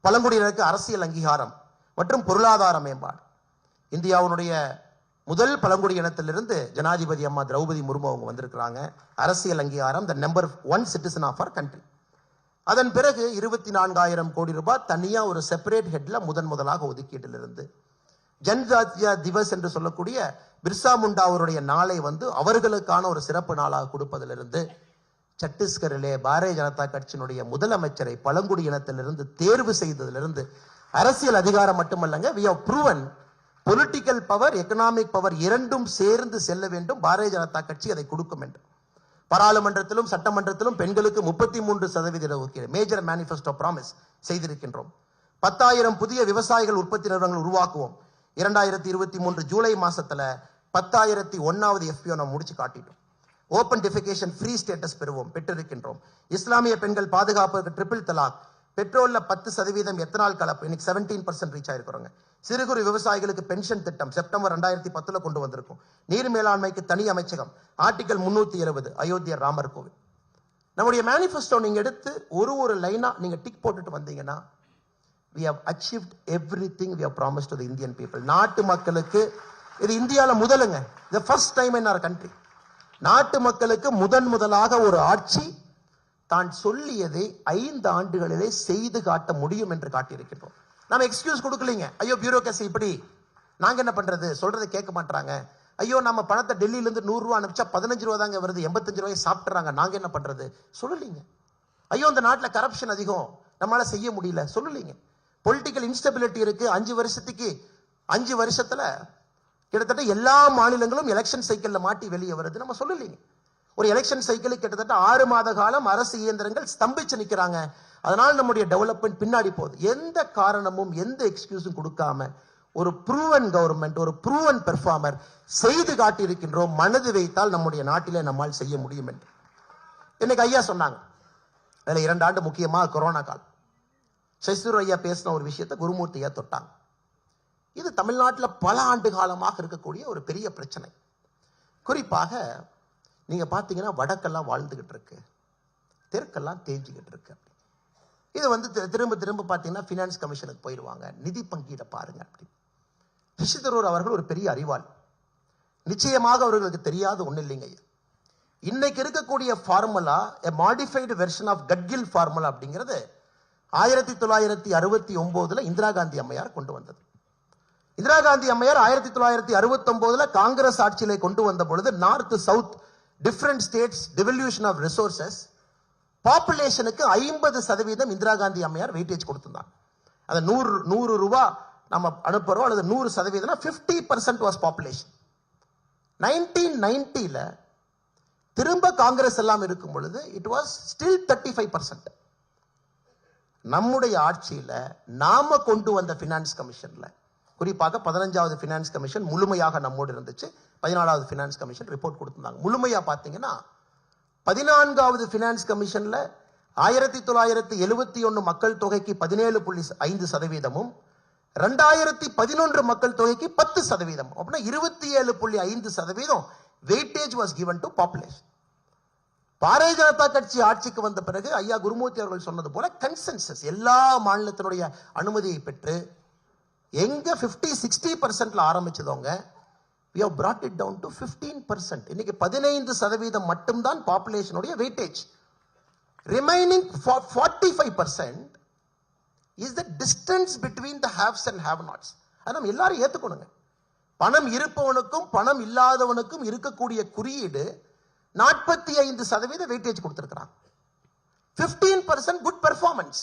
பழங்குடியினருக்கு அரசியல் அங்கீகாரம் மற்றும் பொருளாதார மேம்பாடு. இந்தியாவுடைய முதல் பழங்குடி இனத்திலிருந்து ஜனாதிபதி அம்மா திரௌபதி முர்மு அவங்க வந்திருக்கிறாங்க. அரசியல் அங்கீகாரம், the number 1 citizen of our country. அதன் பிறகு 24,000 கோடி ரூபாய் தனியா ஒரு செப்பரேட் ஹெட்ல முதலாக ஒதுக்கீட்டிலிருந்து ஜன்ஜாத்தியா திவஸ் என்று சொல்லக்கூடிய பிர்சா முண்டா அவருடைய நாளை அவர்களுக்கான ஒரு சிறப்பு நாளாக கொடுப்பதிலிருந்து சத்தீஸ்கரிலே பாரதிய ஜனதா கட்சியினுடைய முதலமைச்சரை பழங்குடி இனத்திலிருந்து தேர்வு செய்ததிலிருந்து அரசியல் அதிகாரம் மட்டுமல்லங்க, we have proven political power, economic power இரண்டும் சேர்ந்து செல்ல வேண்டும். பாரதிய ஜனதா கட்சி அதை கொடுக்கும் என்று பாராளுமன்றத்திலும் சட்டமன்றத்திலும் பெண்களுக்கு 33% ஒதுக்கீடு மேஜர் மேனிஃபெஸ்டோ ப்ராமிஸ் செய்திருக்கின்றோம். 10,000 புதிய விவசாயிகள் உற்பத்தி நிறுவனங்கள் உருவாக்குவோம். 2023 ஜூலை மாசத்துல 10,001வது FPO நம்ம முடிச்சு காட்டிட்டோம். ஓபன் டிஃபிகேஷன் ஃப்ரீ ஸ்டேட்டஸ் பெற்றிருக்கின்றோம். இஸ்லாமிய பெண்கள் பாதுகாப்புக்கு ட்ரிபிள் தலாக், பெட்ரோல்ல 10% எத்தனால் கலப்பு, இன்னைக்கு 17% ரீச் ஆயிருக்கிறோங்க. சிறு குறு விவசாயிகளுக்கு பென்ஷன் திட்டம் செப்டம்பர் 2010 கொண்டு வந்திருக்கும். நீர் மேலாண்மைக்கு தனி அமைச்சகம், ஆர்டிகல் 320 அயோத்தியா ராமர் கோவில். நம்முடைய மேனிஃபெஸ்டோ நீங்க எடுத்து ஒரு லைனா நீங்க டிக் போட்டுட்டு வந்தீங்கன்னா we have achieved everything we have promised to the Indian people. நாட்டு மக்களுக்கு இது இந்தியாவில் முதலுங்க, the first time in our country. நாட்டு மக்களுக்கு முதலாக ஒரு ஆட்சி தான் சொல்லியதை 5 ஆண்டுகளிலே செய்து காட்ட முடியும் என்று காட்டியிருக்கின்றோம். நம்ம எக்ஸ்கியூஸ் கொடுக்கலீங்க. ஐயோ பியூரோக்ரசி இப்படி, நாங்க என்ன பண்றது, சொல்றதை கேட்க மாட்டாங்க. ஐயோ நம்ம பணத்தை டெல்லியில இருந்து 100 ரூபா அனுப்பிச்சா 15 ரூபா தாங்க வருது, 85 ரூபாய் சாப்பிட்டுறாங்க, நாங்க என்ன பண்றது சொல்லலீங்க. ஐயோ இந்த நாட்டில் கரப்ஷன் அதிகம், நம்மளால செய்ய முடியல சொல்லலீங்க. பொலிட்டிக்கல் இன்ஸ்டபிலிட்டி இருக்கு, 5 வருஷத்துல கிட்டத்தட்ட எல்லா மாநிலங்களும் எலெக்ஷன் சைக்கிள்ல மாட்டி வெளியே வருது, நம்ம சொல்லலீங்க. ஒரு எலெக்ஷன் சைக்கிளுக்கு கிட்டத்தட்ட 6 மாத காலம் அரசு இயந்திரங்கள் ஸ்தம்பிச்சு நிக்கிறாங்க. அதனால நம்முடைய டெவலப்மெண்ட் பின்னாடி போகுது. எந்த காரணமும் எந்த எக்ஸ்கியூஸும் கொடுக்காம ஒரு ப்ரூவன் கவர்மெண்ட், ஒரு ப்ரூவன் பெர்ஃபார்மர் செய்து காட்டி இருக்கின்றோம். மனது வைத்தால் நம்முடைய நாட்டிலே நம்மால் செய்ய முடியும் என்று இன்னைக்கு ஐயா சொன்னாங்க. அதுல 2 ஆண்டு முக்கியமாக கொரோனா காலம். சசிதரூர் ஐயா பேசின ஒரு விஷயத்தை குருமூர்த்தி ஐயா தொட்டாங்க. இது தமிழ்நாட்டில் பல ஆண்டு காலமாக இருக்கக்கூடிய ஒரு பெரிய பிரச்சனை. குறிப்பாக நீங்க பாத்தீங்கன்னா வடக்கெல்லாம் வாழ்ந்துகிட்டு இருக்கு, தெற்கெல்லாம் தேஞ்சிக்கிட்டு இருக்கு. இது திரும்ப பாத்தீங்கன்னா பினான்ஸ் கமிஷனுக்கு போயிடுவாங்க, நிதி பங்கீட பாருங்க அப்படி. சசிதரூர் அவர்கள் ஒரு பெரிய அறிவாளி, நிச்சயமாக அவர்களுக்கு தெரியாத ஒண்ணு இல்லைங்க. இன்னைக்கு இருக்கக்கூடிய formula modified version of Gadgil formula அப்படிங்கிறது 1969 இந்திரா காந்தி அம்மையார் கொண்டு வந்தது. இந்திரா காந்தி அம்மையார் 1969 காங்கிரஸ் ஆட்சியிலே கொண்டு வந்த பொழுது north south different states devolution of resources பாப்புலேஷனுக்கு 50% இந்திரா காந்தி அம்மையார் வெயிட்டேஜ் கொடுத்திருந்தாங்க. அது 100 ரூபாய் நம்ம அனுப்புறோம் அல்லது 100% 50% வாஸ் பாப்புலேஷன். 1990 திரும்ப காங்கிரஸ் எல்லாம் இருக்கும் பொழுது இட் வாஸ் ஸ்டில் 35%. நம்முடைய ஆட்சியில நாம கொண்டு வந்த பினான்ஸ் கமிஷன்ல குறிப்பாக 15வது பினான்ஸ் கமிஷன் முழுமையாக நம்மோடு இருந்துச்சு. 14வது பினான்ஸ் கமிஷன் ரிப்போர்ட் கொடுத்திருந்தாங்க. முழுமையா பாத்தீங்கன்னா 14வது பினான்ஸ் கமிஷன்ல 1971 மக்கள் தொகைக்கு 17.5%, 2011 மக்கள் தொகைக்கு 10%, அப்படின்னா 27.5% weightage was given to population. Bharatiya Janata கட்சி ஆட்சிக்கு வந்த பிறகு ஐயா குருமூர்த்தி அவர்கள் சொன்னது போல கன்சென்சஸ் எல்லா மாநிலத்தினுடைய அனுமதியை பெற்று எங்க 50-60% ஆரம்பிச்சதவங்க we have brought it down to 15%. இன்னைக்கு 15% மட்டும்தான் பாப்புலேஷனுடைய weightage. Remaining 45% is the distance between the haves and have-nots. அதை நம்ம எல்லாரும் ஏத்துக்கணுங்க. பணம் இருப்பவனுக்கும் பணம் இல்லாதவனுக்கும் இருக்கக்கூடிய குறியீடு 45% வெயிட்டேஜ் கொடுத்திருக்கிறான். 15% குட் பெர்ஃபார்மன்ஸ்.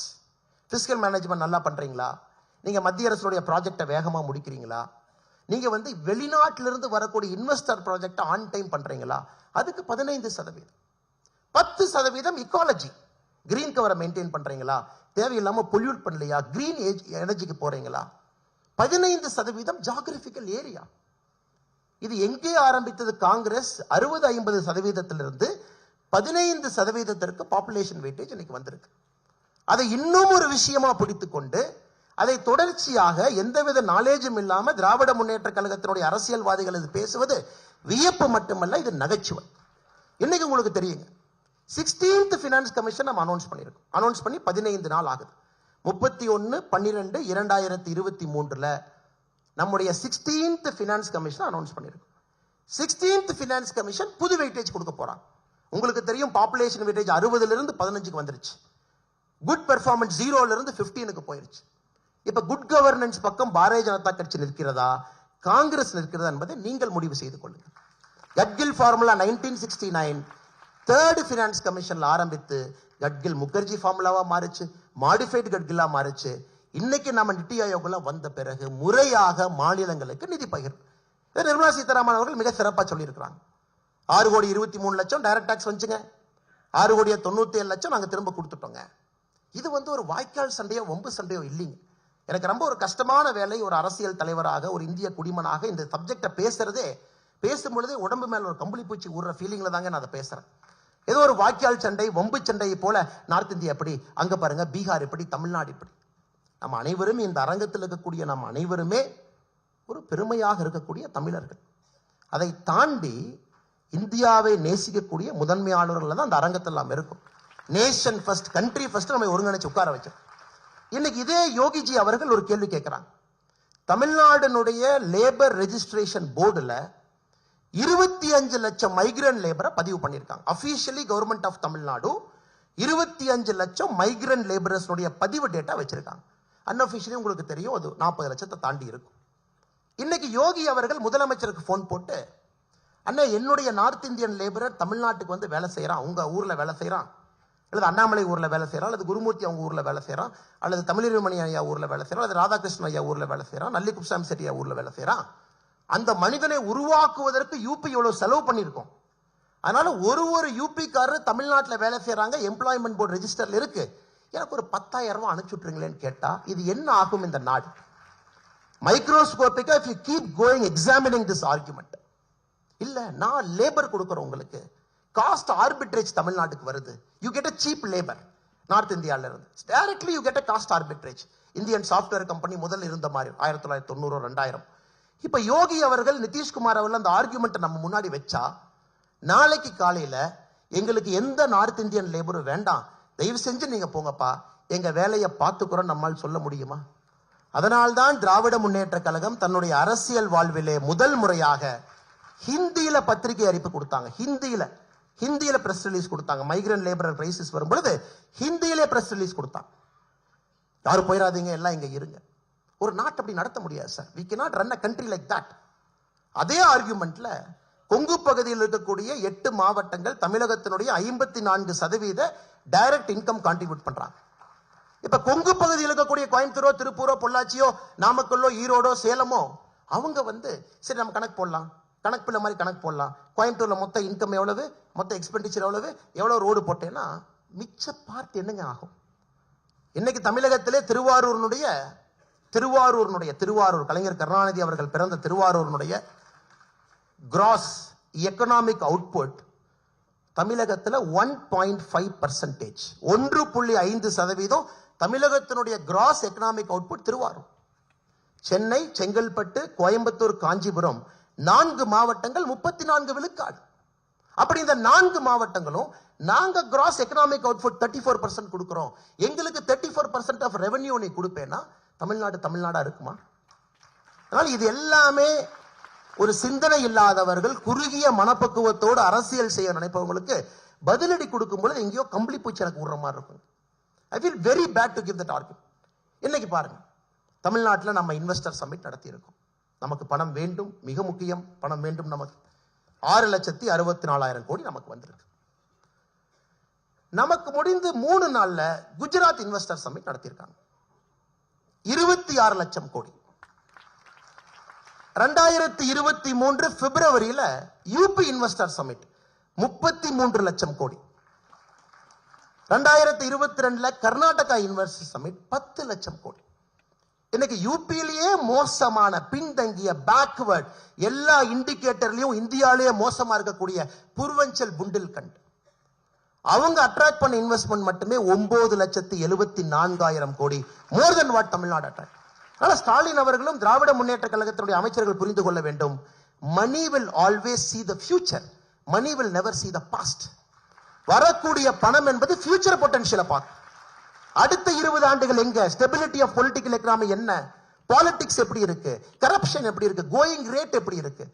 பிஸ்கல் மேனேஜ்மெண்ட் நல்லா பண்றீங்களா? நீங்க மத்திய அரசுடைய ப்ராஜெக்டை வேகமா முடிக்கிறீங்களா? நீங்க வெளிநாட்டிலிருந்து வரக்கூடிய இன்வெஸ்டர் ப்ராஜெக்டை ஆன் டைம் பண்றீங்களா? அதுக்கு 15%. 10% இக்காலஜி, கிரீன் கவரை மெயின்டைன் பண்றீங்களா? தேவையில்லாம பொல்யூட் பண்ணலையா? கிரீன் எனர்ஜிக்கு போறீங்களா? 15% ஜியோகிராபிக்கல் ஏரியா. இது எங்கே ஆரம்பித்தது? காங்கிரஸ் 60-50% 15% பாப்புலேஷன் வெயிட்டேஜ் இன்னைக்கு வந்திருக்கு. அதை இன்னும் ஒரு விஷயமா பிடித்துக் கொண்டு அதை தொடர்ச்சியாக எந்தவித நாலேஜும் இல்லாம திராவிட முன்னேற்ற கழகத்தினுடைய அரசியல்வாதிகள் இது பேசுவது வியப்பு மட்டுமல்ல, இது நகைச்சுவை. இன்னைக்கு உங்களுக்கு தெரியுங்க, 16th ஃபினான்ஸ் கமிஷன் நம்ம அனௌன்ஸ் பண்ணியிருக்கோம். அனௌன்ஸ் பண்ணி 15 நாள் ஆகுது. 31/12/2023 நம்முடைய 16th ஃபினான்ஸ் கமிஷன் அனௌன்ஸ் பண்ணியிருக்கோம். 16th ஃபினான்ஸ் கமிஷன் புது வெயிட்டேஜ் கொடுக்க போறாங்க. உங்களுக்கு தெரியும், பாப்புலேஷன் வெயிட்டேஜ் 60 15 வந்துருச்சு. குட் பெர்ஃபார்மன்ஸ் 0 15 போயிருச்சு. இப்ப குட் கவர்னன்ஸ் பக்கம் பாரதிய ஜனதா கட்சி நிற்கிறதா, காங்கிரஸ் நிற்கிறதா என்பதை நீங்கள் முடிவு செய்து கொள்ளுங்கள். கட்கில் ஃபார்முலா 1969 தேர்ட் ஃபினான்ஸ் கமிஷன்ல ஆரம்பித்து கட்கில் முகர்ஜி ஃபார்முலாவா மாறிச்சு, மாடிஃபைடு கட்கிலா மாறிச்சு. இன்னைக்கு நம்ம நித்தி ஆயோக்ல வந்த பிறகு முறையாக மாநிலங்களுக்கு நிதி பகிர்வு. நிர்மலா சீதாராமன் அவர்கள் மிக சிறப்பாக சொல்லியிருக்கிறாங்க. 6,23,00,000 டைரக்ட் டாக்ஸ் வந்துச்சுங்க, 6,97,00,000 நாங்க திரும்ப கொடுத்துட்டோங்க. இது ஒரு வாய்க்கால் சண்டையோ வம்பு சண்டையோ இல்லைங்க. எனக்கு ரொம்ப ஒரு கஷ்டமான வேலை, ஒரு அரசியல் தலைவராக, ஒரு இந்திய குடிமனாக இந்த சப்ஜெக்டை பேசும்பொழுதே உடம்பு மேல ஒரு கம்பளி பூச்சி ஊடுற ஃபீலிங்ல தாங்க நான் அதை பேசுறேன். ஏதோ ஒரு வாய்க்கால் சண்டை வம்பு சண்டையை போல நார்த் இந்தியா எப்படி, அங்க பாருங்க பீகார் எப்படி, தமிழ்நாடு எப்படி. நம்ம அனைவரும் இந்த அரங்கத்தில் இருக்கக்கூடிய நம்ம அனைவருமே ஒரு பெருமையாக இருக்கக்கூடிய தமிழர்கள். அதை தாண்டி இந்தியாவை நேசிக்கக்கூடிய முதன்மையாளர்கள் தான் அந்த அரங்கத்தில் நாம் இருக்கும். நேஷன் ஃபர்ஸ்ட், கண்ட்ரி ஃபர்ஸ்ட் நம்ம ஒருங்கிணைச்சு உட்கார வச்சோம். இன்னைக்கு இதே யோகிஜி அவர்கள் ஒரு கேள்வி கேட்கிறாங்க. தமிழ்நாடுனுடைய லேபர் ரெஜிஸ்ட்ரேஷன் போர்டுல 25 லட்சம் மைக்ரண்ட் லேபரை பதிவு பண்ணியிருக்காங்க. அபிஷியலி கவர்மெண்ட் ஆஃப் தமிழ்நாடு 25 லட்சம் மைக்ரண்ட் லேபரர்ஸ் பதிவு டேட்டா வச்சிருக்காங்க. அன்அபிஷியலி உங்களுக்கு தெரியும், அது 40 லட்சத்தை தாண்டி இருக்கும். இன்னைக்கு யோகி அவர்கள் முதலமைச்சருக்கு போன் போட்டு, அண்ணா என்னுடைய நார்த் இந்தியன் லேபரர் தமிழ்நாட்டுக்கு வேலை செய்யறான், உங்க ஊர்ல வேலை செய்யறான், அல்லது அண்ணாமலை ஊர்ல வேலை செய்யறான், அல்லது குருமூர்த்தி அவங்க ஊர்ல வேலை செய்யறான், அல்லது தமிழிருமணி ஐயா ஊர்ல வேலை செய்யறான், அல்லது ராதாகிருஷ்ணன் ஐயா ஊர்ல வேலை செய்யறான், நல்லி குப்சாமி செட்டி ஊர்ல வேலை செய்யறான். அந்த மனிதனை உருவாக்குவதற்கு யூபி எவ்வளவு செலவு பண்ணியிருக்கோம். அதனால ஒரு யூபிக்காரர் தமிழ்நாட்டில் வேலை செய்யறாங்க, எம்ப்ளாய்மெண்ட் போர்டு ரெஜிஸ்டர்ல இருக்கு, எனக்கு ஒரு 10,000 ரூபாய் அனுப்பிச்சுட்றீங்களேன்னு கேட்டா இது என்ன ஆகும் இந்த நாடு? மைக்ரோஸ்கோபிக்கா if you keep going examining this argument, இல்ல நான் லேபர் கொடுக்கறேன் உங்களுக்கு, காஸ்ட் ஆர்பிட்ரேஜ் தமிழ்நாட்டுக்கு வருது, you get a cheap labor north இந்தியால இருந்து directly you get a cost arbitrage. Indian software company முதல்ல இருந்த மாதிரி 1990 2000. இப்ப யோகி அவர்கள் நிதிஷ்குமார் அவர்கள் அந்த ஆர்குமெண்ட் நம்ம முன்னாடி வச்சா, நாளைக்கு காலையில எங்களுக்கு எந்த நார்த் இந்தியன் லேபரும் வேண்டாம், தயவு செஞ்சு நீங்க போங்கப்பா, எங்க வேலையை பார்த்துக்கிறோம் நம்மால் சொல்ல முடியுமா? அதனால்தான் திராவிட முன்னேற்ற கழகம் தன்னுடைய அரசியல் வாழ்விலே முதல் முறையாக ஹிந்தியில பத்திரிகை அறிப்பு கொடுத்தாங்க. ஹிந்தியில பிரஸ் ரிலீஸ் கொடுத்தாங்க. மைக்ரண்ட் லேபரர் கிரைசிஸ் வரும்பொழுது ஹிந்தியிலே பிரஸ் ரிலீஸ் கொடுத்தாங்க. யாரும் போயிடாதீங்க, எல்லாம் இங்க இருங்க. ஒரு நாட்டை அப்படி நடத்த முடியாது sir. we cannot run a country like that. அதே ஆர்குமெண்ட்ல கொங்கு பகுதியில் இருக்கக்கூடிய 8 மாவட்டங்கள் தமிழகத்தினுடைய 54% டைரக்ட் இன்கம் கான்ட்ரிபியூட் பண்றாங்க. இப்ப கொங்கு பகுதியில் இருக்கக்கூடிய கோயம்புத்தூரோ, திருப்பூரோ, பொள்ளாச்சியோ, நாமக்கல்லோ, ஈரோடோ, சேலமோ அவங்க சரி நம்ம கணக்கு போடலாம், கணக்கு பிள்ளை மாதிரி கணக்கு போடலாம். கோயம்புத்தூர்ல மொத்த இன்கம் எவ்வளவு, மொத்த எக்ஸ்பெண்டிச்சர் எவ்வளவு ரோடு போட்டேன்னா மிச்ச பார்ட் என்னங்க ஆகும்? இன்னைக்கு தமிழகத்திலே திருவாரூர் கலைஞர் கருணாநிதி அவர்கள் பிறந்த திருவாரூருடைய கிராஸ் எக்கனாமிக் அவுட்புட் தமிழகத்தில் 1.5%, 1.5% தமிழகத்தினுடைய gross economic output Thiruvarur. Chennai, Chengalpattu, Coimbatore, Kanchipuram 4 மாவட்டங்கள் 34 விழுக்காடு. அப்படி இந்த 4 மாவட்டங்களும் நாங்க கிராஸ் எக்கனாமிக் அவுட்புட் 34% கொடுக்கிறோம், எங்களுக்கு 34% ஆஃப் ரெவென்யூ நீ கொடுப்பேன்னா தமிழ்நாடா இருக்குமா? அதனால இது எல்லாமே ஒரு சிந்தனை இல்லாதவர்கள், குறுகிய மனப்பக்குவத்தோடு அரசியல் செய்ய நினைப்பவங்களுக்கு பதிலடி கொடுக்கும்போது எங்கேயோ கம்பளி பூச்சி எனக்கு விடுற மாதிரி இருக்கும். I feel very bad to give that argument. இன்னைக்கு பாருங்க, தமிழ்நாட்டில் நம்ம இன்வெஸ்டர் சமிட் நடத்தி இருக்கோம். நமக்கு பணம் வேண்டும், மிக முக்கியம், பணம் வேண்டும். நமக்கு 6,64,000 கோடி நமக்கு வந்திருக்கு. நமக்கு முடிந்து 3 நாள்ல குஜராத் இன்வெஸ்டர் சமிட் நடத்தியிருக்காங்க, 26 லட்சம் கோடி. 2023 பிப்ரவரியில யூபி இன்வெஸ்டர் சமிட் 33 லட்சம் கோடி. 2022 கர்நாடகா இன்வெஸ்டர் சமிட் 10 லட்சம் கோடி. இன்னைக்கு யூபியிலேயே மோசமான, பின்தங்கிய, பேக்வர்ட், எல்லா இண்டிகேட்டர்லயும் இந்தியாவிலேயே மோசமா இருக்கக்கூடிய பூர்வஞ்சல் புண்டில்கண்ட், அவங்க அட்ராக்ட் பண்ண இன்வெஸ்ட்மெண்ட் மட்டுமே 9,74,000 கோடி, மோர் தென் வாட் தமிழ்நாடு அட்ராக்ட். அதனால ஸ்டாலின் அவர்களும் திராவிட முன்னேற்ற கழகத்தினுடைய அமைச்சர்கள் புரிந்து கொள்ள வேண்டும், money will always see the future, money will never see the past. வரக்கூடிய பணம் என்பது ஃபியூச்சர் பொட்டன்ஷியலை பார்க்கும். அடுத்த 20 ஆண்டுகள் எங்க, ஸ்டெபிலிட்டி ஆஃப் பொலிட்டிக்கல் எக்கனாமி என்ன, பாலிடிக்ஸ் எப்படி இருக்கு, கரப்ஷன் எப்படி இருக்கு, கோயிங் ரேட் எப்படி இருக்கு,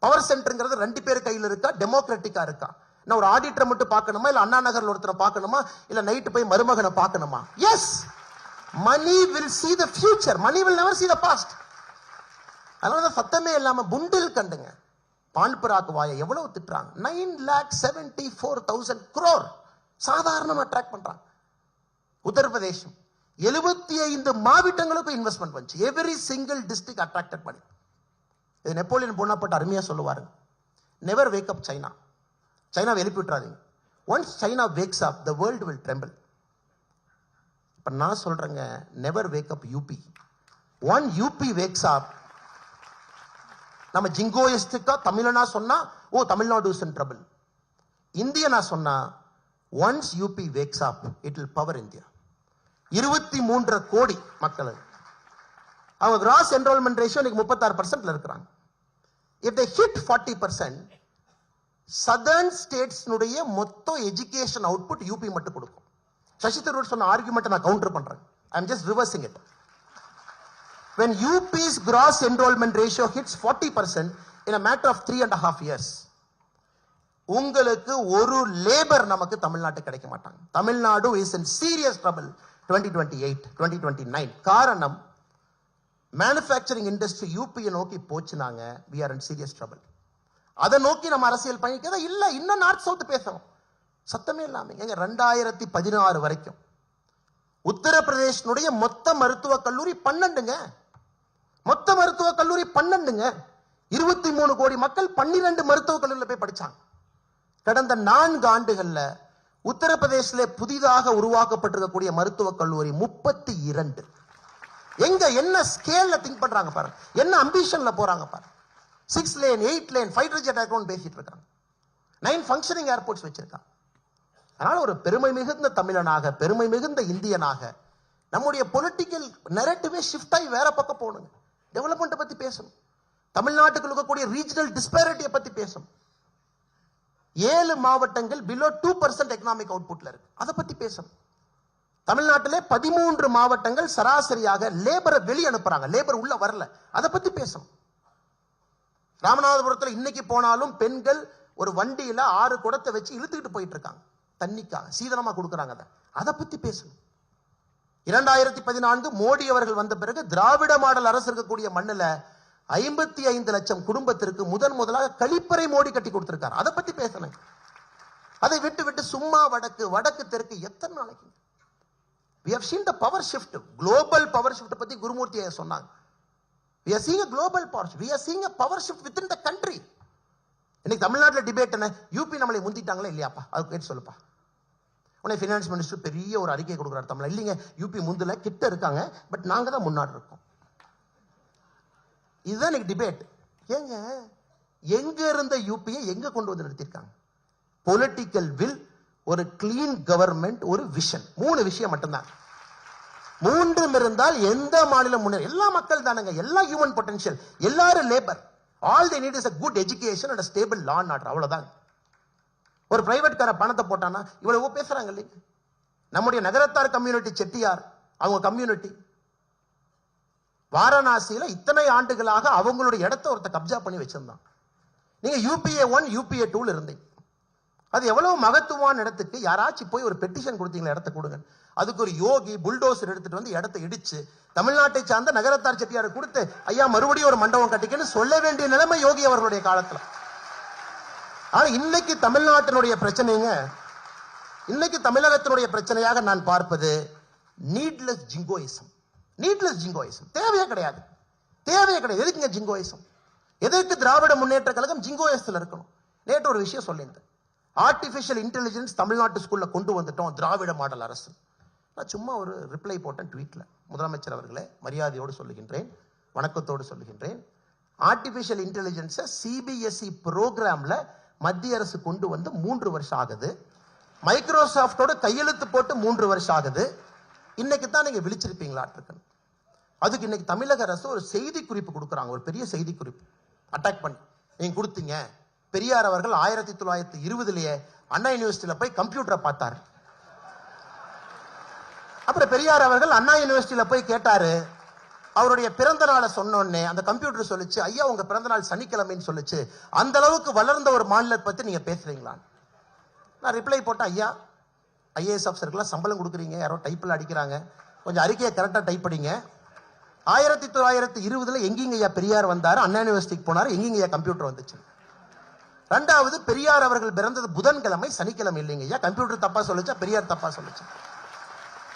பவர் சென்டர்ங்கிறது 2 பேர் கையில் இருக்கா, டெமோக்ராட்டிக்கா இருக்கா, நான் ஒரு ஆடிட்டரை மட்டும் பார்க்கணுமா, இல்ல அண்ணா நகர்ல ஒருத்தரை பார்க்கணுமா, இல்ல நைட்டு போய் மருமகனை பார்க்கணுமா? Yes, money will see the future, money will never see the past. அதனால சத்தமே இல்லாம புண்டில் கண்டுங்க, பால்பராக்கு வாய எவ்வளவு திட்டுறாங்க. 9,74,000 crore சாதாரணமா அட்ராக்ட் பண்றாங்க. உத்தரப்பிரதேசம் 75 மாவட்டங்களுக்கு இன்வெஸ்ட்மெண்ட் வந்துச்சு, எவ்ரி சிங்கிள் டிஸ்ட்ரிக்ட் அட்ராக்டட் பண்ணி. இது நெப்போலியன் போனாப்பட்ட அருமையா சொல்லுவாரு, never wake up China. China எழுப்பி விட்டுறாதீங்க. Once China wakes up, the world will tremble. இப்ப நான் சொல்றேங்க, never wake up UP. One UP wakes up, நம்ம ஜிங்கோயிஸ்டிக்கா தமிழனா சொன்னா oh Tamil Nadu is in trouble. இந்தியனா சொன்னா once UP wakes up it will power India. 23 கோடி மக்கள், அவங்க கிராஸ் என்ரோல்மெண்ட் ரேஷியோ இன்னைக்கு 36% இருக்கிறாங்க. இஃப் தே ஹிட் 40%, சதர்ன் ஸ்டேட்ஸ்னுடைய மொத்த எஜுகேஷன் அவுட்புட் யூபி மட்டும் கொடுக்கும். சசி தரூர் சொன்ன ஆர்குமெண்ட் நான் கவுண்டர் பண்றேன். I am just reversing it. When UP's gross enrollment ratio hits 40% in a matter of 3.5 years, உங்களுக்கு ஒரு லேபர் நமக்கு தமிழ்நாட்டுக்கு கிடைக்க மாட்டாங்க. Tamil Nadu is in serious trouble 2028, 2029. காரணம், மேனுஃபேக்சரிங் இண்டஸ்ட்ரி யூபியை நோக்கி போச்சுனாங்க, we are in serious trouble. அதை நோக்கி நம்ம அரசியல் பயணிக்கிறதா இல்ல, இன்னும் நார்த் சவுத் பேசணும், சத்தமே இல்லாம. எங்க 2016 வரைக்கும் உத்தரப்பிரதேசனுடைய மொத்த மருத்துவக் கல்லூரி 12ங்க, மொத்த மருத்துவக் கல்லூரி 12ங்க. 23 கோடி மக்கள் 12 மருத்துவக் கல்லூரியில் போய் படிச்சாங்க. கடந்த 4 ஆண்டுகள்ல உத்தரப்பிரதேசிலே புதிதாக உருவாக்கப்பட்டிருக்கக்கூடிய மருத்துவக் கல்லூரி 32. எங்க என்ன ஸ்கேல்ல திங்க் பண்றாங்க பாருங்க, என்ன அம்பிஷன்ல போறாங்க பாருங்க. 6 lane 8 lane fighter jet aircraft பேசிட்டு இருக்காங்க, 9 ஃபங்க்ஷனிங் ஏர்போர்ட்ஸ் வச்சிருக்காங்க. அதனால ஒரு பெருமை மிகுந்த தமிழனாக, பெருமை மிகுந்த இந்தியனாக நம்முடைய பொலிட்டிக்கல் நரேட்டிவே ஷிஃப்ட் ஆகி வேற பக்கம் போகணுங்க. டெவலப்மெண்ட் பத்தி பேசணும், தமிழ்நாட்டுக்கு இருக்கக்கூடிய ரீஜனல் டிஸ்பேரிட்டியை பத்தி பேசணும். 7 மாவட்டங்கள் பிலோ 2% எக்கனாமிக் அவுட்புட்ல இருக்கு, அதை பத்தி பேசணும். தமிழ்நாட்டிலே 13 மாவட்டங்கள் சராசரியாக லேபரை வெளியே அனுப்புறாங்க, லேபர் உள்ள வரல, அதை பத்தி பேசணும். ராமநாதபுரத்தில் இன்னைக்கு போனாலும் பெண்கள் ஒரு வண்டியில 6 குடத்தை வச்சு இழுத்துக்கிட்டு போயிட்டு இருக்காங்க, தண்ணிக்காக சீதனமா கொடுக்குறாங்க. அதை பத்தி பேசணும். 2014 மோடி அவர்கள் வந்த பிறகு திராவிட மாடல் அரசு இருக்கக்கூடிய மண்ணில் 55 லட்சம் குடும்பத்திற்கு முதலாக கழிப்பறை மோடி கட்டி கொடுத்திருக்காரு, அதை பத்தி பேசணும். அதை விட்டு சும்மா வடக்கு தெற்கு எத்தனை நாளைக்கு? We have seen the power shift, global power shift பத்தி குருமூர்த்தி சொன்னாங்க. We are seeing a global power shift, we are seeing a power shift within the country. இன்னைக்கு தமிழ்நாட்டில் டிபேட் என்ன, யூபி நம்மளை முந்திட்டாங்களா இல்லையாப்பா, அது கேட்டு சொல்லுப்பா. உடனே ஃபினான்ஸ் மினிஸ்டர் பெரிய ஒரு அறிக்கை கொடுக்குறாரு தமிழ்ல, இல்லைங்க யூபி முந்தல கிட்ட இருக்காங்க, பட் நாங்க தான் முன்னாடி இருக்கோம். இதுதான் இன்னைக்கு டிபேட். ஏங்க எங்க இருந்த யூபியை எங்க கொண்டு வந்து நிறுத்திருக்காங்க? பொலிட்டிக்கல் வில், ஒரு கிளீன் கவர்மெண்ட், ஒரு விஷன், 3 விஷயம் மட்டும்தான். 3 இருந்தால் எந்த மாநிலம் முன்னேற, எல்லா மக்கள் தானுங்க, எல்லா ஹியூமன் பொட்டன்ஷியல், எல்லாரும் labour. All they need is a good education and a stable law and order, அவ்வளவுதான். ஒரு பிரைவேட் கார பணத்தை போட்டானா இவ்வளவு பேசுறாங்க இல்லைங்க. நம்முடைய நகரத்தார் கம்யூனிட்டி, செட்டியார் அவங்க கம்யூனிட்டி வாரணாசியில இத்தனை ஆண்டுகளாக அவங்களுடைய இடத்தை ஒருத்த கப்ஜா பண்ணி வச்சிருந்தான். நீங்க UPA 1 UPA 2 இருந்தீங்க. அது எவ்வளவு மகத்துவமான இடத்துக்கு யாராச்சும் போய் ஒரு பெட்டிஷன் கொடுத்தீங்களா இடத்த கொடுங்க, அதுக்கு ஒரு யோகி புல்டோசர் எடுத்துட்டு வந்து இடத்தை இடிச்சு தமிழ்நாட்டை சார்ந்த நகரத்தார் செட்டியார் கொடுத்து ஐயா மறுபடியும் ஒரு மண்டபம் கட்டிக்கன்னு சொல்ல வேண்டிய நிலைமை யோகி அவர்களுடைய காலத்துல. ஆனா இன்னைக்கு தமிழ்நாட்டினுடைய பிரச்சனைங்க, இன்னைக்கு தமிழகத்தினுடைய பிரச்சனையாக நான் பார்ப்பது நீட்லெஸ் ஜிங்கோயிசம். நீட்லெஸ் ஜிங்கோயிசம் தேவையே கிடையாது, தேவையே கிடையாது. எதுக்குங்க ஜிங்கோயிசம்? எதற்கு திராவிட முன்னேற்ற கழகம் ஜிங்கோயிசத்துல இருக்கணும்? நேற்று ஒரு விஷயம் சொல்லியிருந்தேன், ஆர்டிபிஷியல் இன்டெலிஜென்ஸ் தமிழ்நாட்டு ஸ்கூல்ல கொண்டு வந்துட்டோம் திராவிட மாடல் அரசு. நான் சும்மா ஒரு ரிப்ளை போட்டேன் ட்வீட்ல. முதலமைச்சர் அவர்களே, மரியாதையோடு சொல்லுகின்றேன், வணக்கத்தோடு சொல்லுகின்றேன், ஆர்டிபிஷியல் இன்டெலிஜென்ஸை CBSE ப்ரோக்ராம்ல மத்திய அரசு கொண்டு வந்து 3 வருஷம் ஆகுது. மைக்ரோசாப்டோட கையெழுத்து போட்டு 3 வருஷம் ஆகுது. இன்னைக்கு தான் நீங்க விழிச்சிருப்பீங்களா? அதுக்கு இன்னைக்கு தமிழக அரசு ஒரு செய்தி குறிப்பு கொடுக்குறாங்க, ஒரு பெரிய செய்தி குறிப்பு அட்டாக் பண்ணி நீங்க கொடுத்தீங்க. பெரியார் அவர்கள் 1920 அண்ணா யூனிவர்சிட்டியில போய் கம்ப்யூட்டரை பார்த்தாரு. அப்புறம் பெரியார் அவர்கள் அண்ணா யூனிவர்சிட்டியில போய் கேட்டாரு. அவருடைய பிறந்த நாளை சொன்னோடனே அந்த கம்ப்யூட்டர் சொல்லிச்சு, ஐயா உங்க பிறந்த நாள் சனிக்கிழமைன்னு சொல்லிச்சு. அந்த அளவுக்கு வளர்ந்த ஒரு மாநிலத்தை பத்தி நீங்க பேசுறீங்களா? நான் ரிப்ளை போட்டேன், ஐயா IAS ஆஃபீஸருக்குலாம் சம்பளம் கொடுக்குறீங்க, யாரோ டைப்பில் அடிக்கிறாங்க, கொஞ்சம் அறிக்கையை கரெக்டாக டைப் படிங்க. 1920 எங்கீங்க ஐயா பெரியார் வந்தாரு, அண்ணா யூனிவர்சிட்டிக்கு போனாரு, எங்கீங்க ஐயா கம்ப்யூட்டர் வந்துச்சு? ரெண்டாவது, பெரியார் அவர்கள் பிறந்தது புதன்கிழமை, சனிக்கிழமை இல்லைங்க ஐயா, கம்ப்யூட்டர் தப்பா சொல்லிச்சா பெரியார் தப்பா சொல்லிச்சு?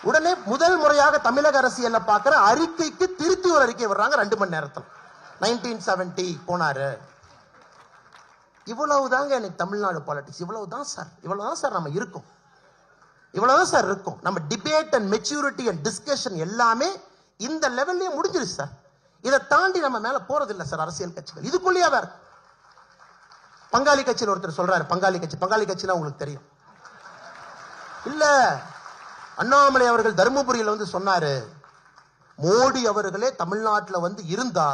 உடனே முதல் முறையாக தமிழக அரசியல்ல பார்க்கிற அறிக்கைக்கு திருத்தி ஒரு அறிக்கை வர்றாங்க 2 மணி நேரத்தில். 1970 போனாரு. இவ்வளவுதாங்க எனக்கு தமிழ்நாடு பாலிடிக்ஸ். இவ்வளவுதான் சார், இவ்வளவுதான் சார் நம்ம இருக்கோம், இவ்வளவுதான் சார் இருக்கும். நம்ம debate and maturity and discussion எல்லாமே இந்த லெவல்லயே முடிஞ்சிருச்சு சார். இதை தாண்டி நம்ம மேல போறது இல்லை சார் அரசியல் கட்சிகள். இதுக்குள்ளேயே தான் இருக்கு. பங்காளி கட்சியில் ஒருத்தர் சொல்றாரு, பங்காளி கட்சினா உங்களுக்கு தெரியும் இல்ல? அண்ணாமலை அவர்கள் தருமபுரியில் வந்து சொன்னாரு, மோடி அவர்களே தமிழ்நாட்டில் வந்து இருந்தா,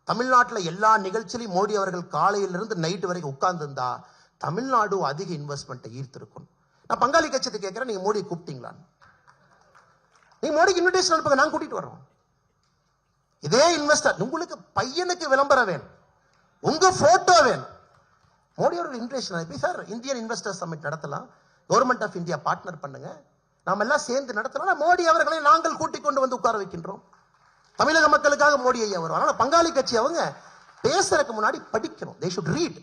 தமிழ்நாட்டில் எல்லா நிகழ்ச்சியிலும் மோடி அவர்கள் காலையிலிருந்து நைட்டு வரைக்கும் உட்கார்ந்து இருந்தா தமிழ்நாடு அதிக இன்வெஸ்ட்மெண்ட்டை ஈர்த்திருக்கும். நான் பங்காளி கட்சியை கேட்கிறேன், நீங்க மோடி கூப்பிட்டீங்களா? நீங்க மோடிக்கு இன்விடேஷன் அனுப்புங்க, நான் கூட்டிட்டு வரோம். இதே இன்வெஸ்டர் உங்களுக்கு பையனுக்கு விளம்பரம் வேணும், உங்க போட்டோ வேணும், மோடியோட இன்விடேஷன் அனுப்பி சார் இந்தியன் இன்வெஸ்டர் சமிட் நடத்தலாம், கவர்மெண்ட் ஆஃப் இந்தியா பார்ட்னர் பண்ணுங்க, நாம எல்லாம் சேர்ந்து நடத்தலாம். மோடி அவர்களை நாங்கள் கூட்டிக் கொண்டு வந்து உட்கார வைக்கின்றோம். தமிழக மக்களுக்காக மோடி ஐயா வருவார். ஆனால் பங்காளி கட்சி அவங்க பேசுறதுக்கு முன்னாடி படிக்கணும். they should read.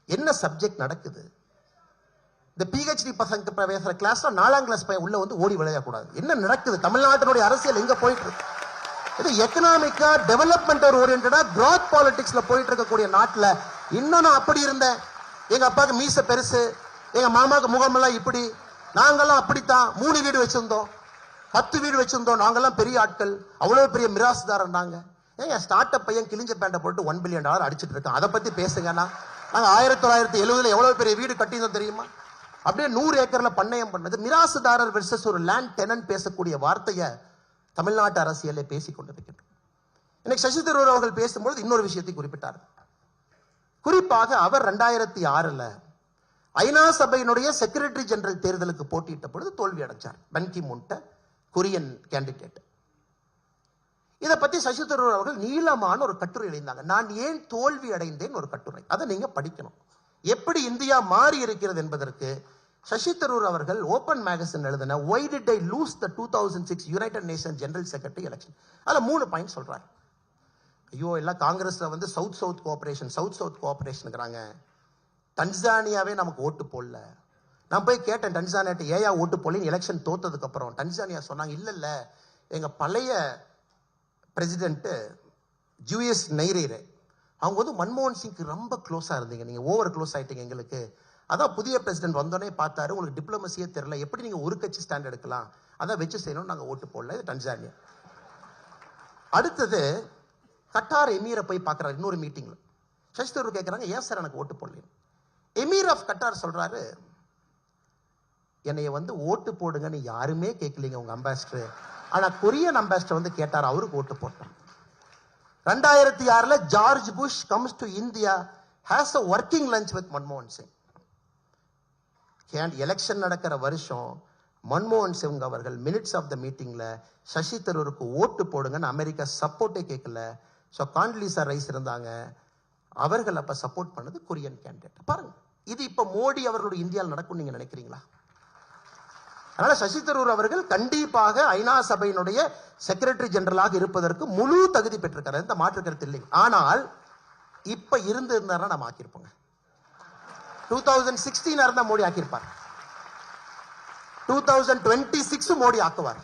என்ன சப்ஜெக்ட் நடக்குது? இந்த PhD பசங்க பேசுற கிளாஸ்ல 4ஆம் கிளாஸ் பையன் உள்ள வந்து ஓடி விளையாடக்கூடாது. என்ன நடக்குது? தமிழ்நாட்டினுடைய அரசியல் எங்க போயிட்டு இருக்கு? இது எக்கனாமிக்கா டெவலப்மெண்ட் ஓரியன்டா கிராத் பாலிடிக்ஸ்ல போயிட்டு இருக்கக்கூடிய நாட்டுல இன்னும் நான் அப்படி இருந்தேன், எங்க அப்பாவுக்கு மீச பெருசு, எங்க மாமாவுக்கு முகமெல்லாம் இப்படி, நாங்கெல்லாம் அப்படித்தான் 3 வீடு வச்சிருந்தோம், 10 வீடு வச்சிருந்தோம், நாங்கெல்லாம் பெரிய ஆட்கள், அவ்வளவு பெரிய மிராசுதாரன் நாங்க. ஏங்க ஸ்டார்ட் அப் பையன் கிழிஞ்ச பேண்டை போட்டு $1 பில்லியன் அடிச்சிட்டு இருக்கான், அதை பத்தி பேசுங்கன்னா. நாங்க 1970 எவ்வளவு பெரிய வீடு கட்டியிருந்தோம் தெரியுமா? அப்படியே 100 ஏக்கர்ல பண்ணையம் பண்ணது. மிராசுதாரர் வெர்சஸ் ஒரு லேண்ட் டெனன்ட் பேசக்கூடிய வார்த்தையை தமிழ்நாட்டு அரசியலை பேசிக் கொண்டிருக்கின்றோம். இன்னைக்கு சசி தரூர் அவர்கள் பேசும்போது இன்னொரு விஷயத்தை குறிப்பிட்டார். குறிப்பாக அவர் 2006 ஐநா சபையினுடைய செக்ரட்டரி ஜெனரல் தேர்தலுக்கு போட்டியிட்ட பொழுது தோல்வி அடைஞ்சார். பன் கி மூன் கொரியன் கேண்டிடேட். இதை பத்தி சசி தரூர் அவர்கள் நீளமான ஒரு கட்டுரை எழுதினாங்க. நான் ஏன் தோல்வி அடைந்தேன் ஒரு கட்டுரை, அதை நீங்க படிக்கணும். எப்படி இந்தியா மாறி இருக்கிறது என்பதற்கு சசி தரூர் அவர்கள் ஓபன் மேகசின் எழுதின Why did I lose the 2006 United nation general secretary election, அதுல 3 பாயிண்ட் சொல்றாரு. ஐயோ எல்லாம் காங்கிரஸ்ல வந்து சவுத் கோஆபரேஷன்ங்கிறாங்க, டன்சானியாவே நமக்கு ஓட்டு போடல. நான் போய் கேட்டேன் டன்சானியாட்ட, ஏயா ஓட்டு போடலன்னு எலெக்ஷன் தோத்ததுக்கு அப்புறம். டன்சானியா சொன்னாங்க, இல்ல எங்க பழைய பிரசிடென்ட் ஜூஎஸ் நைரேரே, அவங்க வந்து மன்மோகன் சிங்க்கு ரொம்ப க்ளோஸா இருந்தீங்க, நீங்க ஓவர் க்ளோஸ் ஆயிட்டீங்க எங்களுக்கு, அதான் புதிய பிரசிடென்ட் வந்தோடனே பார்த்தாரு, உங்களுக்கு டிப்ளமசியே தெரியல, எப்படி நீங்க ஒரு கட்சி ஸ்டாண்ட் எடுக்கலாம், அதான் வச்சு செய்யணும், நாங்க ஓட்டு போடல. இது டன்சானியா. அடுத்தது கட்டார் எமீரை போய் பார்க்குறாரு இன்னொரு மீட்டிங்ல. சசி தரூர் கேட்குறாங்க, ஏன் சார் எனக்கு ஓட்டு போடல? எமீர் ஆஃப் கட்டார் சொல்றாரு, என்னைய வந்து ஓட்டு போடுங்கன்னு யாருமே கேட்கலீங்க உங்க அம்பாசிடர், ஆனா கொரியன் அம்பாசிடர் வந்து கேட்டார், அவருக்கு ஓட்டு போட்டோம். 2006 George Bush comes to India, has a working lunch with மன்மோகன் சிங். எலெக்ஷன் நடக்கிற வருஷம் மன்மோகன் சிங் அவர்கள் மினிட்ஸ் ஆஃப் த மீட்டிங்ல சசி தரூருக்கு ஓட்டு போடுங்கன்னு அமெரிக்கா சப்போர்ட்டே கேட்கல. ஸோ காண்ட்லீசா ரைஸ் இருந்தாங்க, அவர்கள் அப்ப சப்போர்ட் பண்ணது கொரியன் கேண்டிடேட். பாருங்க, இது இப்ப மோடி அவர்களுடைய இந்தியாவில் நடக்கும் நீங்க நினைக்கிறீங்களா? அதனால சசி தரூர் அவர்கள் கண்டிப்பாக ஐநா சபையினுடைய செக்ரட்டரி ஜெனரலாக இருப்பதற்கு முழு தகுதி பெற்றிருக்காரு, எந்த மாற்று கருத்து இல்லை. ஆனால் இப்ப இருந்தாருன்னா நம்ம ஆக்கியிருப்போங்க. 2016 இருந்தா மோடி ஆக்கியிருப்பார், 2026 மோடி ஆக்குவார்.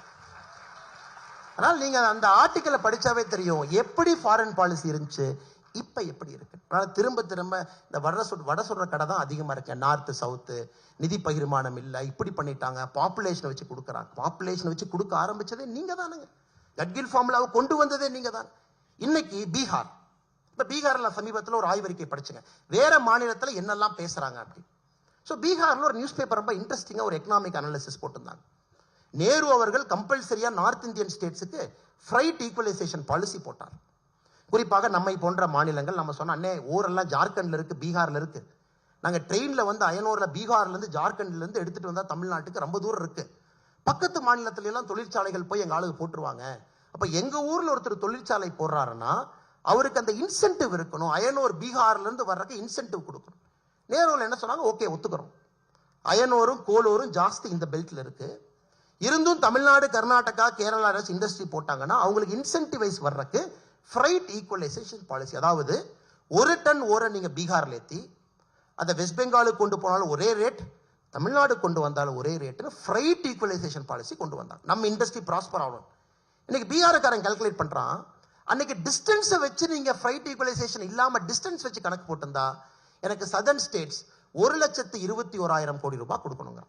ஆனால் நீங்க அந்த ஆர்டிக்கலை படிச்சாவே தெரியும் எப்படி ஃபாரின் பாலிசி இருந்துச்சு, இப்ப எப்படி இருக்கு. அதனால திரும்ப திரும்ப இந்த வட சொல்ற கடை தான் அதிகமா இருக்கு. நார்த்து சவுத்து நிதி பகிர்மானம் இல்லை, இப்படி பண்ணிட்டாங்க, பாப்புலேஷனை வச்சு கொடுக்குறாங்க. பாப்புலேஷனை வச்சு கொடுக்க ஆரம்பிச்சதே நீங்க தானுங்க. கட்கில் ஃபார்முலாவை கொண்டு வந்ததே நீங்க தான். இன்னைக்கு பீகார், இப்ப பீகார்ல சமீபத்தில் ஒரு ஆய்வறிக்கை படிச்சுங்க, வேற மாநிலத்தில் என்னெல்லாம் பேசுறாங்க அப்படி. ஸோ பீகார்ல ஒரு நியூஸ் பேப்பர் ரொம்ப இன்ட்ரெஸ்டிங்கா ஒரு எக்கனாமிக் அனாலிசிஸ் போட்டிருந்தாங்க. நேரு அவர்கள் கம்பல்சரியா நார்த் இந்தியன் ஸ்டேட்ஸுக்கு ஃப்ரைட் ஈக்குவலைசேஷன் பாலிசி போட்டார். குறிப்பாக நம்மை போன்ற மாநிலங்கள், நம்ம சொன்ன அண்ணே ஊரெல்லாம் ஜார்க்கண்ட்ல இருக்கு, பீகார்ல இருக்கு. நாங்க ட்ரெயின்ல வந்து அயனூர்ல பீகார்ல இருந்து ஜார்க்கண்ட்ல இருந்து எடுத்துட்டு வந்தா தமிழ்நாட்டுக்கு ரொம்ப தூரம் இருக்கு. பக்கத்து மாநிலத்துல எல்லாம் தொழிற்சாலைகள் போய் எங்க ஆளுக்கு போட்டுருவாங்க. அப்ப எங்க ஊர்ல ஒருத்தர் தொழிற்சாலை போடுறாருன்னா அவருக்கு அந்த இன்சென்டிவ் இருக்கணும். அயனூர் பீகார்ல இருந்து வர்றதுக்கு இன்சென்டிவ் கொடுக்கணும். நேருல என்ன சொன்னாங்க, ஓகே ஒத்துக்கிறோம், அயனூரும் கோலூரும் ஜாஸ்தி இந்த பெல்ட்ல இருக்கு, இருந்தும் தமிழ்நாடு கர்நாடகா கேரளா இண்டஸ்ட்ரி போட்டாங்கன்னா அவங்களுக்கு இன்சென்டிவைஸ் வர்றதுக்கு ஃப்ரைட் ஈக்குவலைசேஷன் பாலிசி, அதாவது ஒரு டன் ஓரை நீங்க பீகார்ல ஏத்தி அதை வெஸ்ட் பெங்காலுக்கு கொண்டு போனாலும் ஒரே ரேட், தமிழ்நாடு கொண்டு வந்தாலும் ஒரே ரேட்னு ஃப்ரைட் ஈக்குவலைசேஷன் பாலிசி கொண்டு வந்தாங்க. நம்ம இண்டஸ்ட்ரி ப்ராஸ்பர் ஆகணும். இன்னைக்கு பீகாருக்காரன் கால்குலேட் பண்றான், அன்னைக்கு டிஸ்டன்ஸை வச்சு நீங்க ஃப்ரைட் ஈக்குவலைசேஷன் இல்லாம டிஸ்டன்ஸ் வச்சு கணக்கு போட்டிருந்தா எனக்கு சதர்ன் ஸ்டேட்ஸ் 1,21,000 கோடி ரூபாய் கொடுக்கணுங்க.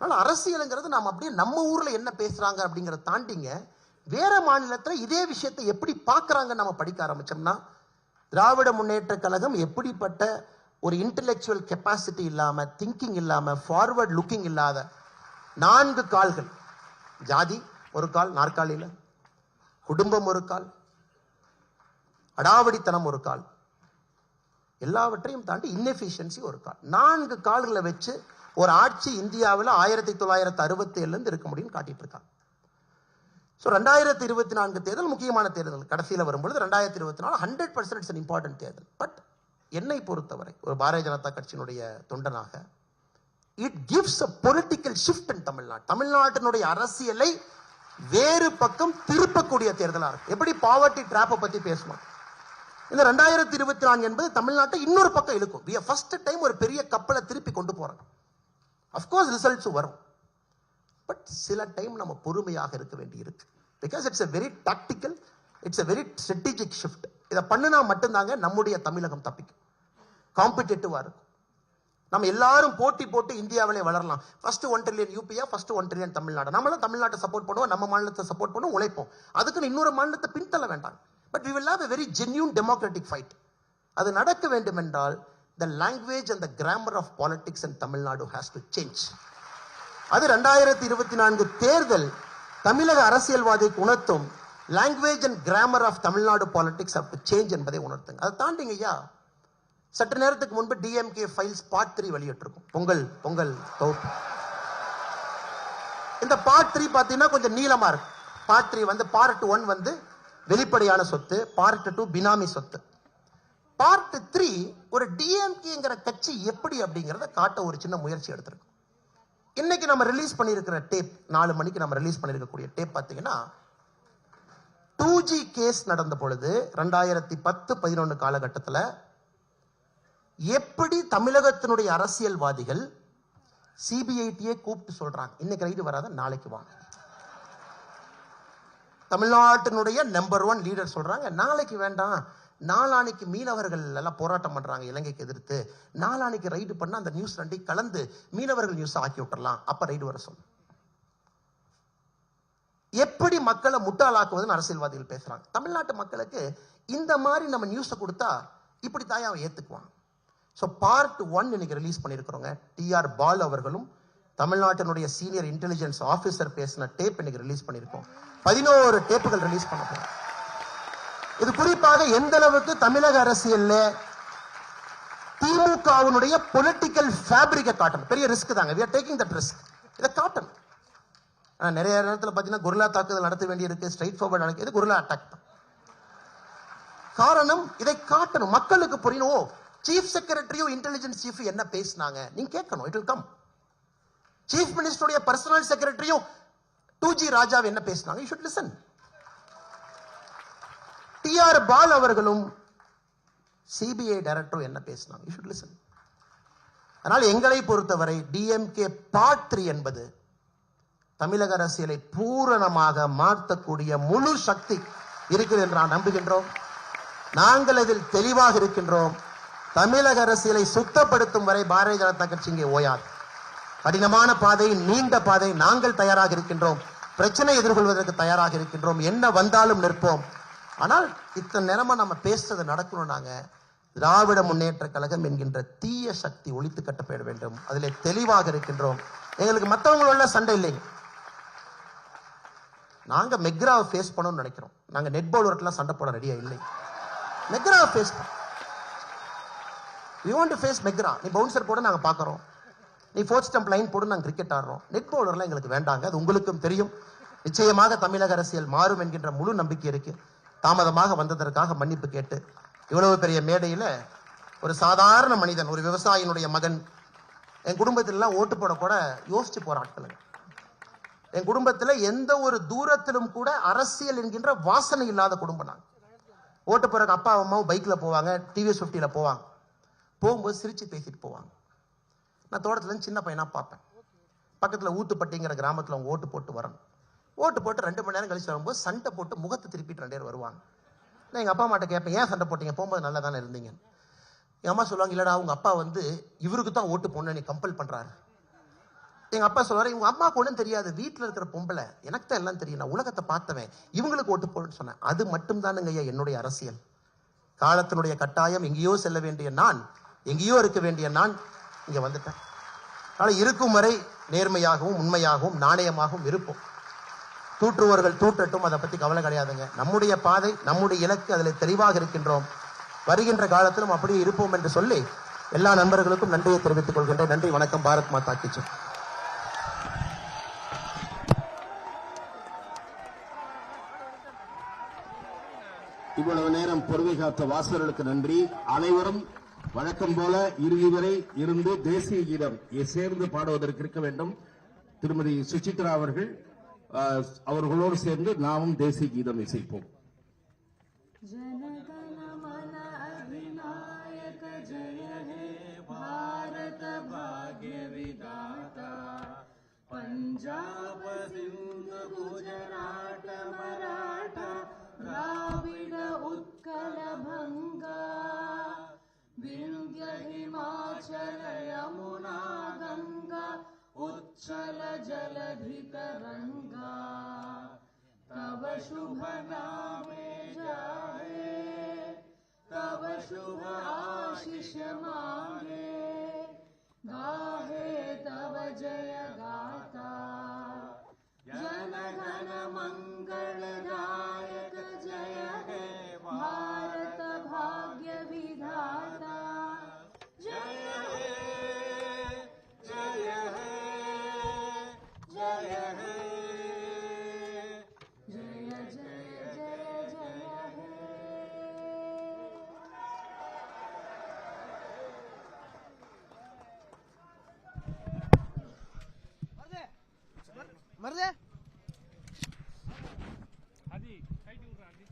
அதனால அரசியலுங்கிறது நாம் அப்படியே நம்ம ஊர்ல என்ன பேசுறாங்க அப்படிங்கறத தாண்டிங்க வேற மாநிலத்துல இதே விஷயத்தை எப்படி பார்க்கறாங்க நம்ம படிக்க ஆரம்பிச்சோம்னா, திராவிட முன்னேற்ற கழகம் எப்படிப்பட்ட ஒரு இன்டெலெக்சுவல் கெப்பாசிட்டி இல்லாம, திங்கிங் இல்லாம, ஃபார்வர்ட் லுக்கிங் இல்லாத 4 கால்கள், ஜாதி ஒரு கால் நாற்காலியில, குடும்பம் ஒரு கால், அடாவடித்தனம் ஒரு கால், எல்லாவற்றையும் தாண்டி இன்எஃபிஷியன்சி ஒரு கால், 4 கால்களை வச்சு ஒரு ஆட்சி இந்தியாவில் 1967 இருந்து இருக்க முடியும்னு காட்டிட்டு இருக்காங்க. ஸோ 2024 தேர்தல் முக்கியமான தேர்தல். கடைசியில் வரும்பொழுது 2024 100% இம்பார்ட்டன்ட் தேர்தல். பட் என்னை பொறுத்தவரை ஒரு பாரதிய ஜனதா கட்சியினுடைய தொண்டனாக it gives a political shift in Tamil Nadu. தமிழ்நாட்டினுடைய அரசியலை வேறு பக்கம் திருப்பக்கூடிய தேர்தலாக இருக்கு. எப்படி பாவர்ட்டி டிராப்பை பத்தி பேசணும், இந்த 2024 என்பது தமிழ்நாட்டை இன்னொரு பக்கம் இழுக்கும். ஃபர்ஸ்ட் டைம் ஒரு பெரிய கப்பலை திருப்பி கொண்டு போறாங்க. அஃப்கோர்ஸ் ரிசல்ட்ஸ் வரும், பட் சில டைம் நம்ம பொறுமையாக இருக்க வேண்டி இருக்கு. Because it's a very tactical, it's a very strategic shift. இதை பண்ணுனா மட்டும்தாங்க நம்முடைய தமிழகம் தப்பிக்கும், காம்படிட்டிவா இருக்கும். நம்ம எல்லாரும் போட்டி போட்டு இந்தியாவிலே வளரலாம். ஃபர்ஸ்ட் 1 ட்ரில்லியன் யூபியா, ஃபர்ஸ்ட் 1 ட்ரில்லியன் தமிழ்நாடு. நம்மளும் தமிழ்நாட்டை சப்போர்ட் பண்ணுவோம், நம்ம மாநிலத்தை சப்போர்ட் பண்ணுவோம், உழைப்போம். அதுக்குன்னு இன்னொரு மாநிலத்தை பின்தள்ள வேண்டாம். But we will have a very genuine democratic fight. அது நடக்க வேண்டும் என்றால் the language and the grammar of politics in Tamil Nadu has to change. அது 2024 தேர்தல் தமிழக அரசியல்வாதிக்கு உணர்த்தும். Language and grammar of Tamil Nadu politics have to change என்பதை உணர்த்துங்க. அதை தாண்டிங்க ஐயா, சற்று நேரத்துக்கு முன்பு டிஎம்கே ஃபைல்ஸ் பார்ட் 3 வெளியிட்டிருக்கும். பொங்கல் தொகுப்பு. இந்த பார்ட் 3 பார்த்தீங்கன்னா கொஞ்சம் நீளமா இருக்கு. பார்ட் 3 வந்து பார்ட் 1 வந்து வெளிப்படையான சொத்து, பார்ட் 2 பினாமி சொத்து, பார்ட் 3 ஒரு டிஎம்கேங்கிற கட்சி எப்படி அப்படிங்கறத காட்ட ஒரு சின்ன முயற்சி எடுத்திருக்கும். இன்னைக்கு நம்ம ரிலீஸ் பண்ணியிருக்கிற டேப், 4 மணிக்கு நம்ம ரிலீஸ் பண்ணியிருக்கக்கூடிய டேப் பார்த்தீங்கன்னா 2G கேஸ் நடந்த பொழுது 2010-11 காலகட்டத்தில் எப்படி தமிழகத்தினுடைய அரசியல்வாதிகள் சிபிஐடியை கூப்பிட்டு சொல்றாங்க, இன்னைக்கு ரைடு வராத நாளைக்கு வாங்க. தமிழ்நாட்டினுடைய நம்பர் 1 லீடர் சொல்றாங்க நாளைக்கு வேண்டாம், நாளானைக்கு மீனவர்கள் எல்லாம் போராட்டம் பண்றாங்க இலங்கைக்கு எதிர்த்து, நாளானைக்கு ரைடு பண்ண அந்த நியூஸ் 2 கலந்து மீனவர்கள் நியூஸ் ஆக்கி விட்டுறலாம், அப்ப ரைடு வர சொல்லு. எப்படி மக்களை முட்டாளாக்குவதுன்னு அரசியல்வாதிகள் பேசுறாங்க. தமிழ்நாட்டு மக்களுக்கு இந்த மாதிரி நம்ம நியூஸை கொடுத்தா இப்படி தாயா ஏத்துக்குவாங்க. ஸோ பார்ட் 1 இன்னைக்கு ரிலீஸ் பண்ணியிருக்கிறோங்க. TR பால் அவர்களும் தமிழ்நாட்டினுடைய சீனியர் இன்டெலிஜென்ஸ் ஆபீசர் பேசின டேப் இன்னைக்கு ரிலீஸ் பண்ணியிருக்கோம். 11 டேப்புகள் ரிலீஸ் பண்ண போறோம். இது குறிப்பாக எந்த அளவுக்கு தமிழக அரசியல்ல திமுக திமுகவினுடைய பொலிட்டிக்கல் ஃபேப்ரிக்கை காட்டணும். பெரிய ரிஸ்க் தாங்க. we are taking that risk. இதை காட்டணும். நிறைய நேரத்தில் பார்த்தீங்கன்னா குரில்லா தாக்குதல் நடத்த வேண்டியிருக்கு. ஸ்ட்ரைட் ஃபார்வர்ட் நடக்குது, குரில்லா அட்டாக் தான் காரணம். இதை காட்டணும், மக்களுக்கு புரியணும். சீஃப் செக்ரட்டரியும் இன்டெலிஜென்ஸ் சீஃப் என்ன பேசினாங்க நீங்க கேட்கணும். It will come. சீஃப் மினிஸ்டருடைய பர்சனல் செக்ரட்டரியும் 2G ராஜாவை என்ன பேசினாங்க, you should listen. TR Baalu அவர்களும் CBI டைரக்டரும் என்ன பேசினாங்க, யூ ஷுட் லிசன். அதனால் எங்களை பொறுத்தவரை DMK பார்ட் 3 என்பது தமிழக அரசியலை பூரணமாக மாற்றக்கூடிய முழு சக்தி இருக்கிறது என்று நான் நம்புகின்றோம். நாங்கள் அதில் தெளிவாக இருக்கின்றோம். தமிழக அரசியலை சுத்தப்படுத்தும் வரை பாரதிய ஜனதா கட்சி இங்கே ஓயாது. கடினமான பாதை, நீண்ட பாதை. நாங்கள் தயாராக இருக்கின்றோம். பிரச்சனை எதிர்கொள்வதற்கு தயாராக இருக்கின்றோம். என்ன வந்தாலும் நிற்போம். ஆனால் இத்தனை நேரமா நம்ம பேசுறது நடக்கணும். நாங்க திராவிட முன்னேற்ற கழகம் என்கின்ற தீய சக்தி ஒழித்து கட்டப்பட வேண்டும். அதிலே தெளிவாக இருக்கின்றோம். எங்களுக்கு மற்றவங்களோட சண்டை இல்லைங்க. நாங்க மெக்ராவை ஃபேஸ் பண்ணணும்னு நினைக்கிறோம். நாங்க நெட் பவுலர்லாம் சண்டை போட ரெடியா இல்லை. மெக்ராவை ஃபேஸ் பண்ண we want to face McGraw. நீ பவுன்சர் போட நாங்க பாக்குறோம், நீ ஃபோர்த் ஸ்டம்ப் லைன் போடு, நாங்க கிரிக்கெட் ஆடுறோம். நெட் பவுலர்லாம் எங்களுக்கு வேண்டாங்க. அது உங்களுக்கும் தெரியும். நிச்சயமாக தமிழக அரசியல் மாறும் என்கின்ற முழு நம்பிக்கை இருக்கு. தாமதமாக வந்ததற்காக மன்னிப்பு கேட்டு இவ்வளவு பெரிய மேடையில ஒரு சாதாரண மனிதன், ஒரு விவசாயினுடைய மகன், என் குடும்பத்திலாம் ஓட்டு போட கூட யோசிச்சு போற ஆட்களுங்க. என் குடும்பத்தில் எந்த ஒரு தூரத்திலும் கூட அரசியல் என்கின்ற வாசனை இல்லாத குடும்பம். நாங்கள் ஓட்டு போறதுக்கு அப்பா அம்மாவும் பைக்ல போவாங்க, TVS 50ல போவாங்க. போகும்போது சிரிச்சு பேசிட்டு போவாங்க. நான் தோட்டத்துல சின்ன பையனா பார்ப்பேன். பக்கத்துல ஊத்துப்பட்டிங்கிற கிராமத்துல அவங்க ஓட்டு போட்டு வரணும். ஓட்டு போட்டு 2 மணி நேரம் கழிச்சு வரும்போது சண்டை போட்டு முகத்தை திருப்பிட்டு 2 பேர் வருவாங்க. நான் எங்க அப்பா அம்மாட்ட கேட்பேன், ஏன் சண்டை போட்டீங்க, போகும்போது நல்லா தானே இருந்தீங்க. எங்க அம்மா சொல்லுவாங்க, இல்லடா உங்க அப்பா இவருக்கு தான் ஓட்டு போடணும் நீ கம்பல் பண்றாரு. எங்க அப்பா சொல்லுவாரு, இவங்க அம்மாவுக்கு ஒன்றும் தெரியாது, வீட்டில் இருக்கிற பொம்பளை, எனக்கு தான் எல்லாம் தெரியும், நான் உலகத்தை பார்த்தவன், இவங்களுக்கு ஓட்டு போடுன்னு சொன்னேன். அது மட்டும் தானுங்க ஐயா என்னுடைய அரசியல். காலத்தினுடைய கட்டாயம், எங்கேயோ செல்ல வேண்டிய நான், எங்கேயோ இருக்க வேண்டிய நான் இங்க வந்துட்டேன். அதனால இருக்கும் வரை நேர்மையாகவும் உண்மையாகவும் நாணயமாகவும் இருப்போம். தூற்றுவர்கள் தூற்றட்டும், அதை பத்தி கவலை கிடையாதுங்க. நம்முடைய பாதை, நம்முடைய இலக்கு, அதில் தெளிவாக இருக்கின்றோம். வருகின்ற காலத்திலும் அப்படியே இருப்போம் என்று சொல்லி எல்லா நண்பர்களுக்கும் நன்றியை தெரிவித்துக் கொள்கின்றேன். நன்றி, வணக்கம். பாரத் மாதா கி ஜெய். இவ்வளவு நேரம் பொறுமை காத்த வாசகர்களுக்கு நன்றி. அனைவரும் வழக்கம் போல இறுதி வரை இருந்து தேசிய கீதம் சேர்ந்து பாடுவதற்கு இருக்க வேண்டும். திருமதி சுசித்ரா அவர்களோடு சேர்ந்து நாமும் தேசிய கீதம் இசைப்போம். जनगण मन अधिनायक जय हे भारत भाग्य विधाता पंजाब सिंध गुजरात मराठा द्राविड उत्कल भंगा विंध्य हिमाचल यमुना गंगा उच्चल जलधि तरंगा तब शुभ नामे जाए तब शुभ आशीष मांगे गाहे तब जय गाता जन गण मंगल दायक जय हे भारत भाग्य विधाता जय हे जय हे जय हे மருதே அஜி கைட்டு விடுறா அஜி